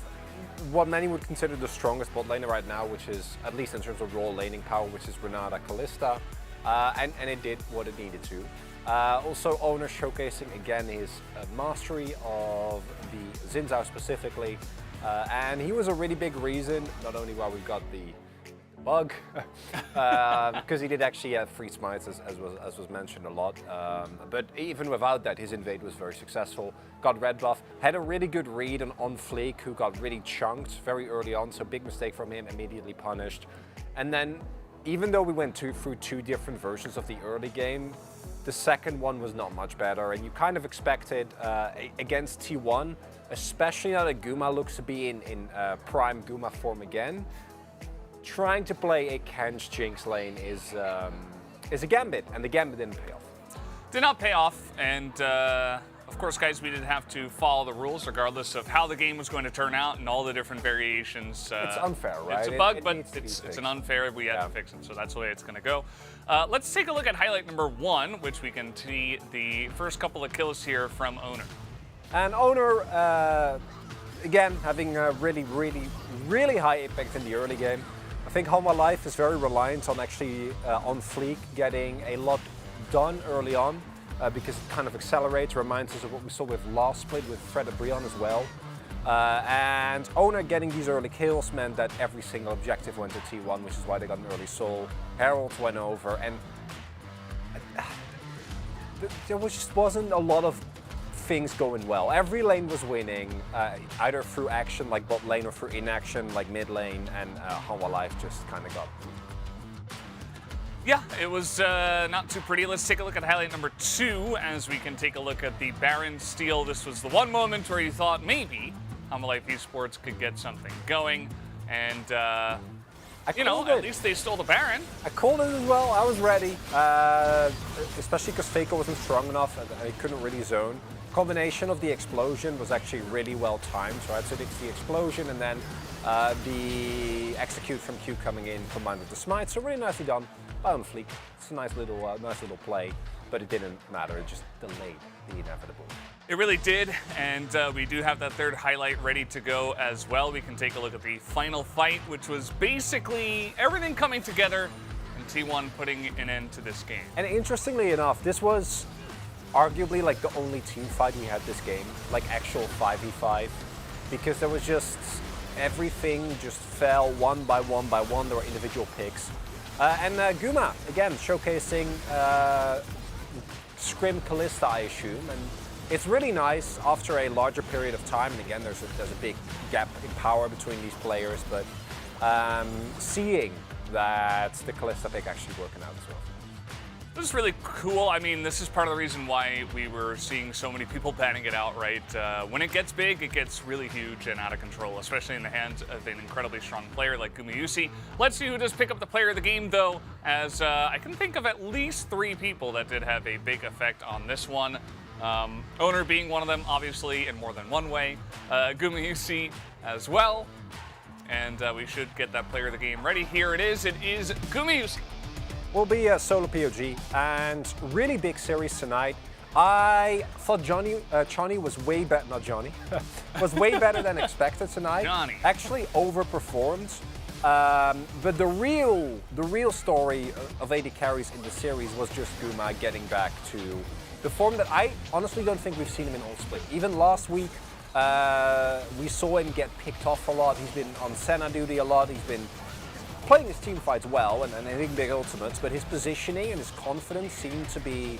what many would consider the strongest bot laner right now, which is, at least in terms of raw laning power, which is Renata Kalista. And it did what it needed to. Also, Owner showcasing again his mastery of the Xin Zhao specifically. And he was a really big reason, not only why we got the bug, because he did actually have free smites, as was mentioned a lot. But even without that, his invade was very successful. Got red buff, had a really good read on Fleek, who got really chunked very early on, so big mistake from him, immediately punished. And then, even though we went through two different versions of the early game, the second one was not much better, and you kind of expected against T1, especially now that Guma looks to be in prime Guma form again, trying to play a Kench Jinx lane is a gambit, and the gambit didn't pay off. Did not pay off, and of course, guys, we did have to follow the rules regardless of how the game was going to turn out and all the different variations. It's unfair, right? It's a bug, but it's an unfair. We had to fix it, so that's the way it's going to go. Let's take a look at highlight number 1, which we can see the first couple of kills here from Owner. And Owner, again, having a really high impact in the early game. I think Hanwha Life is very reliant on actually on Fleek getting a lot done early on because it kind of accelerates, reminds us of what we saw with last split with Fred and Brion as well. And Owner getting these early kills meant that every single objective went to T1, which is why they got an early soul. Herald went over, and there just wasn't a lot of things going well. Every lane was winning, either through action like bot lane or through inaction like mid lane, and Hanwha Life just kind of got... Yeah, it was not too pretty. Let's take a look at highlight number 2 as we can take a look at the Baron steal. This was the one moment where you thought maybe Hanwha Life Esports could get something going, and you know, at least they stole the Baron. I called it as well. I was ready, especially because Faker wasn't strong enough and he couldn't really zone. Combination of the explosion was actually really well timed, right? So it's the explosion and then the execute from Q coming in combined with the smite. So really nicely done by Fleek. It's a nice little play, but it didn't matter. It just delayed the inevitable. It really did, and we do have that third highlight ready to go as well. We can take a look at the final fight, which was basically everything coming together and T1 putting an end to this game. And interestingly enough, this was arguably like the only team fight we had this game, like actual 5v5, because there was just everything just fell one by one by one. There were individual picks. And Guma, again, showcasing Scrim Callista, I assume. And it's really nice after a larger period of time. And again, there's a big gap in power between these players. But seeing that the Callista pick actually working out as well. This is really cool. I mean, this is part of the reason why we were seeing so many people banning it out, right? When it gets big, it gets really huge and out of control, especially in the hands of an incredibly strong player like Gumayusi. Let's see who does pick up the player of the game, though, as I can think of at least 3 people that did have a big effect on this one. Owner being one of them, obviously, in more than one way. Gumayusi as well. And we should get that player of the game ready. Here it is. It is Gumayusi. Will be a solo POG and really big series tonight. I thought Johnny was way better, not Johnny, was way better than expected tonight. Johnny. Actually overperformed. But the real story of AD carries in the series was just Guma getting back to the form that I honestly don't think we've seen him in all split. Even last week, we saw him get picked off a lot. He's been on Senna duty a lot. He's been playing his team fights well and hitting big ultimates, but his positioning and his confidence seem to be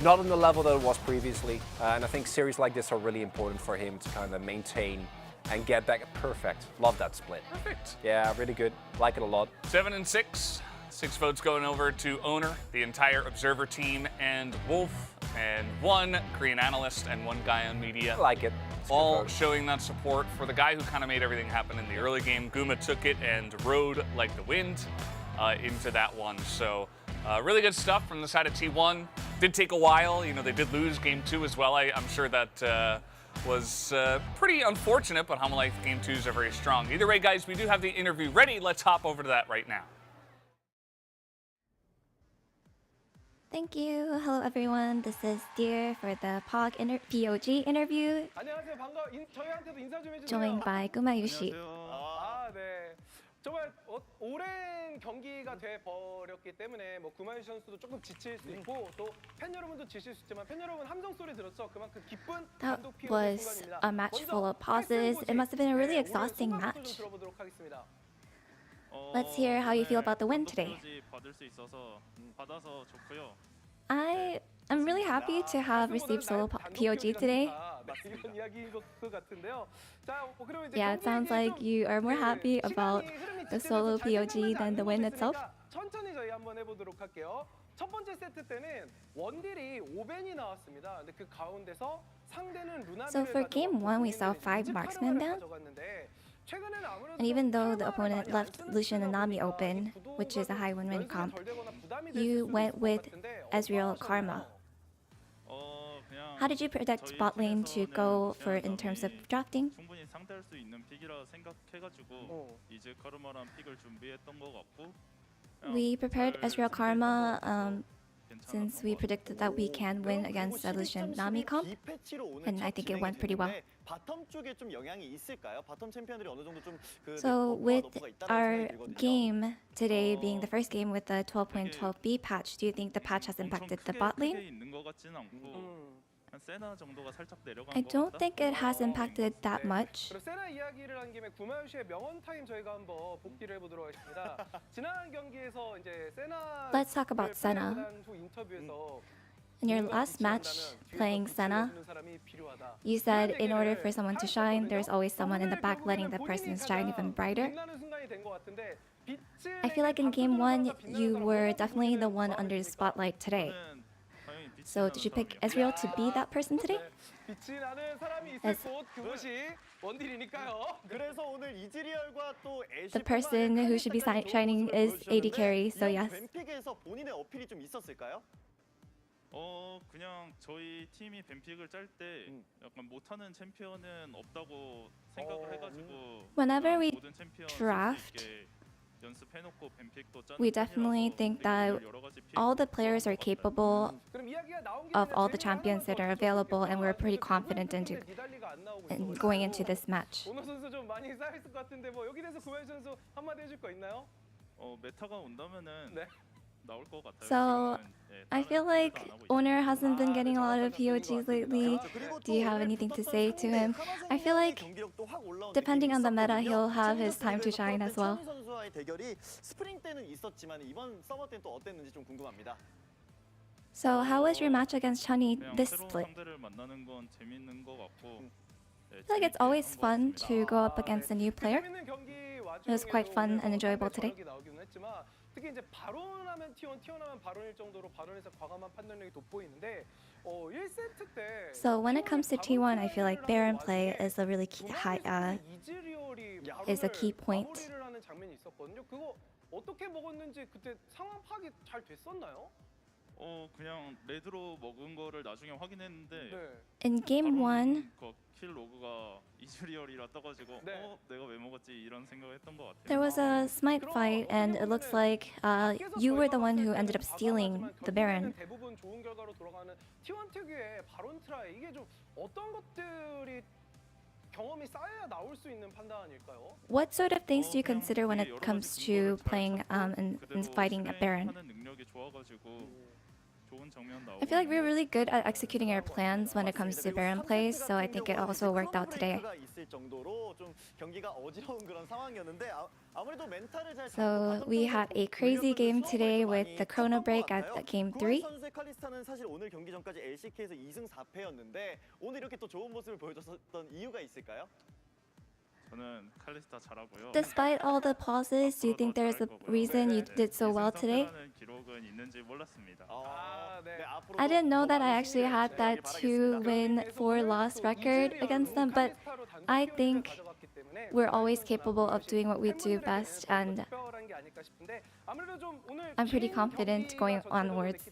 not on the level that it was previously. And I think series like this are really important for him to kind of maintain and get back. Perfect. Love that split. Perfect. Yeah, really good. Like it a lot. 7 and 6. 6 votes going over to Owner, the entire Observer team, and Wolf, and 1 Korean analyst, and 1 guy on media. I like it. All showing that support for the guy who kind of made everything happen in the early game. Guma took it and rode like the wind into that one. So really good stuff from the side of T1. Did take a while. You know, they did lose game 2 as well. I'm sure that was pretty unfortunate, but Hamalife game 2s are very strong. Either way, guys, we do have the interview ready. Let's hop over to that right now. Thank you. Hello, everyone. This is Dear for the POG interview, joined by Gumayusi. 정말 오랜 경기가 돼 버렸기 때문에 뭐 구마유 선수도 조금 지칠 수 있고 또 팬 여러분도 지칠 수 있지만 팬 여러분 함성 소리 들었죠? 그만큼 기쁜 감동 That was a match full of pauses. It must have been a really exhausting match. Let's hear how you feel about the win today. I'm really happy to have received solo POG today. Yeah, it sounds like you are more happy about the solo POG than the win itself. 천천히 저희 한번 해보도록 할게요. 첫 번째 세트 때는 원딜이 5벤이 나왔습니다. 근데 그 가운데서 상대는 루나미를 So for game 1, we saw 5 marksmen down. And even though the opponent left Lucian and Nami open, which is a high win-win comp, you went with Ezreal Karma. How did you predict bot lane to go for in terms of drafting? We prepared Ezreal Karma since we predicted that we can win against the Lucian Nami comp, and I think it went pretty well. So with our game today being the first game with the 12.12b patch, do you think the patch has impacted the bot lane? I don't think it has impacted that much. Let's talk about Senna. In your last match playing Senna, you said in order for someone to shine, there's always someone in the back letting the person shine even brighter. I feel like in game 1, you were definitely the one under the spotlight today. So did you pick Ezreal to be that person today? The person who should be shining is AD carry, so yes. 그냥 저희 팀이 뱀픽을 짤 때 약간 못하는 챔피언은 없다고 생각을 해가지고 Whenever we draft, we definitely think that all the players are capable of all the champions that are available, and we're pretty confident in going into this match. 메타가 온다면은 나올 것 같아요. So 지금은, I feel like Owner hasn't been getting a lot of POGs lately. Do you have anything to say to him? I feel like depending on the meta, he'll have his time to shine as well. 선수와의 대결이 스프링 때는 있었지만 이번 서머 때는 또 어땠는지 좀 궁금합니다. So how was your match against Chunny 그냥 this 새로운 split? 상대를 만나는 건 재밌는 것 같고. I feel like it's always fun to go up against a new player. It was quite fun and enjoyable today. 특히 이제 바론하면 T1, T1하면 바론일 정도로 바론에서 과감한 판단력이 돋보이는데 1세트 때 So when it comes to T1, I feel like Baron play is a really key, is a key point. 마무리를 하는 장면이 있었거든요. 그거 어떻게 먹었는지 그때 상황 파악이 잘 됐었나요? 그냥 레드로 먹은 거를 나중에 확인했는데 In game 1, 킬 로그가 이즈리얼이라 떠가지고 내가 왜 먹었지 이런 생각을 했던 것 같아요. there was a smite fight and it looks like you were the one who ended up stealing the Baron. 대부분 좋은 결과로 돌아가는 T1 특유의 바론 트라이 이게 좀 어떤 것들이 경험이 쌓여야 나올 수 있는 판단일까요? What sort of things do you consider when it comes to playing and fighting a Baron? 하는 능력이 좋아가지고 좋은 장면 나오고. I feel like we're really good at executing our plans when it comes to Baron plays, so I think it also worked out today. So we had a crazy game today with the Chrono Break at game 3. 선수의 칼리스타는 사실 오늘 경기 전까지 LCK에서 2승 4패였는데 오늘 이렇게 또 좋은 모습을 보여줬던 이유가 있을까요? 저는 칼리스타 잘하고요. Despite all the pauses, do you think there's a reason you did so well today? 기록은 있는지 몰랐습니다. I didn't know that I actually had that 2-win, 4-loss record against them, but I think we're always capable of doing what we do best, and I'm pretty confident going onwards.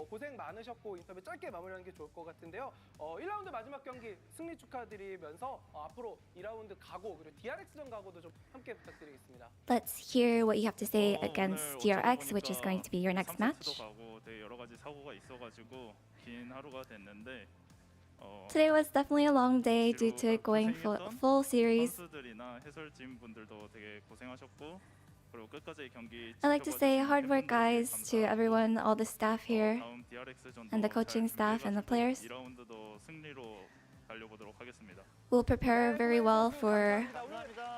고생 많으셨고 인터뷰 짧게 마무리하는 게 좋을 것 같은데요. 1라운드 마지막 경기 승리 축하드리면서 앞으로 2라운드 각오 그리고 DRX전 각오도 좀 함께 부탁드리겠습니다. Let's hear what you have to say against DRX, which is going to be your next match. 되게 여러 가지 사고가 있어가지고 긴 하루가 됐는데. Today was definitely a long day due to going full series. 선수들이나 해설진 분들도 되게 고생하셨고 그리고 끝까지 경기. I'd like to say hard work, guys, to everyone, all the staff here, 다음 DRX전도 and the coaching staff and the players. 2라운드도 승리로 달려보도록 하겠습니다. We'll prepare very well for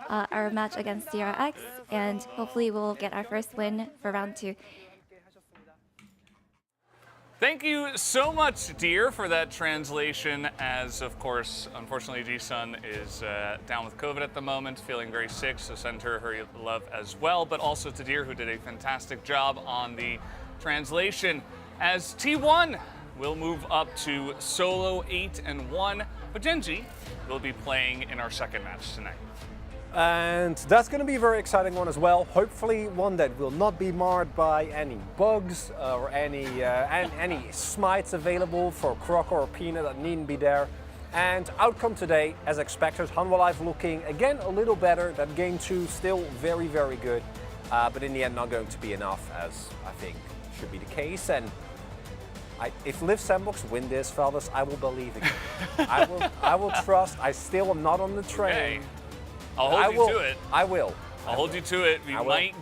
our match against DRX, and hopefully we'll get our first win for round 2. Thank you so much, dear, for that translation. As, of course, unfortunately, Ji-sun is down with COVID at the moment, feeling very sick, so send her love as well. But also to Dear, who did a fantastic job on the translation. As T1 will move up to solo 8-1, but Genji will be playing in our second match tonight. And that's going to be a very exciting one as well. Hopefully one that will not be marred by any bugs or any smites available for Croc or Peanut that needn't be there. And outcome today, as expected, Hanwha Live looking again a little better. That game 2 still very, very good. But in the end not going to be enough, as I think should be the case. And if Liv Sandbox win this, fellas, I will believe again. I will trust. I still am not on the train. Okay. I'll hold you to it. I will. I'll hold you to it. We might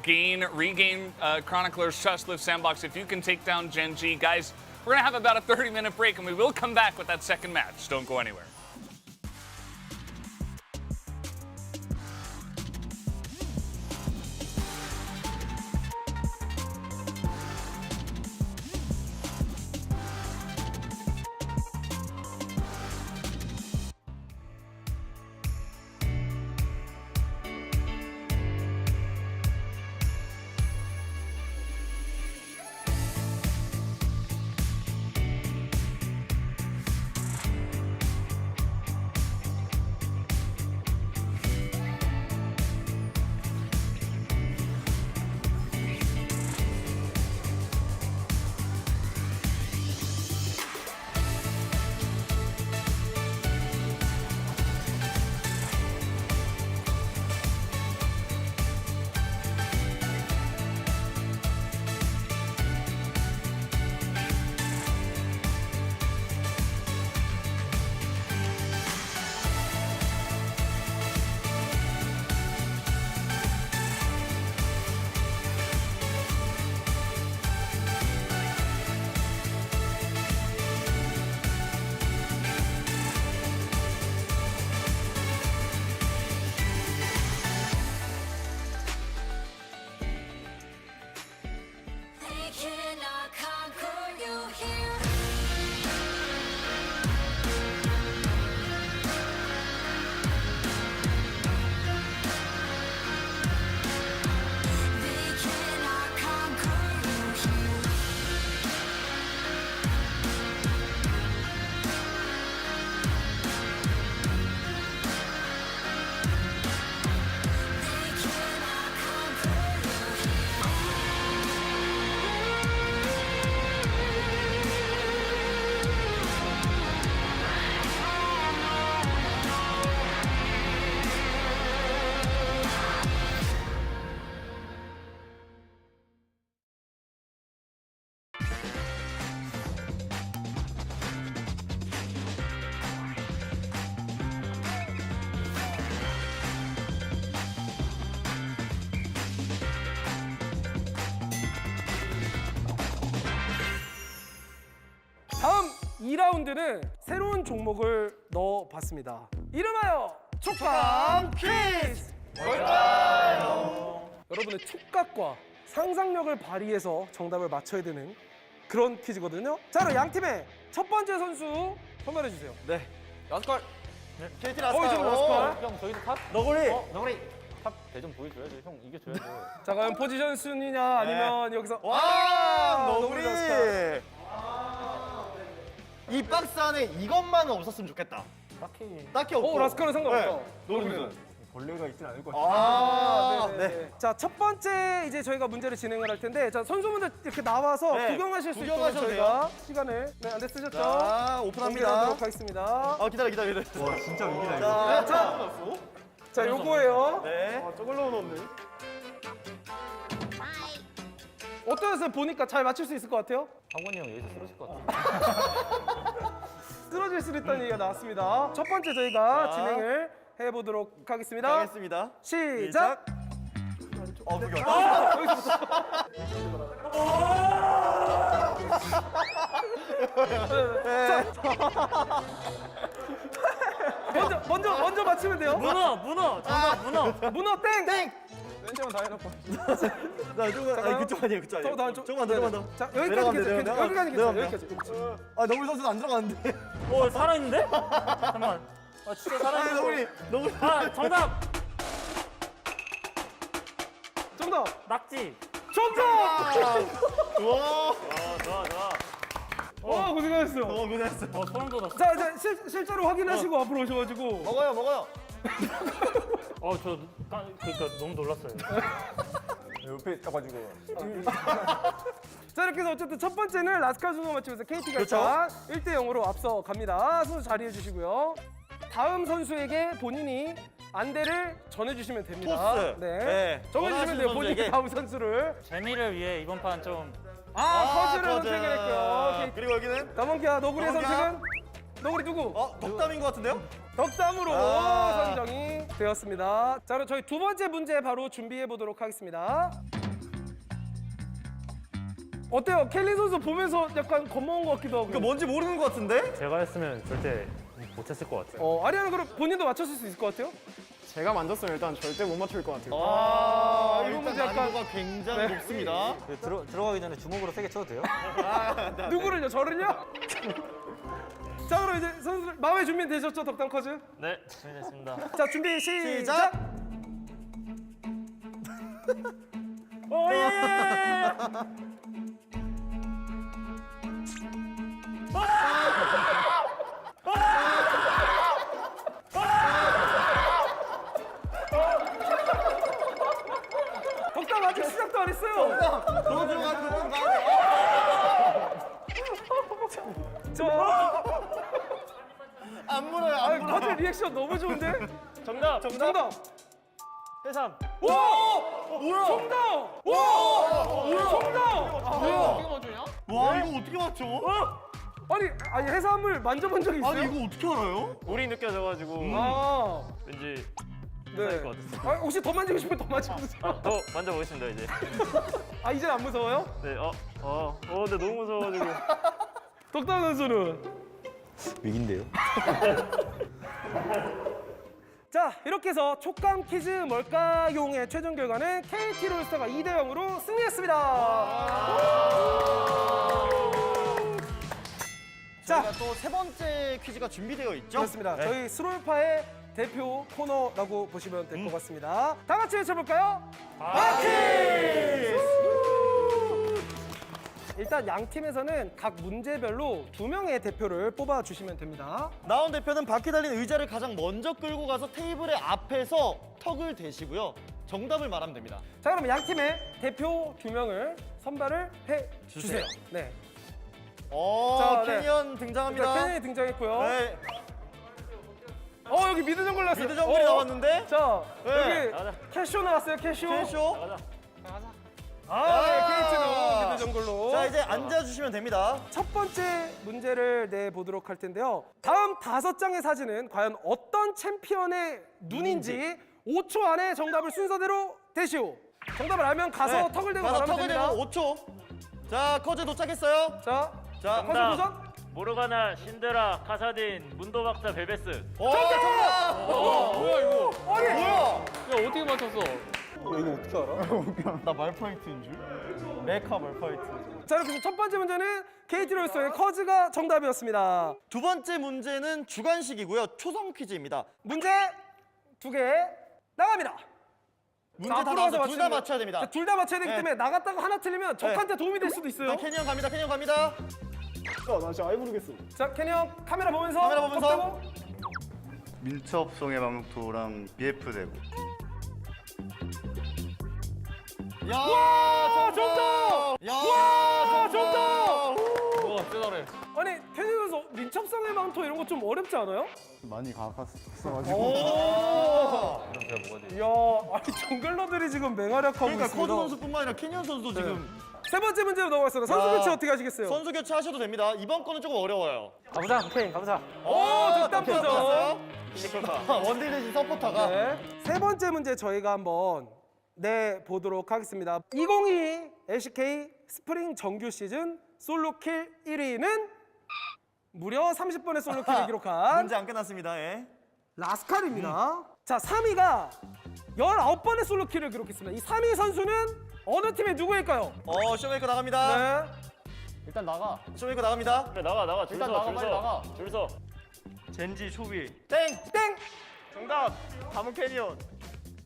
regain Chronicler's trust, Liv Sandbox, if you can take down Genji. Guys, we're going to have about a 30-minute break, and we will come back with that second match. Don't go anywhere. 2라운드는 새로운 종목을 넣어봤습니다. 이름하여 촉감 퀴즈! 뭘까요? 여러분의 촉각과 상상력을 발휘해서 정답을 맞춰야 되는 그런 퀴즈거든요. 자, 그럼 양 팀의 첫 번째 선수 선발해 주세요. 네. 라스칼. KT 어, 이제 라스칼. 형 저희도 탑. 너구리. 너구리. 탑 대 좀 보여줘야죠. 형 이겨줘야죠. 자, 과연 포지션 순위냐 아니면 여기서 너구리. 라스칼. 이 박스 안에 이것만은 없었으면 좋겠다. 딱히 없고. 라스칼은 상관없어. 네. 너구리는. 벌레가 있진 않을 것 같아요. 네. 자, 첫 번째 이제 저희가 문제를 진행을 할 텐데, 자, 선수분들 이렇게 나와서 네, 구경하실 수 있도록 구경하셔도 저희가 시간을 안돼 쓰셨죠? 자, 오픈합니다. 공개하도록 하겠습니다. 기다려. 와 진짜 위기다 이거. 자, 요거예요. 네. 저걸로는 없네. 어떠세요? 보니까 잘 맞출 수 있을 것 같아요? 황건이 형 여기서 쓰러질 것 같아. 쓰러질 수 있다는 얘기가 나왔습니다. 첫 번째 저희가 자. 진행을 해보도록 하겠습니다. 가겠습니다. 시작! 먼저 맞추면 돼요. 문어. 정답 문어. 문어 땡! 땡! 왼쪽은 다 해놓고. 나 조금 그쪽 아니에요. 조금만 더. 자, 여기까지 괜찮아요. 여기까지 괜찮아요. 여기까지. 너구리 선수는 안 들어가는데. 살아있는데? 잠깐만. 진짜 살아있는 너구리. 정답. 정답! 낙지. 정답! 와. 와, 고생하셨어요. 고생했어. 소름 돋았어. 자, 이제 실제로 확인하시고 앞으로 오셔가지고. 먹어요. 그러니까 너무 놀랐어요. 옆에 있어가지고. 자, 이렇게 해서 어쨌든 첫 번째는 라스칼 순서 맞추면서 KT가 그렇죠. 일단 1대0으로 앞서 갑니다. 선수 자리해 주시고요. 다음 선수에게 본인이 안대를 전해주시면 됩니다. 토스. 네. 정해주시면 돼요. 원하시는 본인이 선수에게. 다음 선수를. 재미를 위해 이번 판 좀. 커즈를 커즈. 선택을 했고요. KT. 그리고 여기는 남원기아 너구리의 남원기아. 선택은? 너구리 누구? 덕담인 것 같은데요? 덕담으로 선정이 되었습니다. 자, 그럼 저희 두 번째 문제 바로 준비해 보도록 하겠습니다. 어때요? 켈리 선수 보면서 약간 겁먹은 것 같기도 하고. 뭔지 모르는 것 같은데? 제가 했으면 절대 못 했을 것 같아요. 아리아는 그럼 본인도 맞췄을 수 있을 것 같아요? 제가 만졌으면 일단 절대 못 맞출 것 같아요. 이거 문제 약간 난이도가 굉장히 높습니다. 들어가기 전에 주먹으로 세게 쳐도 돼요? 누구를요? 저를요? 자, 그럼 이제 선수들 마음의 준비 되셨죠? 덕담 커즈? 네, 준비됐습니다. 자, 준비 시작! 예! 덕담 아직 시작도 안 했어요. 더 들어가는 안 물어요. 안 물어. 커즈 리액션 너무 좋은데? 정답. 해삼. 와! 뭐야? 정답! 와! 정답! 뭐야? 와 이거 어떻게 맞춰? 아니 해삼을 만져본 적이 있어요? 이거 어떻게 알아요? 물이 느껴져가지고 왠지 네. 것 같았어요. 혹시 더 만지고 싶으면 더 만져보세요. 더 만져보겠습니다 이제. 이제는 안 무서워요? 네. 근데 너무 무서워가지고. 덕담 선수는? 위기인데요. 자, 이렇게 해서 촉감 퀴즈 뭘까용의 최종 결과는 KT 롤스터가 2대0으로 승리했습니다. 저희가 또 세 번째 퀴즈가 준비되어 있죠? 그렇습니다. 저희 스롤파의 대표 코너라고 보시면 될 것 같습니다. 다 같이 외쳐볼까요? 파티! 일단 양 팀에서는 각 문제별로 2명의 대표를 뽑아주시면 됩니다. 나온 대표는 바퀴 달린 의자를 가장 먼저 끌고 가서 테이블의 앞에서 턱을 대시고요. 정답을 말하면 됩니다. 자, 그럼 양 팀의 대표 2명을 선발을 해주세요. 네. 자, 캐니언 등장합니다. 캐니언이 등장했고요. 네. 여기 미드 정글 나왔어요. 미드 정글이 나왔는데? 자, 네. 여기 캐쇼 나왔어요. 캐쇼. KT는 미드 정글로. 자, 이제 앉아주시면 됩니다. 첫 번째 문제를 내보도록 할 텐데요. 다음 5장의 사진은 과연 어떤 챔피언의 눈인지 5초 안에 정답을 순서대로 대시오. 정답을 알면 가서 턱을 대고 말하면 됩니다. 턱을 대고 5초. 자, 커즈 도착했어요. 자, 자, 커즈 도전. 모르가나, 신데라, 카사딘, 문도박사, 벨베스. 정답! 뭐야 이거? 아니 뭐야? 야 어떻게 맞췄어? 이거 어떻게 알아? 나 말파이트인 줄? 메카 말파이트. 자 이렇게 해서 첫 번째 문제는 KT 로이스의 커즈가 정답이었습니다. 두 번째 문제는 주관식이고요. 초성 퀴즈입니다. 문제 2개 나갑니다. 문제 다 나와서 둘 다 맞춰야 됩니다. 둘 다 맞춰야 되기 때문에 나갔다가 하나 틀리면 적한테 도움이 될 수도 있어요. 캐니언 갑니다. 캐니언 갑니다. 나 진짜 아예 모르겠어. 자 캐니언 카메라 보면서 카메라 보면서. 민첩성의 망토랑 BF 되고. 야, 와 정답! 야, 와 정답! 와 대단해. 아니 캐니언 선수 민첩성의 망토 이런 거 좀 어렵지 않아요? 많이 가깝었어가지고. 오! 이야, 아니 정글러들이 지금 맹활약하고 그러니까 있습니다. 커즈 선수뿐만 아니라 캐니언 선수도 지금 세 번째 문제로 넘어갔습니다. 선수 교체 어떻게 하시겠어요? 선수 교체 하셔도 됩니다. 이번 거는 조금 어려워요. 가보자, 케인 가보자. 오, 득담 도전. 원딜 대신 서포터가. 네. 세 번째 문제 저희가 한번 내보도록 하겠습니다. 2022 LCK 스프링 정규 시즌 솔로킬 1위는 무려 30번의 솔로킬을 기록한 문제 안 끝났습니다. 예. 라스칼입니다. 자, 3위가 19번의 솔로킬을 기록했습니다. 이 3위 선수는 어느 팀의 누구일까요? 쇼메이커 나갑니다. 네. 일단 나가. 쇼메이커 나갑니다. 그래 나가 줄 일단 서, 나가, 줄 빨리 서. 나가. 줄 서. 젠지 초비. 땡! 땡! 정답. 다문 캐니언.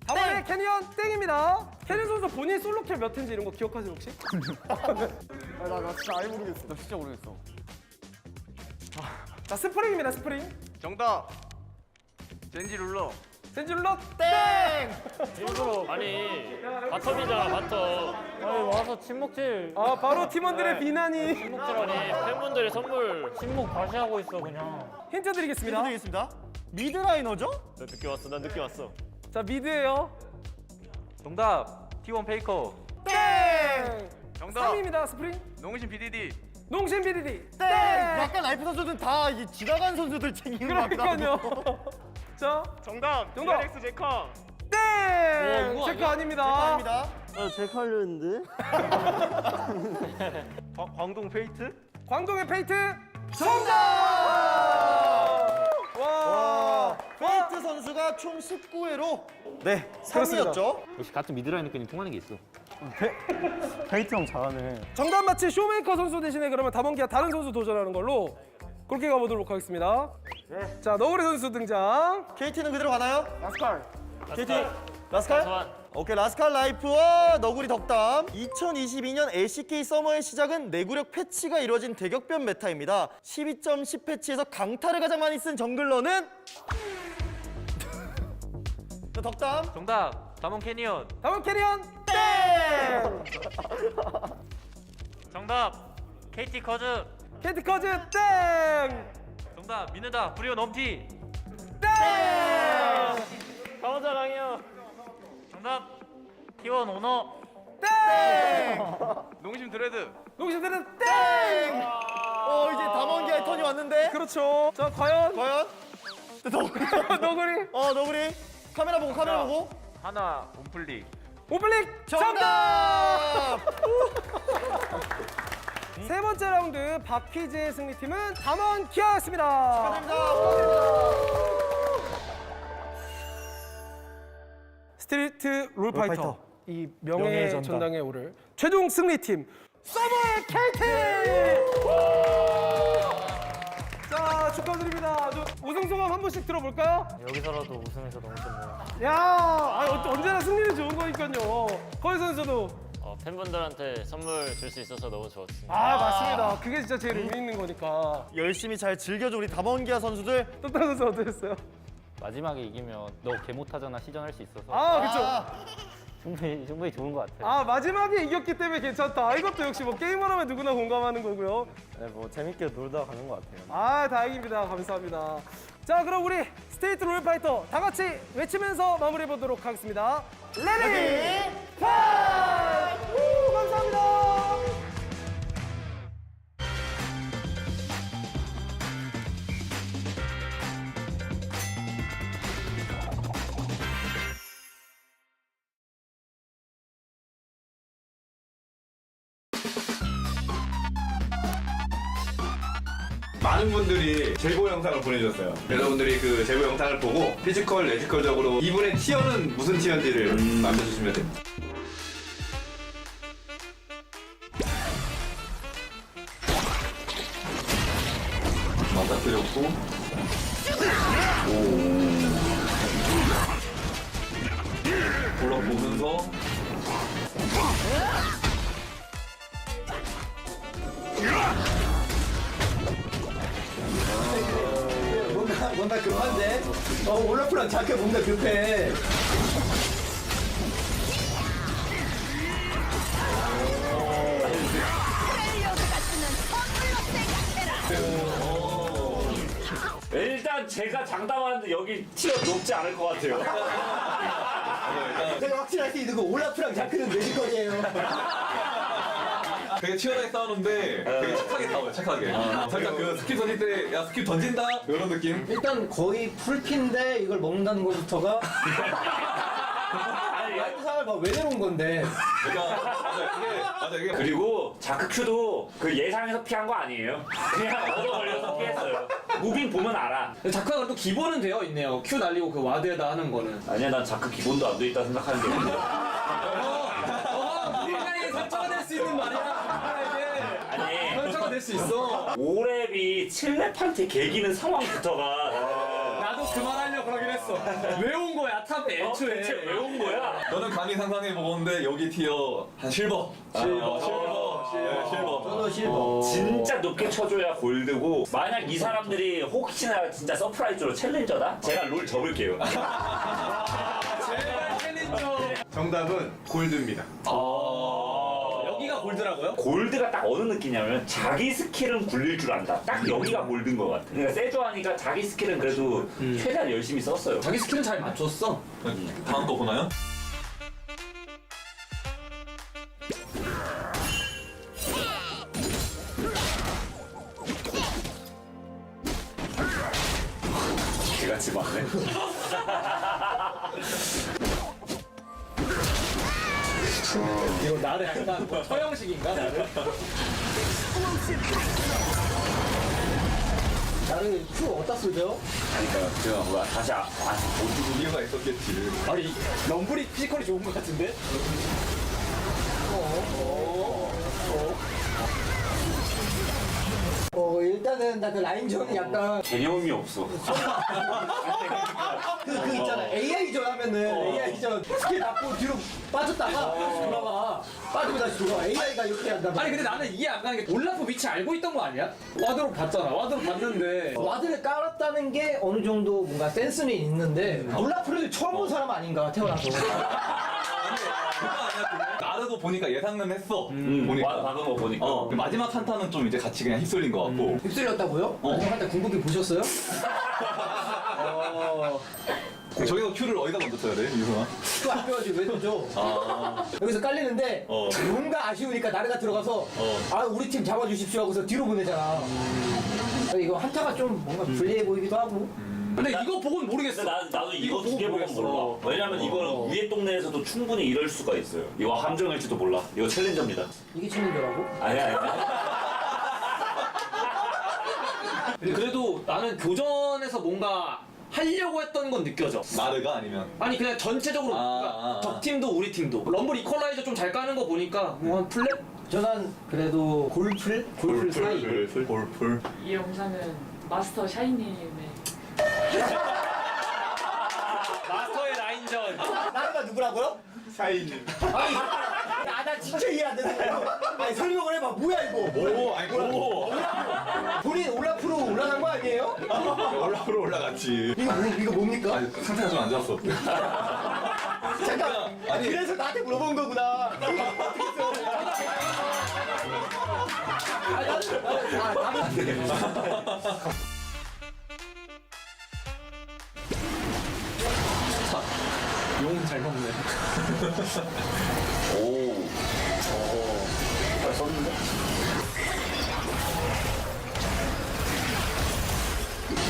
다음에 캐니언 땡입니다. 캐니언 선수 본인 솔로킬 몇 회인지 이런 거 기억하세요 혹시? 나 진짜 아예 모르겠어. 나 진짜 모르겠어. 자, 스프링입니다. 스프링. 정답. 젠지 룰러. 젠질러 땡! 일부러 아니 바텀이잖아 바텀. 아니 와서 침묵질. 아, 바로 팀원들의 비난이. 침묵질 아니 팬분들의 선물. 침묵 과시하고 있어 그냥. 힌트 드리겠습니다. 드리겠습니다. 미드라이너죠? 나 늦게 왔어. 난 늦게 왔어. 자, 미드예요. 정답. T1 페이커. 땡! 정답. 3위입니다. 스프링. 농심 BDD. 농심 BDD. 땡! 약간 라이프 선수들은 다 이 지나간 선수들 챙기는 것 같기도 하고. 그러니까요. 자, 정답. 정답. DRX 제커. 땡! 체크 아닙니다. 아닙니다. 제가 하려는데. 광동 페이트. 광동의 페이트 정답! 와! 페이트 선수가 총 19회로 네, 그렇습니다. 3위였죠. 역시 같은 미드라인끼리 통하는 게 있어. 페이트 형 잘하네. 정답 맞힌 쇼메이커 선수 대신에 그러면 담원기와 다른 선수 도전하는 걸로 그렇게 가보도록 하겠습니다. 자, 너구리 선수 등장. KT는 그대로 가나요? 라스칼. KT 라스칼? 오케이, 라스칼 라이프와 너구리 덕담. 2022년 LCK 서머의 시작은 내구력 패치가 이루어진 대격변 메타입니다. 12.10 패치에서 강타를 가장 많이 쓴 정글러는 덕담. 정답. 다몬 캐니언. 담원 캐리언 땡! 정답. KT 커즈. KT 커즈 땡! 정답. 미는다. 브리오 넘티. 땡! 강원자 강이요. 정답. T1 오너. 땡! 농심 드레드. 농심들은 땡! 이제 담원기아의 턴이 왔는데. 그렇죠. 자, 과연 과연? 너구리. 너구리 너구리. 카메라 보고, 카메라 보고. 하나 온플릭. 오플릭 정답! 세 번째 라운드 박퀴즈의 승리팀은 담원 기아였습니다. 스트리트 롤파이터 이 명예의 전당에 오를 최종 승리팀 서머의 KT! 자, 축하드립니다. 우승 소감 한 번씩 들어볼까요? 여기서라도 우승해서 너무 좋네요. 야, 언제나 승리는 좋은 거니까요. 거기 선수도 팬분들한테 선물 줄 수 있어서 너무 좋았습니다. 맞습니다. 그게 진짜 제일 의미 있는 거니까. 열심히 잘 즐겨줘 우리 담원기아 선수들. 똑딱 선수 어떠셨어요? 마지막에 이기면 너 개 못하잖아 시전할 수 있어서 그쵸. 충분히 좋은 것 같아요. 마지막에 이겼기 때문에 괜찮다. 이것도 역시 뭐 게임을 하면 누구나 공감하는 거고요. 네, 뭐 재밌게 놀다 가는 것 같아요. 다행입니다. 감사합니다. 자, 그럼 우리 스트리트 롤파이터 다 같이 외치면서 마무리해 보도록 하겠습니다. 레디 파이트! 감사합니다. 많은 분들이 제보 영상을 보내주셨어요. 여러분들이 그 제보 영상을 보고 피지컬, 레지컬적으로 이분의 티어는 무슨 티어인지를 남겨주시면 됩니다. 맞닥뜨렸고 올라보면서 뭔가 급한데? 올라프랑 자크 뭔가 급해. 일단 제가 장담하는데 여기 티어 높지 않을 것 같아요. 제가 확실할 수 있는 거 올라프랑 자크는 내리거리예요. 되게 치열하게 싸우는데 되게 착하게 싸워요. 착하게. 살짝 그 스킵 던질 때 야 스킵 던진다 이런 느낌. 일단 거의 풀피인데 이걸 먹는다는 것부터가 라이트 상을 왜 내려온 건데. 맞아 이게 그리고 자크 큐도 그 예상해서 피한 거 아니에요. 그냥 얻어 걸려서 피했어요. 무빙 보면 알아. 자크가 그래도 기본은 되어 있네요. 큐 날리고 그 와드에다 하는 거는. 아니야, 난 자크 기본도 안 돼 있다 생각하는데. 인간이 설정가 될 수 있는 말이야. 아니, 설정가 될 수 있어. 5렙이 7렙한테 개기는 상황부터가. 나도 그만하려고 그러긴 했어. 왜 온 거야 탑에 애초에. 대체 왜 온 거야? 너는 감히 상상해보건데 여기 티어 한 실버. 실버. 저도 실버. 진짜 높게 쳐줘야 골드고, 만약 이 사람들이 혹시나 진짜 서프라이즈로 챌린저다? 제가 롤 접을게요. 제발 챌린저. 정답은 골드입니다. 여기가 골드라고요? 골드가 딱 어느 느낌이냐면 자기 스킬은 굴릴 줄 안다. 딱 여기가 골드인 것 같아. 그러니까 세조하니까 자기 스킬은 그래도 최대한 열심히 썼어요. 자기 스킬은 잘 맞췄어. 다음 거 보나요? 개같이 맞네. 이거 나를 약간 뭐 처형식인가 나를? 나를 큐 어디다 쓰죠? 그러니까 제가 뭐야 다시 모두 이유가 있었겠지. 아니 럼블이 피지컬이 좋은 것 같은데? 일단은 나 그 라인전이 약간 개념이 없어. 그 있잖아. AI전 하면은 AI전 스킬 받고 뒤로 빠졌다가 돌아와. 빠지고 다시 돌아와. AI가 이렇게 한단 말이야. 아니 근데 나는 이해 안 가는 게 올라프 위치 알고 있던 거 아니야? 와드로 봤잖아. 와드로 봤는데 와드를 깔았다는 게 어느 정도 뭔가 센스는 있는데 올라프를 처음 본 사람 아닌가 태어나서. 나르도 보니까 예상은 했어. 보니까. 박은 거 보니까. 마지막 한타는 좀 이제 같이 그냥 휩쓸린 것 같고. 휩쓸렸다고요? 마지막 한타 궁극기 보셨어요? 저기서 큐를 어디다 먼저 써야 돼, 유성아? 큐 안 빼가지고 왜 던져? 여기서 깔리는데 뭔가 아쉬우니까 나르가 들어가서 우리 팀 잡아주십시오 하고서 뒤로 보내잖아. 이거 한타가 좀 뭔가 불리해 보이기도 하고. 근데 이거 보고는 모르겠어. 나도 이거 두 개 보고 몰라. 왜냐면 이거는 위에 동네에서도 충분히 이럴 수가 있어요. 이거 함정일지도 몰라. 이거 챌린저입니다. 이게 챌린저라고? 아니야. 근데 그래도 나는 교전에서 뭔가 하려고 했던 건 느껴져. 나르가 아니면? 아니 그냥 전체적으로 그러니까 적팀도 우리 팀도 럼블 이퀄라이저 좀 잘 까는 거 보니까 뭐 한 플랫? 저는 그래도 골풀 사이. 골풀. 이 영상은 마스터 샤이님의 마스터의 라인전. 나르가 누구라고요? 샤이님. 아니, 나 진짜 이해 안 되는 거야. 아니 설명을 해봐. 뭐야 이거? 본인 올라프로 올라간 거 아니에요? 올라프로 올라갔지. 이거 뭡니까? 아니, 상태가 좀 안 좋았어. 잠깐. 아니, 그래서 나한테 물어본 거구나. 용 잘 먹네. 잘 썼는데?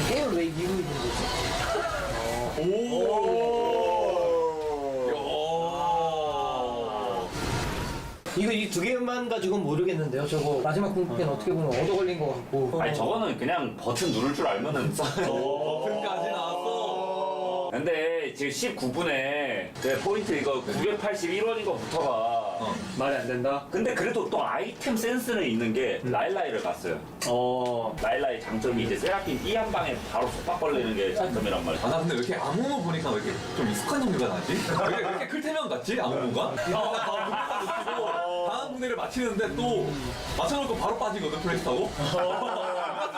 게임을 왜 이기고 있는 거지? 이거 이 두 개만 가지고는 모르겠는데요. 저거 마지막 궁극기는 어떻게 보면 얻어 걸린 것 같고. 아니 저거는 그냥 버튼 누를 줄 알면은 버튼까지 나왔어. 근데 지금 19분에 포인트 이거 981원인 거부터가 말이 안 된다. 근데 그래도 또 아이템 센스는 있는 게 라일라이를 갔어요. 라일라이 장점이 이제 세라핀 E 한 방에 바로 속박 걸리는 게 장점이란 말이야. 아, 나 근데 왜 이렇게 아무모 보니까 왜 이렇게 좀 익숙한 종류가 나지? 왜 이렇게 클테면 같지? 아무모가? 다음 분해를 맞히는데 또 맞춰놓고 바로 빠지거든, 플레이스 타고?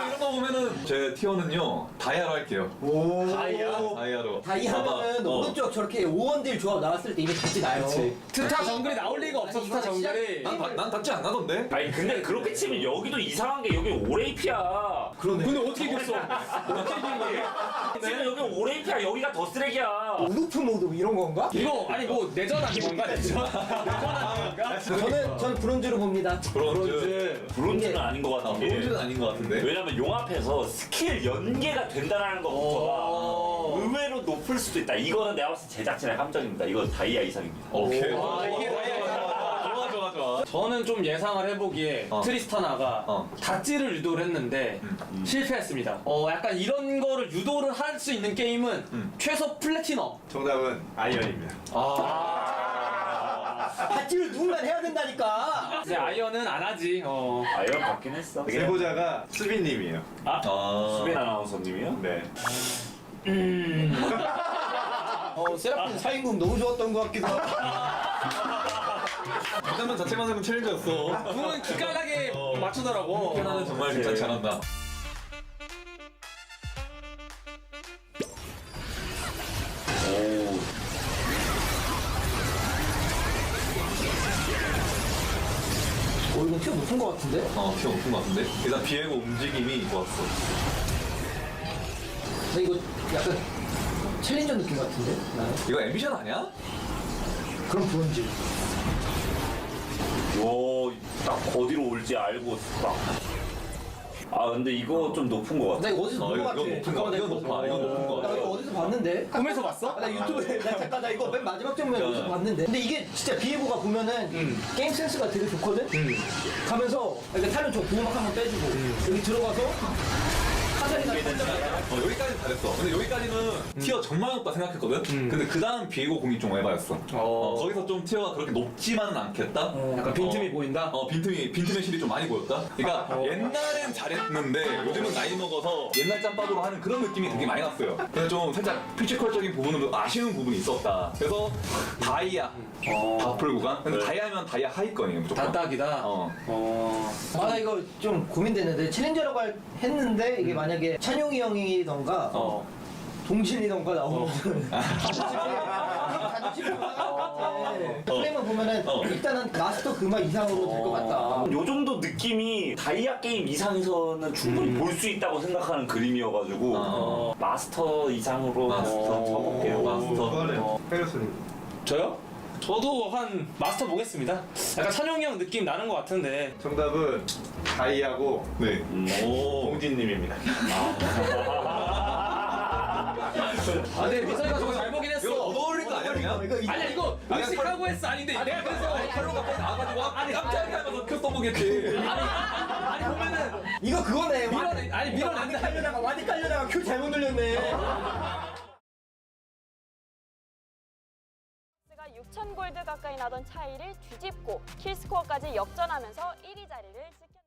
이런 거 보면은 제 티어는요, 다이아로 할게요. 다이아로. 다이아는 오른쪽 저렇게 5원딜 조합 나왔을 때 이미 같이 나요. 스타 정글이 나올 리가 없어. 스타 정글이. 난 닿지 않나던데? 아니 근데 그렇게 치면 여기도 이상한 게 여기 오레이피야. 그러네. 근데 어떻게 이겼어? 어떻게 이긴 거야? 지금 여기 오레이피야. 여기가 더 쓰레기야. 우루프 모드 이런 건가? 이거 아니 뭐 내전하는 건가? 내전하는 건가? 저는 브론즈로 봅니다. 브론즈는 아닌 것 같은 게. 브론즈는 아닌 것 같은데? 왜냐면 용 앞에서 스킬 연계가 된다는 것부터가 의외로 높을 수도 있다. 이거는 내가 봤을 때 제작진의 함정입니다. 이거 다이아 이상입니다. 오케이. 이게 다이아. 좋아. 저는 좀 예상을 해보기에 트리스타나가 닷질을 유도를 했는데 실패했습니다. 약간 이런 거를 유도를 할 수 있는 게임은 최소 플래티넘. 정답은 아이언입니다. 닷질을 누군가 해야 된다니까. 근데 아이언은 안 하지. 아이언 같긴 했어. 제보자가 수빈님이에요. 수빈 아나운서님이요? 네. 세라핀 사인궁 너무 좋았던 것 같기도 하고. 잠깐만 자체만 하면 챌린저였어. 그건 기깔나게 맞추더라고. 나는 정말 진짜 잘한다. 이건 티어 높은 것 같은데? 티어 높은 것 같은데? 일단 비에고 움직임이 좋았어. 근데 이거 약간 챌린저 느낌 같은데? 나는? 이거 앰비션 아니야? 그럼 브론즈. 딱 어디로 올지 알고 딱. 근데 이거 좀 높은 것 같아. 나 이거 어디서 본 것 같아. 이건 높아. 이건 높은 것 나 같아. 이거 어디서 봤는데? 꿈에서 봤어? 나 유튜브에 나 이거 맨 마지막 장면 어디서 봤는데. 근데 이게 진짜 비에고가 보면은 게임 센스가 되게 좋거든. 가면서 이렇게 탈론 저 보호막 한번 빼주고 여기 들어가서 카자리나 여기까지 잘했어. 근데 여기까지는 티어 정말 높다 생각했거든? 근데 그 다음 비에고 공이 좀 에바였어. 거기서 좀 티어가 그렇게 높지만은 않겠다? 약간 빈틈이 보인다? 빈틈의 실이 좀 많이 보였다? 그러니까 옛날엔 잘했는데 요즘은 나이 먹어서 옛날 짬밥으로 하는 그런 느낌이 되게 많이 났어요. 그래서 좀 살짝 피지컬적인 부분은 아쉬운 부분이 있었다. 그래서 다이아 바풀 구간? 근데 다이아면 다이아 하위권이에요 무조건. 다딱이다? 나 이거 좀 고민되는데 챌린저라고 했는데 이게 만약에 찬용이 형이던가 동진이던가 나오면 플레이만 보면은 일단은 마스터 그마 이상으로 될 것 같다. 요 정도 느낌이 다이아 게임 이상에서는 충분히 볼 수 있다고 생각하는 그림이어가지고 마스터 이상으로 쳐볼게요. 마스터. 저요? 저도 한 마스터 보겠습니다. 약간 찬용이 형 느낌 나는 것 같은데. 정답은 다이아고 봉진님입니다. 네, 미사이가 저거 잘 보긴 했어. 이거 얻어올릴 거 아니야 그냥? 아니야 이거 의식하고 했어. 아닌데 내가 그래서 칼로가 빨리 나와가지고 깜짝이야 하면서 켜 써보겠지. 아니 보면은 이거 그거네. 밀어내. 와디 깔려다가 큐 잘못 눌렸네. 6,000골드 가까이 나던 차이를 뒤집고 킬스코어까지 역전하면서 1위 자리를 지켰습니다.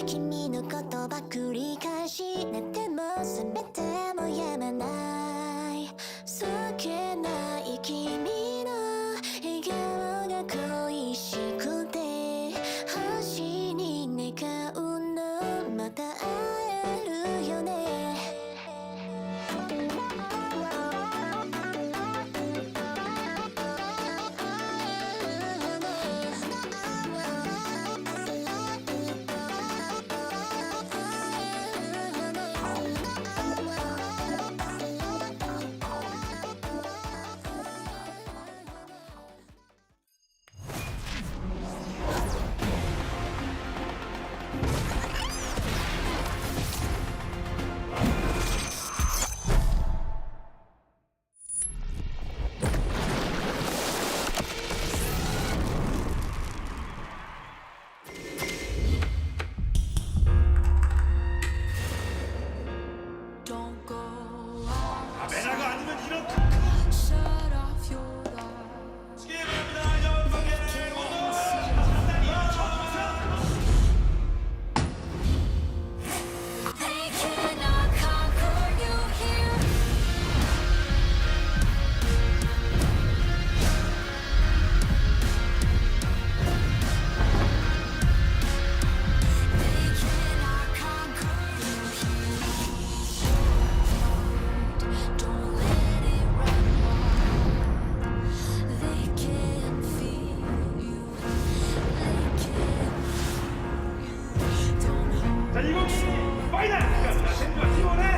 君のことば繰り返し寝ても覚めてもやまないそっけない君の笑顔が恋しくて星に願うのまた会えるよね카메라가 아니면 이런 시계 바랍니다. 여러분께 오늘 상당히 처음이세요. 자, 이번 파이널 젠지와 T1의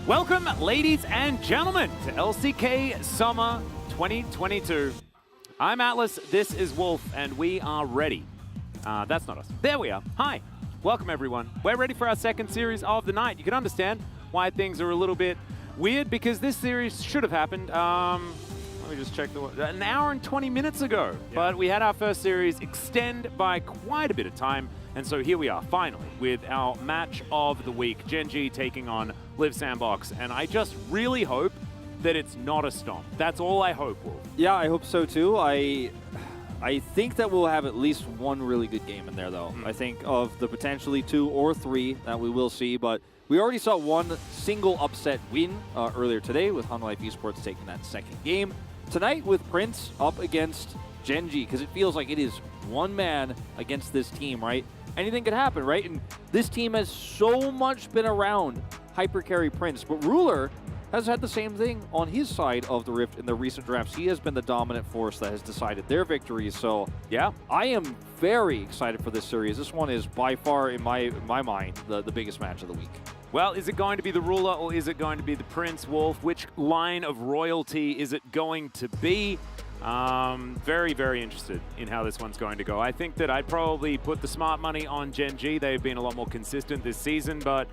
Welcome, ladies and gentlemen, to LCK Summer 2022. I'm Atlas, this is Wolf, and we are ready. That's not us. There we are. Hi. Welcome, everyone. We're ready for our second series of the night. You can understand why things are a little bit weird, because this series should have happened, let me just check an hour and 20 minutes ago. Yeah. But we had our first series extend by quite a bit of time, and so here we are, finally, with our match of the week, Gen.G taking on Live Sandbox, and I just really hope that it's not a stomp. That's all I hope, Wolf. Yeah, I hope so too. I think that we'll have at least one really good game in there, though. I think of the potentially 2 or 3 that we will see, but we already saw one single upset win earlier today with Unlife Esports taking that second game. Tonight with Prince up against Gen.G, because it feels like it is one man against this team, right? Anything could happen, right? And this team has so much been around hypercarry Prince, but Ruler has had the same thing on his side of the Rift in the recent drafts. He has been the dominant force that has decided their victories. So yeah, I am very excited for this series. This one is by far, in my mind, the biggest match of the week. Well, is it going to be the Ruler or is it going to be the Prince, Wolf? Which line of royalty is it going to be? Very, very interested in how this one's going to go. I think that I'd probably put the smart money on Gen.G. They've been a lot more consistent this season, but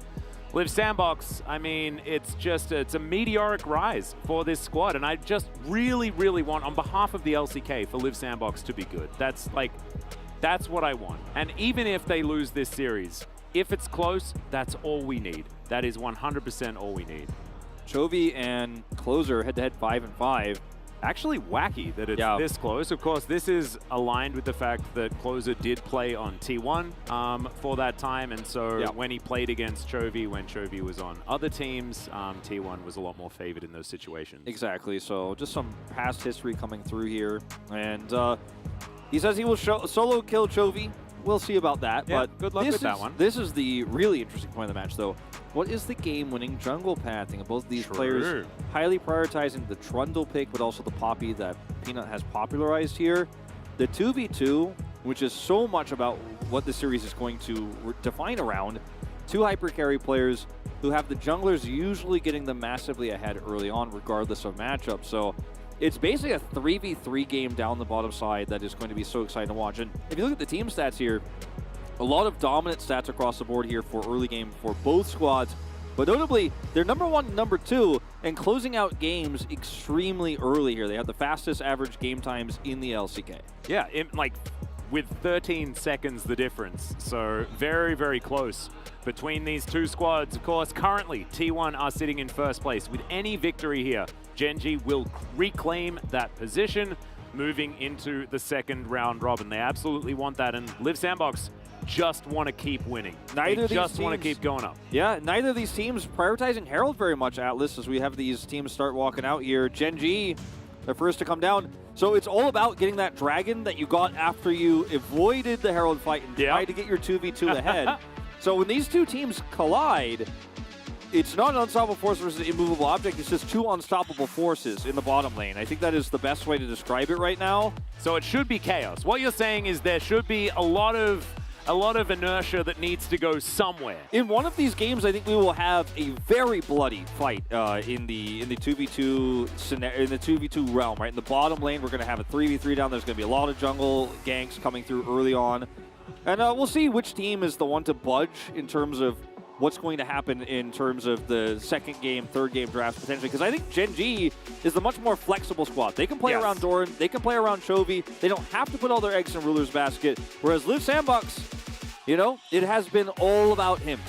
Liv Sandbox, I mean, it's a meteoric rise for this squad, and I just really, really want, on behalf of the LCK, for Liv Sandbox to be good. That's what I want. And even if they lose this series, if it's close, that's all we need. That is 100% all we need. Chovy and Closer head-to-head 5-5. Actually wacky that it's this close. Of course, this is aligned with the fact that Closer did play on T1 for that time, and so when he played against Chovy, when Chovy was on other teams, T1 was a lot more favored in those situations. Exactly, so just some past history coming through here, and he says he will solo kill Chovy. We'll see about that, but good luck with that one. This is the really interesting point of the match, though. What is the game-winning jungle pathing of both of these players highly prioritizing the Trundle pick, but also the Poppy that Peanut has popularized here? The 2v2, which is so much about what the series is going to define around, two hyper carry players who have the junglers usually getting them massively ahead early on, regardless of matchup. So it's basically a 3v3 game down the bottom side that is going to be so exciting to watch. And if you look at the team stats here, a lot of dominant stats across the board here for early game for both squads. But notably, they're number 1 and number 2 and closing out games extremely early here. They have the fastest average game times in the LCK. Yeah, with 13 seconds the difference. So very, very close between these two squads. Of course, currently, T1 are sitting in first place. With any victory here, Gen.G will reclaim that position moving into the second round robin. They absolutely want that, and Liv Sandbox just want to keep winning. They just want to keep going up. Yeah, neither of these teams prioritizing Herald very much, Atlas, as we have these teams start walking out here. Gen.G, they're first to come down. So it's all about getting that dragon that you got after you avoided the Herald fight and tried to get your 2v2 ahead. So when these two teams collide, it's not an unstoppable force versus an immovable object. It's just two unstoppable forces in the bottom lane. I think that is the best way to describe it right now. So it should be chaos. What you're saying is there should be a lot of inertia that needs to go somewhere. In one of these games, I think we will have a very bloody fight in the 2v2 scenario, in the 2v2 realm, right? In the bottom lane, we're going to have a 3v3 down. There's going to be a lot of jungle ganks coming through early on. And we'll see which team is the one to budge in terms of what's going to happen in terms of the second game, third game drafts potentially. Because I think Gen.G is the much more flexible squad. They can play around Doran, they can play around Chovy. They don't have to put all their eggs in Ruler's basket. Whereas Liv Sandbox, you know, it has been all about him.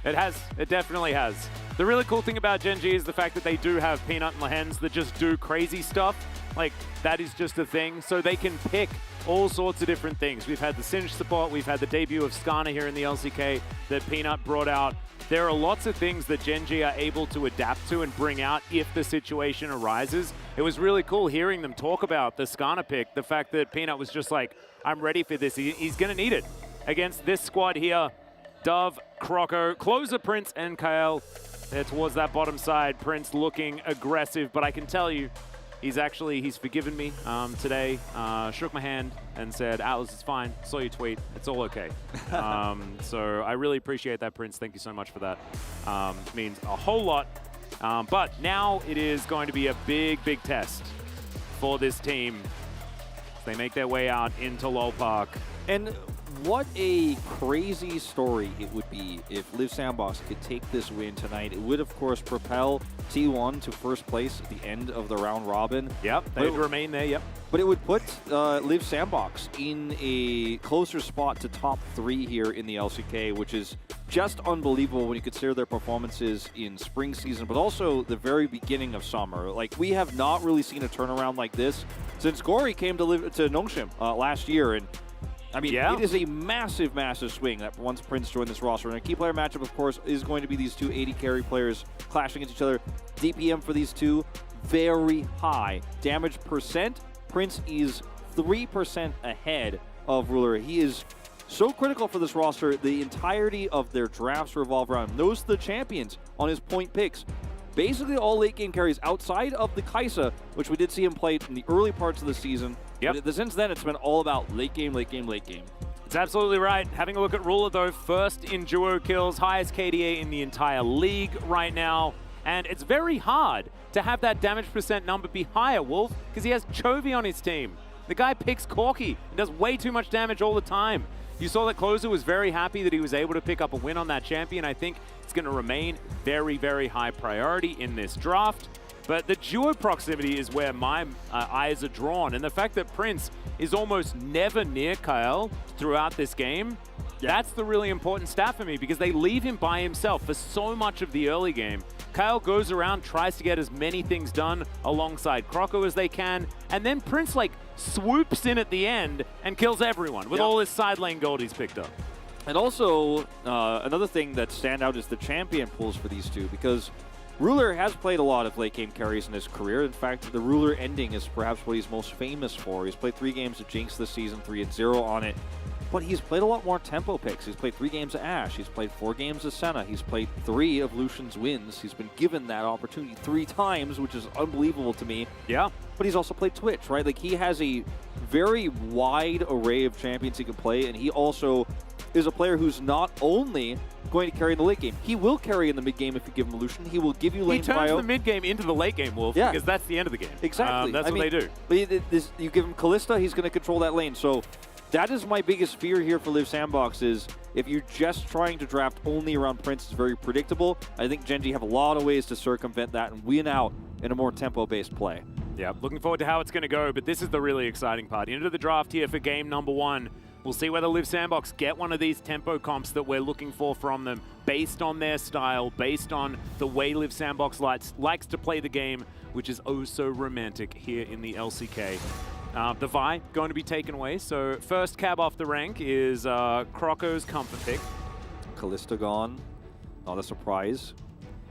It has. It definitely has. The really cool thing about Gen.G is the fact that they do have Peanut and Lahens that just do crazy stuff. Like, that is just a thing. So they can pick all sorts of different things. We've had the Singe support. We've had the debut of Skana here in the LCK that Peanut brought out. There are lots of things that Gen.G are able to adapt to and bring out if the situation arises. It was really cool hearing them talk about the Skana pick, the fact that Peanut was just like, I'm ready for this. He's going to need it against this squad here. Dove, Croco, Closer, Prince, and Kael. There towards that bottom side. Prince looking aggressive, but I can tell you, he's forgiven me today. Shook my hand and said, Atlas, it's fine. Saw your tweet. It's all okay. So I really appreciate that, Prince. Thank you so much for that. Means a whole lot. But now it is going to be a big, big test for this team as they make their way out into LoL Park. And what a crazy story it would be if Liv Sandbox could take this win tonight. It would, of course, propel T1 to first place at the end of the round robin. Yep, they would remain there, yep. But it would put Liv Sandbox in a closer spot to top 3 here in the LCK, which is just unbelievable when you consider their performances in spring season, but also the very beginning of summer. Like, we have not really seen a turnaround like this since Gory came to Nongshim last year, and I mean, it is a massive, massive swing that once Prince joined this roster. And a key player matchup, of course, is going to be these two 80 carry players clashing against each other. DPM for these two, very high. Damage percent, Prince is 3% ahead of Ruler. He is so critical for this roster. The entirety of their drafts revolve around him. Those are the champions on his point picks. Basically all late game carries outside of the Kaisa, which we did see him play in the early parts of the season. Yep. But since then, it's been all about late game, late game, late game. It's absolutely right. Having a look at Ruler, though, first in duo kills, highest KDA in the entire league right now. And it's very hard to have that damage percent number be higher, Wolf, because he has Chovy on his team. The guy picks Corki and does way too much damage all the time. You saw that Closer was very happy that he was able to pick up a win on that champion. I think it's going to remain very, very high priority in this draft. But the duo proximity is where my eyes are drawn. And the fact that Prince is almost never near Kyle throughout this game, that's the really important stat for me, because they leave him by himself for so much of the early game. Kyle goes around, tries to get as many things done alongside Croco as they can, and then Prince like swoops in at the end and kills everyone with all his side lane gold he's picked up. And also, another thing that stand out is the champion pools for these two, because Ruler has played a lot of late game carries in his career. In fact, the Ruler ending is perhaps what he's most famous for. He's played 3 games of Jinx this season, 3-0 on it. But he's played a lot more tempo picks. He's played 3 games of Ashe. He's played 4 games of Senna. He's played 3 of Lucian's wins. He's been given that opportunity 3 times, which is unbelievable to me. Yeah. But he's also played Twitch, right? Like, he has a very wide array of champions he can play, and he also is a player who's not only going to carry in the late game. He will carry in the mid game if you give him Lucian. He will give you lane bio. He turns the mid game into the late game, Wolf, because that's the end of the game. Exactly. That's what they do. You give him Kalista, he's going to control that lane. So that is my biggest fear here for Live Sandbox, is if you're just trying to draft only around Prince, it's very predictable. I think Gen G have a lot of ways to circumvent that and win out in a more tempo-based play. Yeah, looking forward to how it's going to go, but this is the really exciting part. Into the draft here for game number 1. We'll see whether Live Sandbox get one of these tempo comps that we're looking for from them, based on their style, based on the way Live Sandbox likes to play the game, which is oh so romantic here in the LCK. The Vi going to be taken away, so first cab off the rank is Croco's comfort pick. Kalista gone, not a surprise.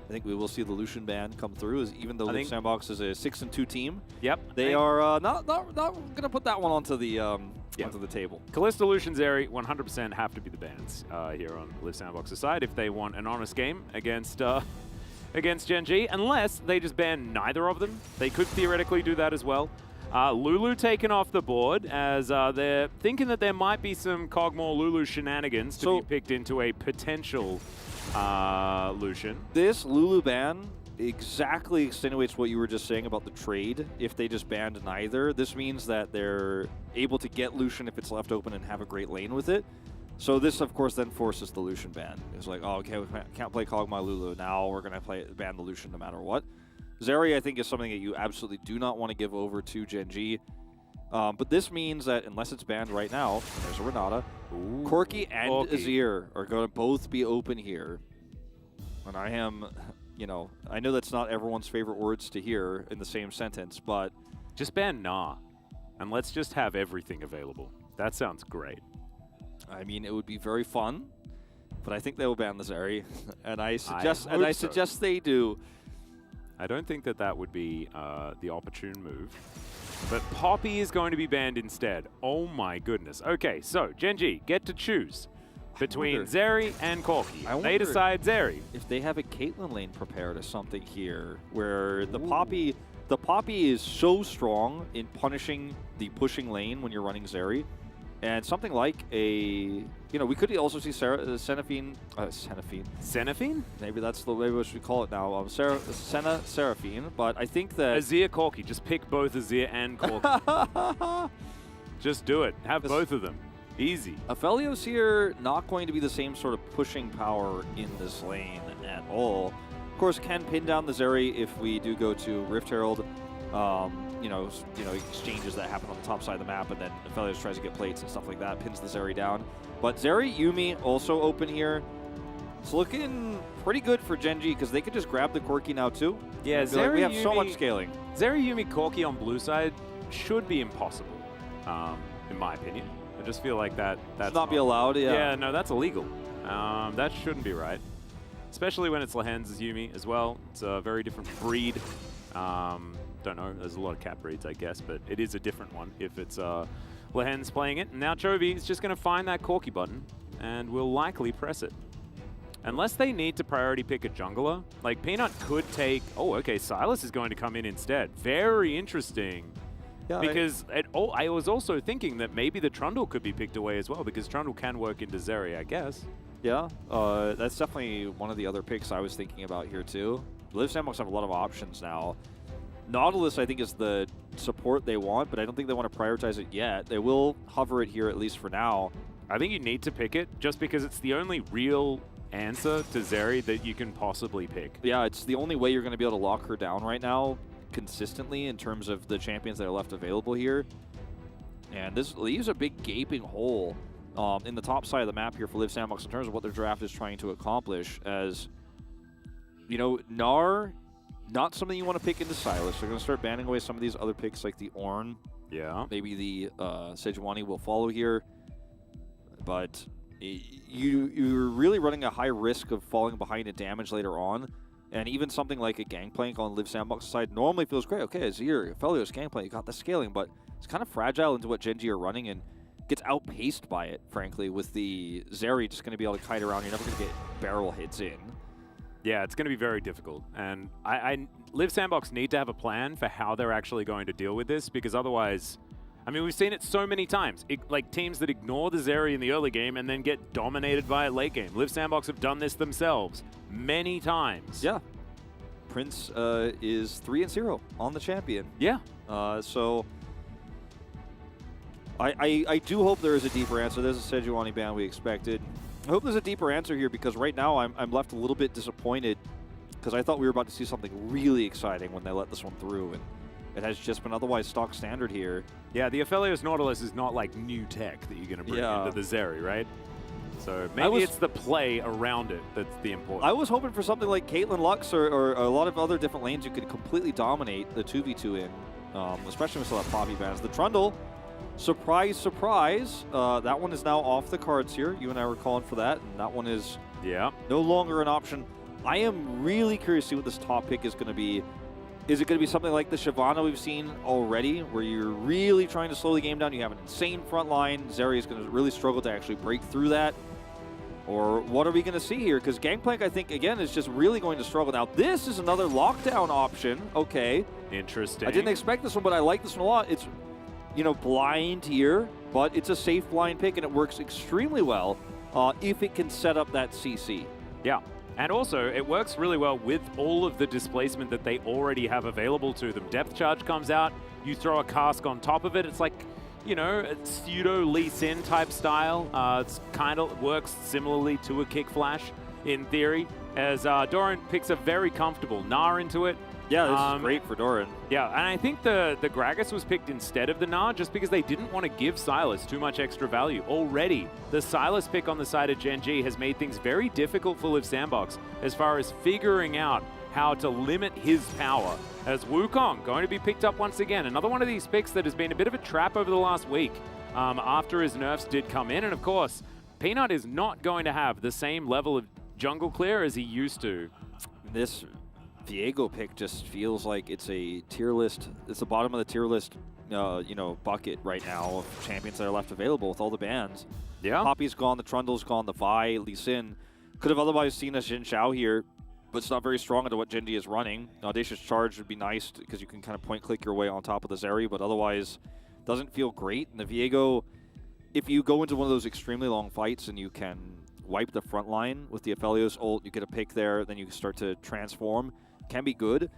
I think we will see the Lucian ban come through, even though Live Sandbox is a 6-2 team. Yep. They are not going to put that one onto the onto the table. Kalista, Lucian, Zeri 100% have to be the bans here on Live Sandbox's side if they want an honest game against against Gen G, unless they just ban neither of them. They could theoretically do that as well. Lulu taken off the board, as they're thinking that there might be some Kog'Maw Lulu shenanigans to be picked into a potential Lucian. This Lulu ban exactly extenuates what you were just saying about the trade. If they just banned neither, this means that they're able to get Lucian if it's left open and have a great lane with it. So this, of course, then forces the Lucian ban. It's like, oh, okay, we can't play Kog'Maw Lulu. Now we're going to ban the Lucian no matter what. Zeri, I think, is something that you absolutely do not want to give over to Gen G. But this means that unless it's banned right now, there's a Renata. Corki and Azir are going to both be open here. And I am, I know that's not everyone's favorite words to hear in the same sentence, but just ban Nah, and let's just have everything available. That sounds great. I mean, it would be very fun, but I think they will ban the Zeri, and I suggest they do. I don't think that would be the opportune move. But Poppy is going to be banned instead. Oh my goodness. Okay, so Gen G get to choose between Zeri and Corki. They decide Zeri. If they have a Caitlyn lane prepared or something here, where the Poppy is so strong in punishing the pushing lane when you're running Zeri. And something like a, we could also see Seraphine. Maybe that's the way we should call it now. Senna Seraphine, but I think that Azir Corki. Just pick both Azir and Corki. Just do it. Have both of them. Easy. Aphelios here not going to be the same sort of pushing power in this lane at all. Of course, can pin down the Zeri if we do go to Rift Herald. Exchanges that happen on the top side of the map, and then Aphelios tries to get plates and stuff like that, pins the Zeri down. But Zeri, Yuumi also open here. It's looking pretty good for Gen G, because they could just grab the Corki now too. Yeah, Zeri, like, we have so much scaling. Zeri, Yuumi, Corki on blue side should be impossible, in my opinion. I just feel like that's should not be allowed, yeah. Yeah, no, that's illegal. That shouldn't be right. Especially when it's Lehen's Yuumi as well. It's a very different breed. Don't know, there's a lot of cat breeds, I guess, but it is a different one if it's Lehen's playing it. And now Chovy is just going to find that Corki button and will likely press it. Unless they need to priority pick a jungler. Like, Peanut could take... Oh, okay, Silas is going to come in instead. Very interesting. Yeah, because I was also thinking that maybe the Trundle could be picked away as well, because Trundle can work into Zeri, I guess. Yeah, that's definitely one of the other picks I was thinking about here too. Live Sandbox have a lot of options now. Nautilus, I think, is the support they want, but I don't think they want to prioritize it yet. They will hover it here, at least for now. I think you need to pick it just because it's the only real answer to Zeri that you can possibly pick. Yeah, it's the only way you're going to be able to lock her down right now consistently in terms of the champions that are left available here. And this leaves a big gaping hole in the top side of the map here for Liv Sandbox in terms of what their draft is trying to accomplish. As, you know, Gnar, not something you want to pick into Sylas. They're going to start banning away some of these other picks like the Ornn. Yeah. Maybe the Sejuani will follow here. But you're really running a high risk of falling behind in damage later on. And even something like a Gangplank on Liv Sandbox's side normally feels great. Okay, Azir, Aphelios, Gangplank, you got the scaling, but it's kind of fragile into what Gen G are running and gets outpaced by it, frankly, with the Zeri just going to be able to kite around. You're never going to get barrel hits in. Yeah, it's going to be very difficult. And Liv Sandbox need to have a plan for how they're actually going to deal with this, because otherwise, I mean, we've seen it so many times. Like teams that ignore the Zeri in the early game and then get dominated by it late game. Liv Sandbox have done this themselves many times. Yeah. Prince is 3-0 on the champion. Yeah. So I do hope there is a deeper answer. There's a Sejuani ban we expected. I hope there's a deeper answer here, because right now I'm left a little bit disappointed, because I thought we were about to see something really exciting when they let this one through, and it has just been otherwise stock standard here. Yeah, the Aphelios Nautilus is not like new tech that you're going to bring into the Zeri, right? So maybe it's the play around it that's the important. I was hoping for something like Caitlyn Lux or a lot of other different lanes you could completely dominate the 2v2 in, especially with some of the Poppy bans. The Trundle, surprise, surprise, that one is now off the cards here. You and I were calling for that, and that one is no longer an option. I am really curious to see what this top pick is going to be. Is it going to be something like the Shyvana we've seen already, where you're really trying to slow the game down? You have an insane front line. Zeri is going to really struggle to actually break through that. Or what are we going to see here? Because Gangplank, I think, again, is just really going to struggle. Now, this is another lockdown option. Okay. Interesting. I didn't expect this one, but I like this one a lot. It's, you know, blind here, but it's a safe blind pick, and it works extremely well if it can set up that CC. Yeah. And also, it works really well with all of the displacement that they already have available to them. Depth charge comes out, you throw a cask on top of it. It's like, you know, a pseudo Lee Sin type style. It's kind of works similarly to a kick flash in theory, as Doran picks a very comfortable Gnar into it. Yeah, this is great for Doran. Yeah, and I think the Gragas was picked instead of the Gnar just because they didn't want to give Sylas too much extra value. Already, the Sylas pick on the side of Gen G has made things very difficult for Liv Sandbox as far as figuring out how to limit his power. As Wukong going to be picked up once again. Another one of these picks that has been a bit of a trap over the last week after his nerfs did come in. And of course, Peanut is not going to have the same level of jungle clear as he used to. This Viego pick just feels like it's a tier list. It's the bottom of the tier list, you know, bucket right now of champions that are left available with all the bans. Yeah. Poppy's gone, the Trundle's gone, the Vi, Lee Sin. Could have otherwise seen a Xin Xiao here, but it's not very strong into what Gen G is running. Audacious Charge would be nice because you can kind of point click your way on top of the Zeri, but otherwise doesn't feel great. And the Viego, if you go into one of those extremely long fights and you can wipe the front line with the Aphelios ult, you get a pick there, then you can start to transform. Can be good.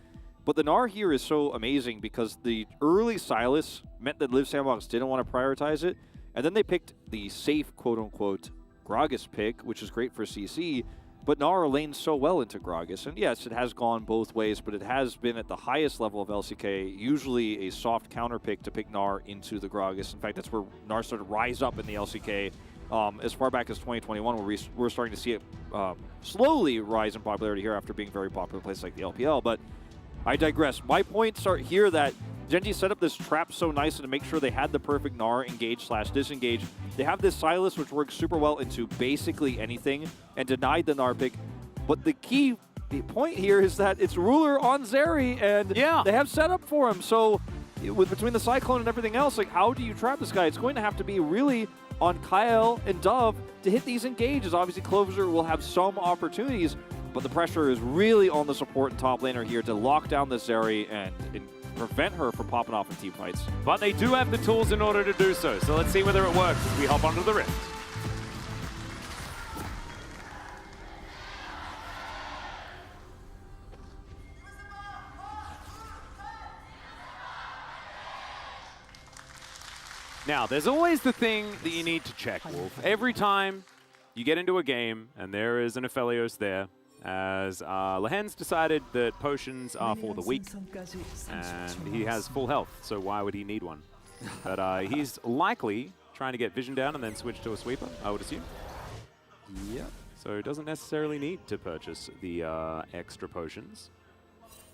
But the Gnar here is so amazing because the early Sylas meant that Liv Sandbox didn't want to prioritize it, and then they picked the safe, quote-unquote, Gragas pick, which is great for CC, but Gnar lanes so well into Gragas. And yes, it has gone both ways, but it has been at the highest level of LCK, usually a soft counter pick to pick Gnar into the Gragas. In fact, that's where Gnar started to rise up in the LCK as far back as 2021, where we're starting to see it slowly rise in popularity here after being very popular in places like the LPL. But I digress. My points are here that Gen G set up this trap so nice to make sure they had the perfect Gnar engage/disengage. They have this Sylas, which works super well into basically anything, and denied the Gnar pick. But the key point here is that it's Ruler on Zeri, and they have set up for him. So between the Cyclone and everything else, like, how do you trap this guy? It's going to have to be really on Kyle and Dove to hit these engages. Obviously, Closer will have some opportunities, but the pressure is really on the support and top laner here to lock down the Zeri and prevent her from popping off in team fights. But they do have the tools in order to do so. So let's see whether it works as we hop onto the Rift. Now, there's always the thing that you need to check, Wolf. Every time you get into a game and there is an Aphelios there, as Lehen's decided that potions are for the weak, and he has full health, so why would he need one? But he's likely trying to get vision down and then switch to a sweeper, I would assume. Yep. So he doesn't necessarily need to purchase the extra potions.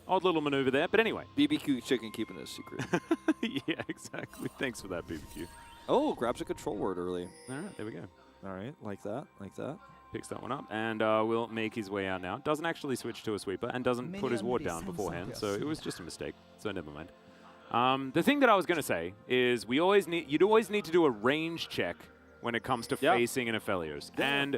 Odd little maneuver there, but anyway. BBQ chicken keeping it a secret. Yeah, exactly. Thanks for that, BBQ. Oh, grabs a control word early. All right, there we go. All right, like that, like that. Picks that one up and will make his way out now. Doesn't actually switch to a sweeper and doesn't put his ward down beforehand, so it was just a mistake, so never mind. The thing that I was going to say is you'd always need to do a range check when it comes to facing an Aphelios. And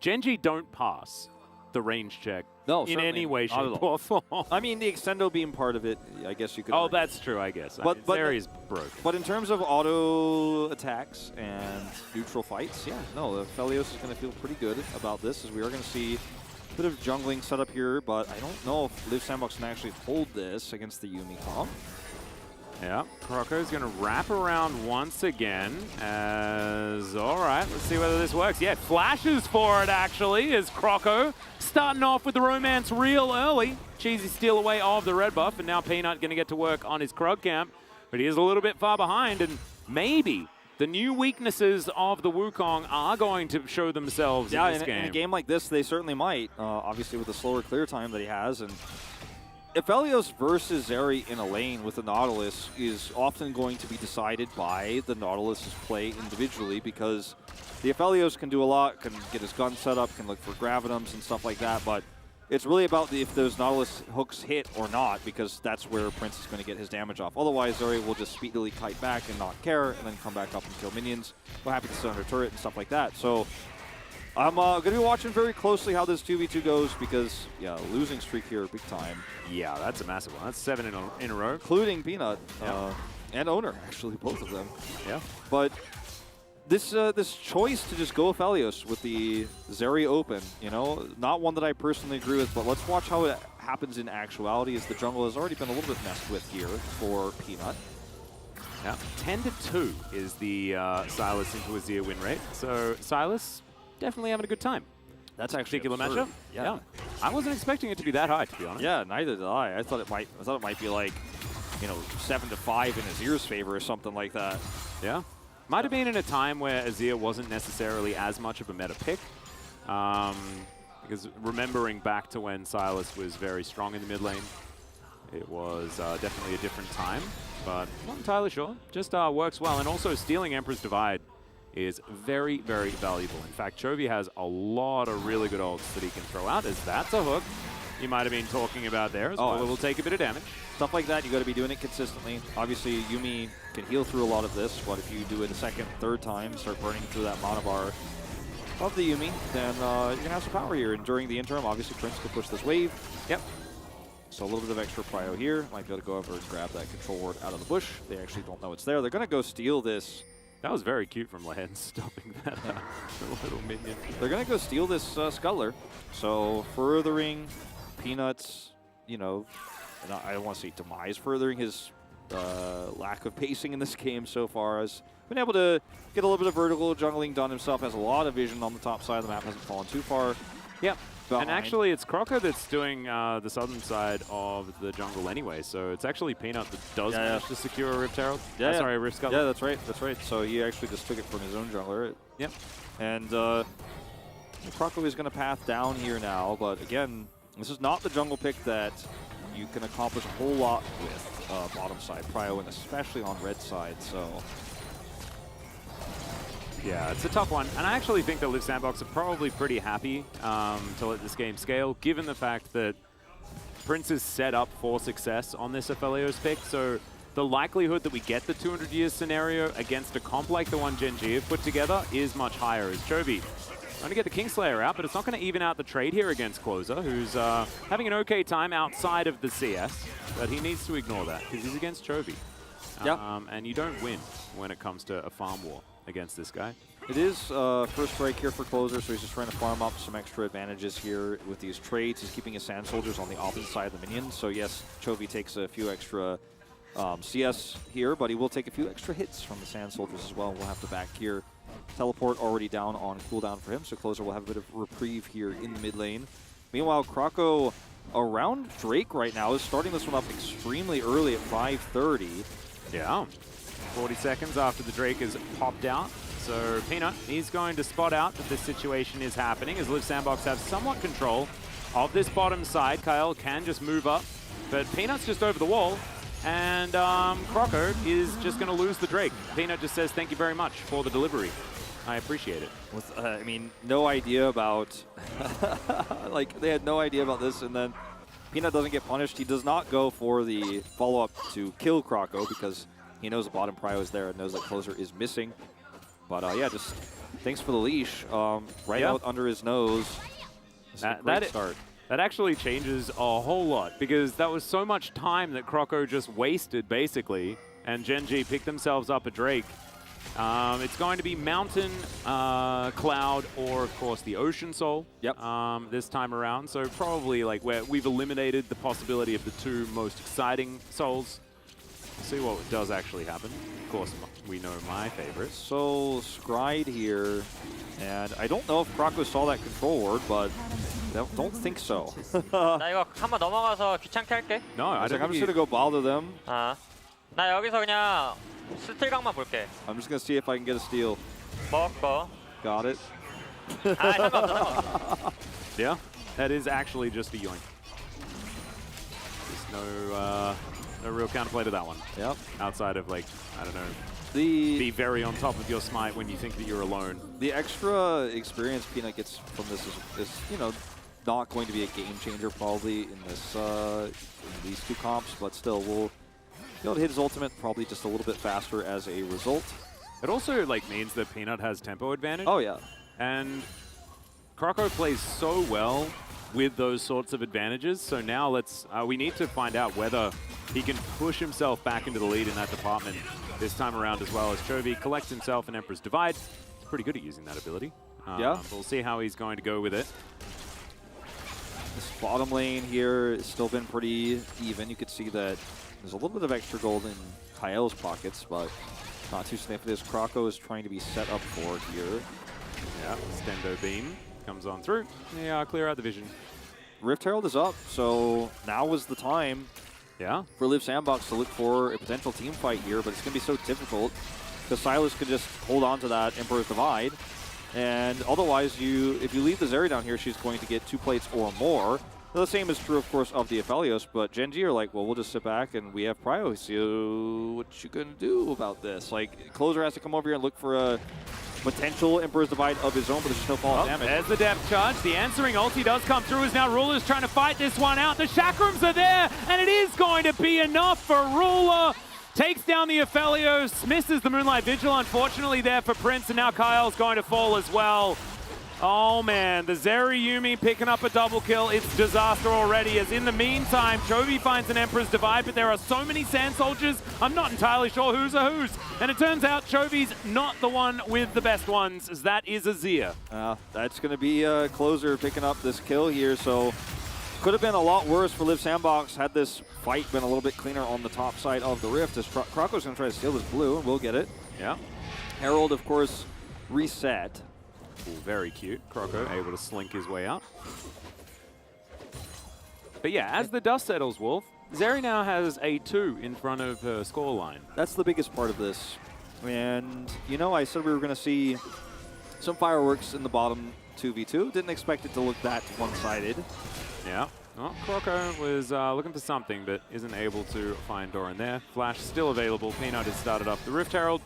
Genji don't pass the range check in any way, shape, or form. I mean, the extendo beam part of it, I guess you could. Oh, that's true, I guess. But Zeri's broke. But in terms of auto attacks and neutral fights, yeah, no, the Aphelios is going to feel pretty good about this, as we are going to see a bit of jungling set up here, but I don't know if Liv Sandbox can actually hold this against the Yumi comp. Yeah, Croco's going to wrap around once again as, all right, let's see whether this works. Yeah, flashes for it, actually, as Croco starting off with the romance real early. Cheesy steal away of the red buff, and now Peanut going to get to work on his Krog camp, but he is a little bit far behind, and maybe the new weaknesses of the Wukong are going to show themselves in this game. In a game like this, they certainly might, obviously with the slower clear time that he has, and Aphelios versus Zeri in a lane with the Nautilus is often going to be decided by the Nautilus's play individually, because the Aphelios can do a lot, can get his gun set up, can look for Gravidums and stuff like that, but it's really about if those Nautilus hooks hit or not, because that's where Prince is going to get his damage off. Otherwise, Zeri will just speedily kite back and not care, and then come back up and kill minions. We're happy to sit under turret and stuff like that. So I'm going to be watching very closely how this 2v2 goes, because, yeah, losing streak here big time. Yeah, that's a massive one. That's 7 in a row. Including Peanut and Owner, actually, both of them. Yeah. But this choice to just go Aphelios with the Zeri open, you know, not one that I personally agree with, but let's watch how it happens in actuality, as the jungle has already been a little bit messed with here for Peanut. Yeah, 10-2 is the Sylas into Azir win rate. So Sylas definitely having a good time. That's actually particular absurd. matchup. Yeah. I wasn't expecting it to be that high, to be honest. Yeah, neither did I. I thought it might be like, you know, 7-5 in Azir's favor or something like that. Yeah. Might have been in a time where Azir wasn't necessarily as much of a meta pick. Because remembering back to when Sylas was very strong in the mid lane, it was definitely a different time. But not entirely sure. Just works well. And also stealing Emperor's Divide is very, very valuable. In fact, Chovy has a lot of really good ults that he can throw out, as that's a hook you might have been talking about there as well. It will take a bit of damage. Stuff like that, you got to be doing it consistently. Obviously, Yumi can heal through a lot of this, but if you do it a second, third time, start burning through that mana bar of the Yumi, then you're going to have some power here. And during the interim, obviously, Prince could push this wave. Yep. So a little bit of extra prio here. Might be able to go over and grab that control ward out of the bush. They actually don't know it's there. They're going to go steal this. That was very cute from Lehen, stopping that little minion. They're going to go steal this Scuttler. So furthering Peanut's, you know, I don't want to say demise, furthering his lack of pacing in this game so far. Has been able to get a little bit of vertical jungling done himself. Has a lot of vision on the top side of the map. Hasn't fallen too far. Yep. Behind. And actually, it's Croco that's doing the southern side of the jungle anyway, so it's actually Peanut that does manage to secure a Rift Herald. Sorry, a Rift Scuttler. Yeah, that's right. That's right. So he actually just took it from his own jungler. Yep. And Croco is going to path down here now, but again, this is not the jungle pick that you can accomplish a whole lot with bottom side prio, and especially on red side, so. Yeah, it's a tough one. And I actually think that Liv Sandbox are probably pretty happy to let this game scale, given the fact that Prince is set up for success on this Aphelios pick. So the likelihood that we get the 200 years scenario against a comp like the one Genji have put together is much higher, as Chovy trying to get the Kingslayer out, but it's not going to even out the trade here against Closer, who's having an okay time outside of the CS, but he needs to ignore that because he's against Chovy. And you don't win when it comes to a farm war against this guy. It is first strike here for Closer, so he's just trying to farm up some extra advantages here with these trades. He's keeping his Sand Soldiers on the opposite side of the minions, so yes, Chovy takes a few extra CS here, but he will take a few extra hits from the Sand Soldiers as well. We'll have to back here. Teleport already down on cooldown for him, so Closer will have a bit of reprieve here in the mid lane. Meanwhile, Krako around Drake right now is starting this one up extremely early at 5:30. Yeah. 40 seconds after the Drake is popped out. So Peanut, he's going to spot out that this situation is happening as Liv Sandbox have somewhat control of this bottom side. Kyle can just move up, but Peanut's just over the wall. And Krako is just going to lose the Drake. Peanut just says, thank you very much for the delivery. I appreciate it. With, I mean, no idea about, like, they had no idea about this, and then Peanut doesn't get punished. He does not go for the follow-up to kill Krako because he knows the bottom prio is there and knows that Closer is missing. But yeah, just thanks for the leash. Right out under his nose. Great start. That actually changes a whole lot because that was so much time that Krako just wasted, basically, and Gen.G picked themselves up a Drake. It's going to be Mountain, Cloud, or of course the Ocean Soul. Yep. This time around, so probably like where we've eliminated the possibility of the two most exciting souls. We'll see what does actually happen. Of course, we know my favorite. So Scryed here, and I don't know if Krako saw that control ward, but don't think so. 나 이거 한번 넘어가서 귀찮게 할게. No, I don't. I'm just gonna go bother them. 나 여기서 그냥 스틸각만 볼게. I'm just gonna see if I can get a steal. 먹어. Got it. Yeah, that is actually just a yoink. There's no real counterplay to that one. Yep. Outside of, like, I don't know, be very on top of your smite when you think that you're alone. The extra experience Peanut gets from this is you know, not going to be a game changer probably in this in these two comps, but still we'll be able to hit his ultimate probably just a little bit faster as a result. It also like means that Peanut has tempo advantage. Oh yeah. And Krako plays so well with those sorts of advantages. So now we need to find out whether he can push himself back into the lead in that department this time around, as well as Chovy collects himself an Emperor's Divide. He's pretty good at using that ability. Yeah. We'll see how he's going to go with it. This bottom lane here has still been pretty even. You could see that there's a little bit of extra gold in Kyle's pockets, but not too sniffy as Krako is trying to be set up for here. Yeah, Stendo Beam comes on through. Yeah, clear out the vision. Rift Herald is up, so now was the time for Liv Sandbox to look for a potential team fight here, but it's going to be so difficult because Silas could just hold on to that Emperor's Divide, and otherwise, if you leave the Zeri down here, she's going to get 2 plates or more. Now, the same is true, of course, of the Aphelios, but Gen.G are like, well, we'll just sit back and we have Prio, so what you going to do about this? Like, Closer has to come over here and look for a potential Emperor's Divide of his own, but there's just no fall damage. There's the depth charge. The answering ulti does come through as now Ruler's trying to fight this one out. The chakrams are there, and it is going to be enough for Ruler. Takes down the Aphelios, misses the Moonlight Vigil, unfortunately there for Prince, and now Kyle's going to fall as well. Oh man, the Zeri Yuumi picking up a double kill. It's disaster already, as in the meantime, Chovy finds an Emperor's Divide, but there are so many Sand Soldiers, I'm not entirely sure who's a who's. And it turns out Chovy's not the one with the best ones, as that is Azir. That's going to be Closer picking up this kill here, so could have been a lot worse for Liv Sandbox had this fight been a little bit cleaner on the top side of the Rift, as Krako's going to try to steal this blue, and we'll get it. Yeah. Herald, of course, reset. Ooh, very cute. Krako able to slink his way out. But yeah, as the dust settles, Wolf, Zeri now has a 2 in front of her scoreline. That's the biggest part of this. And, you know, I said we were going to see some fireworks in the bottom 2v2. Didn't expect it to look that one-sided. Yeah. Well, Krako was looking for something, but isn't able to find Doran there. Flash still available. Peanut has started up the Rift Herald.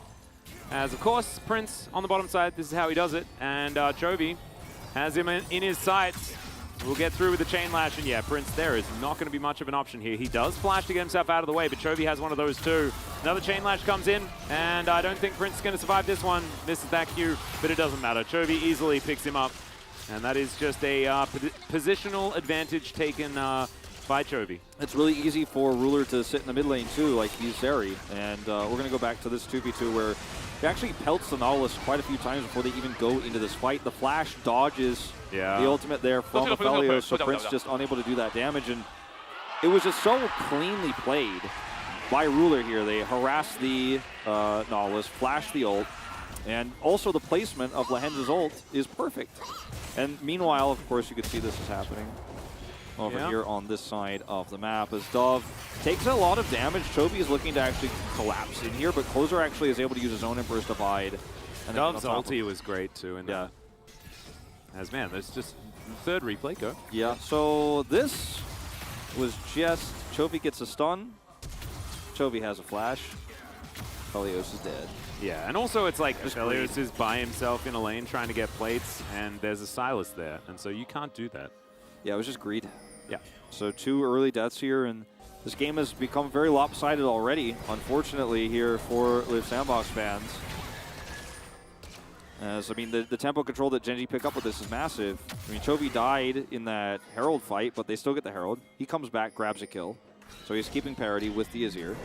As, of course, Prince on the bottom side, this is how he does it. And Chovy has him in his sights. We'll get through with the chain lash. And yeah, Prince, there is not going to be much of an option here. He does flash to get himself out of the way, but Chovy has one of those too. Another chain lash comes in, and I don't think Prince is going to survive this one. Misses that Q, but it doesn't matter. Chovy easily picks him up. And that is just a positional advantage taken by Chovy. It's really easy for Ruler to sit in the mid lane too, like he's Zeri. And we're going to go back to this 2v2 where he actually pelts the Nautilus quite a few times before they even go into this fight. The flash dodges the ultimate there from Aphelios, so Prince just unable to do that damage. And it was just so cleanly played by Ruler here. They harass the Nautilus, flash the ult, and also the placement of Lehen's ult is perfect. And meanwhile, of course, you could see this is happening over here on this side of the map as Dove takes a lot of damage. Chovy is looking to actually collapse in here, but Closer actually is able to use his own Emperor's Divide. And Dove's ulti was great too. And as man, there's just third replay, go. Yeah, so this was just, Chovy gets a stun, Chovy has a flash, Felios is dead. Yeah, and also it's like Felios is by himself in a lane trying to get plates, and there's a Silas there, and so you can't do that. Yeah, it was just greed. Yeah. So 2 early deaths here, and this game has become very lopsided already, unfortunately, here for Live Sandbox fans. As, I mean, the tempo control that Gen G pick up with this is massive. I mean, Chovy died in that Herald fight, but they still get the Herald. He comes back, grabs a kill. So he's keeping parity with the Azir.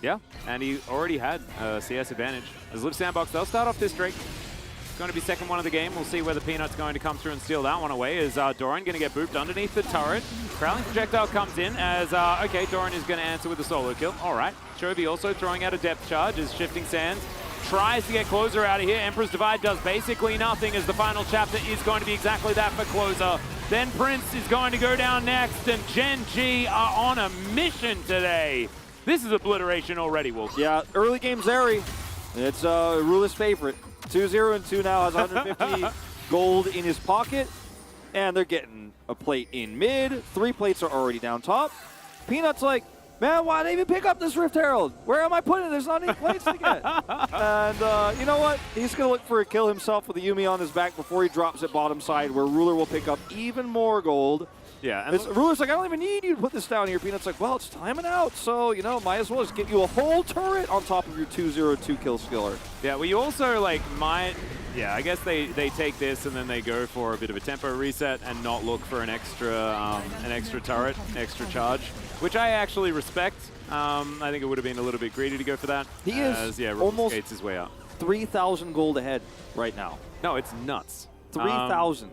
Yeah, and he already had CS advantage. As Live Sandbox, they'll start off this Drake. Going to be second one of the game. We'll see whether Peanut's going to come through and steal that one away. Is Doran going to get booped underneath the turret? Prowling projectile comes in as, okay, Doran is going to answer with a solo kill. All right. Chovy also throwing out a depth charge as Shifting Sands tries to get Closer out of here. Emperor's Divide does basically nothing as the final chapter is going to be exactly that for Closer. Then Prince is going to go down next, and Gen G are on a mission today. This is obliteration already, Wolf. Yeah, early game Zeri. It's Ruler's favorite. 2-0 and 2 now has 150 gold in his pocket. And they're getting a plate in mid. 3 plates are already down top. Peanut's like, man, why did I even pick up this Rift Herald? Where am I putting it? There's not any plates to get. And you know what? He's going to look for a kill himself with a Yuumi on his back before he drops at bottom side, where Ruler will pick up even more gold. Yeah. And Ruler's like, I don't even need you to put this down here. Peanut's like, well, it's timing out, so, you know, might as well just get you a whole turret on top of your 2-0-2 kill skiller. Yeah, well, you also, like, might... Yeah, I guess they take this and then they go for a bit of a tempo reset and not look for an extra turret, extra charge, which I actually respect. I think it would have been a little bit greedy to go for that. He is almost skates his way up. 3,000 gold ahead right now. No, it's nuts. 3,000.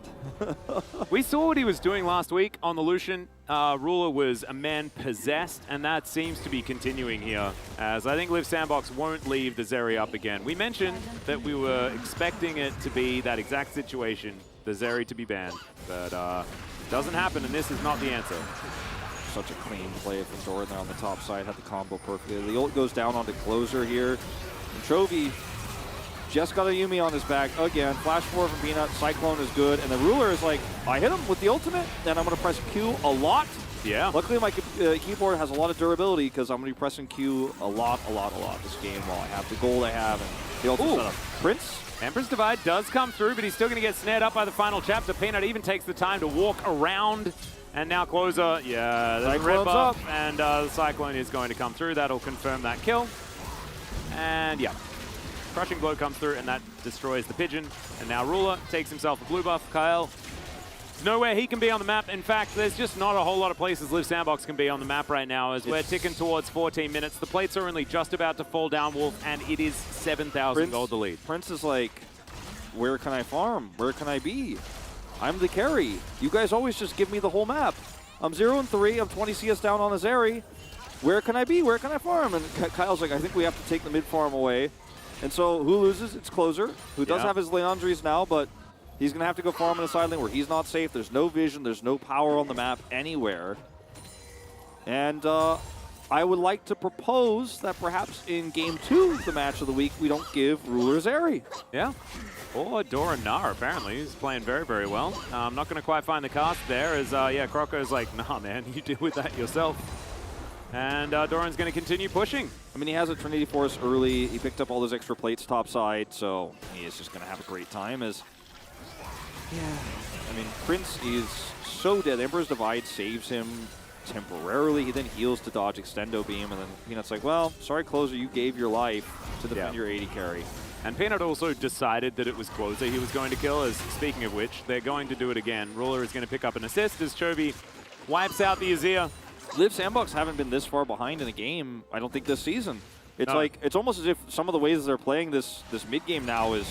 We saw what he was doing last week on the Lucian. Ruler was a man possessed, and that seems to be continuing here, as I think Live Sandbox won't leave the Zeri up again. We mentioned that we were expecting it to be that exact situation, the Zeri to be banned, but doesn't happen, and this is not the answer. Such a clean play from Doran there on the top side, had the combo perfectly. The ult goes down onto Closer here, and Chovy just got a Yuumi on his back again. Flash 4 from Peanut. Cyclone is good. And the Ruler is like, I hit him with the ultimate, and I'm going to press Q a lot. Yeah. Luckily, my keyboard has a lot of durability because I'm going to be pressing Q a lot this game while I have the gold I have. And the ultimate setup. Prince? Emperor's Divide does come through, but he's still going to get snared up by the final chapter. Peanut even takes the time to walk around. And now Closer, yeah, there's a red buff, and the Cyclone is going to come through. That'll confirm that kill. And yeah. Crushing Blow comes through, and that destroys the Pigeon. And now Ruler takes himself a blue buff. Kyle, there's nowhere he can be on the map. In fact, there's just not a whole lot of places Live Sandbox can be on the map right now, as we're ticking towards 14 minutes. The plates are only just about to fall down, Wolf, and it is 7,000 gold to lead. Prince is like, where can I farm? Where can I be? I'm the carry. You guys always just give me the whole map. I'm 0 and 3. I'm 20 CS down on a Zeri. Where can I be? Where can I farm? And Kyle's like, I think we have to take the mid farm away. And so who loses? It's Closer, who does have his Leandries now, but he's going to have to go farm in a side lane where he's not safe. There's no vision. There's no power on the map anywhere. And I would like to propose that perhaps in Game 2, the match of the week, we don't give Ruler Zeri. Yeah. Or Doran Nar, apparently. He's playing very, very well. I'm not going to quite find the cast there, as, yeah, Croco's like, nah, man, you deal with that yourself. And Doran's going to continue pushing. I mean, he has a Trinity Force early. He picked up all those extra plates topside, so he is just going to have a great time. As, yeah, I mean, Prince is so dead. Emperor's Divide saves him temporarily. He then heals to dodge Extendo Beam, and then Peanut's like, well, sorry, Closer, you gave your life to defend your 80 carry. And Peanut also decided that it was Closer he was going to kill, as, speaking of which, they're going to do it again. Ruler is going to pick up an assist as Chovy wipes out the Azir. Live Sandbox haven't been this far behind in a game, I don't think, this season. It's like, it's almost as if some of the ways they're playing this mid-game now is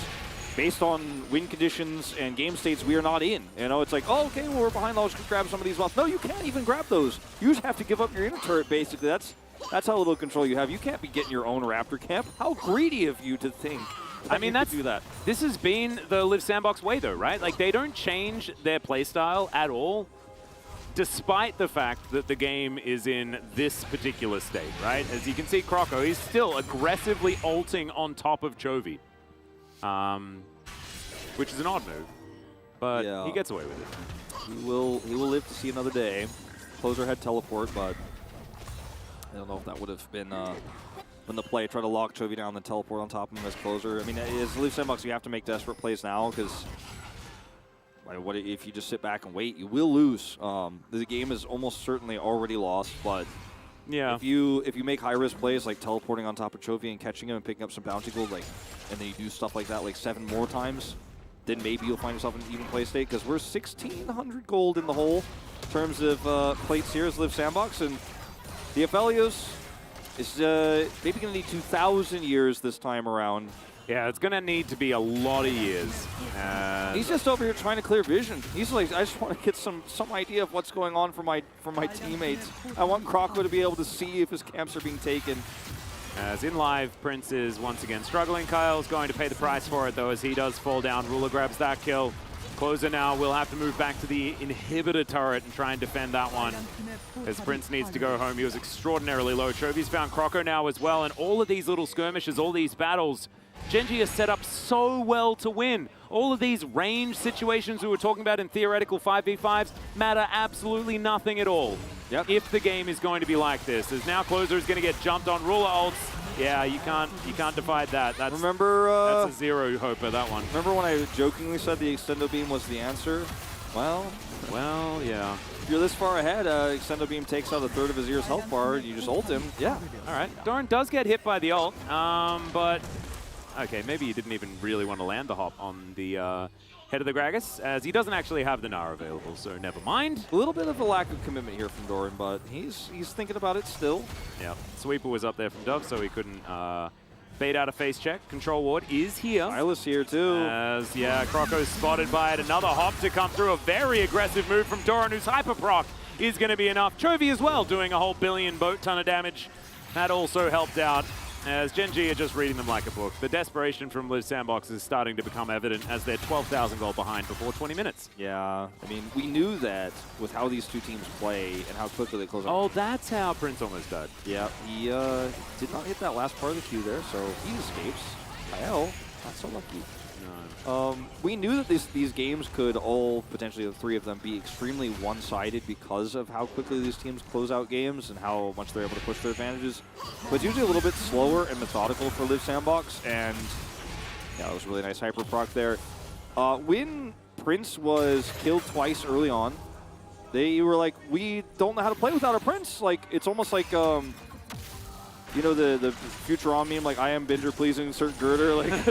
based on win conditions and game states we are not in. You know, it's like, oh, okay, well, we're behind, I'll just grab some of these buffs. No, you can't even grab those. You just have to give up your inner turret, basically. That's That's how little control you have. You can't be getting your own Raptor camp. How greedy of you to think. I mean, do that. This has been the Live Sandbox way, though, right? Like, they don't change their playstyle at all, despite the fact that the game is in this particular state, right? As you can see, Croco, he's still aggressively ulting on top of Chovy, which is an odd move, but he gets away with it. He will live to see another day. Closer had teleport, but I don't know if that would have been when the play. Try to lock Chovy down, then teleport on top of him as closer. I mean, as Live Sandbox, you have to make desperate plays now because what if you just sit back and wait? You will lose. The game is almost certainly already lost, but if you make high risk plays like teleporting on top of Chovy and catching him and picking up some bounty gold, and then you do stuff like that like 7 more times, then maybe you'll find yourself in an even play state because we're 1,600 gold in the hole in terms of plates here as Live Sandbox, and the Aphelios is maybe going to need 2,000 years this time around. Yeah, it's going to need to be a lot of years. He's just over here trying to clear vision. He's like, I just want to get some idea of what's going on for my teammates. I want Croco to be able to see if his camps are being taken. As in live, Prince is once again struggling. Kyle's going to pay the price for it, though, as he does fall down. Ruler grabs that kill. Closer now will have to move back to the inhibitor turret and try and defend that one, as Prince needs to go home. He was extraordinarily low. Chovy's found Croco now as well, and all of these little skirmishes, all these battles, Gen.G is set up so well to win. All of these range situations we were talking about in theoretical 5v5s matter absolutely nothing at all. If the game is going to be like this, as now Closer is going to get jumped on Ruler ults. Yeah, you can't divide that. That's a zero hoper, that one. Remember when I jokingly said the Extendo Beam was the answer? Well, yeah. If you're this far ahead, Extendo Beam takes out 1/3 of his ear's health bar, and you just ult him. Yeah. All right. Doran does get hit by the ult, but okay, maybe he didn't even really want to land the hop on the head of the Gragas, as he doesn't actually have the Nara available, so never mind. A little bit of a lack of commitment here from Doran, but he's thinking about it still. Yeah, Sweeper was up there from Dove, so he couldn't bait out a face check. Control ward is here. Silas here too. As, Croco's spotted by it. Another hop to come through. A very aggressive move from Doran, whose hyper proc is going to be enough. Chovy as well, doing a whole billion boat ton of damage. That also helped out, as Gen.G are just reading them like a book. The desperation from Live Sandbox is starting to become evident as they're 12,000 gold behind before 20 minutes. Yeah, I mean, we knew that with how these two teams play and how quickly they close out. Oh, that's how Prince almost died. Yeah, he did not hit that last part of the queue there, so he escapes. Hell, not so lucky. No. We knew that these games could all, potentially the 3 of them, be extremely one-sided because of how quickly these teams close out games and how much they're able to push their advantages. But it's usually a little bit slower and methodical for Live Sandbox, and yeah, it was a really nice hyper proc there. When Prince was killed twice early on, they were like, we don't know how to play without a Prince. Like, it's almost like you know the Futurama meme, like, I am Binder, please insert girder. Like, it's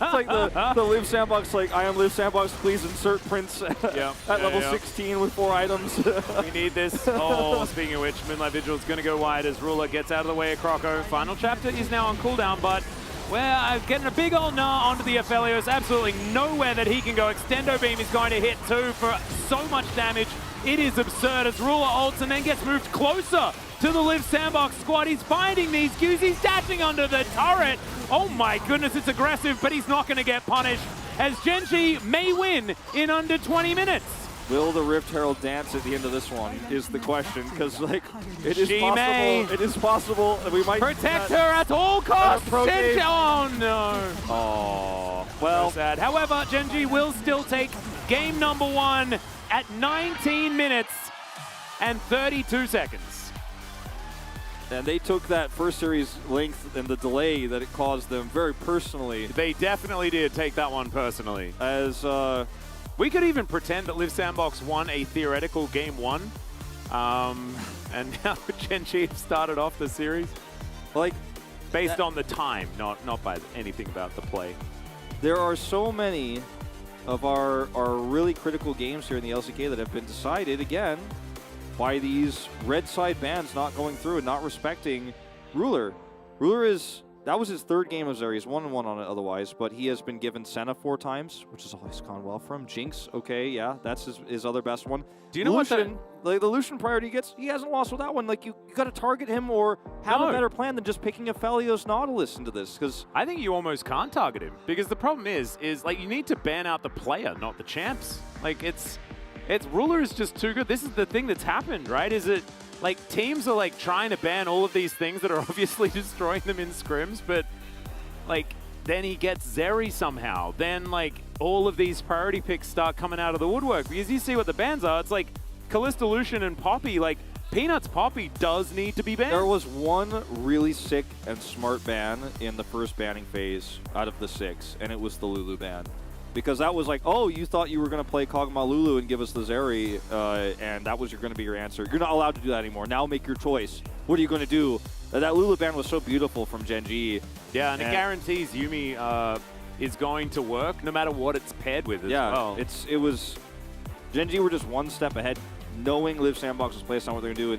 like the Live Sandbox, like, I am Live Sandbox, please insert Prince at level 16 with 4 items. We need this. Oh, speaking of which, Moonlight Vigil is going to go wide as Ruler gets out of the way of Croco. Final chapter is now on cooldown, but we're getting a big old gnaw onto the Aphelios. Absolutely nowhere that he can go. Extendo Beam is going to hit too for so much damage. It is absurd as Ruler ults and then gets moved closer to the Live Sandbox squad. He's finding these Qs. He's dashing under the turret. Oh my goodness, it's aggressive, but he's not going to get punished, as Gen.G may win in under 20 minutes. Will the Rift Herald dance at the end of this one is the question, because like it is possible. May. It is possible. We might protect her at all costs. Gen.G, oh no. Oh, well. So sad. However, Gen.G will still take game number 1 at 19 minutes and 32 seconds. And they took that first series length and the delay that it caused them very personally. They definitely did take that one personally. As we could even pretend that Live Sandbox won a theoretical game 1. And now Gen.G have started off the series. Like, based on the time, not by anything about the play. There are so many of our really critical games here in the LCK that have been decided, again, by these red side bans not going through and not respecting Ruler. Ruler is that was his third game of Zeri. He's 1-1 on it otherwise, but he has been given Senna 4 times, which is always gone well for him. Jinx, okay, yeah, that's his other best one. Do you know Lucian, like the Lucian priority he gets, he hasn't lost with that one. Like, you got to target him or have a better plan than just picking a Felios Nautilus into this, because I think you almost can't target him, because the problem is like, you need to ban out the player, not the champs. Like, it's Ruler is just too good. This is the thing that's happened, right? Is it like teams are like trying to ban all of these things that are obviously destroying them in scrims, but like then he gets Zeri somehow. Then like all of these priority picks start coming out of the woodwork, because you see what the bans are. It's like Kalista, Lucian, and Poppy. Like Peanuts Poppy does need to be banned. There was one really sick and smart ban in the first banning phase out of the 6, and it was the Lulu ban. Because that was like, oh, you thought you were going to play Kog'Maw Lulu and give us the Zeri, and that was going to be your answer. You're not allowed to do that anymore. Now make your choice. What are you going to do? That Lulu ban was so beautiful from Gen G. Yeah, and it guarantees Yuumi is going to work no matter what it's paired with as well. It was Gen G were just one step ahead, knowing Live Sandbox's play on what they're going to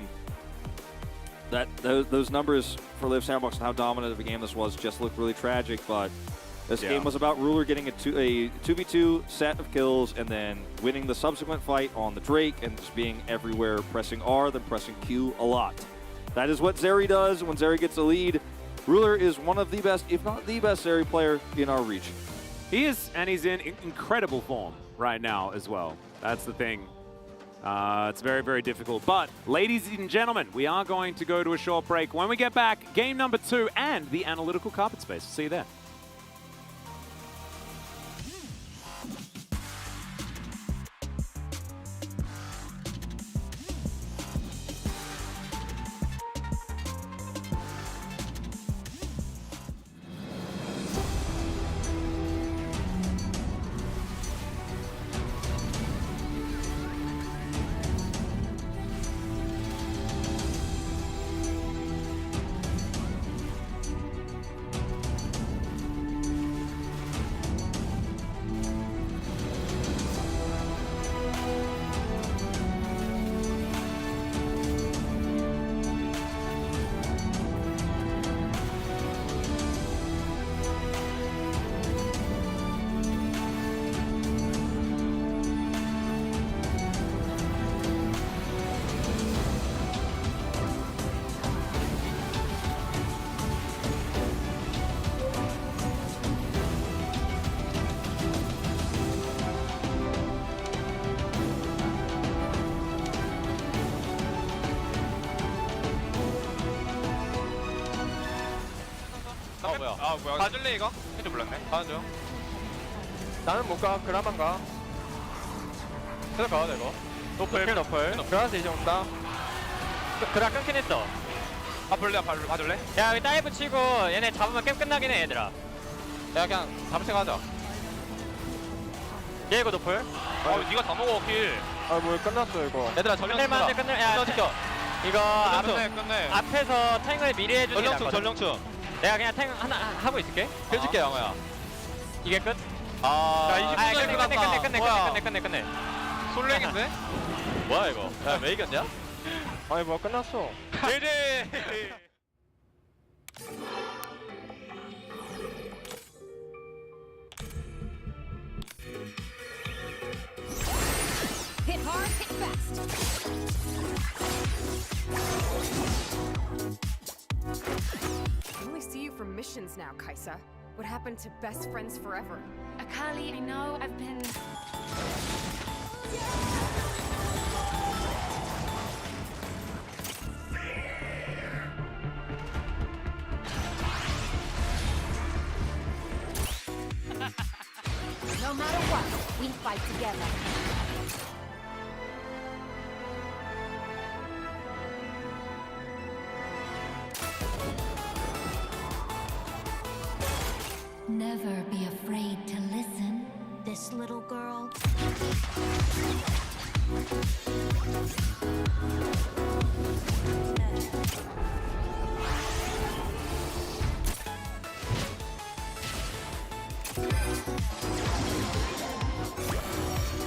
do, and those numbers for Live Sandbox and how dominant of a game this was just looked really tragic, but this game was about Ruler getting a 2v2 set of kills and then winning the subsequent fight on the Drake and just being everywhere, pressing R, then pressing Q a lot. That is what Zeri does. When Zeri gets a lead, Ruler is one of the best, if not the best Zeri player in our region. He is, and he's in incredible form right now as well. That's the thing. It's very, very difficult. But, ladies and gentlemen, we are going to go to a short break. When we get back, game number 2 and the analytical carpet space. See you there. 뭐야? 봐줄래 이거? 힌트 몰랐네. 봐줘. 나는 못 가. 그라만 가. 계속 가야 돼 이거. 노플. 그라서 이제 온다. 그라 끊긴 했어. 봐줄래? 야 여기 다이브 치고 얘네 잡으면 게임 끝나긴 해 얘들아. 야 그냥 잡으세요 하자. 얘 이거 노플. 니가 다 먹어 킬. 뭐 끝났어 이거. 얘들아 전령만 끝내. 야 지켜. 이거 앞에서 탱을 미리 해주는 게 낫거든. 전령충. 내가 그냥 탱 하나 하고 있을게. 해줄게 영호야. 이게 끝? 야 20분 끝내. 솔랭인데? 뭐야 이거? 야 왜 이겼냐? 아니 뭐 끝났어. 제제. Hit hard, hit fast. I only see you from missions now, Kaisa. What happened to best friends forever? Akali, I know I've been... No matter what, we fight together. Never be afraid to listen, this little girl.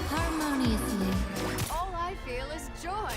Harmoniously. All I feel is joy.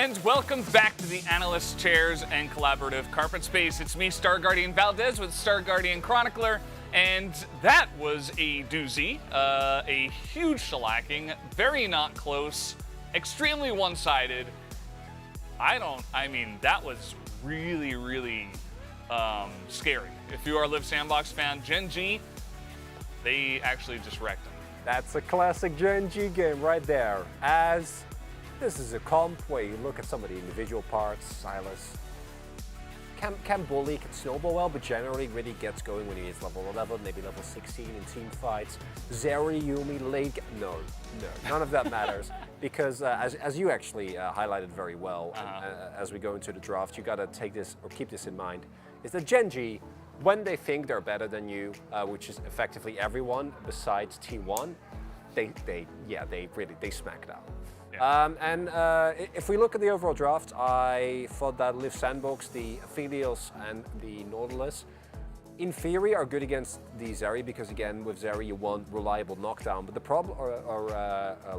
And welcome back to the analyst chairs and collaborative carpet space. It's me, Star Guardian Valdez, with Star Guardian Chronicler, and that was a doozy, a huge shellacking, very not close, extremely one-sided. I mean, that was really, really scary. If you are a Live Sandbox fan, Gen G, they actually just wrecked them. That's a classic Gen G game right there. As this is a comp where you look at some of the individual parts. Silas can bully, can snowball well, but generally really gets going when he is level 11, maybe level 16 in team fights. Zeri, Yumi, late, no, none of that matters. Because as you actually highlighted very well, as we go into the draft, you gotta take this or keep this in mind, is that Gen G, when they think they're better than you, which is effectively everyone besides T1, they smack down. Yeah. If we look at the overall draft, I thought that Live Sandbox, the Aphelios and the Nautilus, in theory, are good against the Zeri because, again, with Zeri you want reliable knockdown. But the problem, or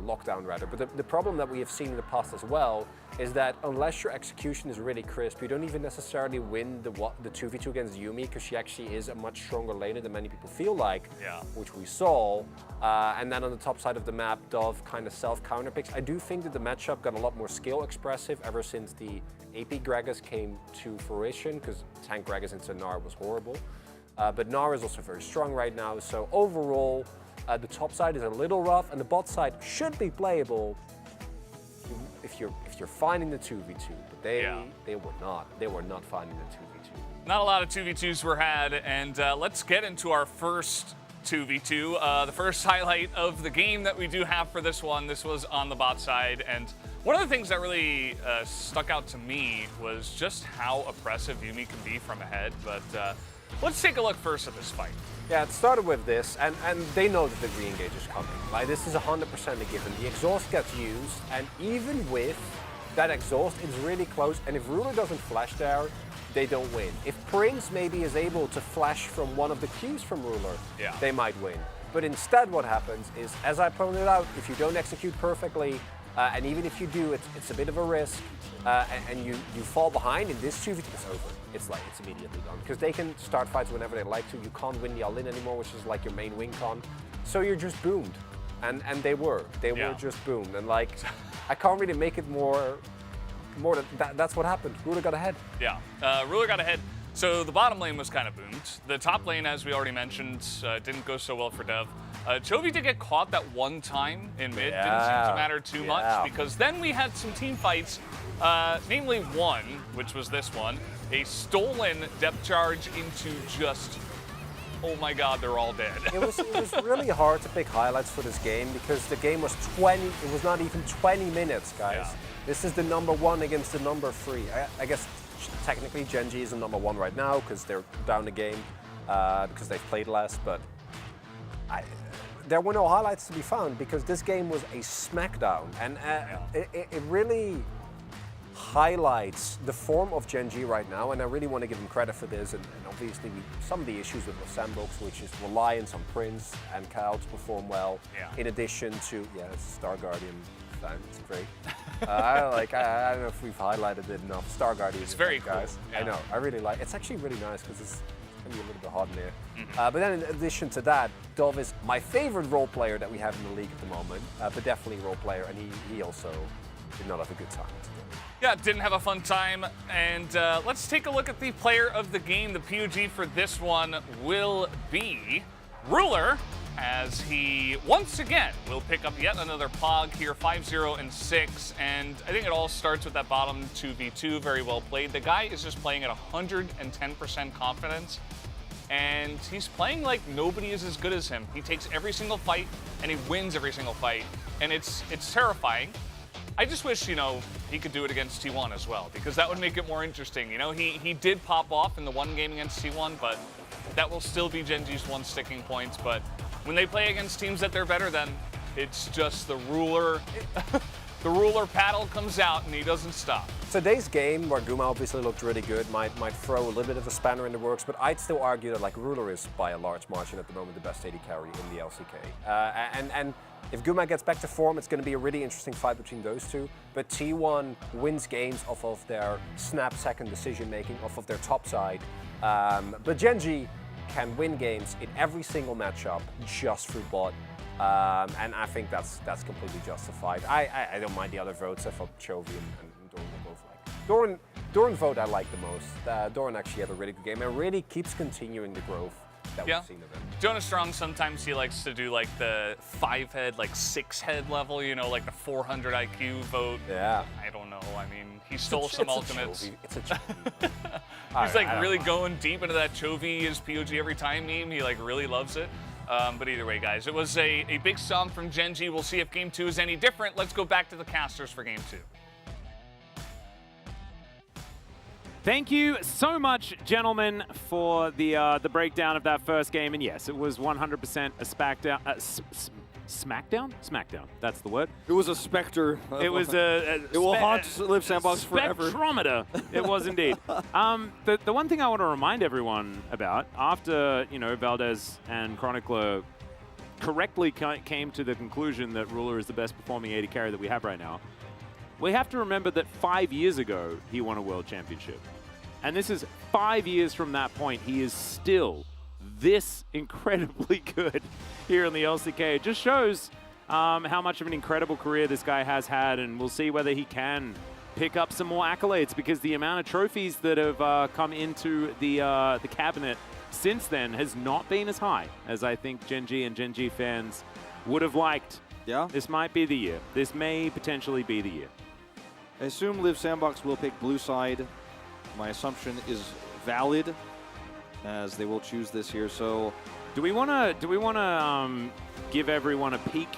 lockdown rather. But the problem that we have seen in the past as well is that unless your execution is really crisp, you don't even necessarily win the 2v2 against Yumi because she actually is a much stronger laner than many people feel like, which we saw. And then on the top side of the map, Dove kind of self-counter picks. I do think that the matchup got a lot more skill expressive ever since the AP Gragas came to fruition because tank Gragas into Gnar was horrible. But Gnar is also very strong right now, so overall, the top side is a little rough, and the bot side should be playable if you're finding the 2v2. But they were not. They were not finding the 2v2. Not a lot of 2v2s were had, and let's get into our first 2v2. The first highlight of the game that we do have for this one. This was on the bot side, and one of the things that really stuck out to me was just how oppressive Yumi can be from ahead. But let's take a look first at this fight. Yeah, it started with this, and they know that the re-engage is coming. Like, this is 100% a given. The exhaust gets used, and even with that exhaust, it's really close. And if Ruler doesn't flash there, they don't win. If Prince maybe is able to flash from one of the Qs from Ruler, they might win. But instead what happens is, as I pointed out, if you don't execute perfectly, and even if you do, it's a bit of a risk, and you fall behind in this 2v2, it's over. It's immediately gone. Because they can start fights whenever they like to. You can't win the all-in anymore, which is like your main win con. So you're just boomed. And they were just boomed. And like, I can't really make it more that's what happened. Ruler got ahead. Yeah, Ruler got ahead. So the bottom lane was kind of boomed. The top lane, as we already mentioned, didn't go so well for Dev. Chovy did get caught that one time in mid. Didn't seem to matter too much because then we had some team fights, namely one, which was this one, a stolen depth charge into just, oh my god, they're all dead. It was really hard to pick highlights for this game because the game was it was not even 20 minutes, guys. Yeah. This is the number 1 against the number 3. I guess technically Gen G is the number 1 right now because they're down the game because they've played less, but there were no highlights to be found because this game was a smackdown, and it really highlights the form of Gen G right now, and I really want to give them credit for this, and obviously some of the issues with the Sandbox, which is reliance on Prince and Kyle to perform well, in addition to, Star Guardian fan, it's great. I don't know if we've highlighted it enough. Star Guardian is very cool. Guys. I know, I really like it. It's actually really nice because it's can be a little bit hot in here. But then in addition to that, Dove is my favorite role player that we have in the league at the moment, but definitely role player, and he also did not have a good time. Yeah, didn't have a fun time, and let's take a look at the player of the game. The POG for this one will be Ruler, as he once again will pick up yet another Pog here, 5-0 and 6, and I think it all starts with that bottom 2v2, very well played. The guy is just playing at 110% confidence, and he's playing like nobody is as good as him. He takes every single fight, and he wins every single fight, and it's terrifying. I just wish, he could do it against T1 as well, because that would make it more interesting. He did pop off in the one game against T1, but that will still be Gen G's one sticking point. But when they play against teams that they're better than, it's just the Ruler. the ruler paddle comes out and he doesn't stop. Today's game, where Guma obviously looked really good, might throw a little bit of a spanner in the works, but I'd still argue that like Ruler is by a large margin at the moment the best AD carry in the LCK. And if Guma gets back to form, it's going to be a really interesting fight between those two. But T1 wins games off of their snap-second decision-making, off of their top side. But Gen.G can win games in every single matchup just through bot. And I think that's completely justified. I don't mind the other votes. I thought Chovy and Doran were both like. Doran vote I like the most. Doran actually had a really good game and really keeps continuing the growth that we've seen of him. Jonas Strong, sometimes he likes to do like the 5-head, like 6-head level, you know, like the 400 IQ vote. Yeah. I don't know. I mean, he stole some ultimates. It's a Chovy. He's like really going deep into that Chovy is POG every time meme. He like really loves it. But either way, guys, it was a big stomp from Gen.G. We'll see if Game 2 is any different. Let's go back to the casters for Game 2. Thank you so much, gentlemen, for the breakdown of that first game. And yes, it was 100% a smackdown? Smackdown, that's the word. It was a specter. It was it will haunt Live Sandbox forever. Spectrometer. It was indeed. The one thing I want to remind everyone about, after, you know, Valdez and Chronicler correctly came to the conclusion that Ruler is the best performing AD carry that we have right now, we have to remember that 5 years ago, he won a world championship. And this is 5 years from that point. He is still this incredibly good here in the LCK. It just shows how much of an incredible career this guy has had, and we'll see whether he can pick up some more accolades, because the amount of trophies that have come into the cabinet since then has not been as high as I think Gen.G and Gen.G fans would have liked. Yeah. This might be the year. This may potentially be the year. I assume Live Sandbox will pick blue side. My assumption is valid, as they will choose this here. So, do we want to give everyone a peek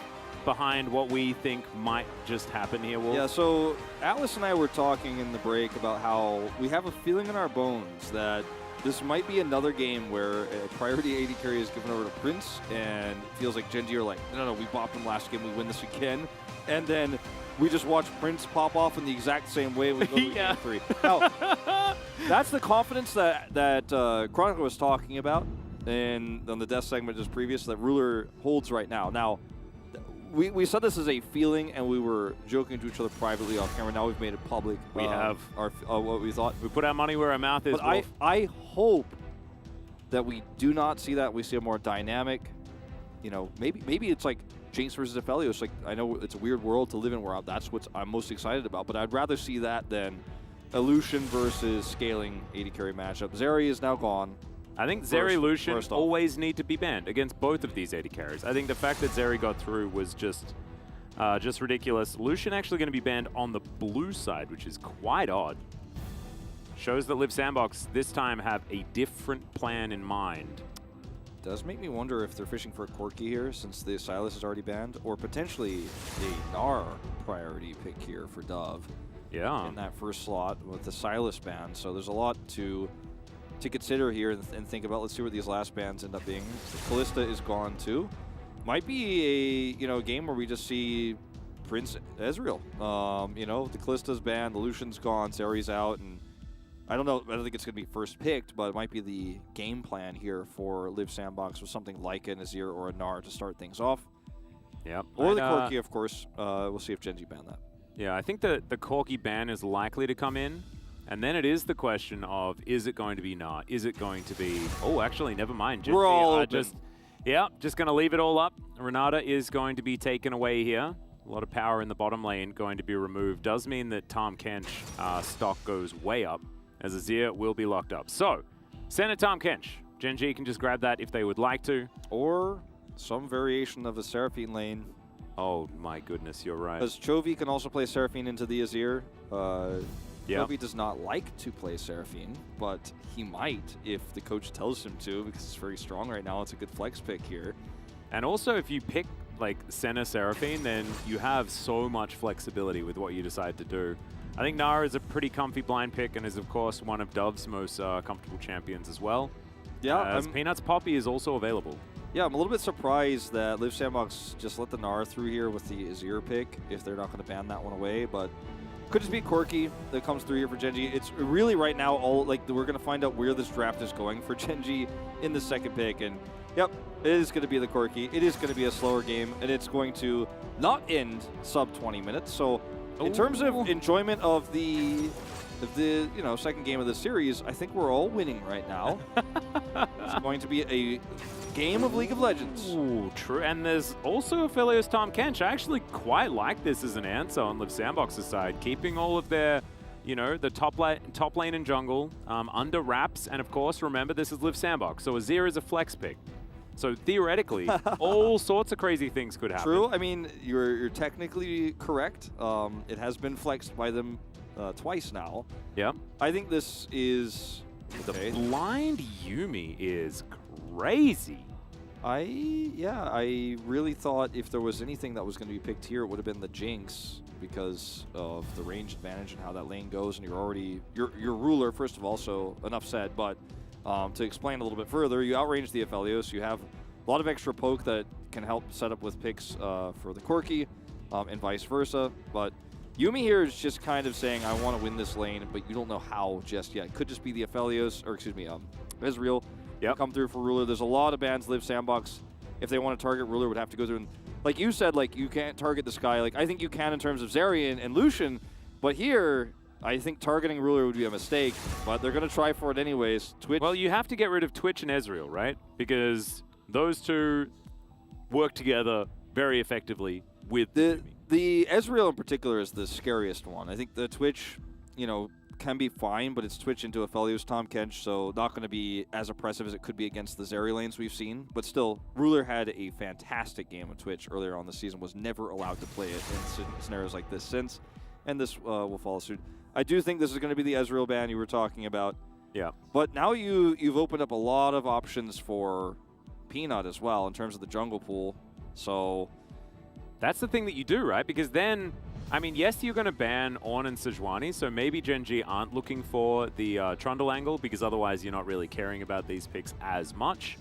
behind what we think might just happen here, Wolf? Yeah. So Atlas and I were talking in the break about how we have a feeling in our bones that this might be another game where a priority AD carry is given over to Prince, and it feels like Gen.G are like, no, we bopped him last game, we win this again, and then we just watch Prince pop off in the exact same way we go to Game 3. Now, that's the confidence that Chronicle was talking about on the death segment just previous that Ruler holds right now. Now, we said this is a feeling, and we were joking to each other privately off camera. Now we've made it public. We have what we thought. We put our money where our mouth is. But I hope that we do not see that. We see a more dynamic, you know, maybe it's like Jinx versus Aphelios. Like, I know it's a weird world to live in where that's what I'm most excited about, but I'd rather see that than Illusion versus scaling AD carry matchup. Zeri is now gone. I think Zeri Lucian always need to be banned against both of these AD carries. I think the fact that Zeri got through was just ridiculous. Lucian actually going to be banned on the blue side, which is quite odd. Shows that Live Sandbox this time have a different plan in mind. Does make me wonder if they're fishing for a Corki here, since the Silas is already banned, or potentially a Gnar priority pick here for Dove. Yeah. In that first slot with the Silas ban. So there's a lot to consider here and think about. Let's see where these last bans end up being. Callista is gone too. Might be a game where we just see Prince Ezreal. The Callista's banned, the Lucian's gone, Zeri's out, and I don't know. I don't think it's going to be first picked, but it might be the game plan here for Live Sandbox with something like an Azir or a Gnar to start things off. Yep. Or the Corki, of course. We'll see if Gen.G ban that. Yeah, I think the Corki ban is likely to come in. And then it is the question of, is it going to be Gnar? Is it going to be... Oh, actually, never mind. We're all open. Just going to leave it all up. Renata is going to be taken away here. A lot of power in the bottom lane going to be removed. Does mean that Tahm Kench stock goes way up, as Azir will be locked up. So, send it Tahm Kench. Gen.G can just grab that if they would like to. Or some variation of the Seraphine lane. Oh my goodness, you're right. Because Chovy can also play Seraphine into the Azir. Yep. Chovy does not like to play Seraphine, but he might if the coach tells him to, because it's very strong right now. It's a good flex pick here. And also, if you pick like Senna Seraphine, then you have so much flexibility with what you decide to do. I think Gnar is a pretty comfy blind pick and is, of course, one of Dove's most comfortable champions as well. Yeah. As Peanuts Poppy is also available. Yeah, I'm a little bit surprised that Live Sandbox just let the Gnar through here with the Azir pick, if they're not going to ban that one away, but could just be Corki that comes through here for Gen G. It's really right now all like we're going to find out where this draft is going for Gen G in the second pick, and yep, it is going to be the Corki. It is going to be a slower game, and it's going to not end sub 20 minutes. So in terms of enjoyment of the second game of the series, I think we're all winning right now. It's going to be a game of League of Legends. Ooh, true. And there's also Aphelios Tahm Kench. I actually quite like this as an answer on Live Sandbox's side, keeping all of their, the top lane and jungle under wraps. And of course, remember, this is Live Sandbox, so Azir is a flex pick. So theoretically, all sorts of crazy things could happen. True. I mean, you're technically correct. It has been flexed by them twice now. Yeah. I think this is the blind Yuumi is crazy. I really thought if there was anything that was going to be picked here, it would have been the Jinx because of the range advantage and how that lane goes, and you're ruler first of all. So enough said. But to explain a little bit further, you outrange the Aphelios. You have a lot of extra poke that can help set up with picks for the Corki, and vice versa. But Yuumi here is just kind of saying, I want to win this lane, but you don't know how just yet. It could just be the Aphelios, or excuse me, Ezreal. Come through for Ruler. There's a lot of bans Live Sandbox. If they want to target Ruler, would have to go through. And like you said, like you can't target this guy. Like I think you can in terms of Zerion and Lucian, but here I think targeting Ruler would be a mistake. But they're going to try for it anyways. Twitch. Well, you have to get rid of Twitch and Ezreal, right? Because those two work together very effectively with the Ezreal in particular is the scariest one. I think the Twitch, can be fine, but it's Twitch into Aphelios Tahm Kench, so not going to be as oppressive as it could be against the Zeri lanes we've seen. But still, Ruler had a fantastic game of Twitch earlier on the season, was never allowed to play it in scenarios like this since, and this will follow suit. I do think this is going to be the Ezreal ban you were talking about. Yeah. But now you've opened up a lot of options for Peanut as well in terms of the jungle pool, so that's the thing that you do, right? Because then, I mean, yes, you're going to ban Ornn and Sejuani, so maybe Gen G aren't looking for the Trundle angle, because otherwise you're not really caring about these picks as much.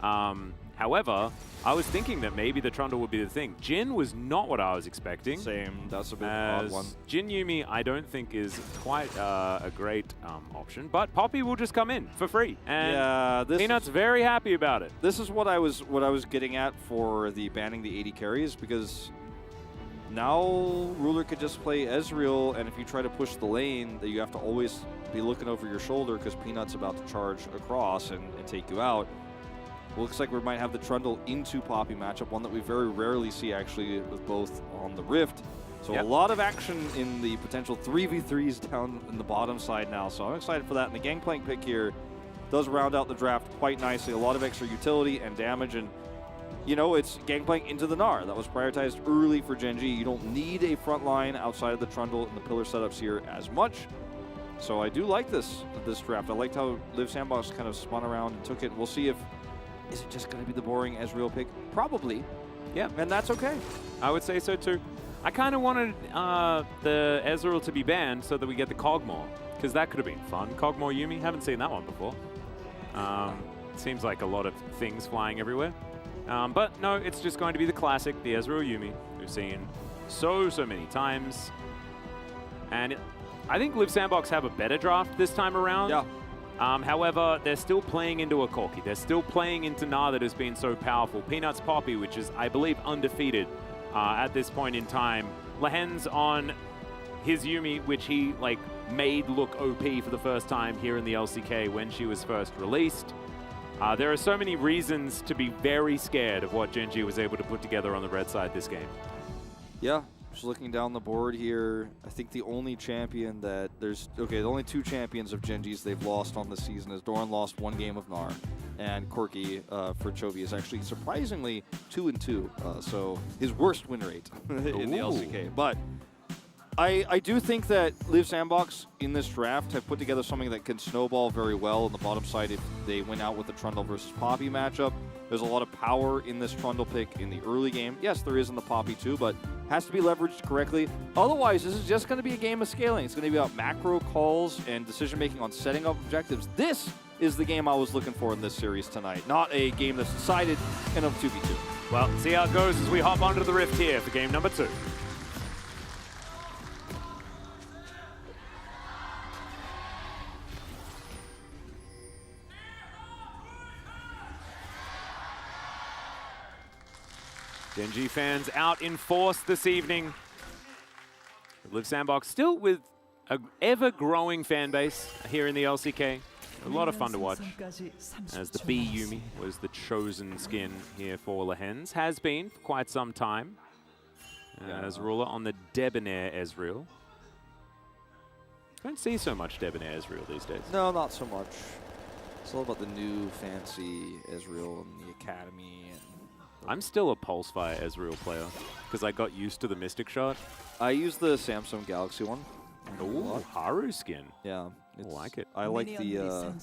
However, I was thinking that maybe the Trundle would be the thing. Jhin was not what I was expecting. Same, that's a bit odd one. Jhin Yuumi, I don't think is quite a great option, but Poppy will just come in for free, and Peanut's very happy about it. This is what I was getting at for the banning the 80 carries, because now Ruler could just play Ezreal, and if you try to push the lane, that you have to always be looking over your shoulder because Peanut's about to charge across and take you out. Looks like we might have the Trundle into Poppy matchup, one that we very rarely see actually with both on the Rift. So a lot of action in the potential 3v3s down in the bottom side now, so I'm excited for that. And the Gangplank pick here does round out the draft quite nicely. A lot of extra utility and damage, and it's Gangplank into the Gnar. That was prioritized early for Gen G. You don't need a front line outside of the Trundle and the pillar setups here as much. So I do like this draft. I liked how Live Sandbox kind of spun around and took it. We'll see if, is it just going to be the boring Ezreal pick? Probably. Yeah. And that's okay. I would say so too. I kind of wanted the Ezreal to be banned so that we get the Kog'Maw, because that could have been fun. Kog'Maw Yuumi, haven't seen that one before. Seems like a lot of things flying everywhere. But no, it's just going to be the classic, the Ezreal Yuumi, we've seen so many times. And I think Live Sandbox have a better draft this time around. Yeah. However, they're still playing into a Corki. They're still playing into Gnar that has been so powerful. Peanut's Poppy, which is, I believe, undefeated at this point in time. Lahen's on his Yuumi, which he made look OP for the first time here in the LCK when she was first released. There are so many reasons to be very scared of what Gen G was able to put together on the red side this game. Yeah. Just looking down the board here, I think the only champion that the only two champions of Gen G's they've lost on this season is Doran lost one game of Gnar, and Corki for Chovy is actually surprisingly 2-2, so his worst win rate in the LCK. But I do think that Live Sandbox in this draft have put together something that can snowball very well on the bottom side if they went out with the Trundle versus Poppy matchup. There's a lot of power in this Trundle pick in the early game. Yes, there is in the Poppy too, but has to be leveraged correctly. Otherwise, this is just going to be a game of scaling. It's going to be about macro calls and decision-making on setting up objectives. This is the game I was looking for in this series tonight, not a game that's decided in a 2v2. Well, see how it goes as we hop onto the Rift here for game number 2. Genji fans out in force this evening. Live Sandbox still with an ever-growing fan base here in the LCK. A lot of fun to watch, as the B Yuumi was the chosen skin here for Lehens. Has been for quite some time. As ruler on the Debonair Ezreal. Don't see so much Debonair Ezreal these days. No, not so much. It's all about the new fancy Ezreal and the Academy. And I'm still a Pulsefire Ezreal player, because I got used to the Mystic Shot. I use the Samsung Galaxy one. Ooh, Haru skin. Yeah. I like it. I like the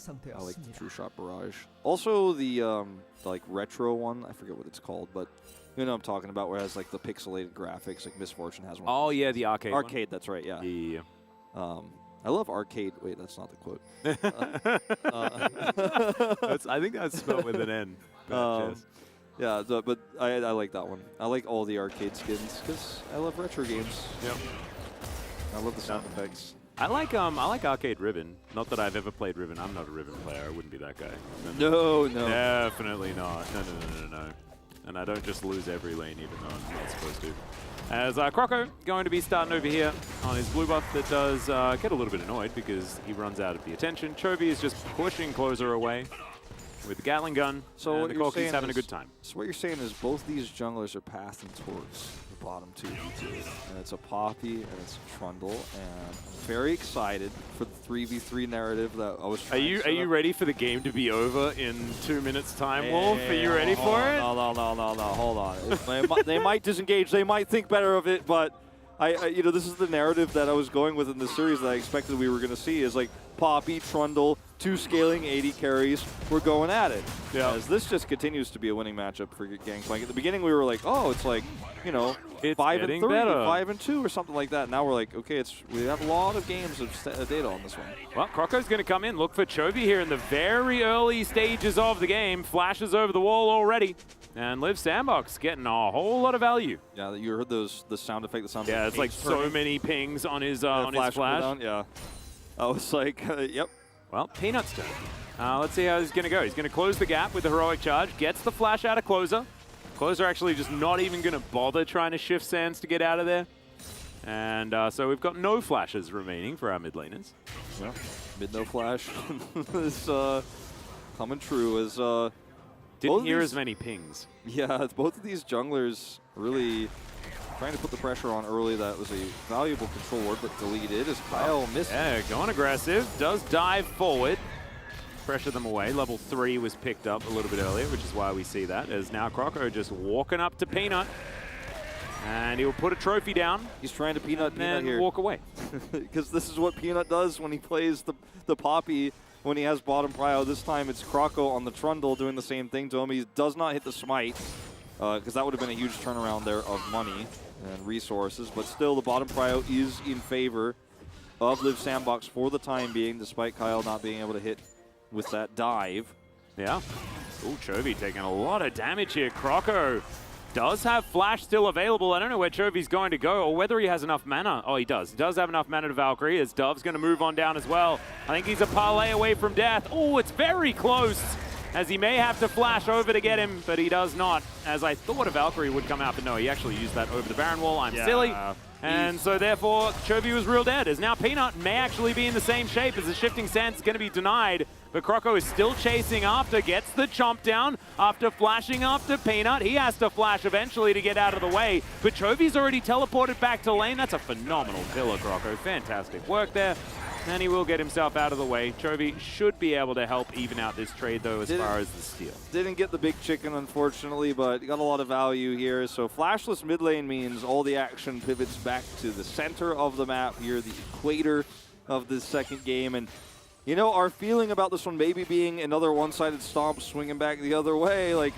True Shot Barrage. Also the like retro one, I forget what it's called, but you know what I'm talking about, where it has like the pixelated graphics, like Miss Fortune has one. Oh yeah, the arcade. Arcade, that's right, yeah. Yeah. I love arcade. Wait, that's not the quote. I think that's spelled with an N. Yeah, but I like that one. I like all the arcade skins because I love retro games. Yep. I love the sound effects. I like Arcade Ribbon. Not that I've ever played Ribbon. I'm not a Ribbon player. I wouldn't be that guy. No. Definitely not. No. And I don't just lose every lane even though I'm not supposed to. As Croco going to be starting over here on his blue buff that does get a little bit annoyed because he runs out of the attention. Chovy is just pushing Closer away with the Gatling gun. So and the Corky's having a good time. So what you're saying is both these junglers are passing towards the bottom 2v2. And it's a Poppy and it's a Trundle. And I'm very excited for the 3v3 narrative that I was trying to Are you ready for the game to be over in 2 minutes time, Wolf? Are you ready for it? No, hold on. They might disengage. They might think better of it, but you know, this is the narrative that I was going with in the series that I expected we were going to see is like Poppy, Trundle, 2 scaling 80 carries. We're going at it. Yeah. As this just continues to be a winning matchup for Gangplank. At the beginning, we were like, oh, it's like, you know, it's 5-3, better. 5-2 or something like that. Now we're like, okay, we have a lot of games of data on this one. Well, Croco's going to come in, look for Chovy here in the very early stages of the game. Flashes over the wall already. And Live Sandbox getting a whole lot of value. Yeah, you heard the sound effect. The sound. Yeah, it's like so many pings on his flash. Yeah, I was like, yep. Well, Peanut's turn. Let's see how he's going to go. He's going to close the gap with the heroic charge. Gets the flash out of Closer. Closer actually just not even going to bother trying to shift Sands to get out of there. And so we've got no flashes remaining for our mid laners. Yeah, mid no flash is coming true as. Didn't hear as many pings. Yeah, both of these junglers really trying to put the pressure on early. That was a valuable control ward, but deleted as Kyle missed. Yeah, going aggressive. Does dive forward. Pressure them away. Level 3 was picked up a little bit earlier, which is why we see that. As now Croco just walking up to Peanut. And he'll put a trophy down. He's trying to Peanut here. Walk away. Because this is what Peanut does when he plays the Poppy. When he has bottom prio, this time it's Croco on the Trundle doing the same thing to him. He does not hit the smite, because that would have been a huge turnaround there of money and resources. But still, the bottom prio is in favor of Live Sandbox for the time being, despite Kyle not being able to hit with that dive. Yeah. Ooh, Chovy taking a lot of damage here. Croco does have flash still available. I don't know where Chovy's going to go or whether he has enough mana. Oh, he does. He does have enough mana to Valkyrie as Dove's going to move on down as well. I think he's a parlay away from death. Oh, it's very close as he may have to flash over to get him, but he does not. As I thought a Valkyrie would come out, but no, he actually used that over the Baron wall. I'm silly. And so therefore, Chovy was real dead. As now Peanut may actually be in the same shape as the Shifting Sands is going to be denied. But Croco is still chasing after, gets the chomp down after flashing after Peanut. He has to flash eventually to get out of the way. But Chovy's already teleported back to lane. That's a phenomenal pillar, Croco. Fantastic work there. And he will get himself out of the way. Chovy should be able to help even out this trade, though, as far as the steal. Didn't get the big chicken, unfortunately, but got a lot of value here. So flashless mid lane means all the action pivots back to the center of the map here, the equator of this second game. And, you know, our feeling about this one maybe being another one-sided stomp swinging back the other way, like,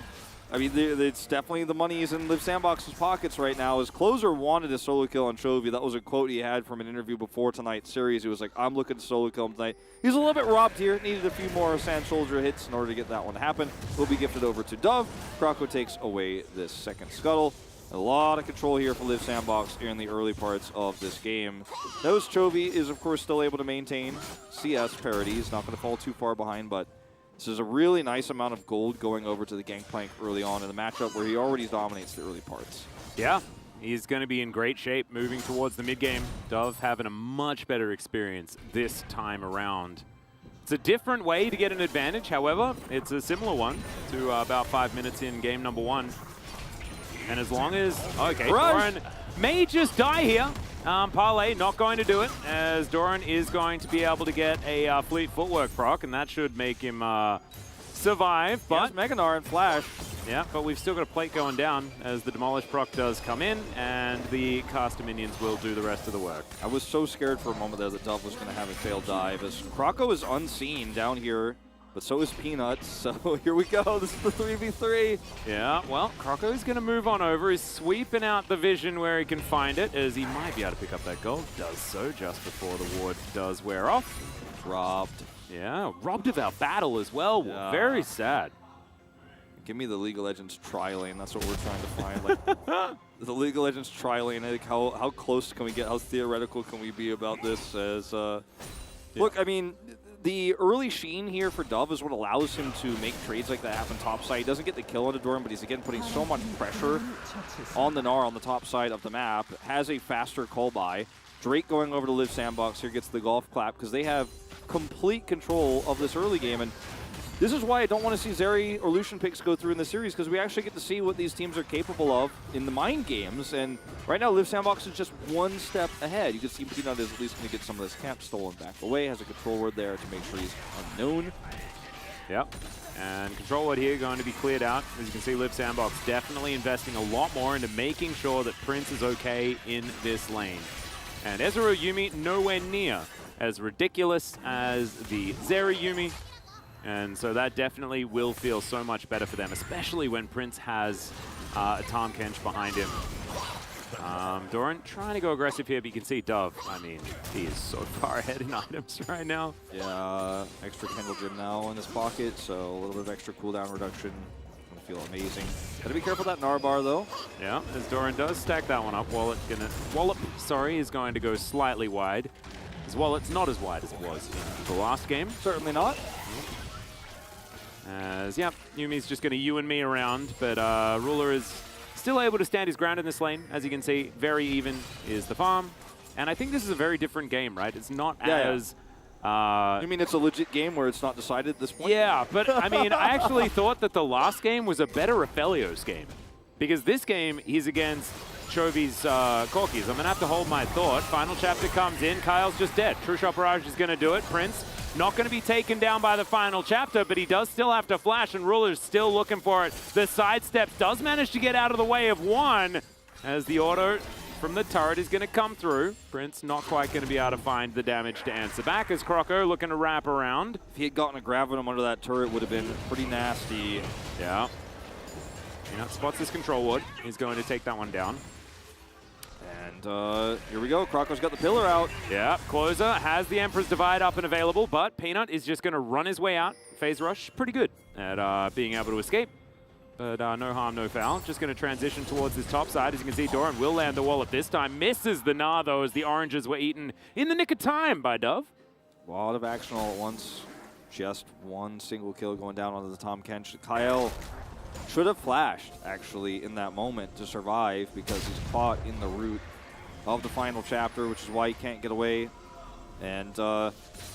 I mean, it's definitely the money is in Liv Sandbox's pockets right now. His closer wanted a solo kill on Chovy. That was a quote he had from an interview before tonight's series. He was like, I'm looking to solo kill him tonight. He's a little bit robbed here. Needed a few more Sand Soldier hits in order to get that one to happen. Will be gifted over to Dove. Croco takes away this second scuttle. A lot of control here for Liv Sandbox in the early parts of this game. Notice Chovy is, of course, still able to maintain CS parity. He's not going to fall too far behind, but this is a really nice amount of gold going over to the Gangplank early on in the matchup where he already dominates the early parts. Yeah, he's going to be in great shape moving towards the mid-game. Dove having a much better experience this time around. It's a different way to get an advantage, however, it's a similar one to about 5 minutes in game number 1. And as long as, okay, Doran may just die here. Parlay not going to do it, as Doran is going to be able to get a fleet footwork proc, and that should make him survive. But Meganar and Flash. Yeah, but we've still got a plate going down as the Demolish proc does come in, and the caster minions will do the rest of the work. I was so scared for a moment there that Dove was going to have a failed dive, as Croco is unseen down here. But so is Peanuts, so here we go. This is the 3v3. Yeah, well, Croco's going to move on over. He's sweeping out the vision where he can find it, as he might be able to pick up that gold. Does so just before the ward does wear off. Robbed. Yeah, robbed of our battle as well. Yeah. Very sad. Give me the League of Legends tri-lane. That's what we're trying to find. Like the League of Legends tri-lane. Like how close can we get? How theoretical can we be about this? As look, I mean, the early sheen here for Dove is what allows him to make trades like that happen topside. He doesn't get the kill on Doran, but he's again putting so much pressure on the Gnar on the top side of the map. Has a faster call by. Drake going over to Liv Sandbox here gets the golf clap because they have complete control of this early game. And this is why I don't want to see Zeri or Lucian picks go through in the series, because we actually get to see what these teams are capable of in the mind games. And right now, Liv Sandbox is just one step ahead. You can see Peanut is at least going to get some of this camp stolen back away. Has a control word there to make sure he's unknown. Yep. And control word here going to be cleared out. As you can see, Liv Sandbox definitely investing a lot more into making sure that Prince is okay in this lane. And Ezreal Yuumi nowhere near as ridiculous as the Zeri Yuumi. And so that definitely will feel so much better for them, especially when Prince has a Tahm Kench behind him. Doran trying to go aggressive here, but you can see Dove. I mean, he is so far ahead in items right now. Yeah, extra Kendall Gym now in his pocket, so a little bit of extra cooldown reduction. Gonna feel amazing. Gotta be careful of that Gnar bar though. Yeah, as Doran does stack that one up. Wallop is going to go slightly wide. His Wallet's not as wide as it was in the last game. Certainly not. As, yeah, Yumi's just going to you and me around, but Ruler is still able to stand his ground in this lane. As you can see, very even is the farm. And I think this is a very different game, right? It's not as... you mean it's a legit game where it's not decided at this point? Yeah, but I mean, I actually thought that the last game was a better Aphelios game. Because this game, he's against Chovy's Corkies. I'm going to have to hold my thought. Final chapter comes in. Kyle's just dead. True Shot Barrage is going to do it. Prince not going to be taken down by the final chapter, but he does still have to flash, and Ruler's still looking for it. The sidestep does manage to get out of the way of one, as the auto from the turret is going to come through. Prince not quite going to be able to find the damage to answer back, as Croco looking to wrap around. If he had gotten a grab on him under that turret, would have been pretty nasty. Yeah. Peanut spots his control ward. He's going to take that one down. And here we go. Croco's got the pillar out. Yeah, Closer has the Emperor's Divide up and available, but Peanut is just going to run his way out. Phase Rush, pretty good at being able to escape. But no harm, no foul. Just going to transition towards this top side. As you can see, Doran will land the wallop this time. Misses the Gnar, though, as the oranges were eaten in the nick of time by Dove. A lot of action all at once. Just one single kill going down onto the Tahm Kench. Kyle should have flashed, actually, in that moment to survive because he's caught in the root of the final chapter, which is why he can't get away. And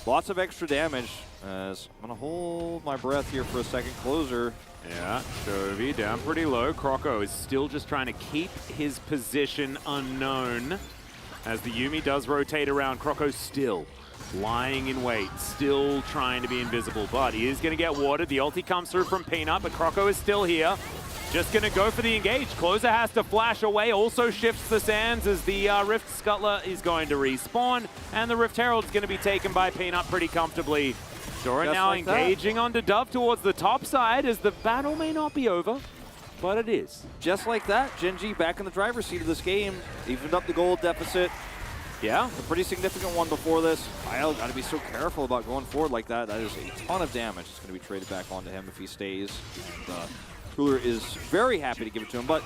lots of extra damage. As I'm going to hold my breath here for a second. Closer. Yeah, Chovy down pretty low. Croco is still just trying to keep his position unknown. As the Yuumi does rotate around, Croco's still lying in wait, still trying to be invisible, but he is going to get warded. The ulti comes through from Peanut, but Croco is still here. Just going to go for the engage. Closer has to flash away, also shifts the sands as the Rift Scuttler is going to respawn, and the Rift Herald is going to be taken by Peanut pretty comfortably. Doran now engaging onto Dove towards the top side as the battle may not be over. but it is. Just like that, Gen.G back in the driver's seat of this game, evened up the gold deficit. Yeah, a pretty significant one before this. I'll got to be so careful about going forward like that. That is a ton of damage. It's going to be traded back onto him if he stays. Ruler is very happy to give it to him, but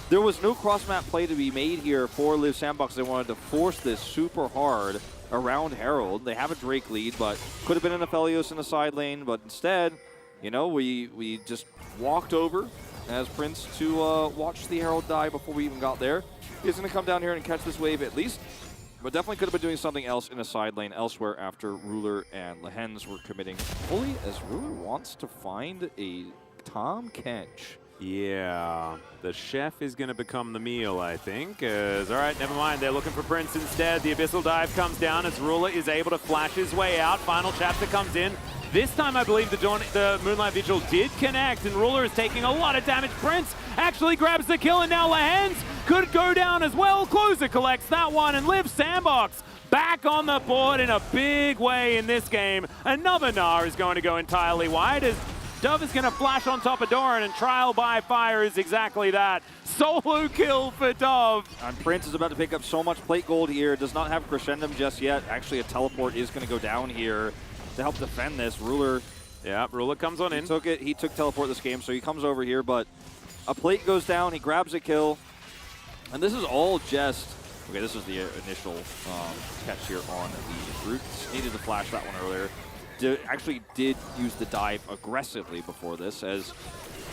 there was no cross-map play to be made here for Liv Sandbox. They wanted to force this super hard around Herald. They have a Drake lead, but could have been an Aphelios in the side lane, but instead, you know, we just walked over as Prince to watch the Herald die before we even got there. He's going to come down here and catch this wave at least. But definitely could have been doing something else in a side lane elsewhere after Ruler and Lehens were committing fully, as Ruler wants to find a Tom Kench. Yeah, the chef is going to become the meal, I think. All right, never mind. They're looking for Prince instead. The Abyssal Dive comes down as Ruler is able to flash his way out. Final Chapter comes in. This time, I believe the Moonlight Vigil did connect, and Ruler is taking a lot of damage. Prince actually grabs the kill, and now Lehens could go down as well. Closer collects that one, and Liv Sandbox back on the board in a big way in this game. Another Gnar is going to go entirely wide as Dove is going to flash on top of Doran, and Trial by Fire is exactly that. Solo kill for Dove. And Prince is about to pick up so much plate gold here. Does not have Crescendum just yet. Actually, a teleport is going to go down here to help defend this. Ruler. Yeah, Ruler comes on in. He took teleport this game, so he comes over here, but a plate goes down. He grabs a kill. And this is all just... Okay, this is the initial catch here on the Brute. Needed to flash that one earlier. Actually did use the dive aggressively before this, as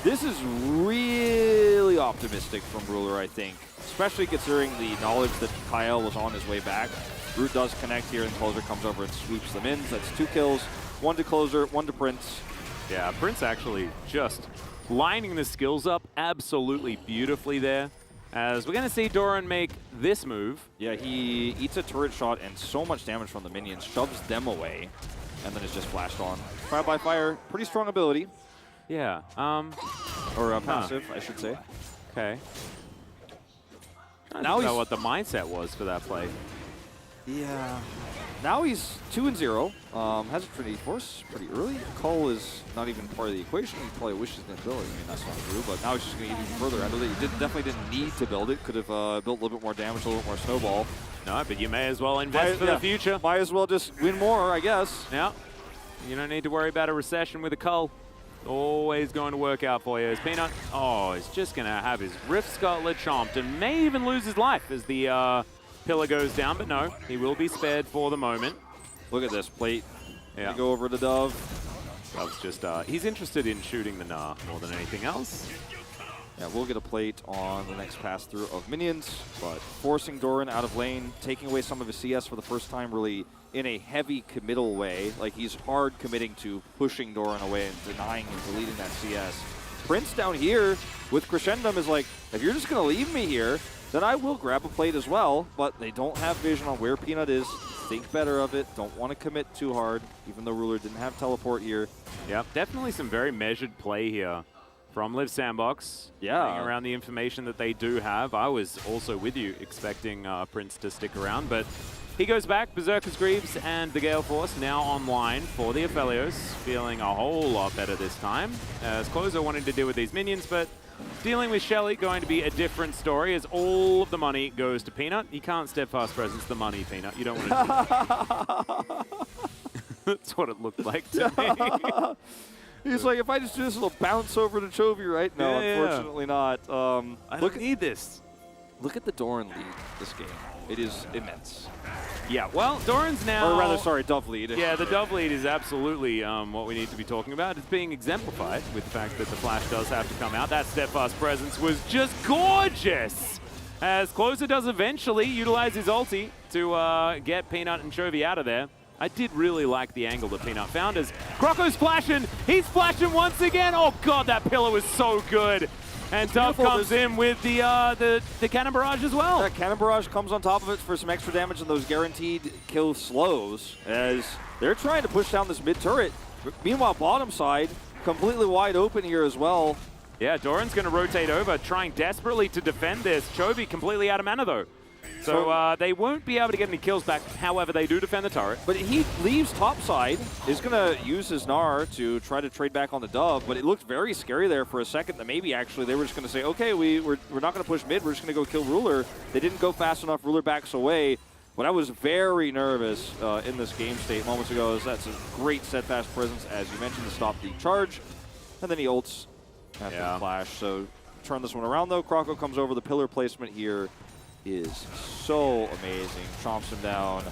this is really optimistic from Ruler, I think. Especially considering the knowledge that Kyle was on his way back. Brute does connect here, and Closer comes over and sweeps them in. So that's 2 kills, 1 to Closer, 1 to Prince. Yeah, Prince actually just lining the skills up absolutely beautifully there. As we're going to see Doran make this move. Yeah, he eats a turret shot and so much damage from the minions, shoves them away, and then it's just flashed on. Trial by Fire, pretty strong ability. Yeah. Or passive, I should say. Okay. Now we know what the mindset was for that play. Yeah. Now he's 2-0. Has a Trinity Force pretty early. Cull is not even part of the equation. He probably wishes he didn't build it. I mean, that's not true, but now he's just going to get even further. I know that he definitely didn't need to build it. Could have built a little bit more damage, a little bit more snowball. No, but you may as well invest for the future. Might as well just win more, I guess. Yeah. You don't need to worry about a recession with a Cull. Always going to work out for you. As Peanut, he's just going to have his Rift Scarlet chomped and may even lose his life as the pillar goes down, but no, he will be spared for the moment. Look at this plate. Yeah. Go over to Dove. Dove's just, he's interested in shooting the Gnar more than anything else. Yeah, we'll get a plate on the next pass through of minions, but forcing Doran out of lane, taking away some of his CS for the first time really in a heavy committal way. Like, he's hard committing to pushing Doran away and denying and deleting that CS. Prince down here with Crescendum is like, if you're just going to leave me here, then I will grab a plate as well, but they don't have vision on where Peanut is. Think better of it. Don't want to commit too hard, even though Ruler didn't have teleport here. Yeah, definitely some very measured play here from Liv Sandbox. Yeah. Around the information that they do have. I was also with you expecting Prince to stick around, but he goes back. Berserker's Greaves and the Gale Force now online for the Aphelios, feeling a whole lot better this time. As Closer wanting to deal with these minions, but dealing with Shelly going to be a different story as all of the money goes to Peanut. You can't steadfast presence the money, Peanut. You don't want to do that. That's what it looked like to me. He's like, if I just do this, it'll bounce over to Chovy, right? No, unfortunately not. I don't need this. Look at the Doran lead this game. It is immense. Yeah, well, Doran's now... Or rather, sorry, Dove lead. Yeah, the Dove lead is absolutely what we need to be talking about. It's being exemplified with the fact that the flash does have to come out. That steadfast presence was just gorgeous! As Closer does eventually utilize his ulti to get Peanut and Chovy out of there. I did really like the angle that Peanut found as Croco's flashing. He's flashing once again. Oh, God, that pillar was so good. And Dove comes in with the Cannon Barrage as well. That Cannon Barrage comes on top of it for some extra damage and those guaranteed kill slows as they're trying to push down this mid turret. Meanwhile, bottom side, completely wide open here as well. Yeah, Doran's going to rotate over, trying desperately to defend this. Chovy completely out of mana, though. So they won't be able to get any kills back. However, they do defend the turret. But he leaves topside, is going to use his Gnar to try to trade back on the Dove, but it looked very scary there for a second that maybe actually they were just going to say, okay, we're not going to push mid, we're just going to go kill Ruler. They didn't go fast enough, Ruler backs away. But I was very nervous in this game state moments ago. That's a great steadfast presence, as you mentioned, to stop the charge. And then he ults after the flash. So turn this one around, though. Croco comes over. The pillar placement here is so amazing. Chomps him down.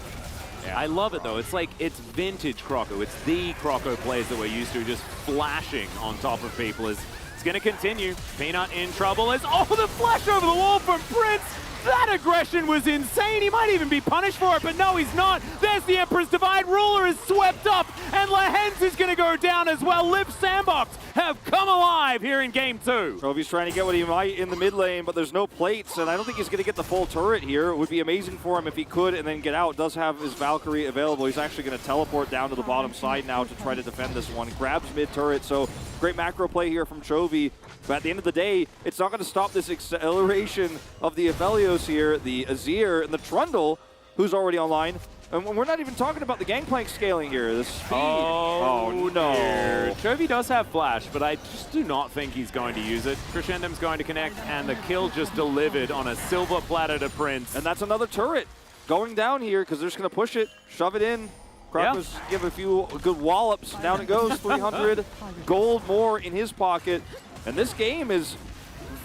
Yeah. I love it, though. It's like, it's vintage Croco. It's the Croco plays that we're used to, just flashing on top of people. It's going to continue. Peanut in trouble as, oh, the flash over the wall from Prince. That aggression was insane. He might even be punished for it, but no, he's not. There's the Emperor's Divide. Ruler is swept up, and Lehens is going to go down as well. Liv Sandbox have come alive here in Game 2. Trovy's trying to get what he might in the mid lane, but there's no plates, and I don't think he's going to get the full turret here. It would be amazing for him if he could and then get out. Does have his Valkyrie available. He's actually going to teleport down to the bottom side now to try to defend this one. Grabs mid turret, so great macro play here from Chovy. But at the end of the day, it's not going to stop this acceleration of the Aphelios here, the Azir, and the Trundle, who's already online. And we're not even talking about the Gangplank scaling here. The speed. Oh no. Dear. Chovy does have flash, but I just do not think he's going to use it. Crescendum's going to connect, and the kill just delivered on a silver platter to Prince. And that's another turret going down here because they're just going to push it, shove it in. Krakus give a few good wallops. Down it goes. 300 gold more in his pocket. And this game is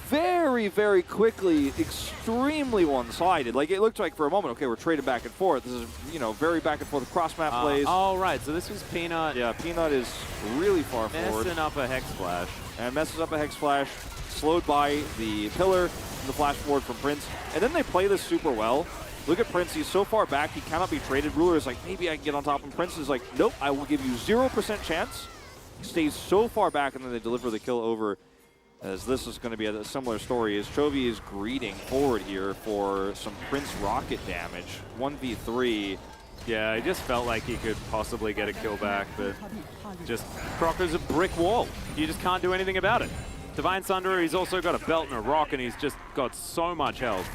very, very quickly extremely one-sided. Like, it looked like for a moment, okay, we're trading back and forth. This is, you know, very back and forth cross-map plays. Oh, right. So this was Peanut. Yeah, Peanut is really far forward. Messing up a Hex Flash. And messes up a Hex Flash, slowed by the pillar and the flash forward from Prince. And then they play this super well. Look at Prince, he's so far back, he cannot be traded. Ruler is like, maybe I can get on top. And Prince is like, nope, I will give you 0% chance. He stays so far back, and then they deliver the kill over. As this is going to be a similar story, as Chovy is greeting forward here for some Prince rocket damage. 1v3. Yeah, I just felt like he could possibly get a kill back, but just Croco's a brick wall. You just can't do anything about it. Divine Sunderer, he's also got a belt and a rock, and he's just got so much health.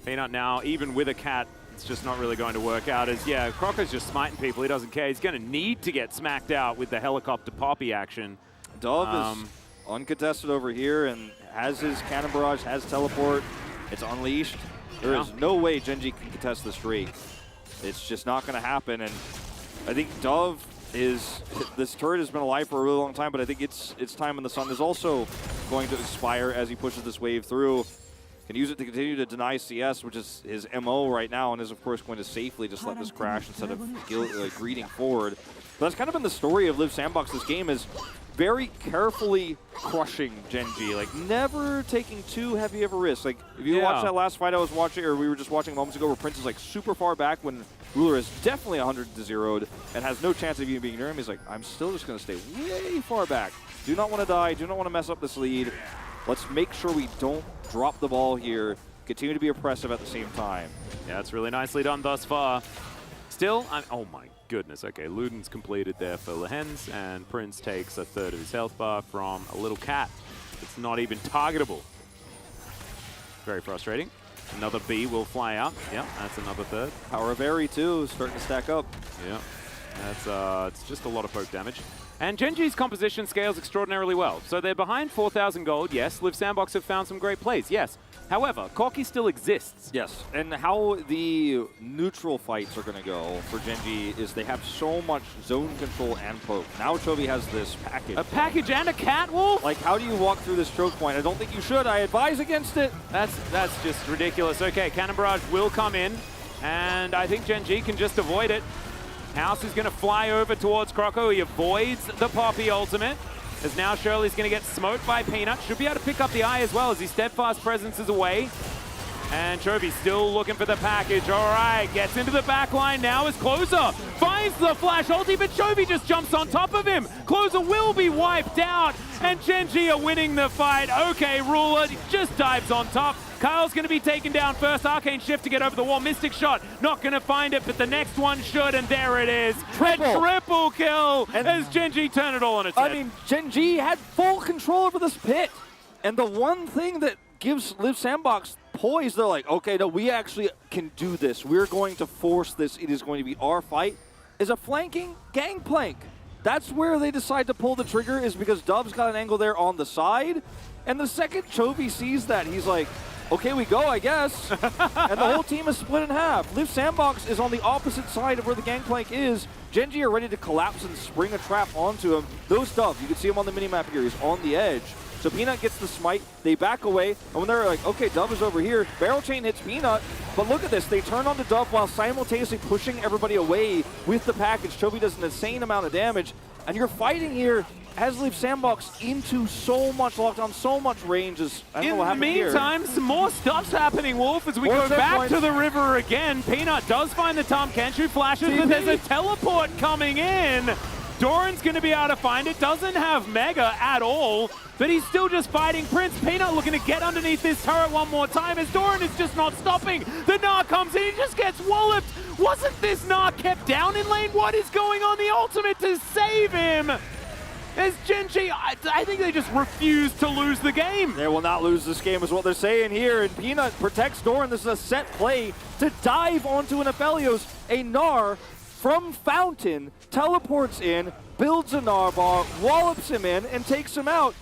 Peanut now, even with a cat, it's just not really going to work out. As yeah, Croco's just smiting people. He doesn't care. He's going to need to get smacked out with the helicopter poppy action. Dove is uncontested over here and has his cannon barrage, has teleport. It's unleashed. There is no way Genji can contest the streak. It's just not going to happen. And I think Dove is, this turret has been alive for a really long time, but I think its time in the sun is also going to expire as he pushes this wave through. Can use it to continue to deny CS, which is his MO right now, and is of course going to safely just let this crash instead of greeting forward. But that's kind of been the story of Liv Sandbox this game, is very carefully crushing Genji, like never taking too heavy of a risk. Like if you watch that last fight I was watching, or we were just watching moments ago, where Prince is like super far back when Ruler is definitely 100-0'd and has no chance of even being near him. He's like, I'm still just going to stay way far back. Do not want to die, do not want to mess up this lead. Let's make sure we don't drop the ball here, continue to be oppressive at the same time. Yeah, it's really nicely done thus far. Still, oh my goodness. Okay, Luden's completed there for Lehens, and Prince takes a third of his health bar from a little cat. It's not even targetable. Very frustrating. Another B will fly out. Yeah, that's another third. Power of Airy too, starting to stack up. Yeah, that's it's just a lot of poke damage. And Genji's composition scales extraordinarily well. So they're behind 4,000 gold, yes. Liv Sandbox have found some great plays, yes. However, Corki still exists. Yes, and how the neutral fights are going to go for Genji is they have so much zone control and poke. Now Chovy has this package. A package and a catwolf? Like, how do you walk through this choke point? I don't think you should. I advise against it. That's just ridiculous. Okay, Cannon Barrage will come in, and I think Genji can just avoid it. House is going to fly over towards Croco. He avoids the Poppy ultimate. As now Shirley's going to get smoked by Peanut. Should be able to pick up the eye as well as his steadfast presence is away. And Chovy still looking for the package. All right, gets into the back line now as Closer finds the flash ulti, but Chovy just jumps on top of him. Closer will be wiped out, and Genji are winning the fight. Okay, Ruler just dives on top. Kyle's going to be taken down first. Arcane Shift to get over the wall. Mystic Shot, not going to find it, but the next one should, and there it is. A triple kill as Genji turn it all on its head. I mean, Genji had full control over this pit. And the one thing that gives Liv Sandbox poised. They're like, okay, no, we actually can do this. We're going to force this. It is going to be our fight. Is a flanking gangplank. That's where they decide to pull the trigger, is because Dove's got an angle there on the side. And the second Chovy sees that, he's like, okay, we go, I guess. And the whole team is split in half. Liv Sandbox is on the opposite side of where the gangplank is. Gen.G are ready to collapse and spring a trap onto him. Those Dove, you can see him on the minimap here, he's on the edge. So Peanut gets the smite, they back away, and when they're like, okay, Dove is over here, Barrel Chain hits Peanut, but look at this, they turn onto Dove while simultaneously pushing everybody away with the package. Chovy does an insane amount of damage, and you're fighting here has Liv Sandbox into so much lockdown, so much ranges. I don't know what happened here. In the meantime, some more stuff's happening, Wolf, as we go back to the river again. Peanut does find the Tom Kenshu flashes, but there's a teleport coming in. Doran's going to be able to find it, doesn't have Mega at all, but he's still just fighting Prince. Peanut looking to get underneath this turret one more time as Doran is just not stopping. The Gnar comes in, he just gets walloped. Wasn't this Gnar kept down in lane? What is going on? The ultimate to save him. As Gen.G, I think they just refuse to lose the game. They will not lose this game is what they're saying here, and Peanut protects Doran. This is a set play to dive onto an Aphelios. A Gnar from Fountain teleports in, builds a Gnar bar, wallops him in, and takes him out.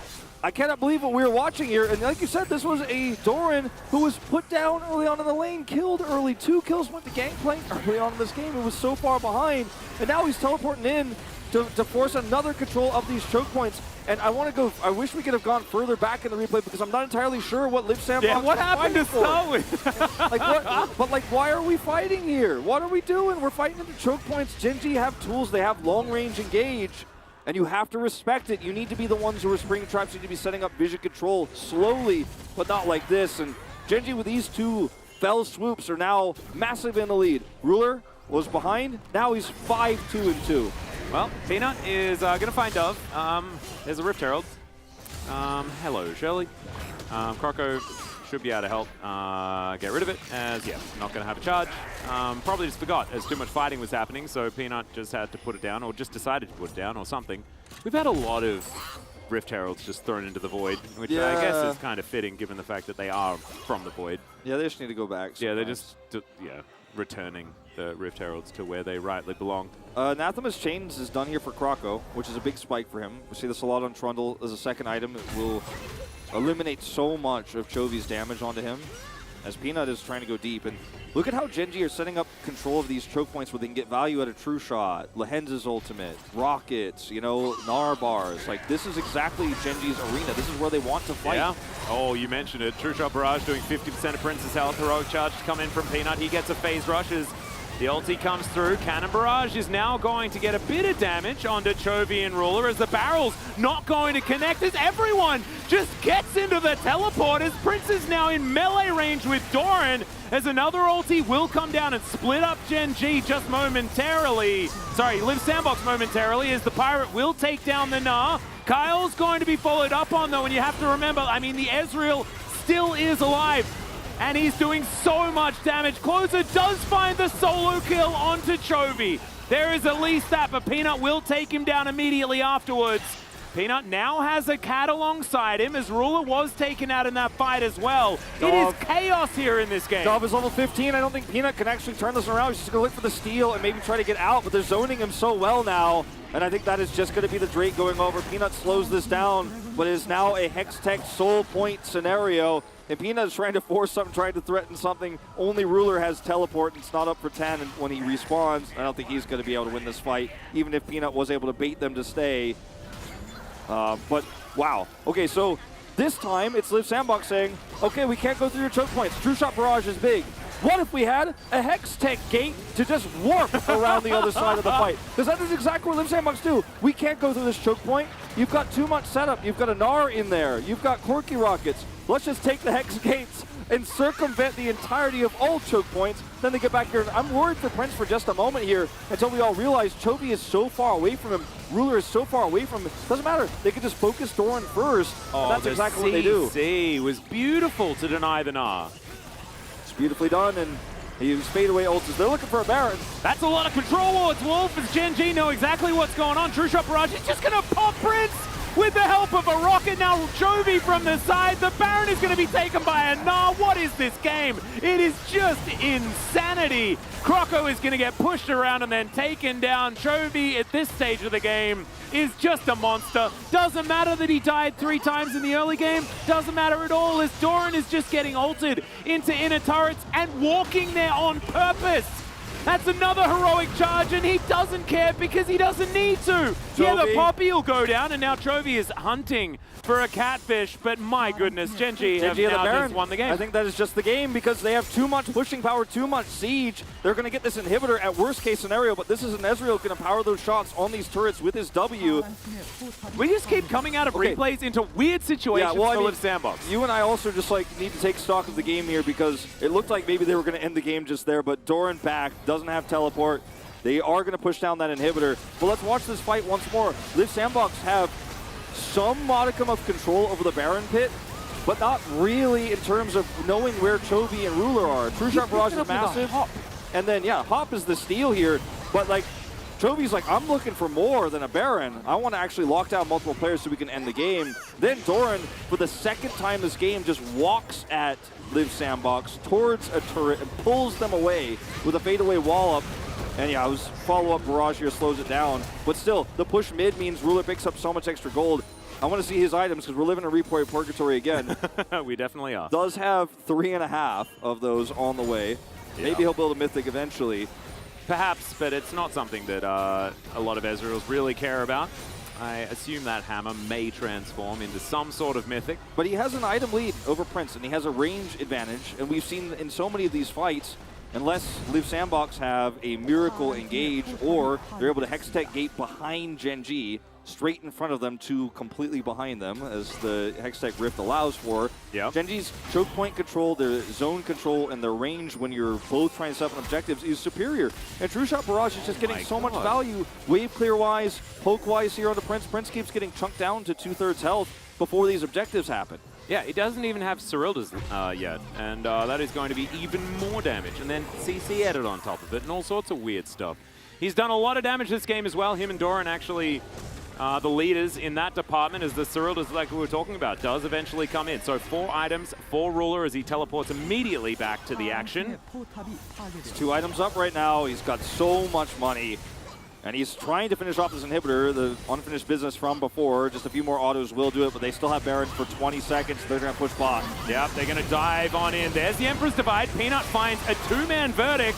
I cannot believe what we were watching here, and like you said, this was a Doran who was put down early on in the lane, killed early. 2 kills went to Gangplank early on in this game. It was so far behind, and now he's teleporting in to force another control of these choke points. And I wish we could have gone further back in the replay because I'm not entirely sure what Liv Sandbox Yeah, what happened to start with? But why are we fighting here? What are we doing? We're fighting into choke points. Gen.G have tools, they have long range engage, and you have to respect it. You need to be the ones who are springing traps. You need to be setting up vision control slowly, but not like this. And Gen.G with these 2 fell swoops are now massive in the lead. Ruler was behind, now he's 5-2-2. Well, Peanut is going to find Dove. There's a Rift Herald. Hello, Shirley. Croco should be able to help get rid of it, as, yeah, not going to have a charge. Probably just forgot, as too much fighting was happening, so Peanut just had to put it down, or just decided to put it down, or something. We've had a lot of Rift Heralds just thrown into the Void, which I guess is kind of fitting, given the fact that they are from the Void. Yeah, they just need to go back. Yeah, they're just, returning the Rift Heralds to where they rightly belong. Anathema's Chains is done here for Croco, which is a big spike for him. We see this a lot on Trundle as a second item. It will eliminate so much of Chovy's damage onto him as Peanut is trying to go deep. And look at how Gen.G are setting up control of these choke points where they can get value out of True Shot, Lehenz's ultimate, rockets, you know, Gnar bars. Like, this is exactly Gen.G's arena. This is where they want to fight. Yeah. Oh, you mentioned it. True Shot Barrage doing 50% of Prince's health. Heroic Charge to come in from Peanut. He gets a phase rush as the ulti comes through. Cannon Barrage is now going to get a bit of damage onto Chovy and Ruler as the barrel's not going to connect as everyone just gets into the teleport as Prince is now in melee range with Doran as another ulti will come down and split up Gen.G just momentarily. Sorry, Liv Sandbox momentarily as the Pirate will take down the Gnar. Kyle's going to be followed up on though, and you have to remember, I mean, the Ezreal still is alive. And he's doing so much damage. Closer does find the solo kill onto Chovy. There is at least that, but Peanut will take him down immediately afterwards. Peanut now has a cat alongside him as Ruler was taken out in that fight as well. It is chaos here in this game. Dove is level 15. I don't think Peanut can actually turn this around. He's just going to look for the steal and maybe try to get out, but they're zoning him so well now. And I think that is just going to be the Drake going over. Peanut slows this down, but it is now a Hextech soul point scenario. And Peanut is trying to force something, trying to threaten something. Only Ruler has teleport, and it's not up for 10. And when he respawns, I don't think he's going to be able to win this fight, even if Peanut was able to bait them to stay. But, wow. Okay, so this time it's Liv Sandbox saying, okay, we can't go through your choke points. True Shot Barrage is big. What if we had a Hextech gate to just warp around the other side of the fight? Because that is exactly what Liv Sandbox do. We can't go through this choke point. You've got too much setup. You've got a Gnar in there. You've got Corky Rockets. Let's just take the Hex gates and circumvent the entirety of all choke points. Then they get back here. And I'm worried for Prince for just a moment here until we all realize Chovy is so far away from him. Ruler is so far away from him. Doesn't matter. They can just focus Doran first. Oh, and that's exactly what they do. CC was beautiful to deny the Gnar. It's beautifully done. And He used fadeaway ults. They're looking for a Baron. That's a lot of control wards. Wolf as Gen G know exactly what's going on. True Shot Barrage is just going to pop Prince with the help of a rocket. Now Chovy from the side. The Baron is going to be taken by a Gnar. What is this game? It is just insanity. Croco is going to get pushed around and then taken down. Chovy at this stage of the game is just a monster. Doesn't matter that he died 3 times in the early game. Doesn't matter at all as Doran is just getting ulted into inner turrets and walking there on purpose. That's another heroic charge, and he doesn't care because he doesn't need to. Yeah, the Poppy will go down, and now Chovy is hunting for a catfish, but my goodness, Gen G have now just won the game. I think that is just the game because they have too much pushing power, too much siege. They're going to get this inhibitor at worst case scenario, but this is an Ezreal going to power those shots on these turrets with his W. We just keep coming out of replays into weird situations for Live Sandbox. You and I also just need to take stock of the game here because it looked like maybe they were going to end the game just there, but Doran back, doesn't have teleport. They are going to push down that inhibitor. But let's watch this fight once more. Live Sandbox have some modicum of control over the Baron pit, but not really in terms of knowing where Chovy and Ruler are. True Shot Barrage is massive. And then, yeah, Hop is the steal here. But, Chovy's I'm looking for more than a Baron. I want to actually lock down multiple players so we can end the game. Then Doran, for the second time this game, just walks at Live Sandbox towards a turret and pulls them away with a fadeaway wall up. And yeah, it was follow-up barrage here, slows it down. But still, the push mid means Ruler picks up so much extra gold. I want to see his items because we're living in replay purgatory again. We definitely are. Does have 3.5 of those on the way. Yeah. Maybe he'll build a mythic eventually. Perhaps, but it's not something that a lot of Ezreals really care about. I assume that hammer may transform into some sort of mythic. But he has an item lead over Prince, and he has a range advantage. And we've seen in so many of these fights, unless Live Sandbox have a miracle engage or they're able to Hextech gate behind Gen G, straight in front of them to completely behind them, as the Hextech Rift allows for. Yep. Gen G's choke point control, their zone control, and their range when you're both trying to set up objectives is superior. And True Shot Barrage is just getting so much value, wave clear-wise, poke-wise here on the Prince. Prince keeps getting chunked down to 2/3 health before these objectives happen. Yeah, he doesn't even have Cyrilda's yet, and that is going to be even more damage. And then CC added on top of it, and all sorts of weird stuff. He's done a lot of damage this game as well. Him and Doran actually the leaders in that department, as the Cyrilda's, like we were talking about, does eventually come in. So 4 items, 4 Ruler as he teleports immediately back to the action. He's 2 items up right now. He's got so much money. And he's trying to finish off this inhibitor, the unfinished business from before. Just a few more autos will do it, but they still have Baron for 20 seconds. They're going to push bot. Yep, they're going to dive on in. There's the Emperor's Divide. Peanut finds a 2-man verdict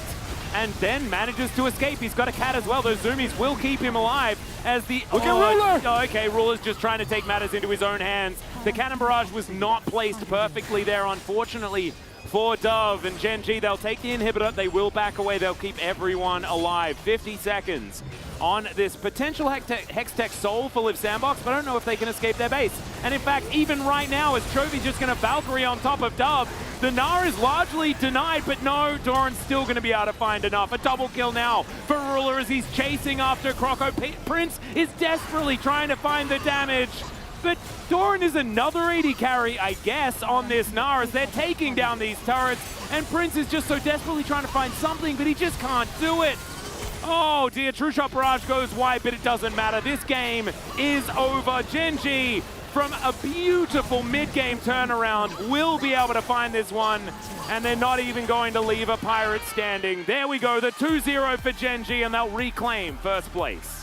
and then manages to escape. He's got a cat as well. Those zoomies will keep him alive as the... Look at Ruler! Oh, okay, Ruler's just trying to take matters into his own hands. The cannon barrage was not placed perfectly there, unfortunately, for Dove and Gen G. They'll take the inhibitor. They will back away. They'll keep everyone alive. 50 seconds on this potential Hextech Soul for Live Sandbox, but I don't know if they can escape their base. And in fact, even right now, as Chovy's just going to Valkyrie on top of Dove, the Gnar is largely denied, but no, Doran's still going to be able to find enough. A double kill now for Ruler as he's chasing after Croco. Prince is desperately trying to find the damage. But Doran is another 80 carry, I guess, on this Gnar as they're taking down these turrets. And Prince is just so desperately trying to find something, but he just can't do it. Oh dear, True Shot Barrage goes wide, but it doesn't matter. This game is over. Gen G, from a beautiful mid-game turnaround, will be able to find this one. And they're not even going to leave a Pirate standing. There we go, the 2-0 for Gen G, and they'll reclaim first place.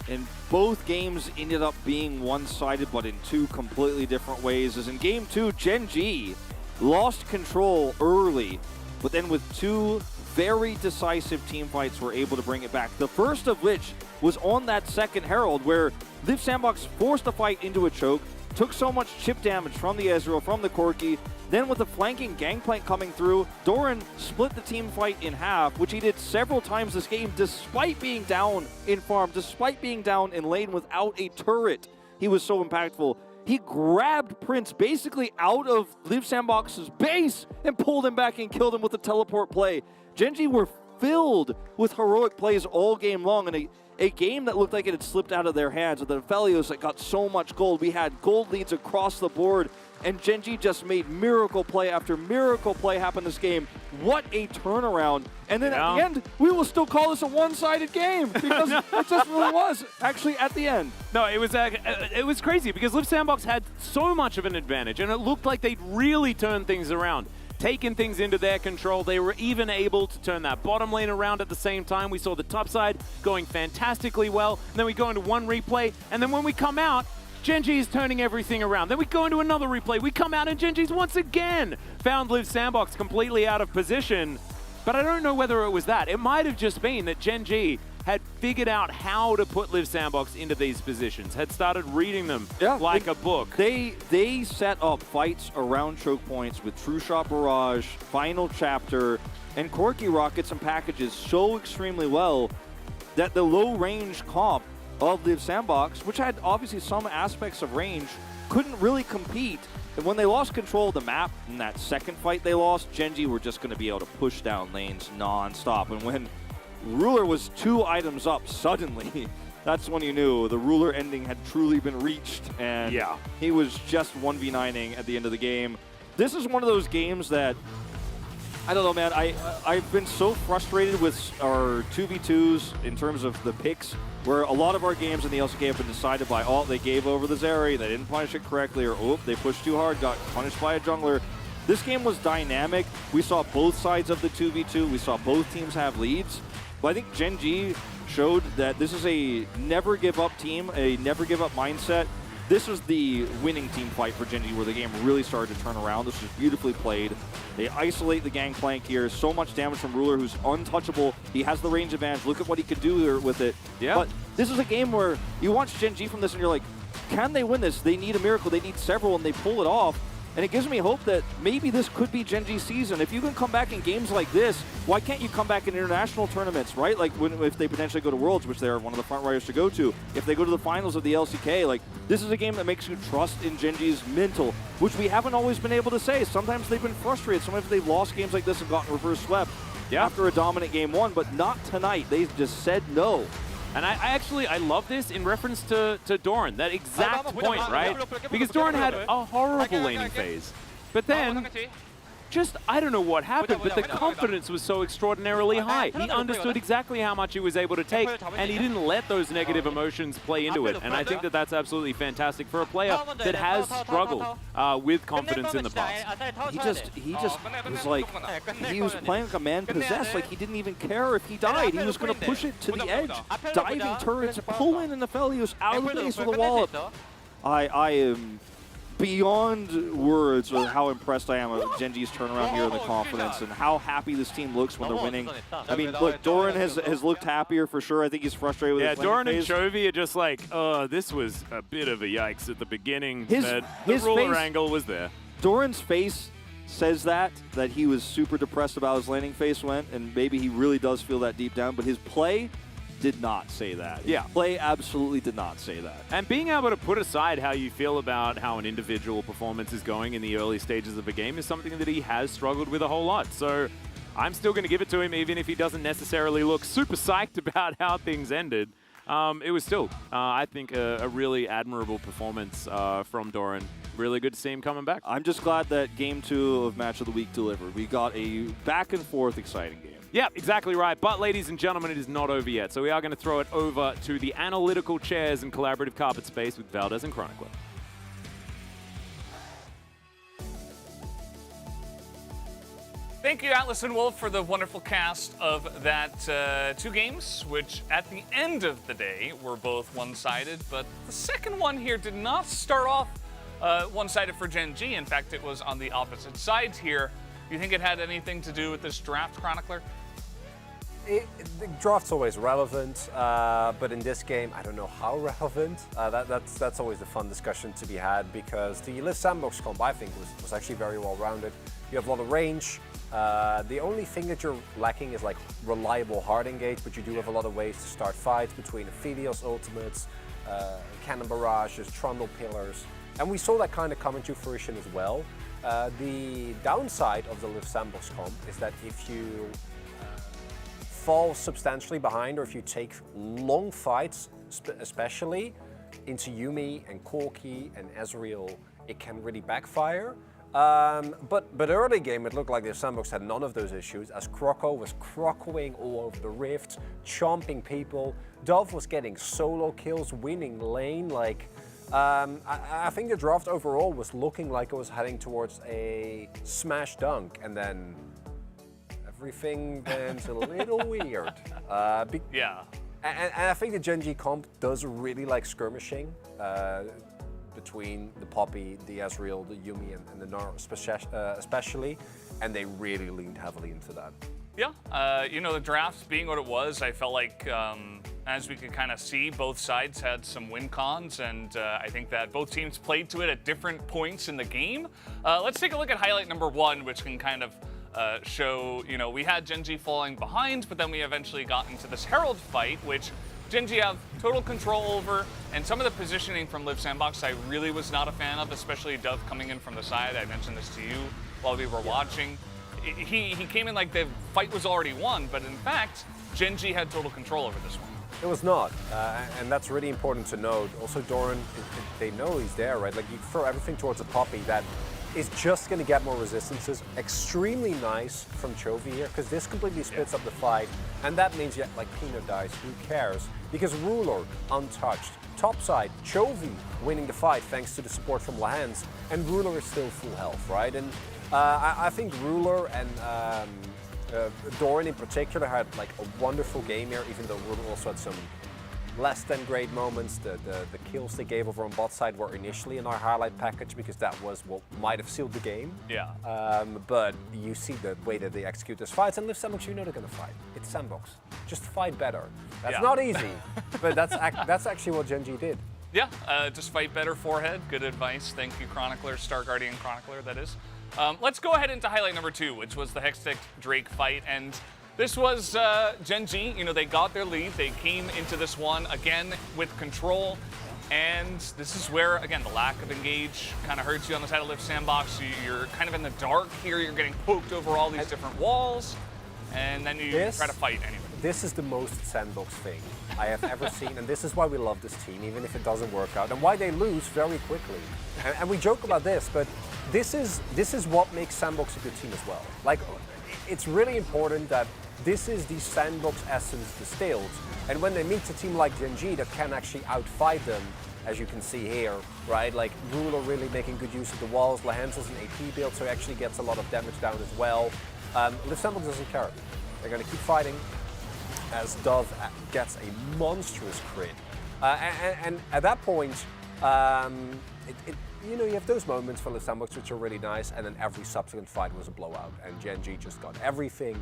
And both games ended up being one-sided, but in 2 completely different ways. As in Game 2, Gen G lost control early, but then with 2 very decisive team fights were able to bring it back. The first of which was on that second Herald, where Live Sandbox forced the fight into a choke, took so much chip damage from the Ezreal, from the Corki. Then with the flanking Gangplank coming through, Doran split the team fight in half, which he did several times this game, despite being down in farm, despite being down in lane without a turret. He was so impactful. He grabbed Prince basically out of Live Sandbox's base and pulled him back and killed him with a teleport play. Gen G were filled with heroic plays all game long, and a game that looked like it had slipped out of their hands with the Felios that got so much gold. We had gold leads across the board, and Gen G just made miracle play after miracle play happen this game. what a turnaround. And then at the end, we will still call this a one-sided game because it just really was, actually, at the end. No, it was crazy because Liv Sandbox had so much of an advantage, and it looked like they'd really turned things around, taken things into their control. They were even able to turn that bottom lane around at the same time. We saw the top side going fantastically well, and then we go into one replay, and then when we come out, Gen.G is turning everything around. Then we go into another replay. We come out and Gen.G's once again found Liv Sandbox completely out of position. But I don't know whether it was that. It might have just been that Gen.G had figured out how to put Liv Sandbox into these positions, had started reading them like a book. They set up fights around choke points with True Shot Barrage, Final Chapter, and Corky Rockets and packages so extremely well that the low-range comp of Liv Sandbox, which had obviously some aspects of range, couldn't really compete. And when they lost control of the map in that second fight they lost, Gen.G were just going to be able to push down lanes non-stop. And when Ruler was 2 items up suddenly, that's when you knew the Ruler ending had truly been reached, and he was just 1v9ing at the end of the game. This is one of those games that, I don't know, man, I've been so frustrated with our 2v2s in terms of the picks, where a lot of our games in the LCK have been decided by, oh, they gave over the Zeri, they didn't punish it correctly, or, oh, they pushed too hard, got punished by a jungler. This game was dynamic. We saw both sides of the 2v2. We saw both teams have leads. But I think Gen.G showed that this is a never-give-up team, a never-give-up mindset. This was the winning team fight for Gen.G where the game really started to turn around. This was beautifully played. They isolate the gangplank here. So much damage from Ruler, who's untouchable. He has the range advantage. Look at what he could do here with it. Yeah. But this is a game where you watch Gen.G from this and you're like, can they win this? They need a miracle. They need several, and they pull it off. And it gives me hope that maybe this could be Gen.G's season. If you can come back in games like this, why can't you come back in international tournaments, right? Like if they potentially go to Worlds, which they're one of the front runners to go to. If they go to the finals of the LCK, like this is a game that makes you trust in Gen.G's mental, which we haven't always been able to say. Sometimes they've been frustrated. Sometimes they've lost games like this and gotten reverse swept after a dominant game 1, but not tonight. They just said no. And I love this in reference to Doran, that exact point, right? Because Doran had a horrible laning phase. But then, just, I don't know what happened, but the confidence was so extraordinarily high. He understood exactly how much he was able to take, and he didn't let those negative emotions play into it. And I think that that's absolutely fantastic for a player that has struggled with confidence in the past. He just was like, he was playing like a man possessed, like he didn't even care if he died. He was going to push it to the edge, diving turrets, pull in the fell. He was out of base with a wallop. I am beyond words of how impressed I am with Gen.G's turnaround here and the confidence and how happy this team looks when they're winning. I mean, look, Doran has looked happier for sure. I think he's frustrated with his Doran lane and phase. Chovy are just like, this was a bit of a yikes at the beginning. The his Ruler face, angle was there. Doran's face says that he was super depressed about his laning phase went, and maybe he really does feel that deep down, but his play did not say that. Play absolutely did not say that. And being able to put aside how you feel about how an individual performance is going in the early stages of a game is something that he has struggled with a whole lot. So I'm still going to give it to him, even if he doesn't necessarily look super psyched about how things ended. It was still, I think, a really admirable performance from Doran. Really good to see him coming back. I'm just glad that Game 2 of Match of the Week delivered. We got a back-and-forth exciting game. Yeah, exactly right. But, ladies and gentlemen, it is not over yet. So we are going to throw it over to the analytical chairs and collaborative carpet space with Valdez and Chronicler. Thank you, Atlas and Wolf, for the wonderful cast of that 2 games, which at the end of the day were both one-sided. But the second one here did not start off one-sided for Gen.G. In fact, it was on the opposite sides here. Do you think it had anything to do with this draft, Chronicler? The draft's always relevant, but in this game, I don't know how relevant. That's always a fun discussion to be had, because the Liv Sandbox comp, I think, was actually very well-rounded. You have a lot of range. The only thing that you're lacking is like reliable hard engage, but you do have a lot of ways to start fights between Aphelios ultimates, cannon barrages, trundle pillars, and we saw that kind of come into fruition as well. The downside of the Liv Sandbox comp is that if you fall substantially behind, or if you take long fights, especially into Yuumi and Corki and Ezreal, it can really backfire. But early game, it looked like the Sandbox had none of those issues, as Croco was crocoing all over the rift, chomping people. Dove was getting solo kills, winning lane. Like, I think the draft overall was looking like it was heading towards a smash dunk, and then everything went a little weird. Yeah. And I think the Gen G comp does really like skirmishing between the Poppy, the Ezreal, the Yuumi, and the Gnar especially, and they really leaned heavily into that. Yeah, you know, the draft being what it was, I felt like, as we could kind of see, both sides had some win cons, and I think that both teams played to it at different points in the game. Let's take a look at highlight number 1, which can kind of show, you know, we had Gen G falling behind, but then we eventually got into this Herald fight, which Gen G have total control over, and some of the positioning from Live Sandbox I really was not a fan of, especially Dove coming in from the side. I mentioned this to you while we were watching. He came in like the fight was already won, but in fact, Gen G had total control over this one. It was not, and that's really important to note. Also, Doran, they know he's there, right? Like, you throw everything towards a Poppy that is just going to get more resistances. Extremely nice from Chovy here, because this completely splits up the fight, and that means, yeah, like, Peanut dies, who cares? Because Ruler, untouched. Topside, Chovy winning the fight thanks to the support from Lahans, and Ruler is still full health, right? And I think Ruler and Doran in particular had like a wonderful game here, even though Ruler also had some less than great moments. The kills they gave over on bot side were initially in our highlight package because that was what might have sealed the game. Yeah. But you see the way that they execute this fights, and Live Sandbox, you know they're gonna fight. It's Sandbox. Just fight better. That's not easy, but that's actually what Gen G did. Yeah, just fight better, forehead. Good advice. Thank you, Chronicler, Star Guardian Chronicler, that is. Let's go ahead into highlight number 2, which was the Hextech Drake fight. And this was Gen G. You know, they got their lead. They came into this one again with control. And this is where, again, the lack of engage kind of hurts you on the side of Live Sandbox. You're kind of in the dark here. You're getting poked over all these different walls. And then you try to fight anyway. This is the most Sandbox thing I have ever seen, and this is why we love this team, even if it doesn't work out, and why they lose very quickly. And we joke about this, but this is what makes Sandbox a good team as well. Like, it's really important that this is the Sandbox essence distilled, and when they meet a team like Gen G that can actually outfight them, as you can see here, right? Like, Ruler really making good use of the walls. Lahans is an AP build, so he actually gets a lot of damage down as well. Live Sandbox doesn't care. They're going to keep fighting as Dove gets a monstrous crit. And at that point, you know, you have those moments for Live Sandbox which are really nice, and then every subsequent fight was a blowout, and Gen G just got everything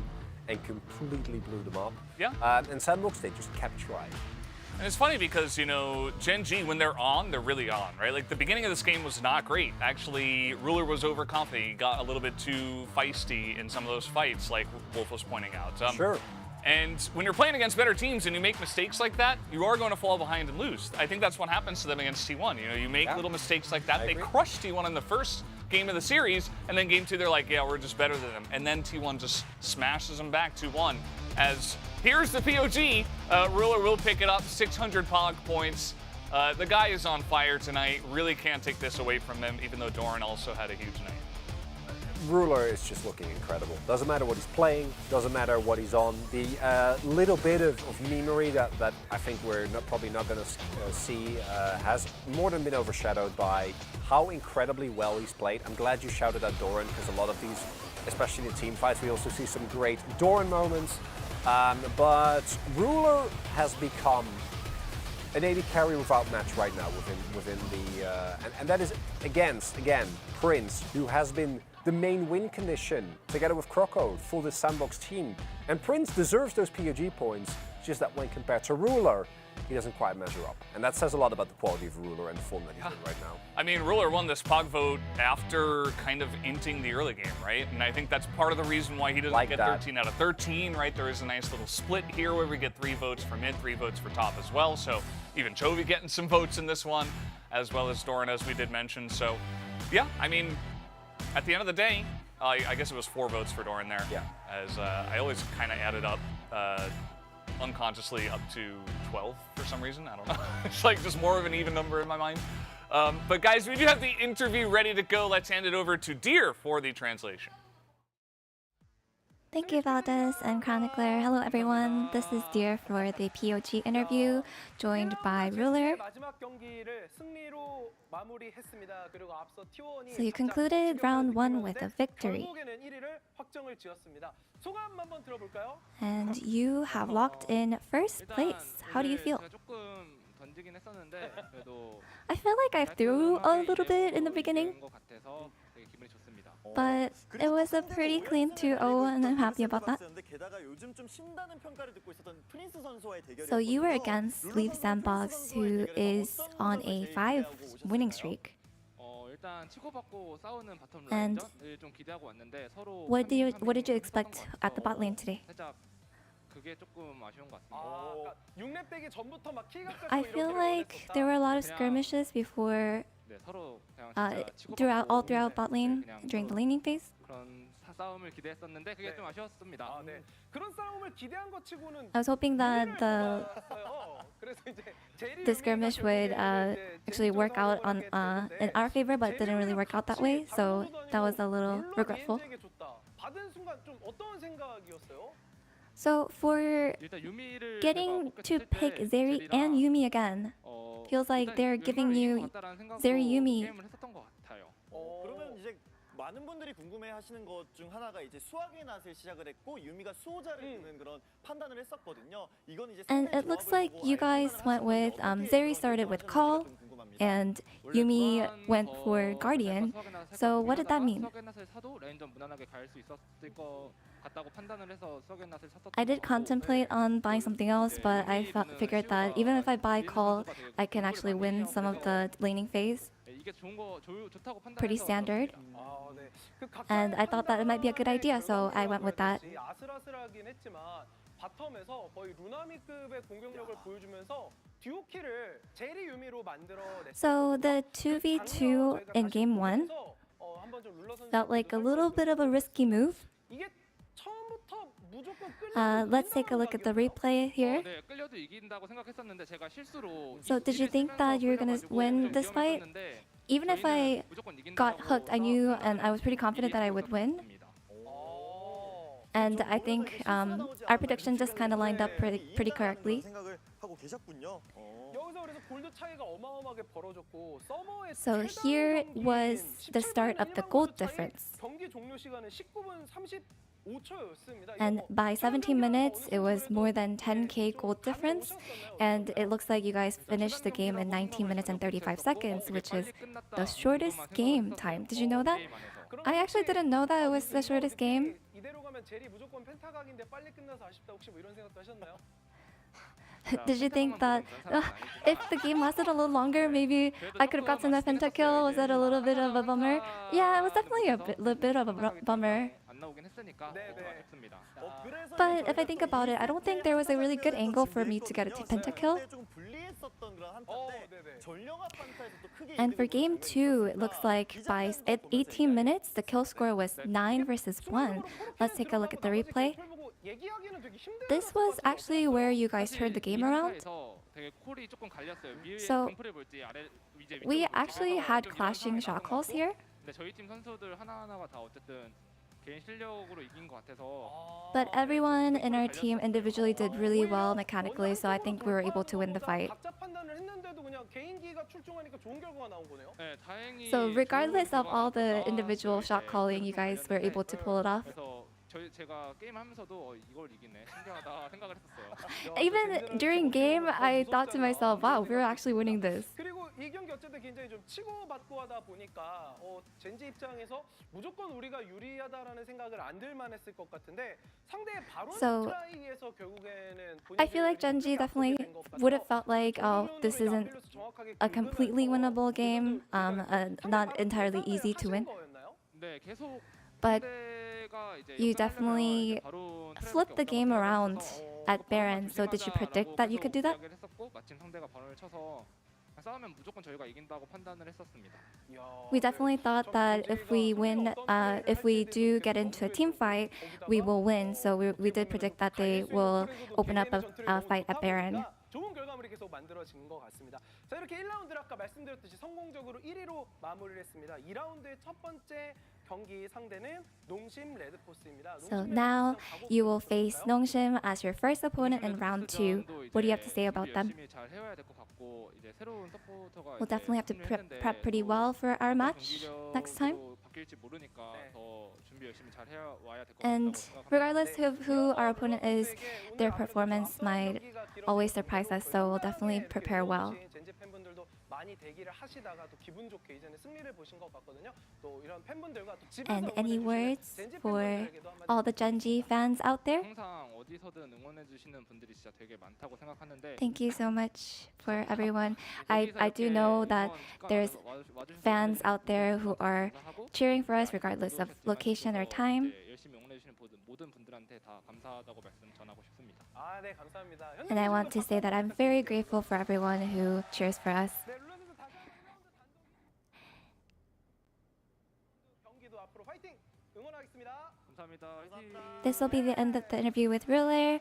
and completely blew them up. Yeah. And Sandbox, they just kept trying. And it's funny because, you know, Gen G, when they're on, they're really on, right? Like, the beginning of this game was not great. Actually, Ruler was overconfident. He got a little bit too feisty in some of those fights, like Wolf was pointing out. Sure. And when you're playing against better teams and you make mistakes like that, you are going to fall behind and lose. I think that's what happens to them against T1. You know, you make little mistakes like that. They crushed T1 in the first game of the series, and then game 2, they're like, yeah, we're just better than them. And then T1 just smashes them back 2-1. As here's the POG, Ruler will pick it up, 600 Pog points. The guy is on fire tonight. Really can't take this away from him, even though Doran also had a huge night. Ruler is just looking incredible. Doesn't matter what he's playing, doesn't matter what he's on. The little bit of memery that I think we're probably not going to see has more than been overshadowed by how incredibly well he's played. I'm glad you shouted at Doran, because a lot of these, especially in the team fights, we also see some great Doran moments. But Ruler has become an AD carry without match right now within the... and that is against, again, Prince, who has been the main win condition, together with Croco, for this Sandbox team. And Prince deserves those POG points, just that when compared to Ruler, he doesn't quite measure up. And that says a lot about the quality of Ruler and the form that he's in right now. I mean, Ruler won this Pog vote after kind of inting the early game, right? And I think that's part of the reason why he doesn't get 13 out of 13, right? There is a nice little split here where we get 3 votes for mid, 3 votes for top as well. So even Chovy getting some votes in this one, as well as Doran, as we did mention. So yeah, I mean, at the end of the day, I guess it was 4 votes for Doran there. Yeah. As I always kind of added up unconsciously up to 12 for some reason. I don't know. It's like just more of an even number in my mind. But guys, we do have the interview ready to go. Let's hand it over to Deer for the translation. Thank you, Valdez and Chronicler. Hello, everyone. This is Deer for the POG interview, joined by Ruler. So you concluded round 1 with a victory. And you have locked in first place. How do you feel? I feel like I threw a little bit in the beginning, but it was a pretty clean 2-0 and I'm happy about that. So you were against Leaf Sandbox, who is on a 5 winning streak. And what did you expect at the bot lane today? I feel like there were a lot of skirmishes before, throughout bot lane during the laning phase. I was hoping that the skirmish would actually work out in our favor, but it didn't really work out that way, so that was a little regretful. So for getting to pick Zeri and Yuumi again, feels like they're giving you Zeri Yuumi. 그러면 이제 많은 분들이 궁금해하시는 것 중 하나가 이제 수학의 낫을 시작을 했고 유미가 수호자를 두는 그런 판단을 했었거든요. 이건 이제 And it looks like you guys went with Zeri started with Call, and Yuumi went for Guardian. So what did that mean? I did contemplate on buying something else, but I figured that even if I buy Call, I can actually win some of the laning phase. Pretty standard. And I thought that it might be a good idea, so I went with that. So the 2v2 in game 1 felt like a little bit of a risky move. Let's take a look at the replay here. So did you think that you were going to win this fight? Even if I got hooked, I knew and I was pretty confident that I would win. And I think our prediction just kind of lined up pretty correctly. So here was the start of the gold difference. And by 17 minutes, it was more than 10k gold difference. And it looks like you guys finished the game in 19 minutes and 35 seconds, which is the shortest game time. Did you know that? I actually didn't know that it was the shortest game. Did you think that if the game lasted a little longer, maybe I could have gotten the pentakill? Was that a little bit of a bummer? Yeah, it was definitely a little bit of a bummer. But if I think about it, I don't think there was a really good angle for me to get a pentakill. And for game 2, it looks like by 18 minutes, the kill score was 9 versus 1. Let's take a look at the replay. This was actually where you guys turned the game around. So we actually had clashing shot calls here. But everyone in our team individually did really well mechanically, so I think we were able to win the fight. So regardless of all the individual shot calling, you guys were able to pull it off. Even during game, I thought to myself, wow, we're actually winning this. So I feel like Genji definitely would have felt like, oh, this isn't a completely winnable game, not entirely easy to win. But you definitely flipped the game around at Baron, so did you predict that you could do that? We definitely thought that if we win, if we do get into a team fight, we will win. So we did predict that they will open up a fight at Baron. 좋은 결과물이 계속 만들어지는 것 같습니다. 자, 이렇게 1라운드를 아까 말씀드렸듯이 성공적으로 1위로 마무리를 했습니다. 2라운드의 첫 번째 경기 상대는 농심 레드포스입니다. So now you will face Nongshim as your first opponent in round 2. What do you have to say about them? We'll definitely have to prep pretty well for our match next time. And regardless of who our opponent is, their performance might always surprise us, so we'll definitely prepare well. And any words for all the Genji fans out there? Thank you so much for everyone. I do know that there's fans out there who are cheering for us regardless of location or time. And I want to say that I'm very grateful for everyone who cheers for us. This will be the end of the interview with Ruler.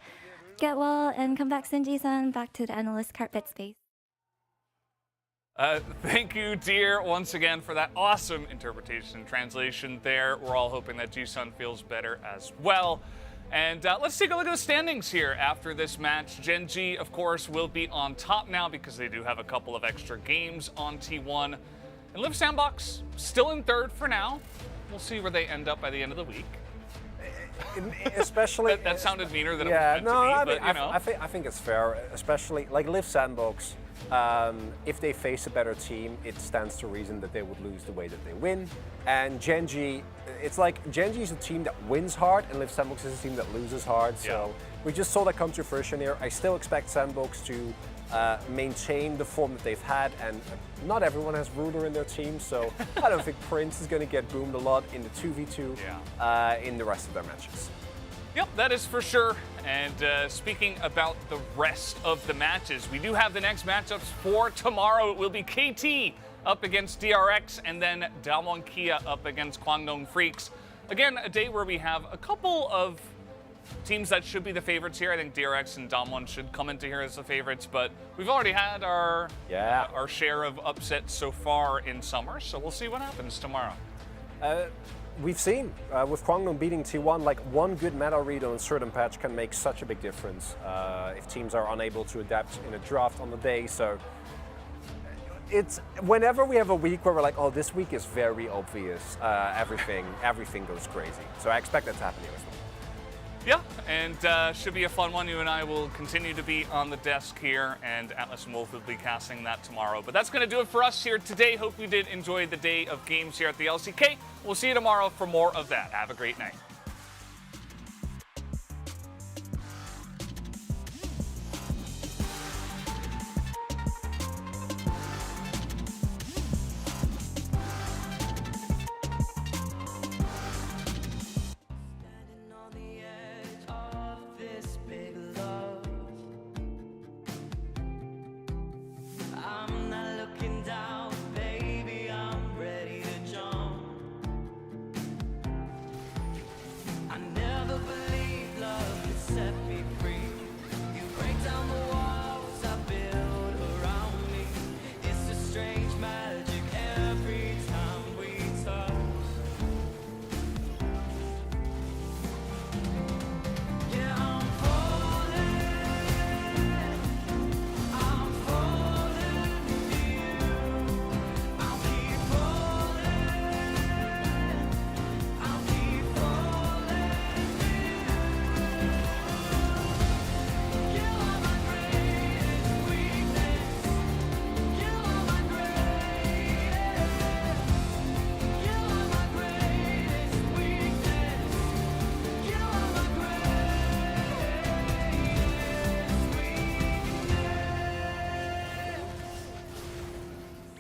Get well and come back, Sunji-san, back to the analyst carpet space. Thank you, dear, once again for that awesome interpretation and translation there. We're all hoping that Ji-sun feels better as well. And let's take a look at the standings here after this match. Genji, of course, will be on top now because they do have a couple of extra games on T1. And Liv Sandbox still in third for now. We'll see where they end up by the end of the week. Especially that sounded meaner than yeah, it was meant to be, but you know. I think it's fair, especially like Liv Sandbox. If they face a better team, it stands to reason that they would lose the way that they win. And Genji, it's like Genji is a team that wins hard, and Liv Sandbox is a team that loses hard. So we just saw that controversy here. I still expect Sandbox to maintain the form that they've had, and not everyone has Ruler in their team, so I don't think Prince is going to get boomed a lot in the 2v2 in the rest of their matches. Yep, that is for sure. And speaking about the rest of the matches, we do have the next matchups for tomorrow. It will be KT up against DRX, and then Damwon Kia up against Kwangdong Freaks. Again, a day where we have a couple of teams that should be the favorites here. I think DRX and Damwon should come into here as the favorites, but we've already had our share of upsets so far in summer, so we'll see what happens tomorrow. We've seen with Kwangdong beating T1, like one good meta read on a certain patch can make such a big difference if teams are unable to adapt in a draft on the day. So it's whenever we have a week where we're like, oh, this week is very obvious, everything goes crazy. So I expect that to happen here as well. Yeah, and should be a fun one. You and I will continue to be on the desk here, and Atlas and Wolf will be casting that tomorrow. But that's going to do it for us here today. Hope you did enjoy the day of games here at the LCK. We'll see you tomorrow for more of that. Have a great night.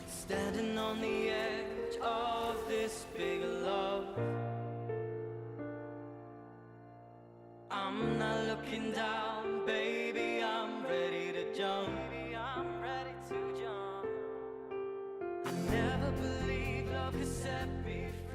Standing on the edge of this big love, I'm not looking down, baby, I'm ready to jump. I never believed love could set me free.